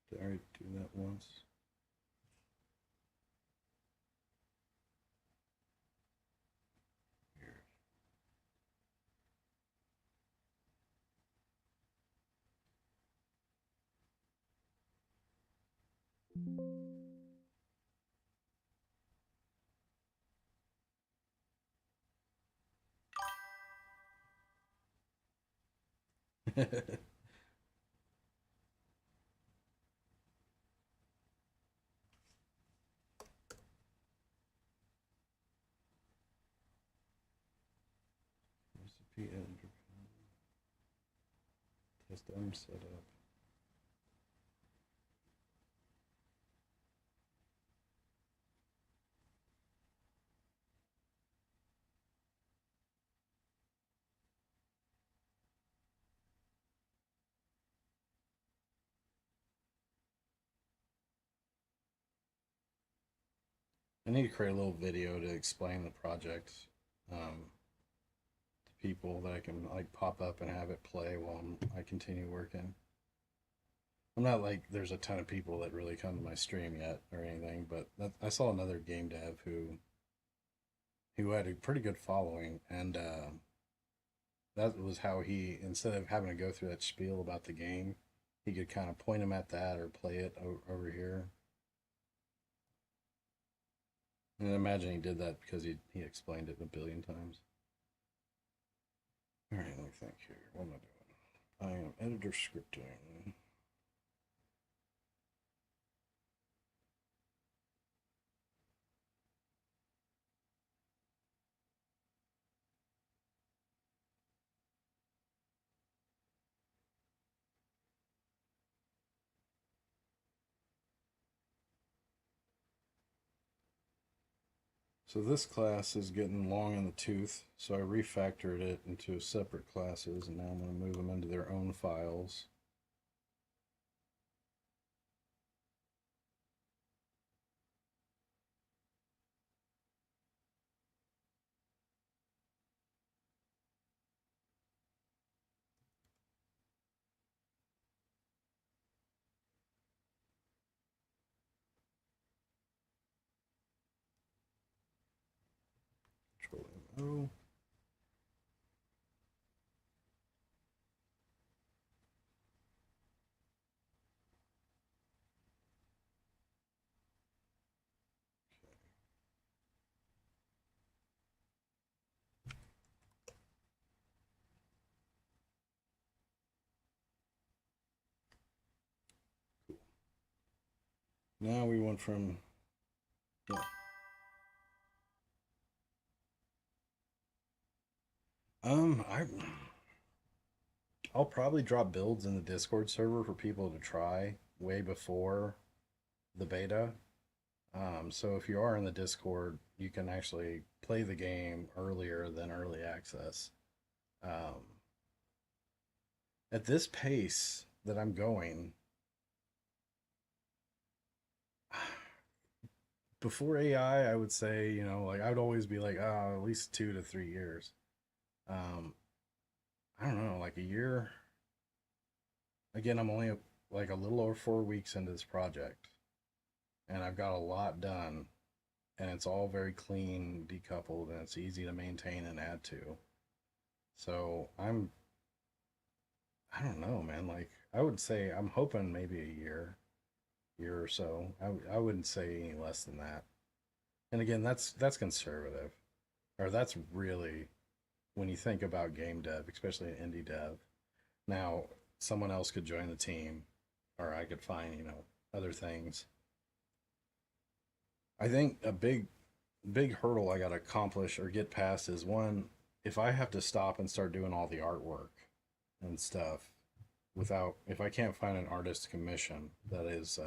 did I already do that once? Here. Recipe editor. Test M setup. I need to create a little video to explain the project to people that I can like pop up and have it play while I continue working. I'm not like there's a ton of people that really come to my stream yet or anything, but I saw another game dev who had a pretty good following, and that was how he, instead of having to go through that spiel about the game, he could kind of point him at that or play it over here. And I imagine he did that because he explained it a billion times. All right, let me think here. What am I doing? I am editor scripting. So this class is getting long in the tooth, so I refactored it into separate classes, and now I'm going to move them into their own files. Control M-O. Now we went from, yeah. I'll probably drop builds in the Discord server for people to try way before the beta. So if you are in the Discord, you can actually play the game earlier than early access. At this pace that I'm going, before AI, I would say, like I would always be like, oh, at least 2 to 3 years. I don't know, like a year. Again, I'm only like a little over 4 weeks into this project, and I've got a lot done, and it's all very clean, decoupled, and it's easy to maintain and add to. So I don't know, man. Like I would say, I'm hoping maybe a year or so. I wouldn't say any less than that. And again, that's conservative, or that's really when you think about game dev, especially an indie dev. Now, someone else could join the team, or I could find other things. I think a big hurdle I got to accomplish or get past is one, if I have to stop and start doing all the artwork and stuff if I can't find an artist to commission that is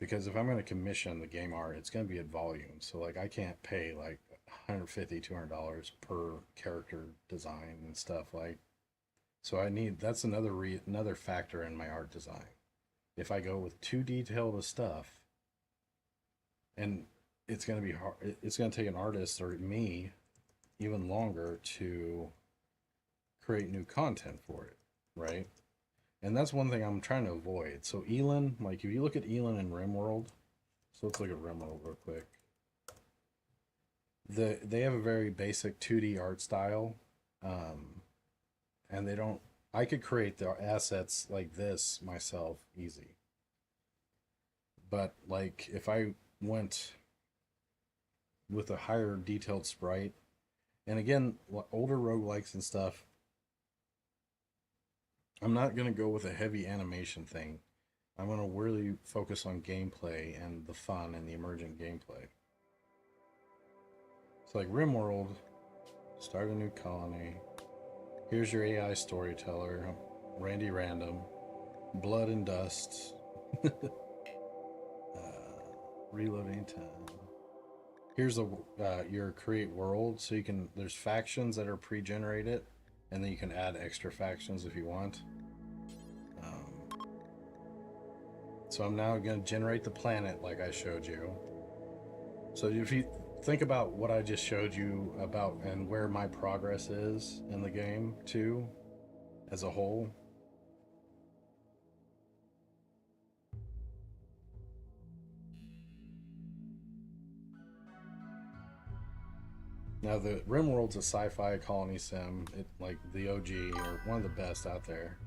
because if I'm going to commission the game art, it's going to be at volume. So like I can't pay like $150-$200 per character design and stuff like. So I need that's another factor in my art design. If I go with too detailed of stuff, and it's going to be hard, it's going to take an artist or me even longer to create new content for it, right? And that's one thing I'm trying to avoid. So Elin, like if you look at Elin and Rimworld, so let's look at Rimworld real quick. They have a very basic 2D art style, and they don't. I could create the assets like this myself easy, but like if I went with a higher detailed sprite, and again, older roguelikes and stuff, I'm not going to go with a heavy animation thing. I'm going to really focus on gameplay and the fun and the emergent gameplay. So like Rimworld, start a new colony. Here's your AI storyteller, Randy Random, Blood and Dust, reloading time. Here's your create world, so you can, there's factions that are pre-generated, and then you can add extra factions if you want. So I'm now going to generate the planet like I showed you. So if you think about what I just showed you about and where my progress is in the game too, as a whole. Now the Rimworld's a sci-fi colony sim, like the OG or one of the best out there.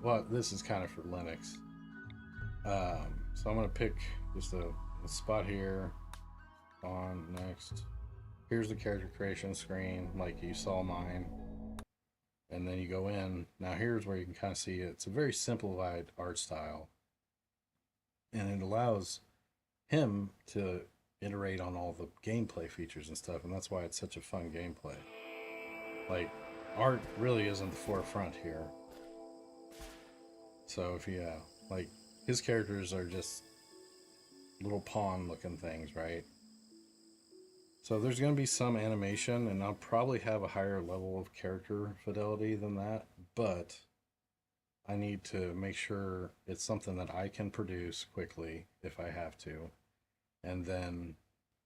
Well, this is kind of for Linux. So I'm gonna pick just a spot here. On next. Here's the character creation screen, like you saw mine. And then you go in. Now here's where you can kind of see it. It's a very simplified art style, and it allows him to iterate on all the gameplay features and stuff, and that's why it's such a fun gameplay. Like, art really isn't the forefront here. So if you, like, his characters are just little pawn looking things, right? So there's going to be some animation, and I'll probably have a higher level of character fidelity than that, but I need to make sure it's something that I can produce quickly if I have to. And then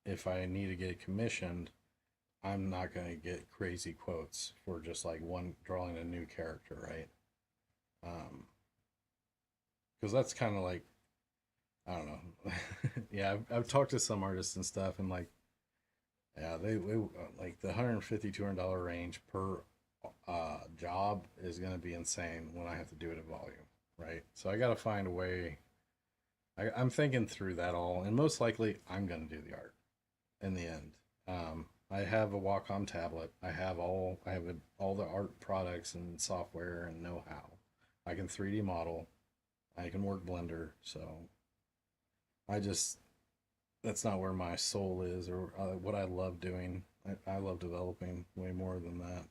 if I need to get it commissioned, I'm not going to get crazy quotes for just like one drawing a new character, right? Because that's kind of like, I don't know. Yeah, I've talked to some artists and stuff, and like, yeah, they like the $150-$200 range per job is going to be insane when I have to do it at volume, right? So I got to find a way. I'm thinking through that all, and most likely I'm going to do the art in the end. I have a Wacom tablet. I have all the art products and software and know-how. I can 3D model. I can work Blender. So that's not where my soul is or what I love doing. I love developing way more than that.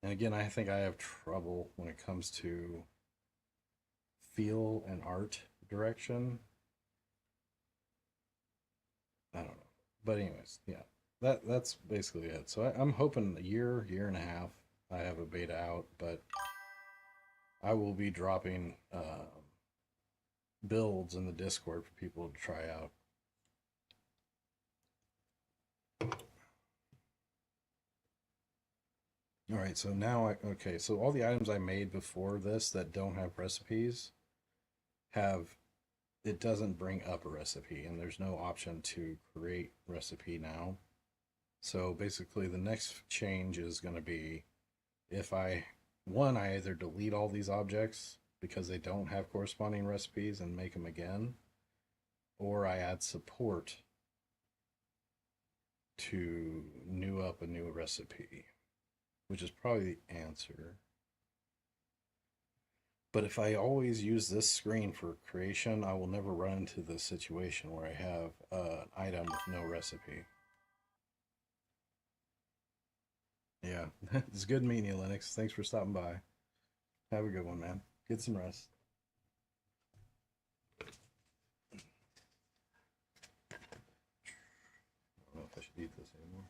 And again, I think I have trouble when it comes to feel and art direction. I don't know. But anyways, yeah, that's basically it. So I'm hoping a year and a half I have a beta out, but I will be dropping builds in the Discord for people to try out. All right, so now okay, so all the items I made before this that don't have recipes it doesn't bring up a recipe, and there's no option to create recipe now. So basically the next change is going to be if I either delete all these objects because they don't have corresponding recipes and make them again, or I add support to new up a new recipe, which is probably the answer. But if I always use this screen for creation, I will never run into the situation where I have an item with no recipe. Yeah, it's good meeting you, Linux. Thanks for stopping by. Have a good one, man. Get some rest. I don't know if I should eat this anymore.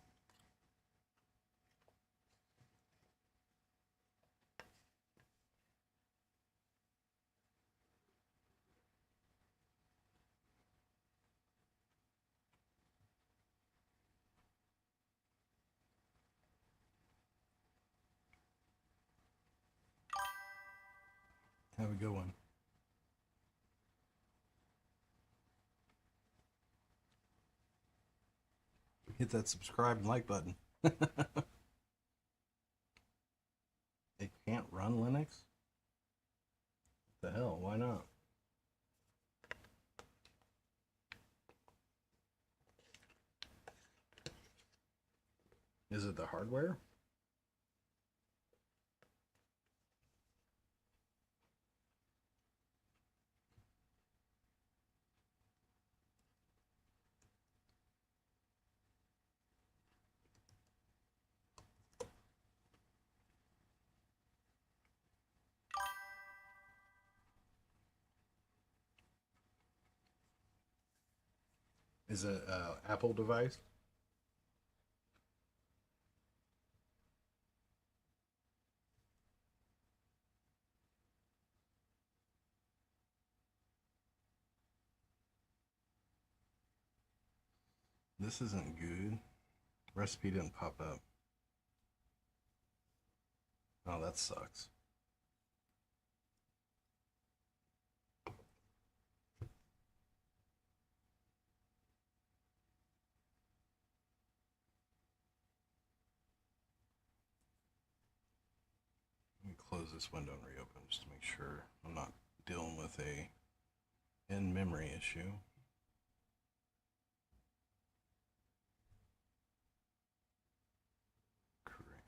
Have a good one. Hit that subscribe and like button. It can't run Linux? What the hell? Why not? Is it the hardware? Is it an Apple device? This isn't good. Recipe didn't pop up. Oh, that sucks. Let me close this window and reopen just to make sure I'm not dealing with a in-memory issue.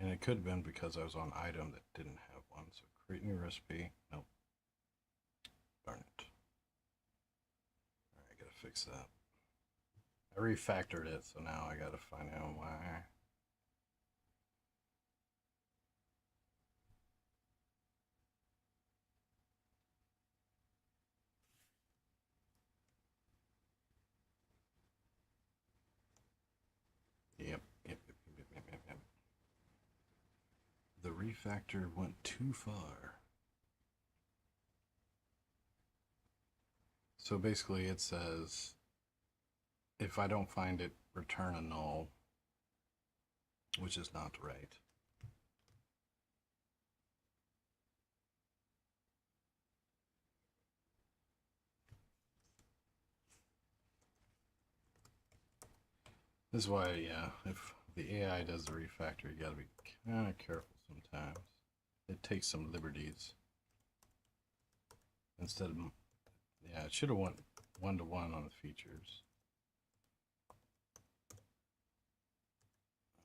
And it could have been because I was on item that didn't have one. So create new recipe. Nope. Darn it. Alright, I gotta fix that. I refactored it, so now I gotta find out why. Yep. The refactor went too far. So basically it says, if I don't find it, return a null, which is not right. This is why, yeah, if the AI does the refactor, you gotta be kind of careful sometimes. It takes some liberties. Instead of, yeah, it should have went 1-to-1 on the features. Oh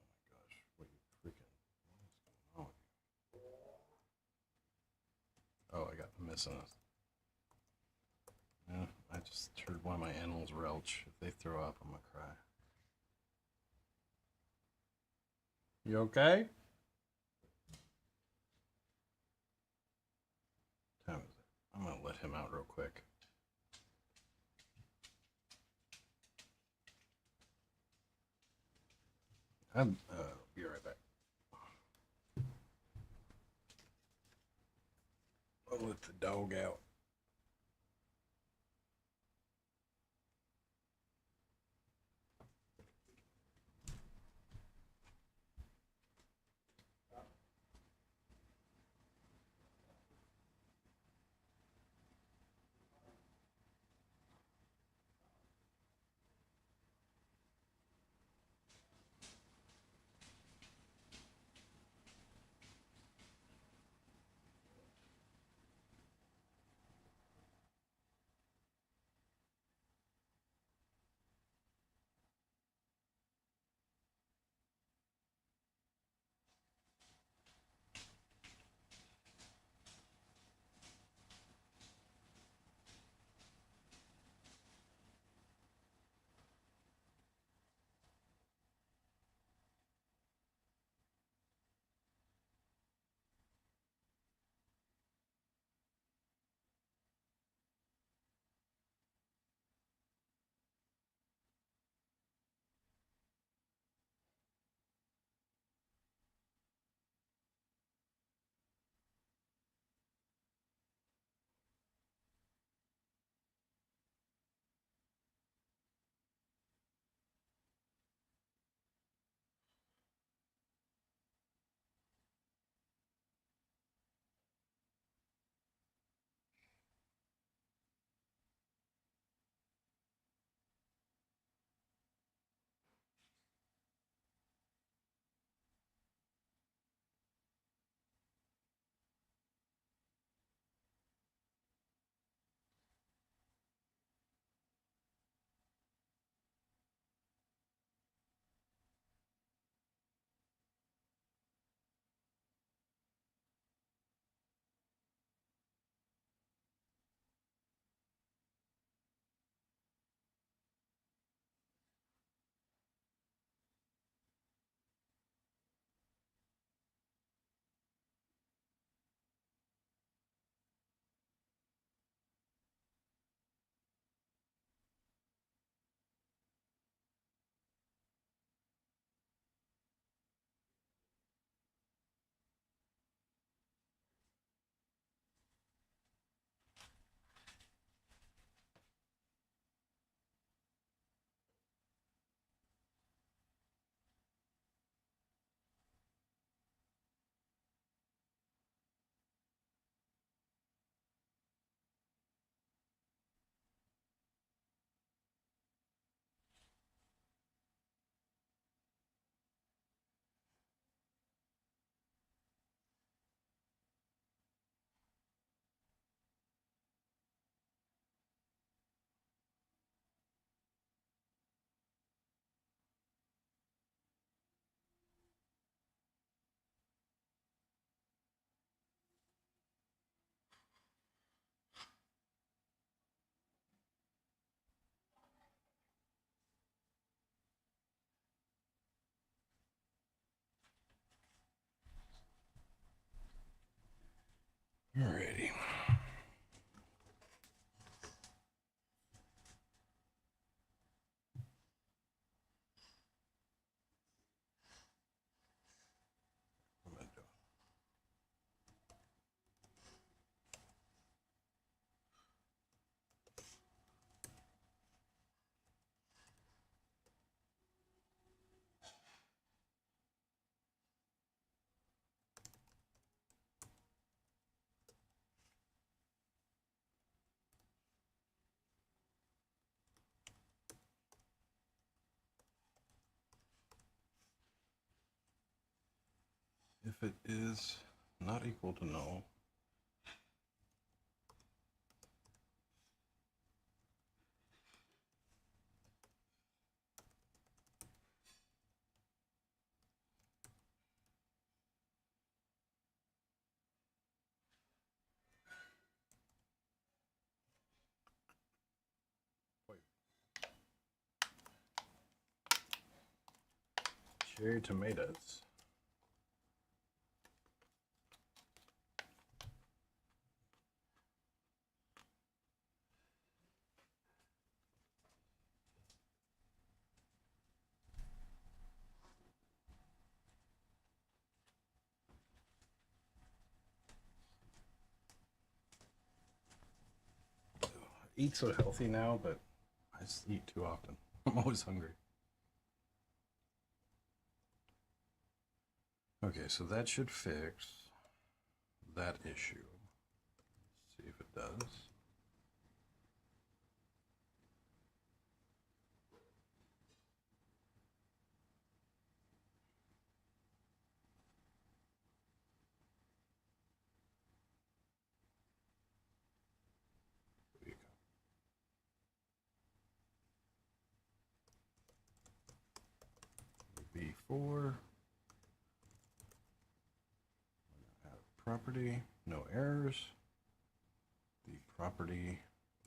my gosh, what you freaking, what is going on with you? Oh, I got missing this. Yeah, I just heard one of my animals relch. If they throw up, I'm gonna cry. You okay? Time is it? I'm gonna let him out real quick. I'll be right back. I'll let the dog out. If it is not equal to null, cherry tomatoes. I eat so healthy now, but I just eat too often. I'm always hungry. Okay, so that should fix that issue. Let's see if it does. There you go. V4. Property, no errors. The property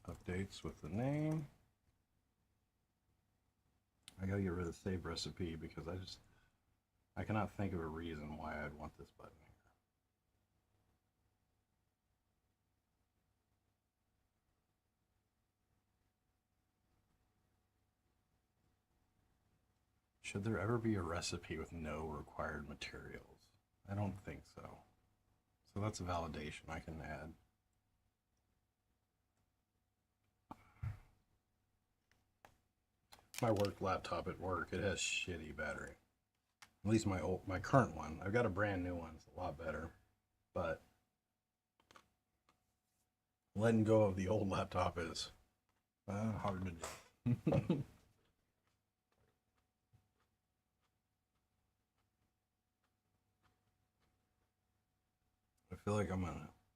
updates with the name. I gotta get rid of save recipe because I cannot think of a reason why I'd want this button here. Should there ever be a recipe with no required materials? I don't think so. So that's a validation I can add. My work laptop at work, it has shitty battery. At least my current one. I've got a brand new one. It's a lot better. But letting go of the old laptop is hard to do. I feel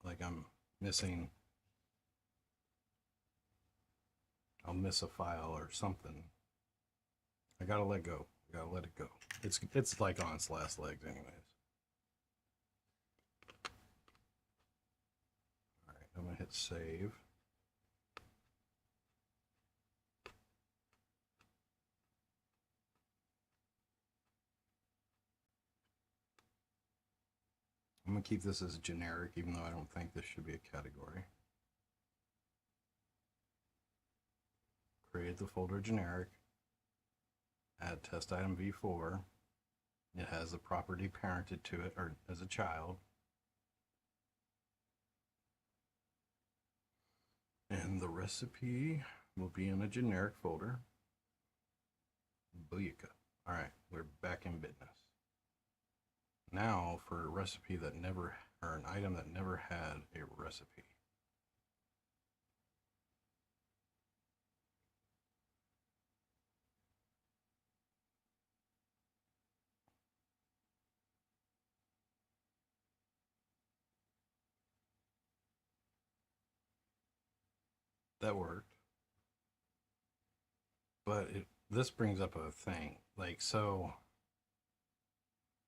like I'm missing. I'll miss a file or something. I gotta let go. I gotta let it go. It's like on its last legs, anyways. All right, I'm gonna hit save. I'm gonna keep this as generic, even though I don't think this should be a category. Create the folder generic. Add test item v4. It has a property parented to it, or as a child. And the recipe will be in a generic folder. Booyaka. All right, we're back in business. Now for a recipe that never, or an item that never had a recipe. That worked. But this brings up a thing. Like, so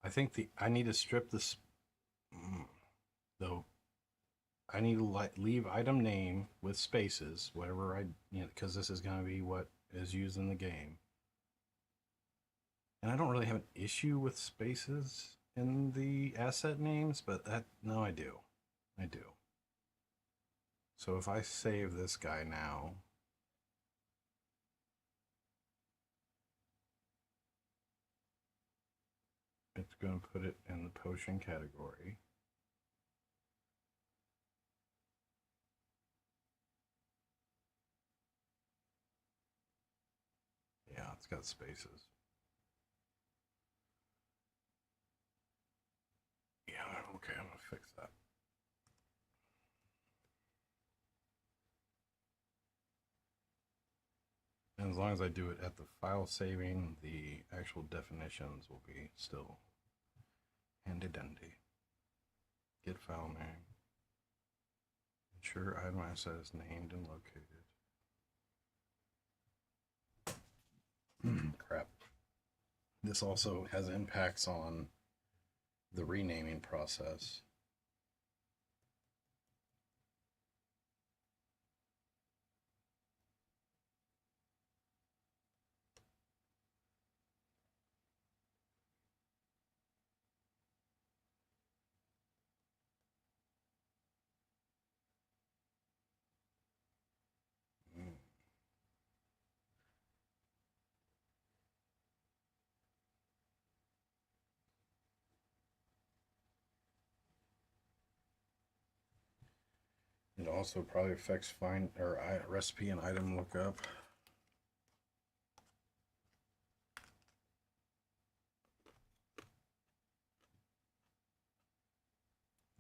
I think I need to strip this, though. I need to leave item name with spaces, whatever because this is going to be what is used in the game. And I don't really have an issue with spaces in the asset names, but no, I do. I do. So if I save this guy now, it's going to put it in the potion category. Yeah, it's got spaces. Yeah, okay, I'm going to fix that. And as long as I do it at the file saving, the actual definitions will be still Handy dandy. Get file name. Ensure item asset is named and located. Crap. This also has impacts on the renaming process. It also probably affects find or recipe and item lookup.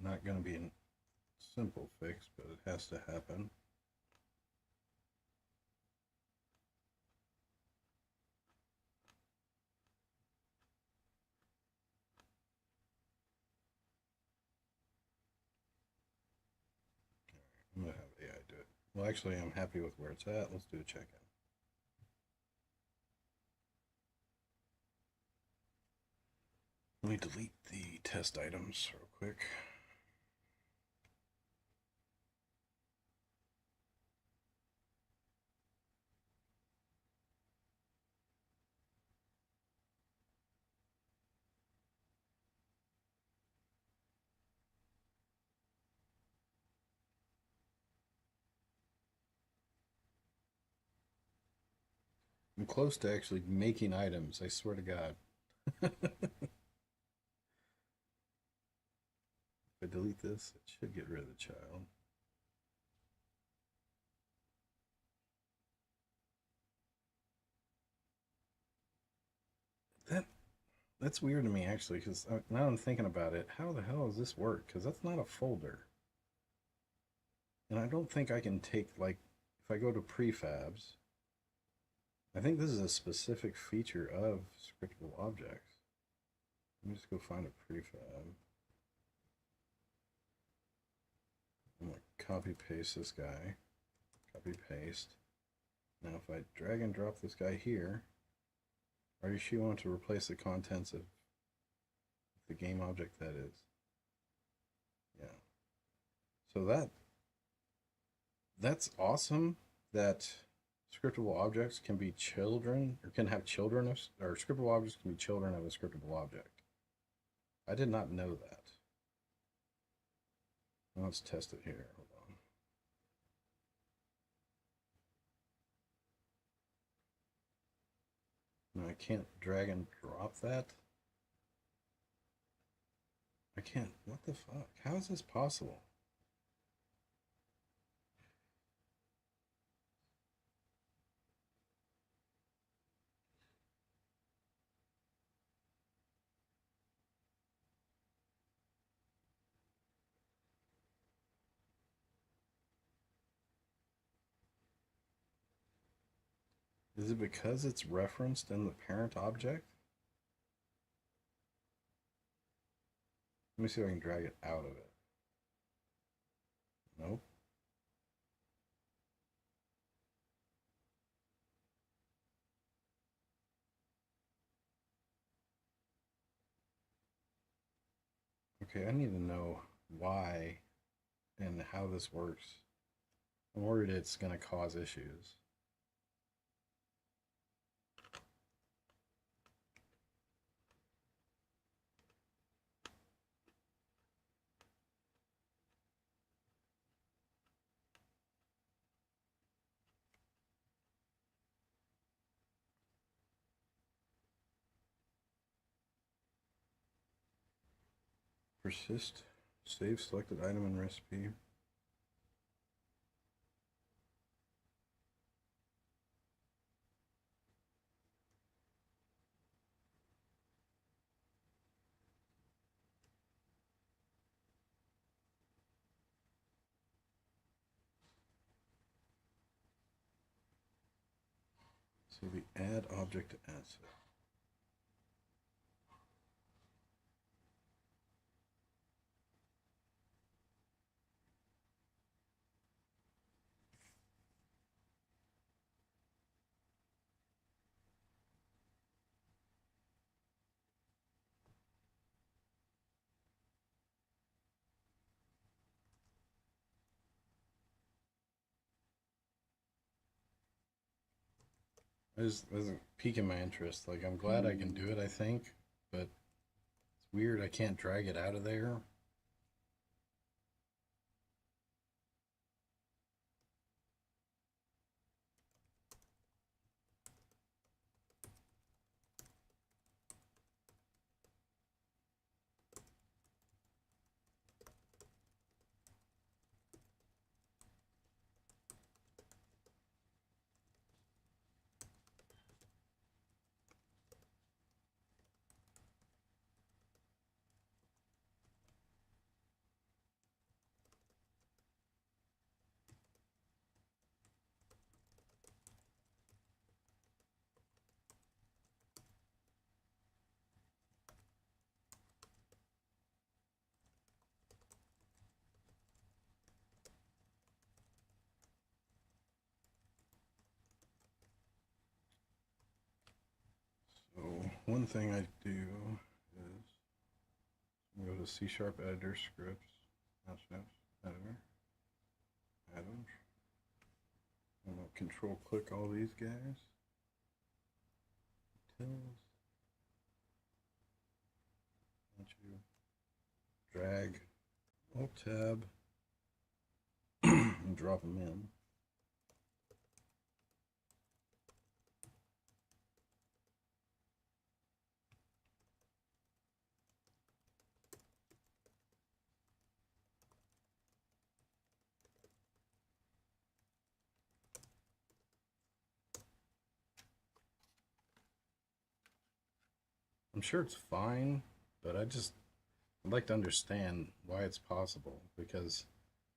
Not going to be a simple fix, but it has to happen. I'm going to have AI do it. Well, actually, I'm happy with where it's at. Let's do a check-in. Let me delete the test items real quick. I'm close to actually making items, I swear to God. If I delete this, it should get rid of the child. That's weird to me, actually, because now I'm thinking about it. How the hell does this work? Because that's not a folder. And I don't think I can take, like, if I go to prefabs, I think this is a specific feature of scriptable objects. Let me just go find a prefab. I'm going to copy paste this guy. Copy paste. Now if I drag and drop this guy here, are you sure you want to replace the contents of the game object that is? Yeah. So that's awesome that scriptable objects can be children, or can have children of, or scriptable objects can be children of a scriptable object. I did not know that. Let's test it here. Hold on. No, I can't drag and drop that. I can't. What the fuck? How is this possible? Is it because it's referenced in the parent object? Let me see if I can drag it out of it. Nope. Okay, I need to know why and how this works. I'm worried it's going to cause issues. Persist, save selected item and recipe. So the add object to asset. isn't piquing my interest. Like, I'm glad I can do it, I think, but it's weird I can't drag it out of there. So one thing I do is go to C# editor, scripts, editor, items. I'm gonna control click all these guys. Details. Want you drag Alt tab and drop them in. I'm sure it's fine, but I'd like to understand why it's possible, because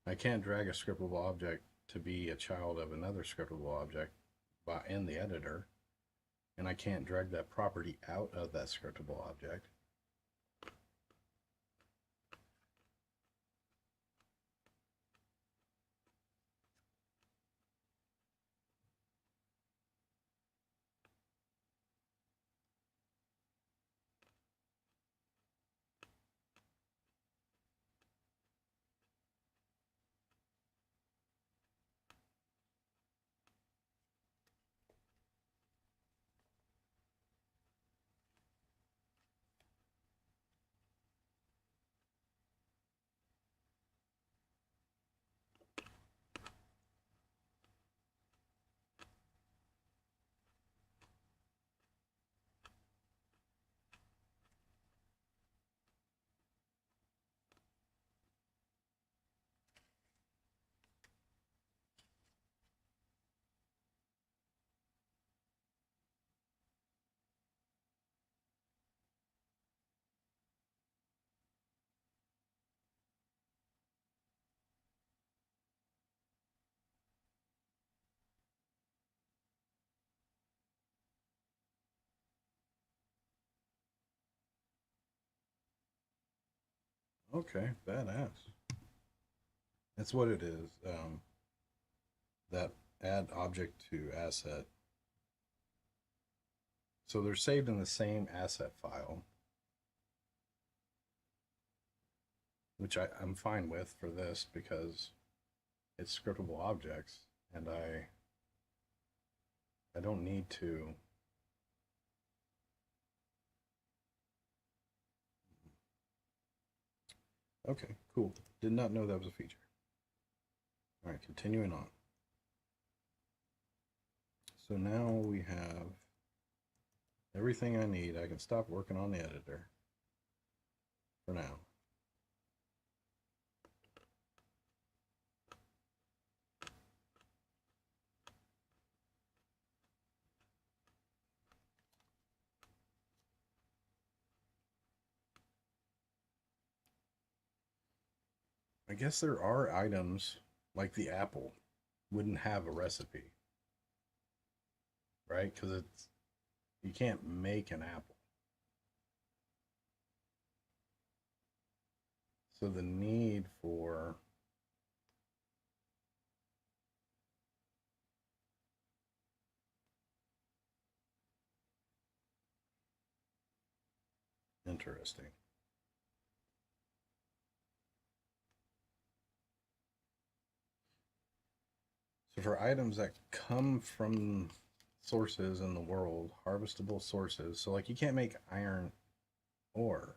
I can't drag a scriptable object to be a child of another scriptable object in the editor, and I can't drag that property out of that scriptable object. Okay, badass. That's what it is. That add object to asset. So they're saved in the same asset file, which I'm fine with for this because it's scriptable objects, and I don't need to. Okay, cool. Did not know that was a feature. All right, continuing on. So now we have everything I need. I can stop working on the editor for now. I guess there are items like the apple wouldn't have a recipe, right? Because you can't make an apple. So the need for interesting. So for items that come from sources in the world, harvestable sources. So like you can't make iron ore.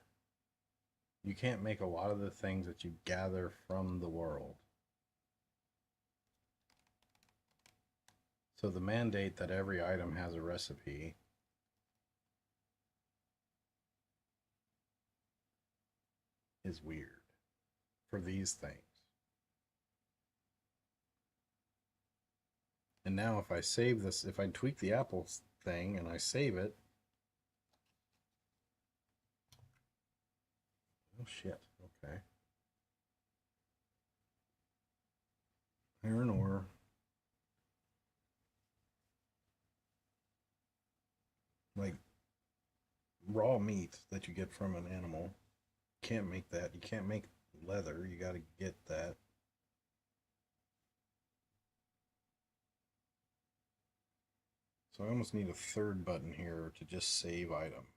You can't make a lot of the things that you gather from the world. So the mandate that every item has a recipe is weird for these things. And now if I save this, if I tweak the apple thing and I save it. Oh shit, okay. Iron ore. Like raw meat that you get from an animal. Can't make that. You can't make leather. You got to get that. So I almost need a third button here to just save item.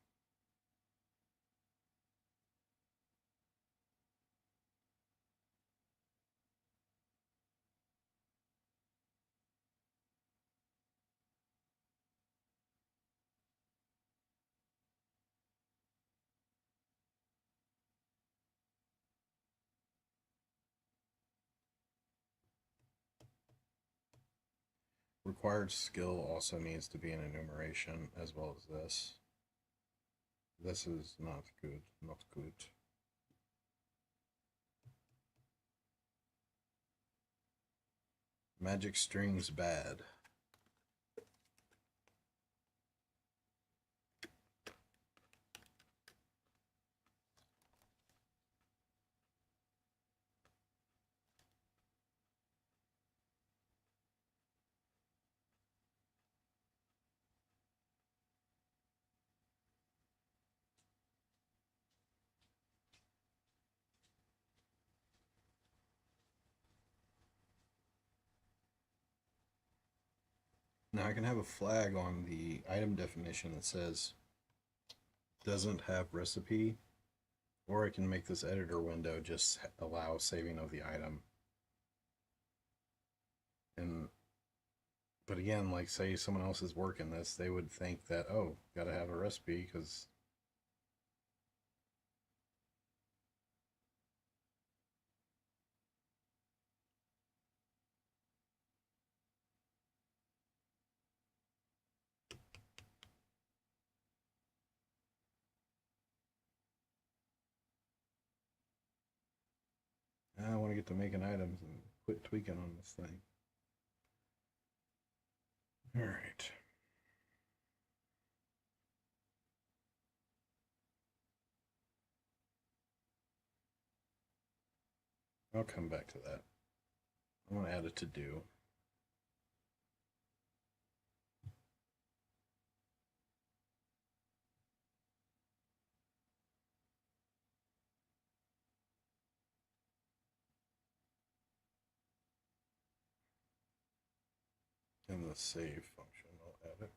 Required skill also needs to be an enumeration as well as this. This is not good, not good. Magic strings bad. Now I can have a flag on the item definition that says doesn't have recipe, or I can make this editor window just allow saving of the item. And but again, like say someone else is working this, they would think that, oh, gotta have a recipe because I want to get to making items and quit tweaking on this thing. All right. I'll come back to that. I want to add a to-do. In the save function, I'll add it.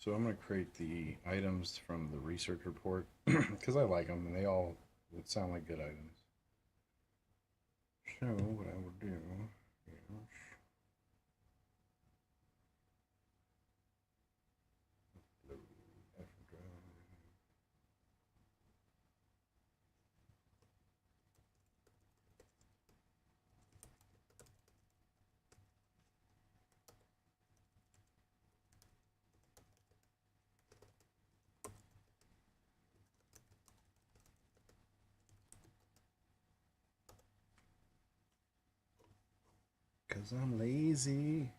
So I'm going to create the items from the research report because I like them and they all would sound like good items. So what I will do is 'Cause I'm lazy.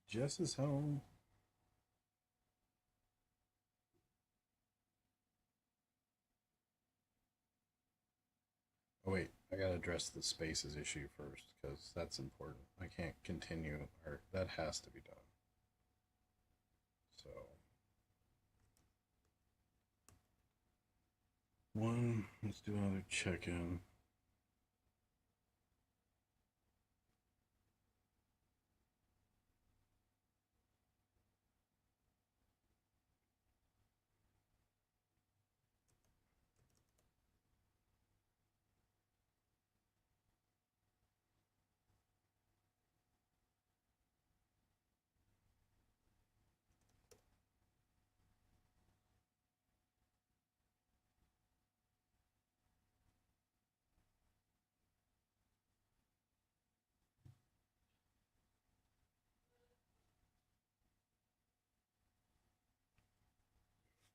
Jess is home. Oh wait, I gotta address the spaces issue first because that's important. I can't continue, or that has to be done. So, let's do another check-in.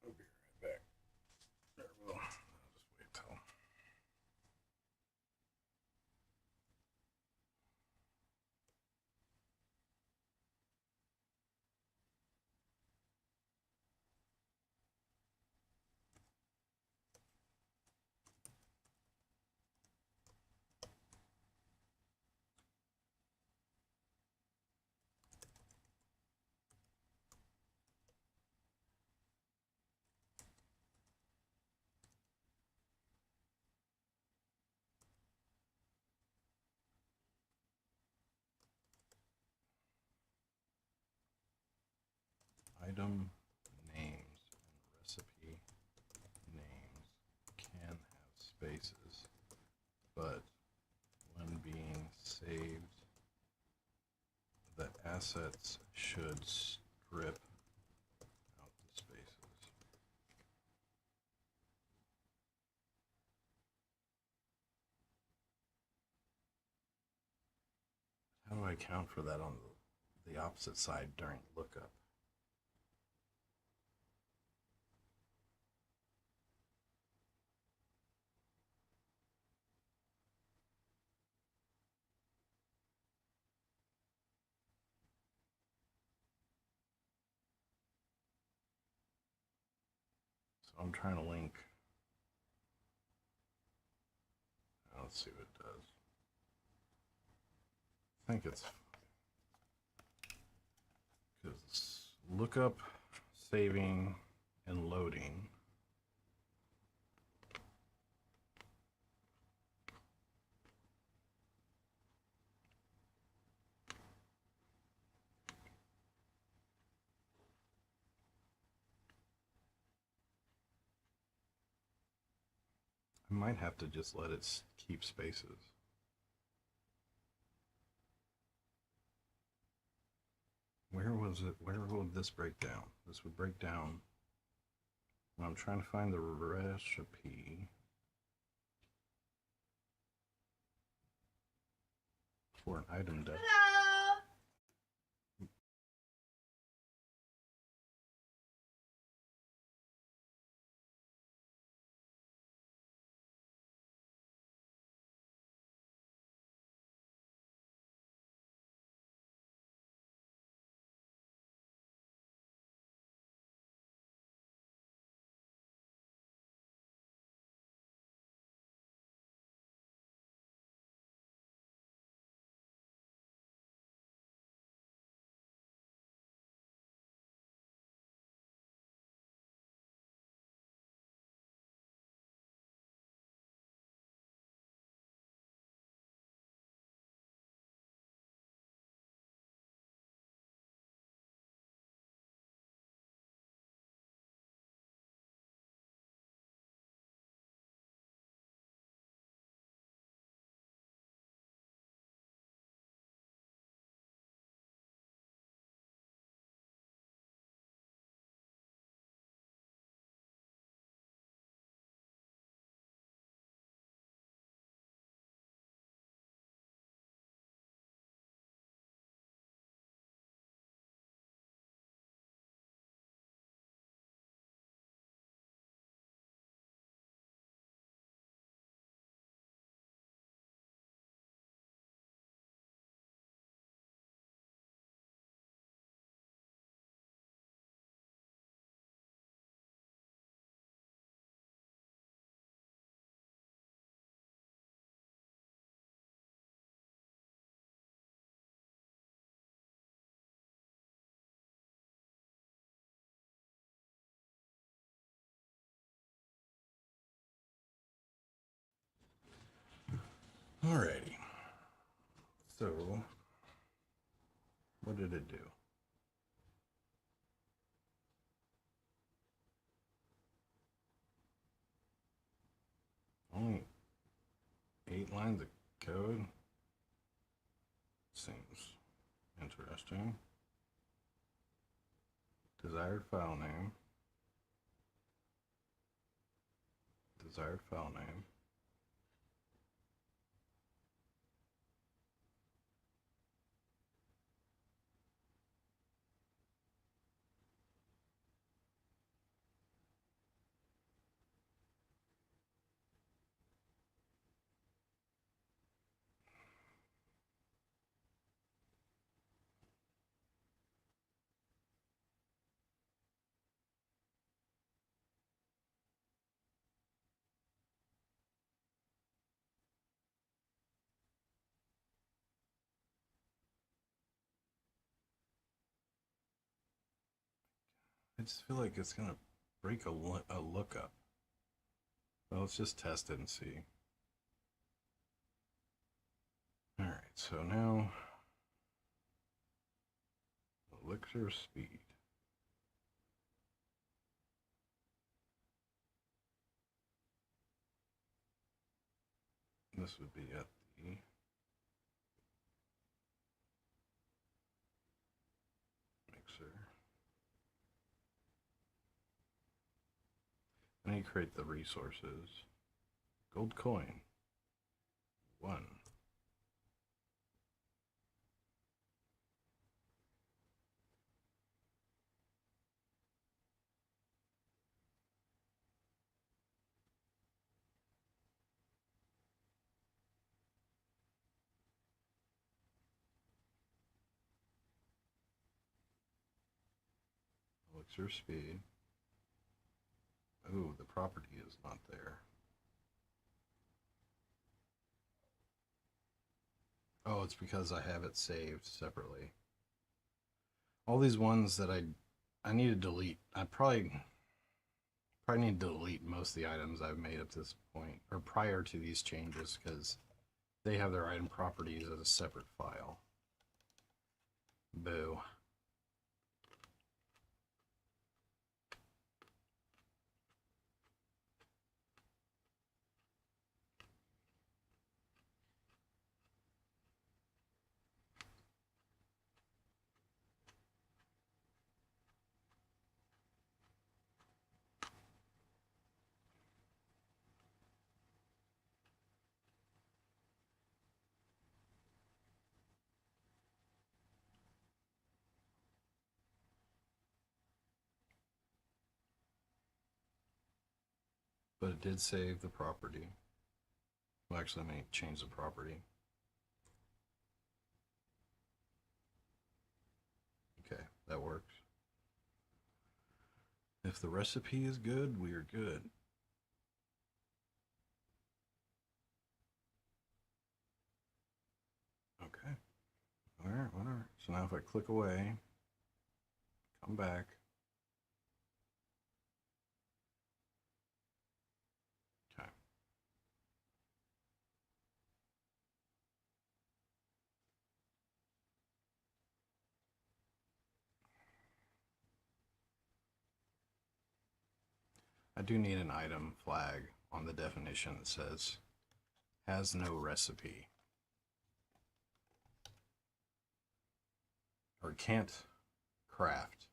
I'll be right back. There we go. I'll just wait till. Item names and recipe names can have spaces, but when being saved, the assets should strip out the spaces. How do I account for that on the opposite side during lookup? So I'm trying to link. Let's see what it does. I think it's because lookup, saving, and loading. I might have to just let it keep spaces. Where was it? Where would this break down? This would break down when I'm trying to find the recipe for an item deck. Alrighty. So, what did it do? Only 8 lines of code. Seems interesting. Desired file name. Desired file name. I just feel like it's gonna break a lookup. Well, let's just test it and see. All right, so now elixir speed. This would be at the mixer. Then you create the resources. Gold coin. 1. Elixir speed. Oh, the property is not there. Oh, it's because I have it saved separately. All these ones that I need to delete. I probably need to delete most of the items I've made up to this point, or prior to these changes, because they have their item properties as a separate file. Boo. But it did save the property. Well, actually, let me change the property. Okay, that works. If the recipe is good, we are good. Okay. All right, whatever. So now if I click away, come back. Okay. I do need an item flag on the definition that says has no recipe or can't craft.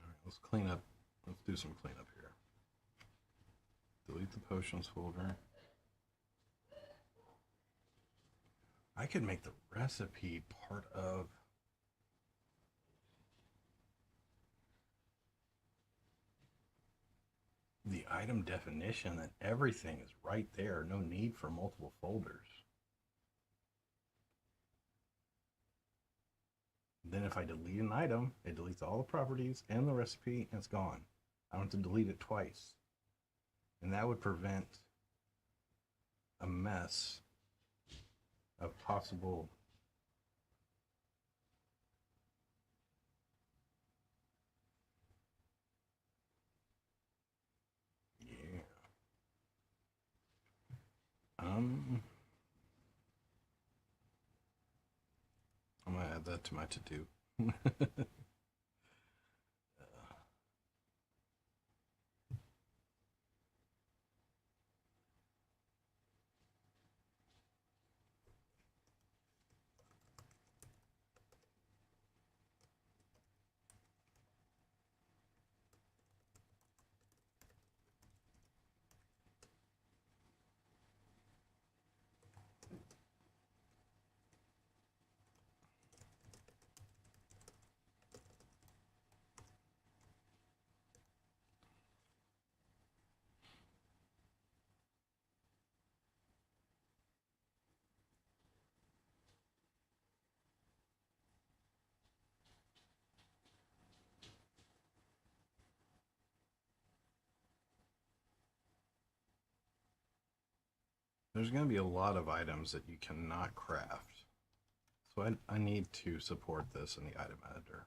All right, let's clean up. Let's do some cleanup here. Delete the potions folder. I could make the recipe part of the item definition, and everything is right there. No need for multiple folders. Then if I delete an item, it deletes all the properties and the recipe, and it's gone. I don't have to delete it twice. And that would prevent a mess of possible I'm gonna add that to my to-do. There's going to be a lot of items that you cannot craft. So I need to support this in the item editor.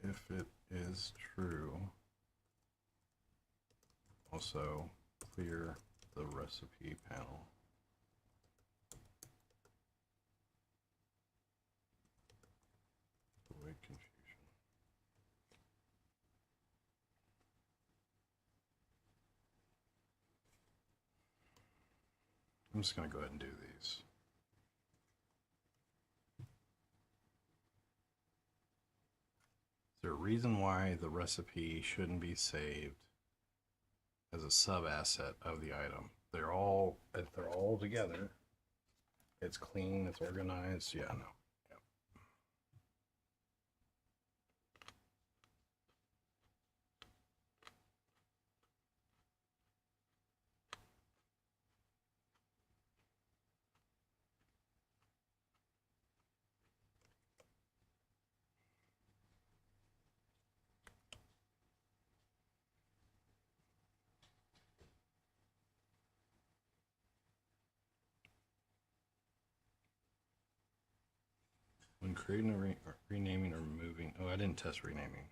If it is true, also clear the recipe panel. Avoid confusion. I'm just going to go ahead and do these. Is there a reason why the recipe shouldn't be saved as a sub asset of the item? They're all, if they're all together, it's clean, it's organized. Yeah, no. Yep. When creating or renaming or removing, oh, I didn't test renaming.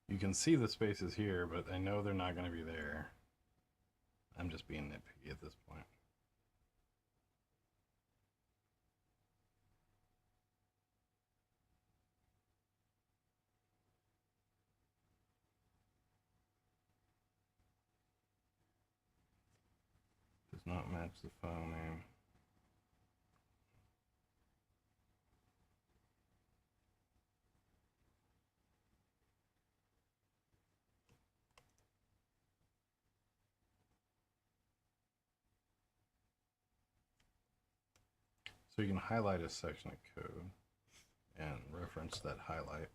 You can see the spaces here, but I know they're not going to be there. I'm just being nitpicky at this point. Does not match the file name. So you can highlight a section of code and reference that highlight.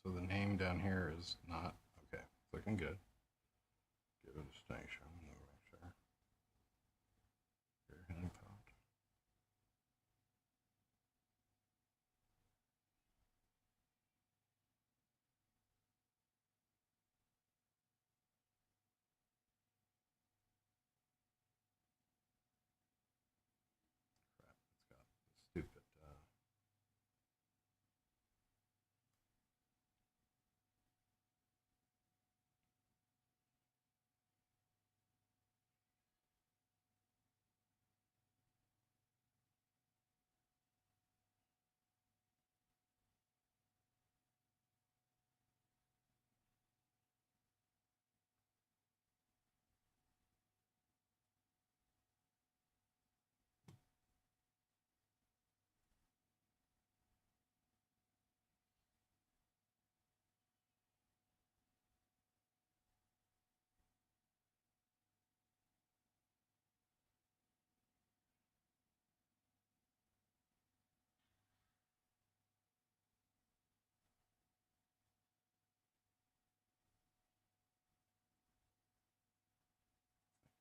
So the name down here is not, okay, looking good. Give it a station. Make sure. Here, honey pot. Crap, it's got stupid.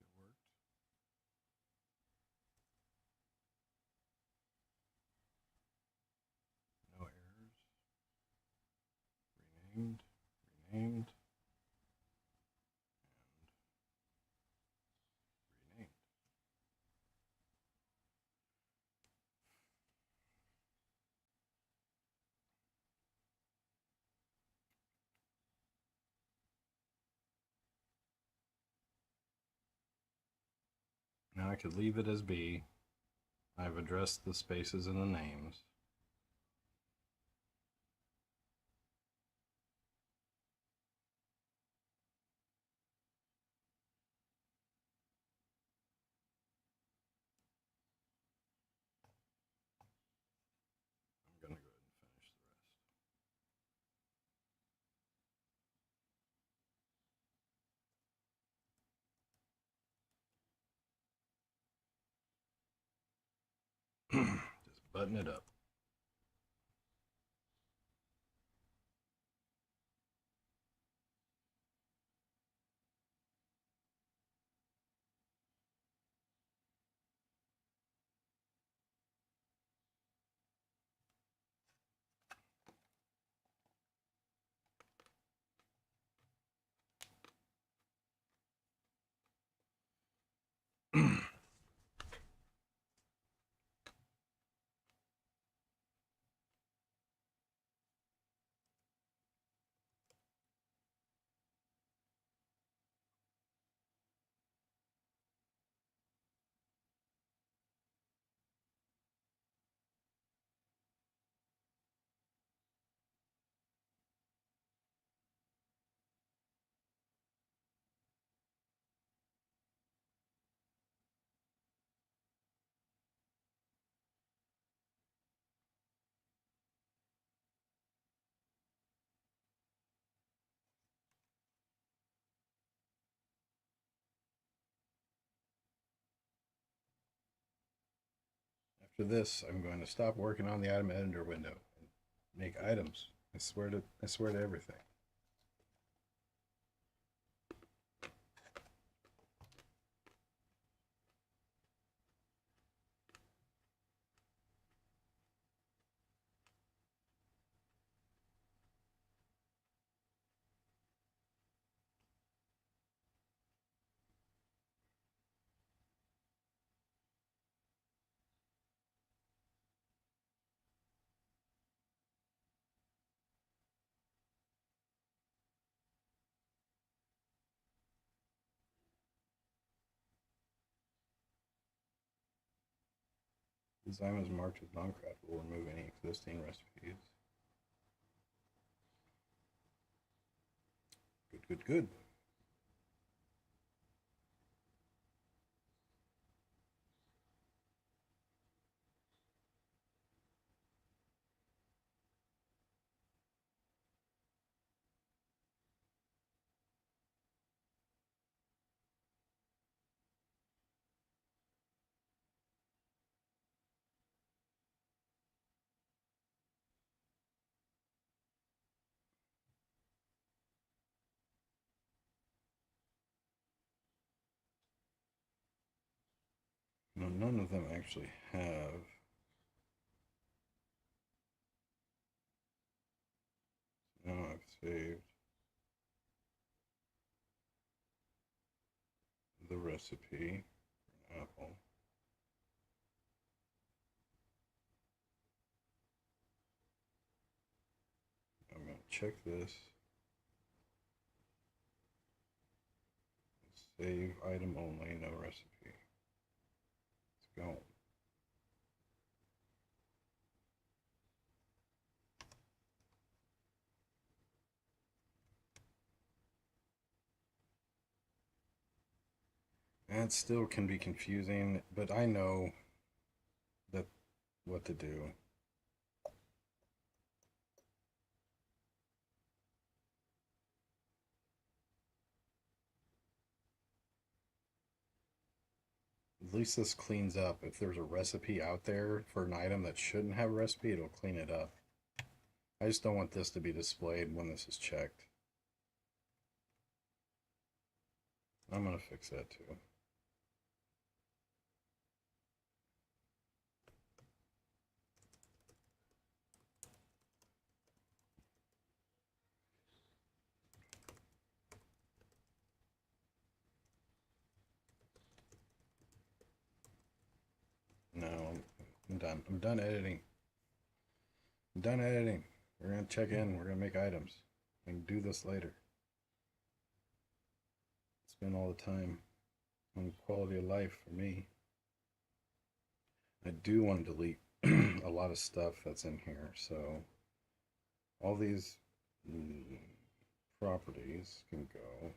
It worked. No errors. Renamed. Renamed. And renamed. Now I could leave it as B. I've addressed the spaces in the names. I'm going to go ahead and finish the rest. Just button it up. After this, I'm going to stop working on the item editor window and make items. I swear to everything. This item is marked as non-craftable. Will remove any existing recipes. Good, good, good. none of them actually have. Now I've saved the recipe for an apple. I'm going to check this. Save item only, no recipe. Let's go. And it still can be confusing, but I know that what to do. At least this cleans up. If there's a recipe out there for an item that shouldn't have a recipe, it'll clean it up. I just don't want this to be displayed when this is checked. I'm going to fix that too. No, I'm done. I'm done editing. I'm done editing. We're going to check in. We're going to make items. I can do this later. Spend all the time on quality of life for me. I do want to delete a lot of stuff that's in here. So all these properties can go.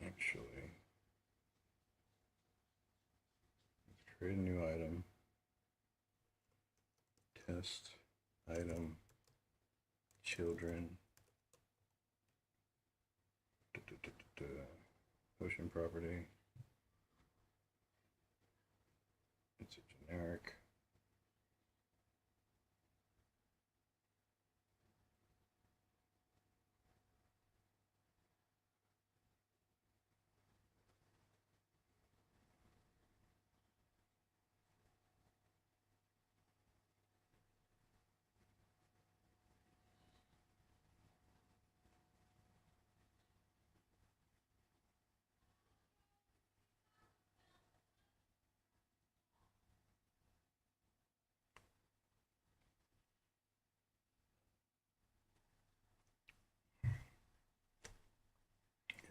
Actually, let's create a new item. Test item children. Potion property. It's a generic.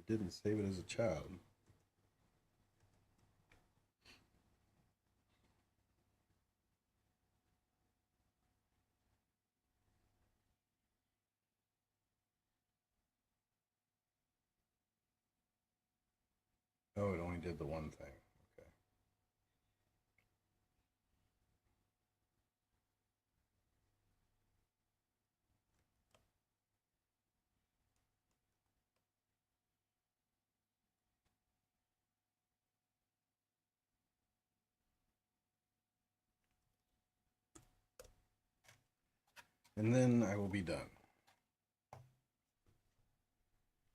It didn't save it as a child. Oh, it only did the one thing. Okay. And then I will be done.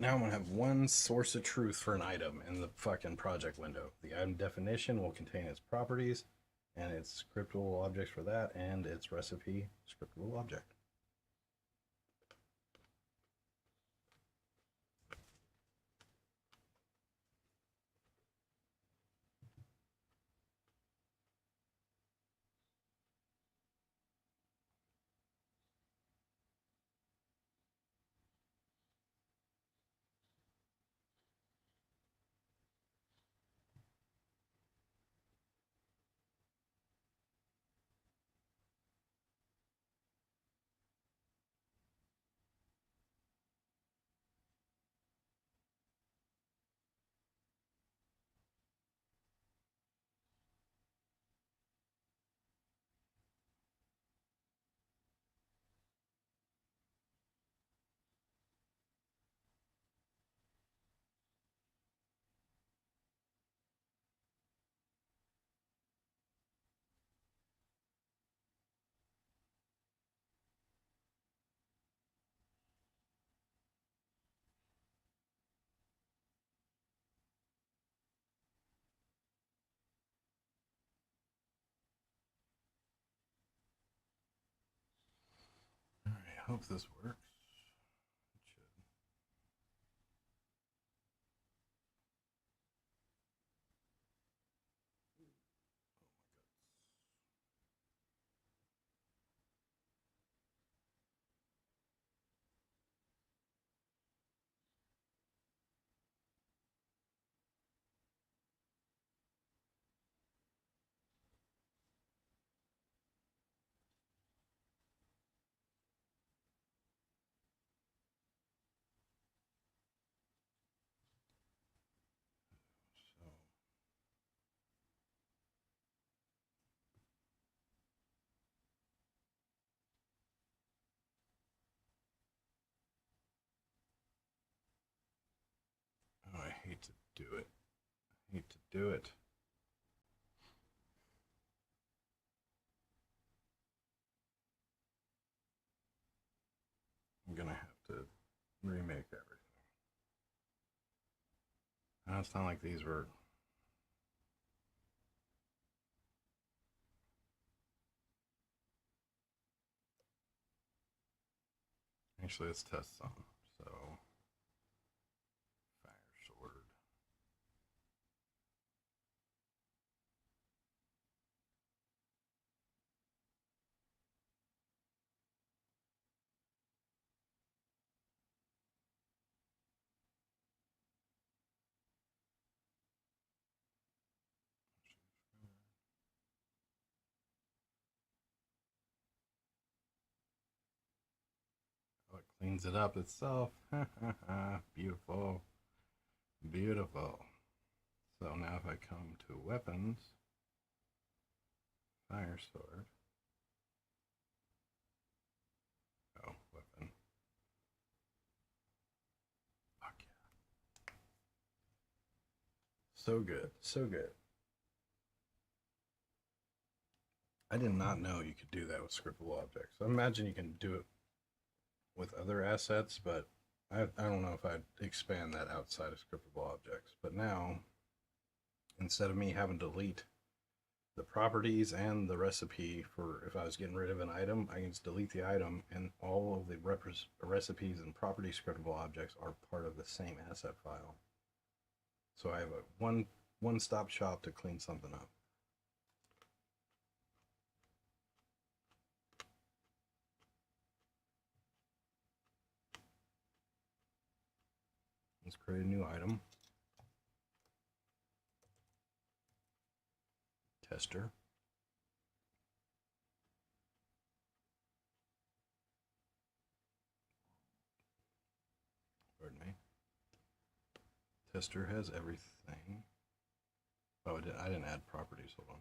Now I'm going to have one source of truth for an item in the fucking project window. The item definition will contain its properties and its scriptable objects for that and its recipe scriptable object. hope this works. It should. So oh, I hate to do it. I hate to do it. I'm gonna have to remake everything. Now it's not like these were. Actually, let's test some. So, fire sword. Oh, it cleans it up itself. Beautiful. Beautiful. So now if I come to weapons, fire sword. Oh, weapon. Fuck yeah. So good. So good. I did not know you could do that with scriptable objects. I imagine you can do it with other assets, but I don't know if I'd expand that outside of scriptable objects. But now, instead of me having to delete the properties and the recipe for if I was getting rid of an item, I can just delete the item and all of the recipes and property scriptable objects are part of the same asset file. So I have a one-stop shop to clean something up. Let's create a new item. Tester. Pardon me. Tester has everything. Oh, I didn't add properties. Hold on.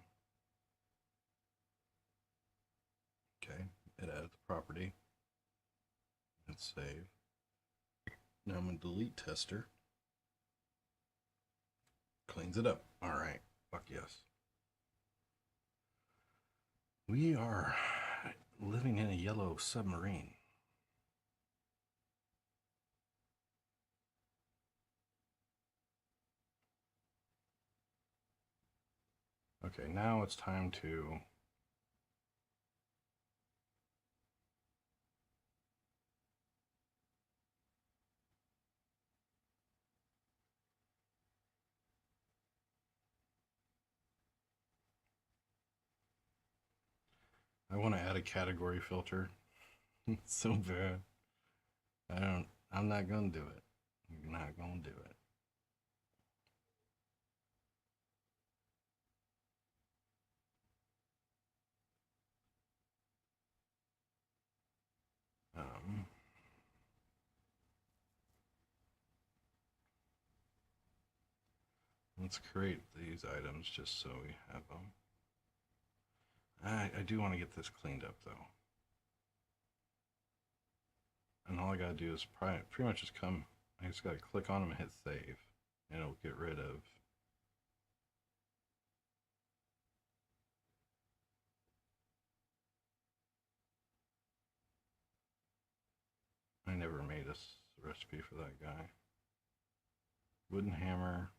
Okay, it added the property. Let's save. Now I'm going to delete tester. Cleans it up. All right. Fuck yes. We are living in a yellow submarine. Okay, now it's time to I want to add a category filter. It's so bad. I'm not gonna do it. I'm not gonna do it. Let's create these items just so we have them. I do want to get this cleaned up though. And all I gotta do is pretty much just come, I just gotta click on them and hit save. And it'll get rid of I never made a recipe for that guy. Wooden hammer.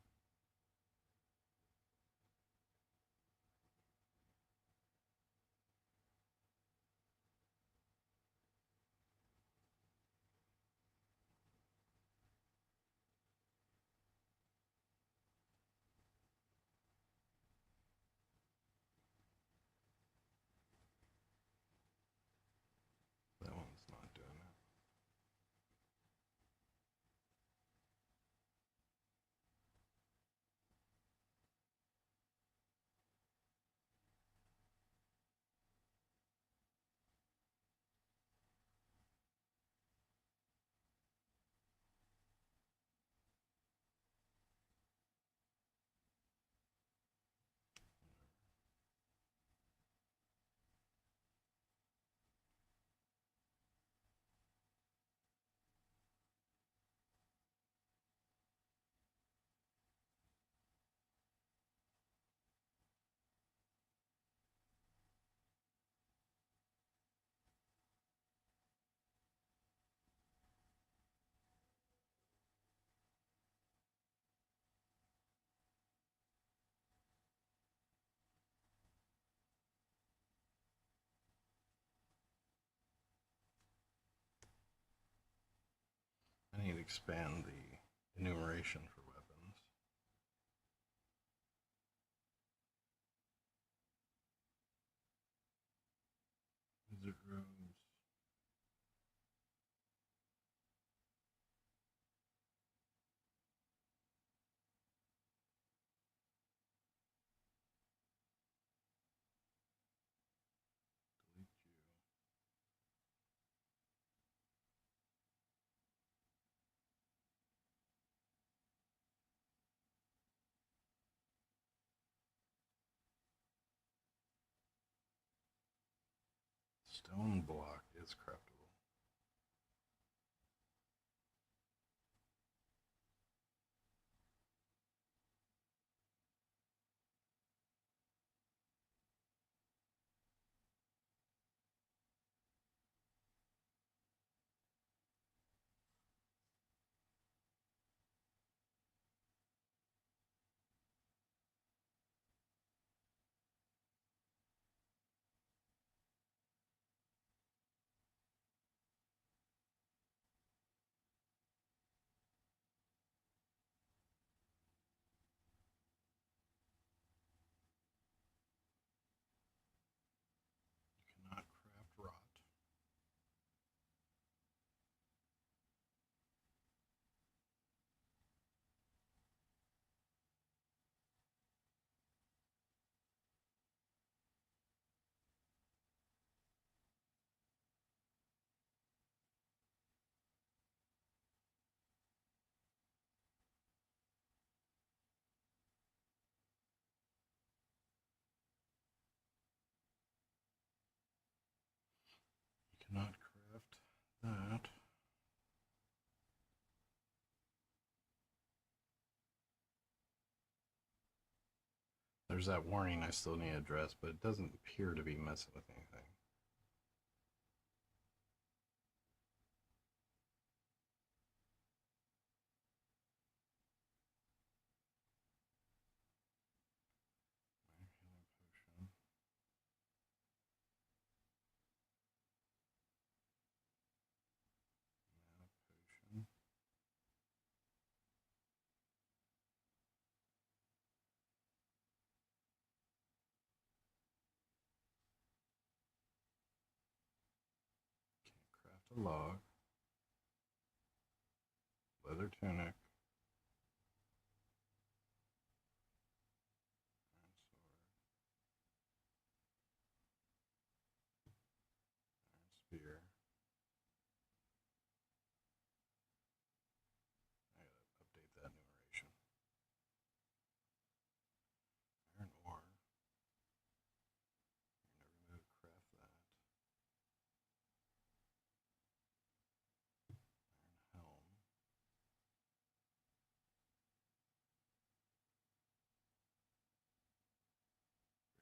expand the enumeration for weapons. Wizard robes. Delete you. Stone block is craftable. You cannot craft rot. You cannot craft that. There's that warning I still need to address, but it doesn't appear to be messing with anything. Healing potion. Mana potion. Can't craft a log. Leather tunic. Iron sword. Iron spear. I gotta update that enumeration. Iron ore. You're never gonna craft that. Iron helm.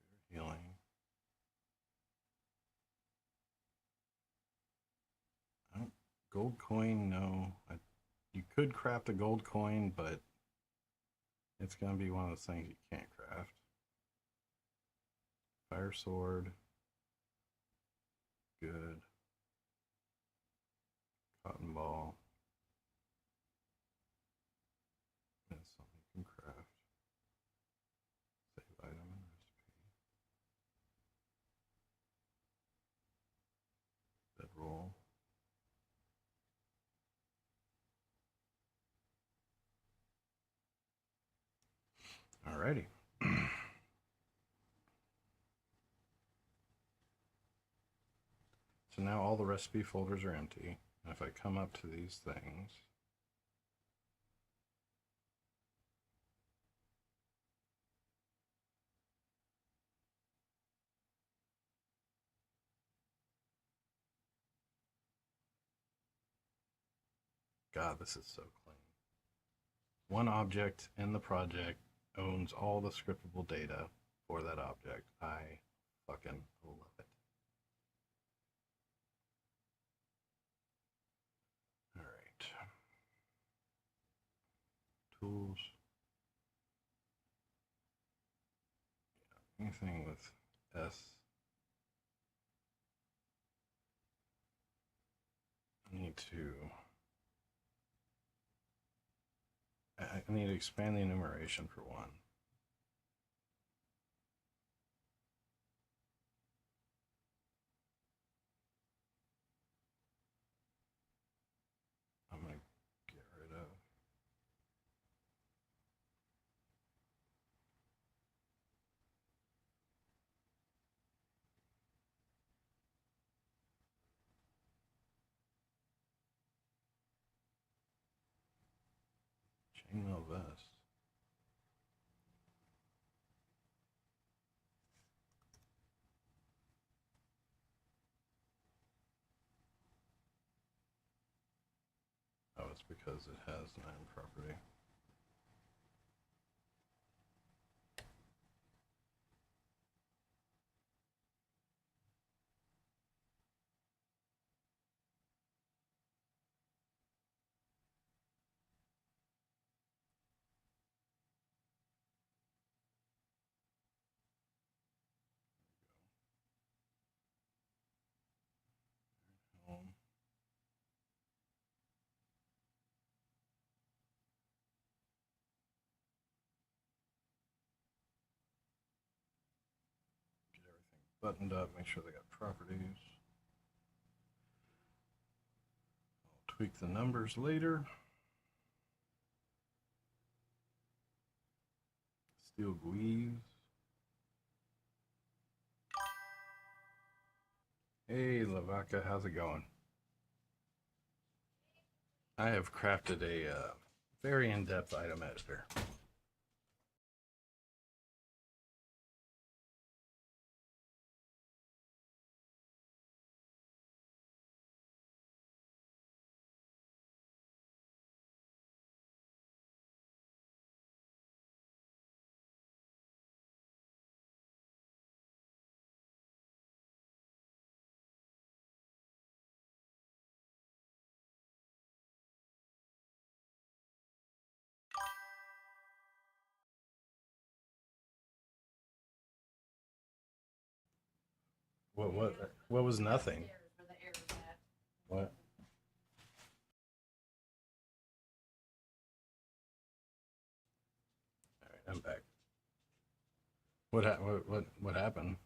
Greater healing. I don't. Gold coin, no. You could craft a gold coin, but it's gonna be one of those things you can't craft. Fire sword. Good. Cotton ball. That's something you can craft. Save item and recipe. Bedroll. Alrighty. So now all the recipe folders are empty. And if I come up to these things, God, this is so clean. One object in the project owns all the scriptable data for that object. I fucking love it. All right. Tools. Yeah, anything with S. I need to I need to expand the enumeration for one. I'm going to get rid of. Chainmail vest. Oh, it's because it has 9 property. Home. Get everything buttoned up, make sure they got properties. I'll tweak the numbers later. Steel Guives. Hey, Lavaca, how's it going? I have crafted a very in-depth item editor. What was nothing? What? All right, I'm back. What happened?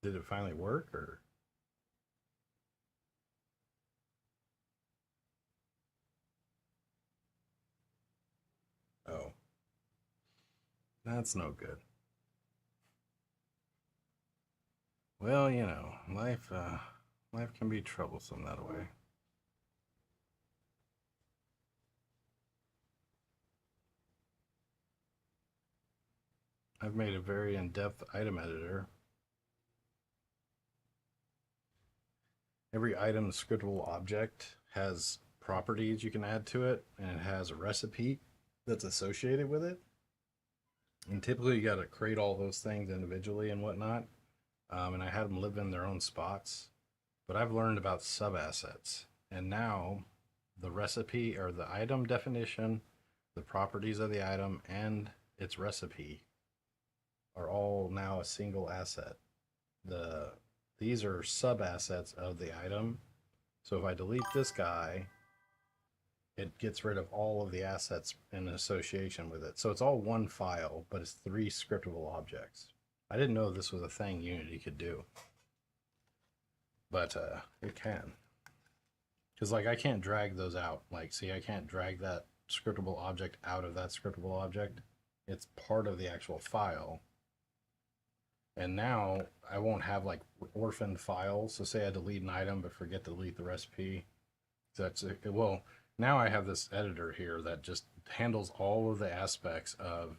Did it finally work or? Oh, that's no good. Well, you know, life can be troublesome that way. I've made a very in-depth item editor. Every item scriptable object has properties you can add to it, and it has a recipe that's associated with it. And typically you got to create all those things individually and whatnot. And I had them live in their own spots. But I've learned about sub-assets. And now the recipe or the item definition, the properties of the item, and its recipe are all now a single asset. These are sub-assets of the item. So if I delete this guy, it gets rid of all of the assets in association with it. So it's all one file, but it's 3 scriptable objects. I didn't know this was a thing Unity could do, but it can. Because like I can't drag those out. Like, see, I can't drag that scriptable object out of that scriptable object. It's part of the actual file. And now I won't have like orphaned files. So say I delete an item but forget to delete the recipe. That's it. Well, now I have this editor here that just handles all of the aspects of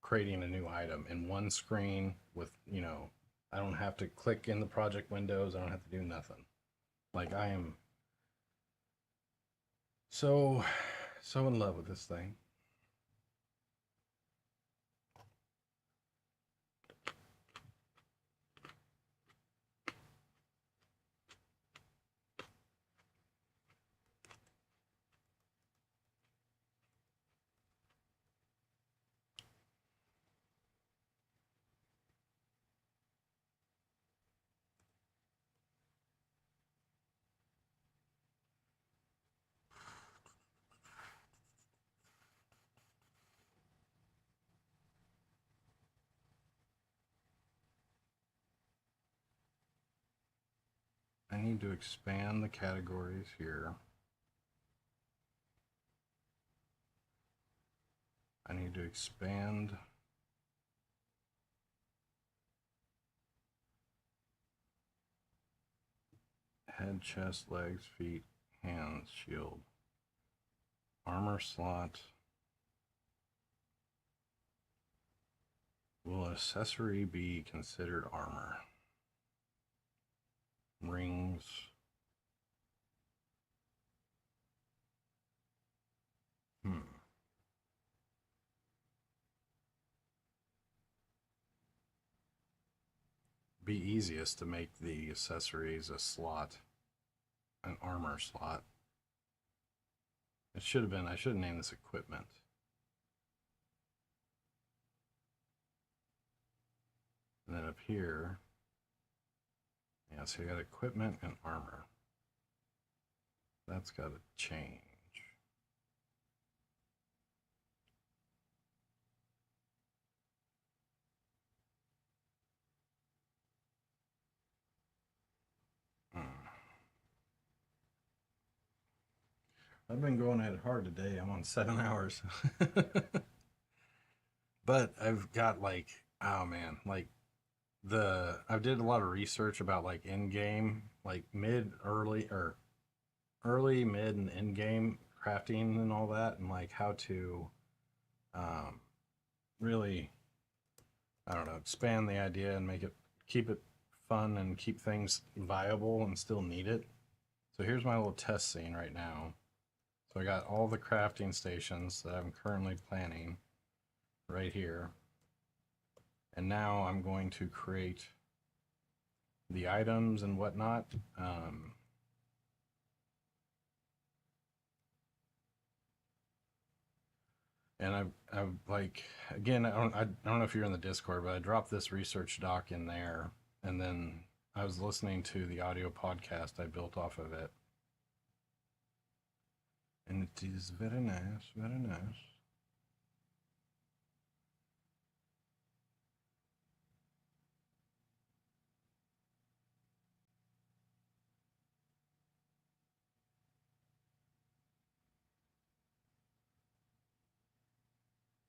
creating a new item in one screen with, you know, I don't have to click in the project windows. I don't have to do nothing. Like I am so in love with this thing. I need to expand the categories here. I need to expand head, chest, legs, feet, hands, shield, armor slot. Will accessory be considered armor? Rings. Be easiest to make the accessories a slot, an armor slot. It should have been, I should have named this equipment. And then up here, yeah, so you got equipment and armor. That's got to change. I've been going at it hard today. I'm on 7 hours. But I've got like, oh man, like I did a lot of research about like in game, like early, mid, and end game crafting and all that, and like how to really, I don't know, expand the idea and keep it fun and keep things viable and still need it. So here's my little test scene right now. So I got all the crafting stations that I'm currently planning right here. And now I'm going to create the items and whatnot. And I've like, again, I don't know if you're in the Discord, but I dropped this research doc in there, and then I was listening to the audio podcast I built off of it. And it is very nice, very nice.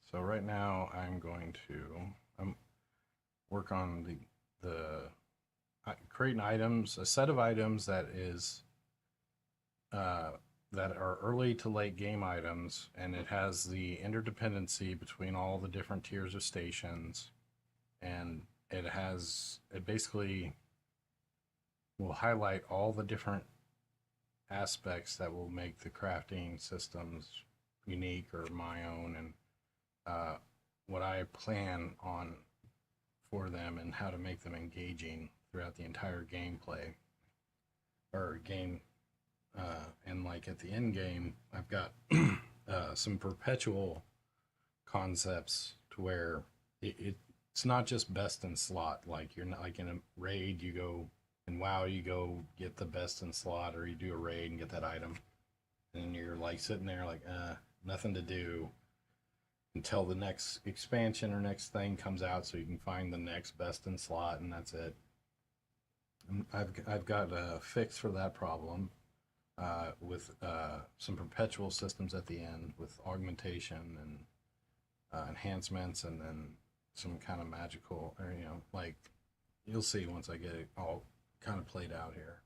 So right now I'm going to work on creating items, a set of items that is that are early to late game items, and it has the interdependency between all the different tiers of stations, and it basically will highlight all the different aspects that will make the crafting systems unique or my own, and what I plan on for them and how to make them engaging throughout the entire gameplay or game. And like at the end game, I've got some perpetual concepts to where it's not just best in slot. Like you're not like in a raid, you go in WoW, you go get the best in slot, or you do a raid and get that item, and you're like sitting there like nothing to do until the next expansion or next thing comes out, so you can find the next best in slot, and that's it. And I've got a fix for that problem. With some perpetual systems at the end with augmentation and enhancements, and then some kind of magical, or like you'll see once I get it all kind of played out here.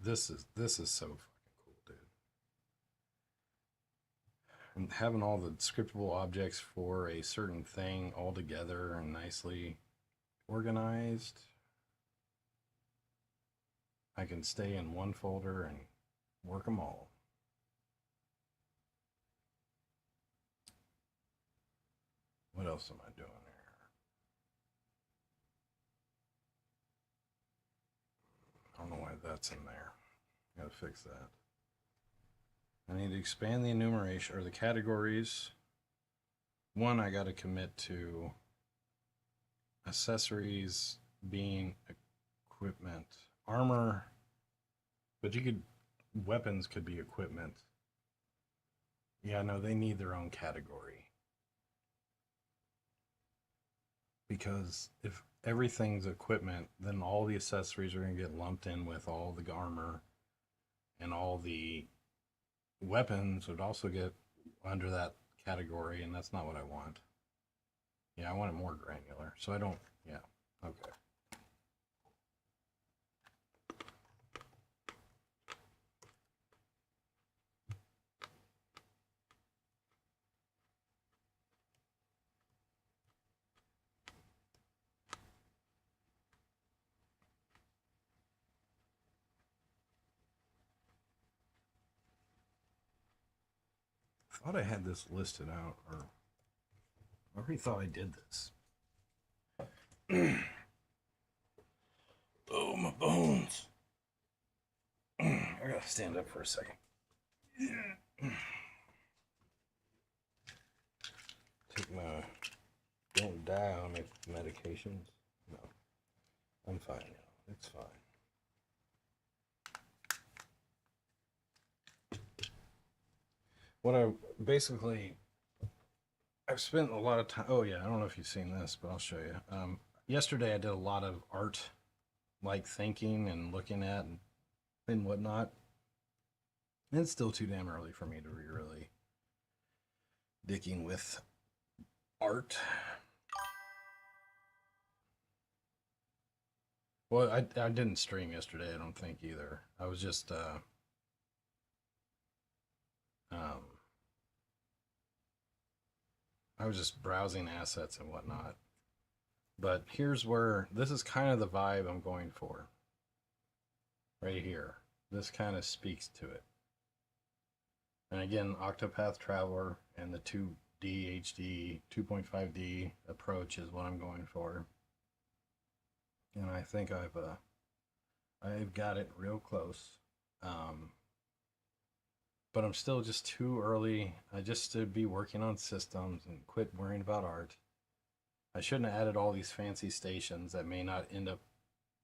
This is so fucking cool, dude. And having all the scriptable objects for a certain thing all together and nicely organized. I can stay in one folder and work them all. What else am I doing here? I don't know why that's in there. Gotta fix that. I need to expand the enumeration or the categories. One, I gotta commit to accessories being equipment, armor, but weapons could be equipment. Yeah, no, they need their own category. Because if everything's equipment, then all the accessories are going to get lumped in with all the armor, and all the weapons would also get under that category, and that's not what I want. Yeah, I want it more granular. So I don't, yeah, okay. I thought I had this listed out, or I already thought I did this. Oh, my bones. I gotta stand up for a second. Don't die on my medications. No, I'm fine now. It's fine. What I've spent a lot of time. Oh yeah, I don't know if you've seen this, but I'll show you. Yesterday I did a lot of art, like thinking and looking at and whatnot. And it's still too damn early for me to be really dicking with art. Well, I didn't stream yesterday, I don't think either. I was just I was just browsing assets and whatnot. But here's where this is kind of the vibe I'm going for. Right here. This kind of speaks to it. And again, Octopath Traveler and the 2D HD 2.5D approach is what I'm going for. And I think I've got it real close. But I'm still just too early. I just should be working on systems and quit worrying about art. I shouldn't have added all these fancy stations that may not end up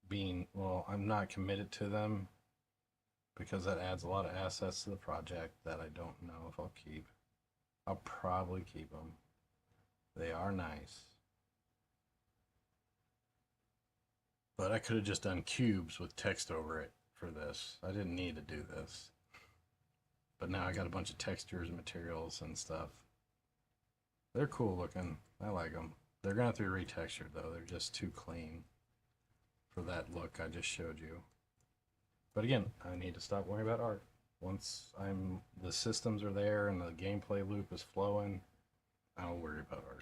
being, well, I'm not committed to them because that adds a lot of assets to the project that I don't know if I'll keep. I'll probably keep them. They are nice. But I could have just done cubes with text over it for this. I didn't need to do this. But now I got a bunch of textures and materials and stuff. They're cool looking. I like them. They're going to have to be retextured though. They're just too clean for that look I just showed you. But again, I need to stop worrying about art. Once the systems are there and the gameplay loop is flowing, I'll worry about art.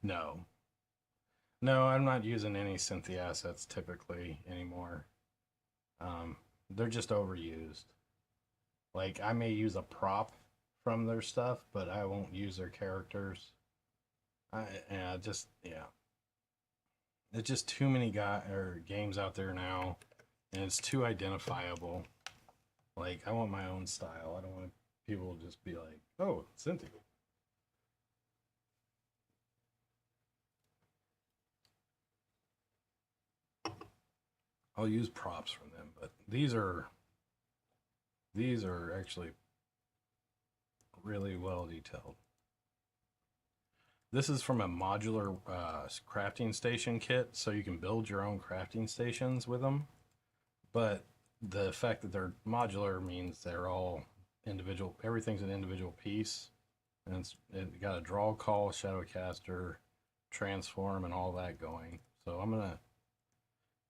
No. No, I'm not using any Cynthia assets typically anymore. They're just overused. Like, I may use a prop from their stuff, but I won't use their characters. It's just too many games out there now, and it's too identifiable. Like, I want my own style. I don't want people to just be like, oh, Cynthia. I'll use props from them, but these are actually really well detailed. This is from a modular crafting station kit, so you can build your own crafting stations with them. But the fact that they're modular means they're all individual. Everything's an individual piece, and it got a draw call, shadowcaster, transform, and all that going. So I'm gonna,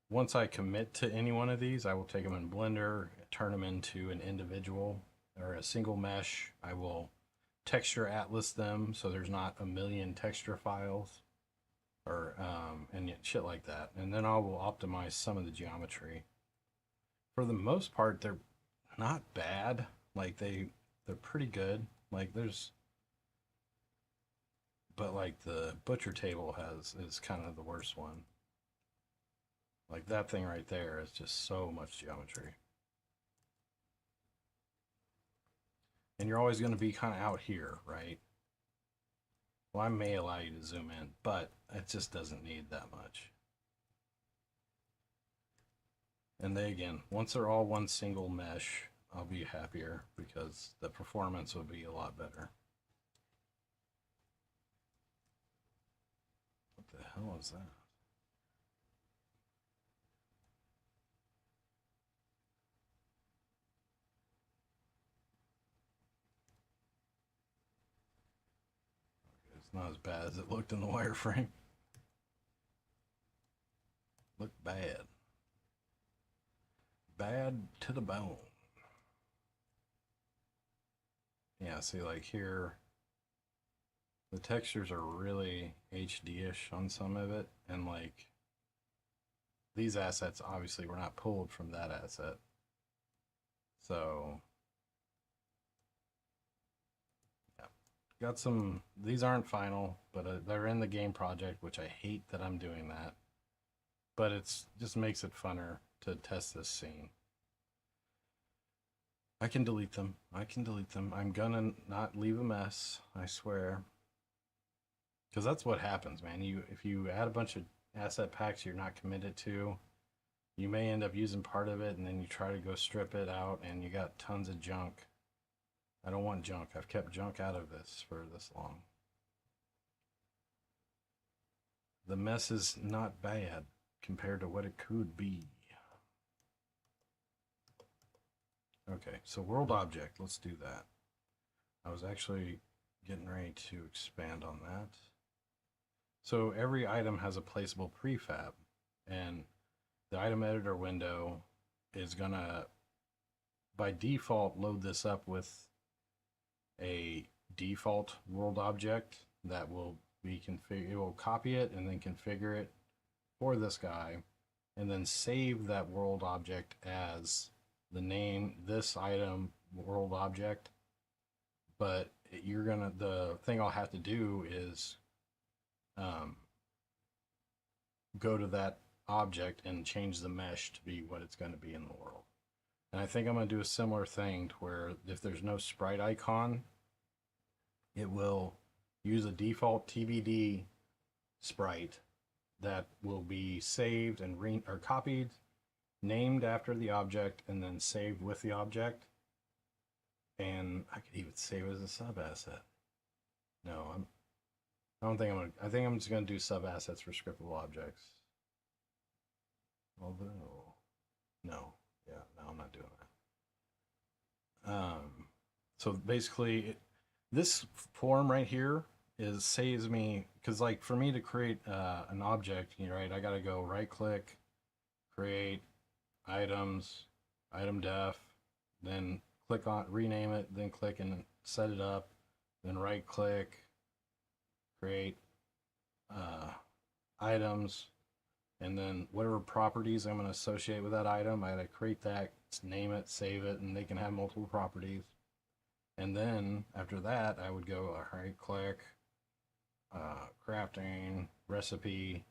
once I commit to any one of these, I will take them in Blender, turn them into an individual or a single mesh. I will texture atlas them so there's not a million texture files or and shit like that. And then I will optimize some of the geometry. For the most part, they're not bad. Like they're pretty good. Like but like the butcher table is kind of the worst one. Like that thing right there is just so much geometry. And you're always going to be kind of out here, right? Well, I may allow you to zoom in, but it just doesn't need that much. And they, again, once they're all one single mesh, I'll be happier because the performance will be a lot better. What the hell is that? It's not as bad as it looked in the wireframe. Looked bad. Bad to the bone. Yeah, see, like here, the textures are really HD-ish on some of it, and like these assets obviously were not pulled from that asset. So yeah, got some, these aren't final, but they're in the game project, which I hate that I'm doing that, but it's just makes it funner to test this scene. I can delete them. I can delete them. I'm gonna not leave a mess, I swear. Because that's what happens, man. If you add a bunch of asset packs you're not committed to, you may end up using part of it, and then you try to go strip it out, and you got tons of junk. I don't want junk. I've kept junk out of this for this long. The mess is not bad compared to what it could be. Okay, so world object, let's do that. I was actually getting ready to expand on that. So every item has a placeable prefab, and the item editor window is gonna, by default, load this up with a default world object that will be configured. It will copy it and then configure it for this guy, and then save that world object as the name, this item world object. But the thing I'll have to do is go to that object and change the mesh to be what it's going to be in the world. And I think I'm going to do a similar thing to where if there's no sprite icon, it will use a default TBD sprite that will be saved and or copied, named after the object, and then saved with the object. And I could even save it as a sub asset. No, I don't think I'm gonna. I think I'm just gonna do sub assets for scriptable objects. Although, no, I'm not doing that. So basically, this form right here saves me, because like for me to create an object, right, I gotta go right click, create items, item def, then click on rename it, then click and set it up, then right click, create items, and then whatever properties I'm going to associate with that item, I got to create that, name it, save it, and they can have multiple properties. And then after that, I would go right click, crafting, recipe,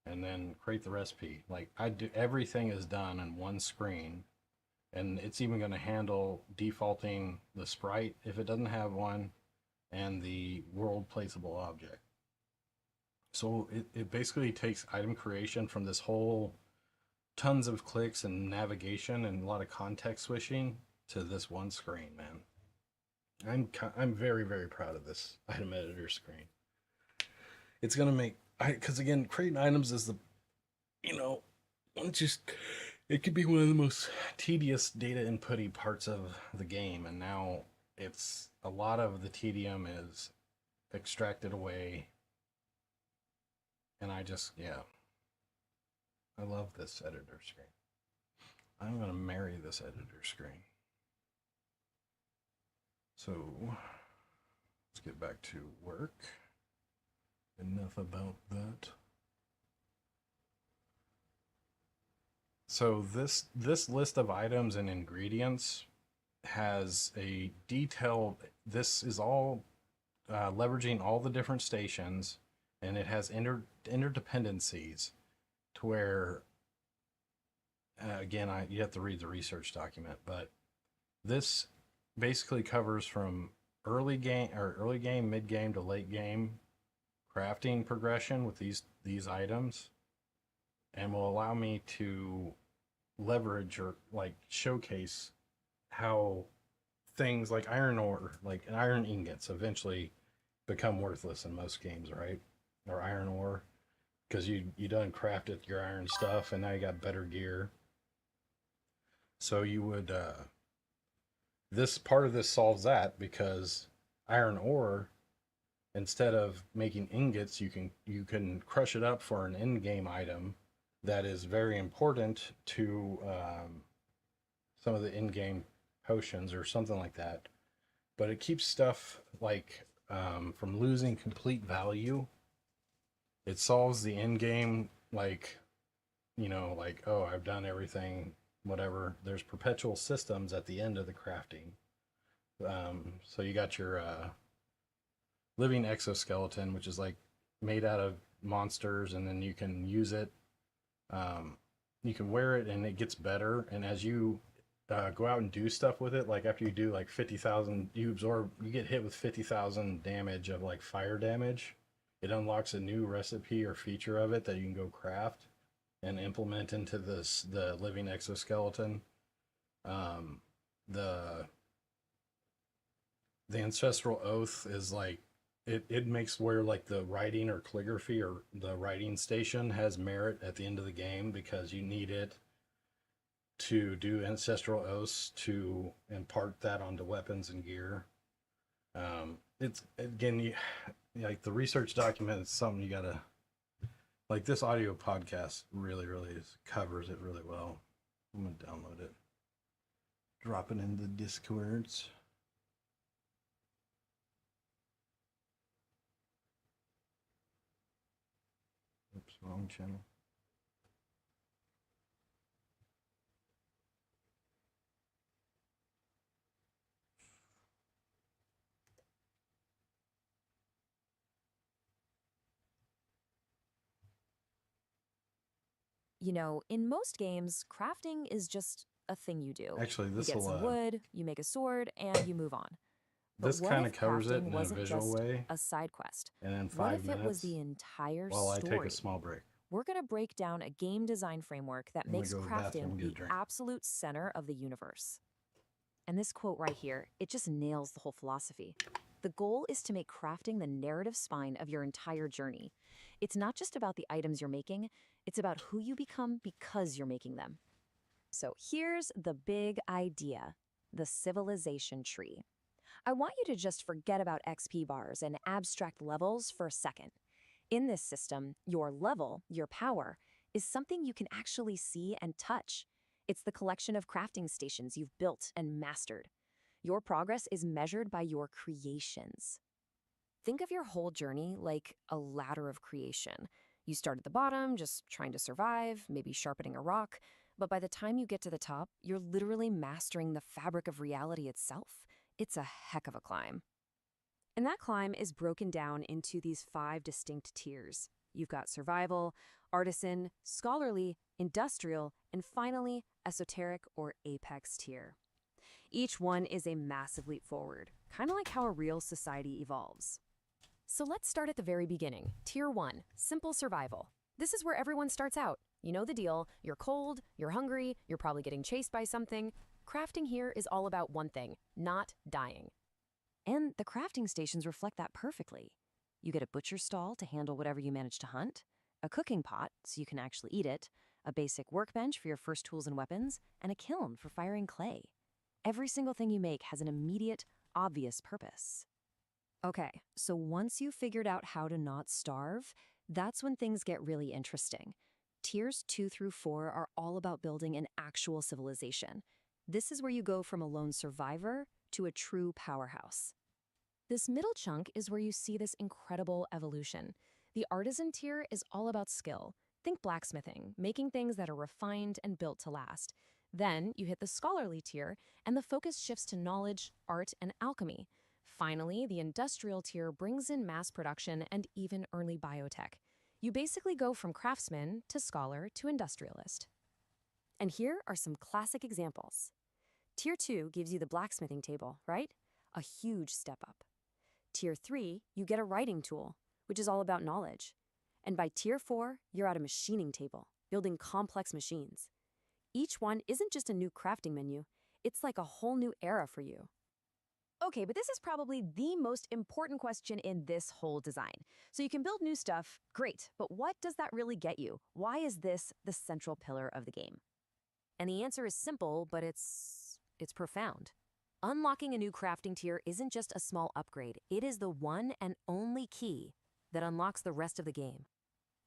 and then create the recipe. Like everything is done in one screen, and it's even going to handle defaulting the sprite if it doesn't have one, and the world placeable object. So it basically takes item creation from this whole tons of clicks and navigation and a lot of context switching to this one screen, man. I'm very, very proud of this item editor screen. It's gonna make, because again, creating items is it could be one of the most tedious data inputty parts of the game, and now it's a lot of the tedium is extracted away. And I love this editor screen. I'm gonna marry this editor screen. So let's get back to work. Enough about that. So this list of items and ingredients has a detailed, this is all leveraging all the different stations, and it has interdependencies to where, again, you have to read the research document, but this basically covers from early game, mid game to late game crafting progression with these items, and will allow me to leverage or like showcase how things like iron ore, like iron ingots, eventually become worthless in most games, right? Or iron ore, because you done crafted your iron stuff, and now you got better gear. So you would this part of this solves that, because iron ore, instead of making ingots, you can crush it up for an in-game item that is very important to some of the in-game potions or something like that. But it keeps stuff like from losing complete value. It solves the in-game, like, like, oh, I've done everything, whatever. There's perpetual systems at the end of the crafting. So you got your living exoskeleton, which is like made out of monsters, and then you can use it. You can wear it and it gets better. And as you go out and do stuff with it, like after you do like 50,000, you get hit with 50,000 damage of like fire damage. It unlocks a new recipe or feature of it that you can go craft and implement into the living exoskeleton. The ancestral oath is like, it makes where like the writing or calligraphy or the writing station has merit at the end of the game, because you need it to do ancestral oaths to impart that onto weapons and gear. It's again, like the research document is something you gotta, like, this audio podcast really covers it really well. I'm gonna download it, drop it in the Discords. Oops, wrong channel.
You know, in most games, crafting is just a thing you do.
Actually,
You
this
get
will
some wood, you make a sword, and you move on. But
this
what
kind
if
of covers it
crafting
in a
wasn't
visual
just
way,
a side quest?
and in
What
5
if it was
minutes
the entire
while I
story?
take a small break.
We're going to break down a game design framework that
I'm gonna
makes
go to the bathroom
crafting
and get a
the
drink.
absolute center of the universe. And this quote right here, it just nails the whole philosophy. The goal is to make crafting the narrative spine of your entire journey. It's not just about the items you're making, it's about who you become because you're making them. So here's the big idea, the civilization tree. I want you to just forget about XP bars and abstract levels for a second. In this system, your level, your power, is something you can actually see and touch. It's the collection of crafting stations you've built and mastered. Your progress is measured by your creations. Think of your whole journey like a ladder of creation. You start at the bottom, just trying to survive, maybe sharpening a rock, but by the time you get to the top, you're literally mastering the fabric of reality itself. It's a heck of a climb. And that climb is broken down into these 5 distinct tiers. You've got survival, artisan, scholarly, industrial, and finally, esoteric or apex tier. Each one is a massive leap forward, kind of like how a real society evolves. So let's start at the very beginning. Tier 1, simple survival. This is where everyone starts out. You know the deal. You're cold, you're hungry, you're probably getting chased by something. Crafting here is all about one thing, not dying. And the crafting stations reflect that perfectly. You get a butcher stall to handle whatever you manage to hunt, a cooking pot so you can actually eat it, a basic workbench for your first tools and weapons, and a kiln for firing clay. Every single thing you make has an immediate, obvious purpose. Okay, so once you've figured out how to not starve, that's when things get really interesting. Tiers 2 through 4 are all about building an actual civilization. This is where you go from a lone survivor to a true powerhouse. This middle chunk is where you see this incredible evolution. The artisan tier is all about skill. Think blacksmithing, making things that are refined and built to last. Then you hit the scholarly tier, and the focus shifts to knowledge, art, and alchemy. Finally, the industrial tier brings in mass production and even early biotech. You basically go from craftsman to scholar to industrialist. And here are some classic examples. Tier 2 gives you the blacksmithing table, right? A huge step up. Tier 3, you get a writing tool. which is all about knowledge. And by Tier 4, you're at a machining table, building complex machines. Each one isn't just a new crafting menu, it's like a whole new era for you. Okay, but this is probably the most important question in this whole design. So you can build new stuff, great, but what does that really get you? Why is this the central pillar of the game? And the answer is simple, but it's profound. Unlocking a new crafting tier isn't just a small upgrade, it is the one and only key that unlocks the rest of the game.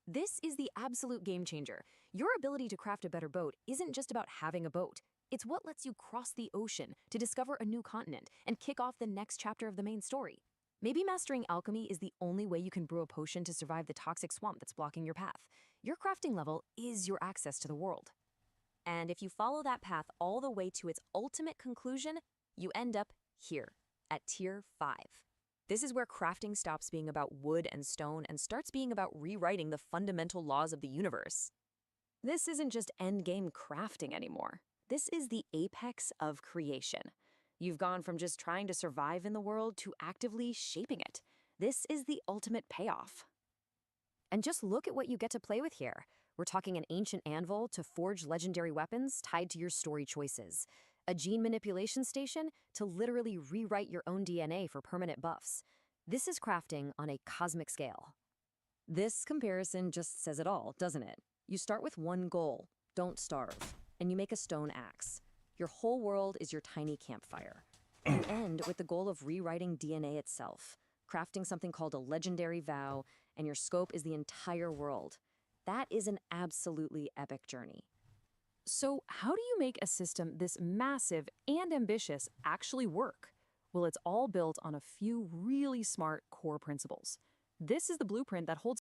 This is the absolute game changer. Your ability to craft a better boat isn't just about having a boat. It's what lets you cross the ocean to discover a new continent and kick off the next chapter of the main story. Maybe mastering alchemy is the only way you can brew a potion to survive the toxic swamp that's blocking your path. Your crafting level is your access to the world. And if you follow that path all the way to its ultimate conclusion, you end up here, at Tier 5. This is where crafting stops being about wood and stone and starts being about rewriting the fundamental laws of the universe. This isn't just endgame crafting anymore. This is the apex of creation. You've gone from just trying to survive in the world to actively shaping it. This is the ultimate payoff. And just look at what you get to play with here. We're talking an ancient anvil to forge legendary weapons tied to your story choices, a gene manipulation station to literally rewrite your own DNA for permanent buffs. This is crafting on a cosmic scale. This comparison just says it all, doesn't it? You start with one goal, don't starve, and you make a stone axe. Your whole world is your tiny campfire. You end with the goal of rewriting DNA itself, crafting something called a legendary vow, and your scope is the entire world. That is an absolutely epic journey. So how do you make a system this massive and ambitious actually work? Well, it's all built on a few really smart core principles. This is the blueprint that holds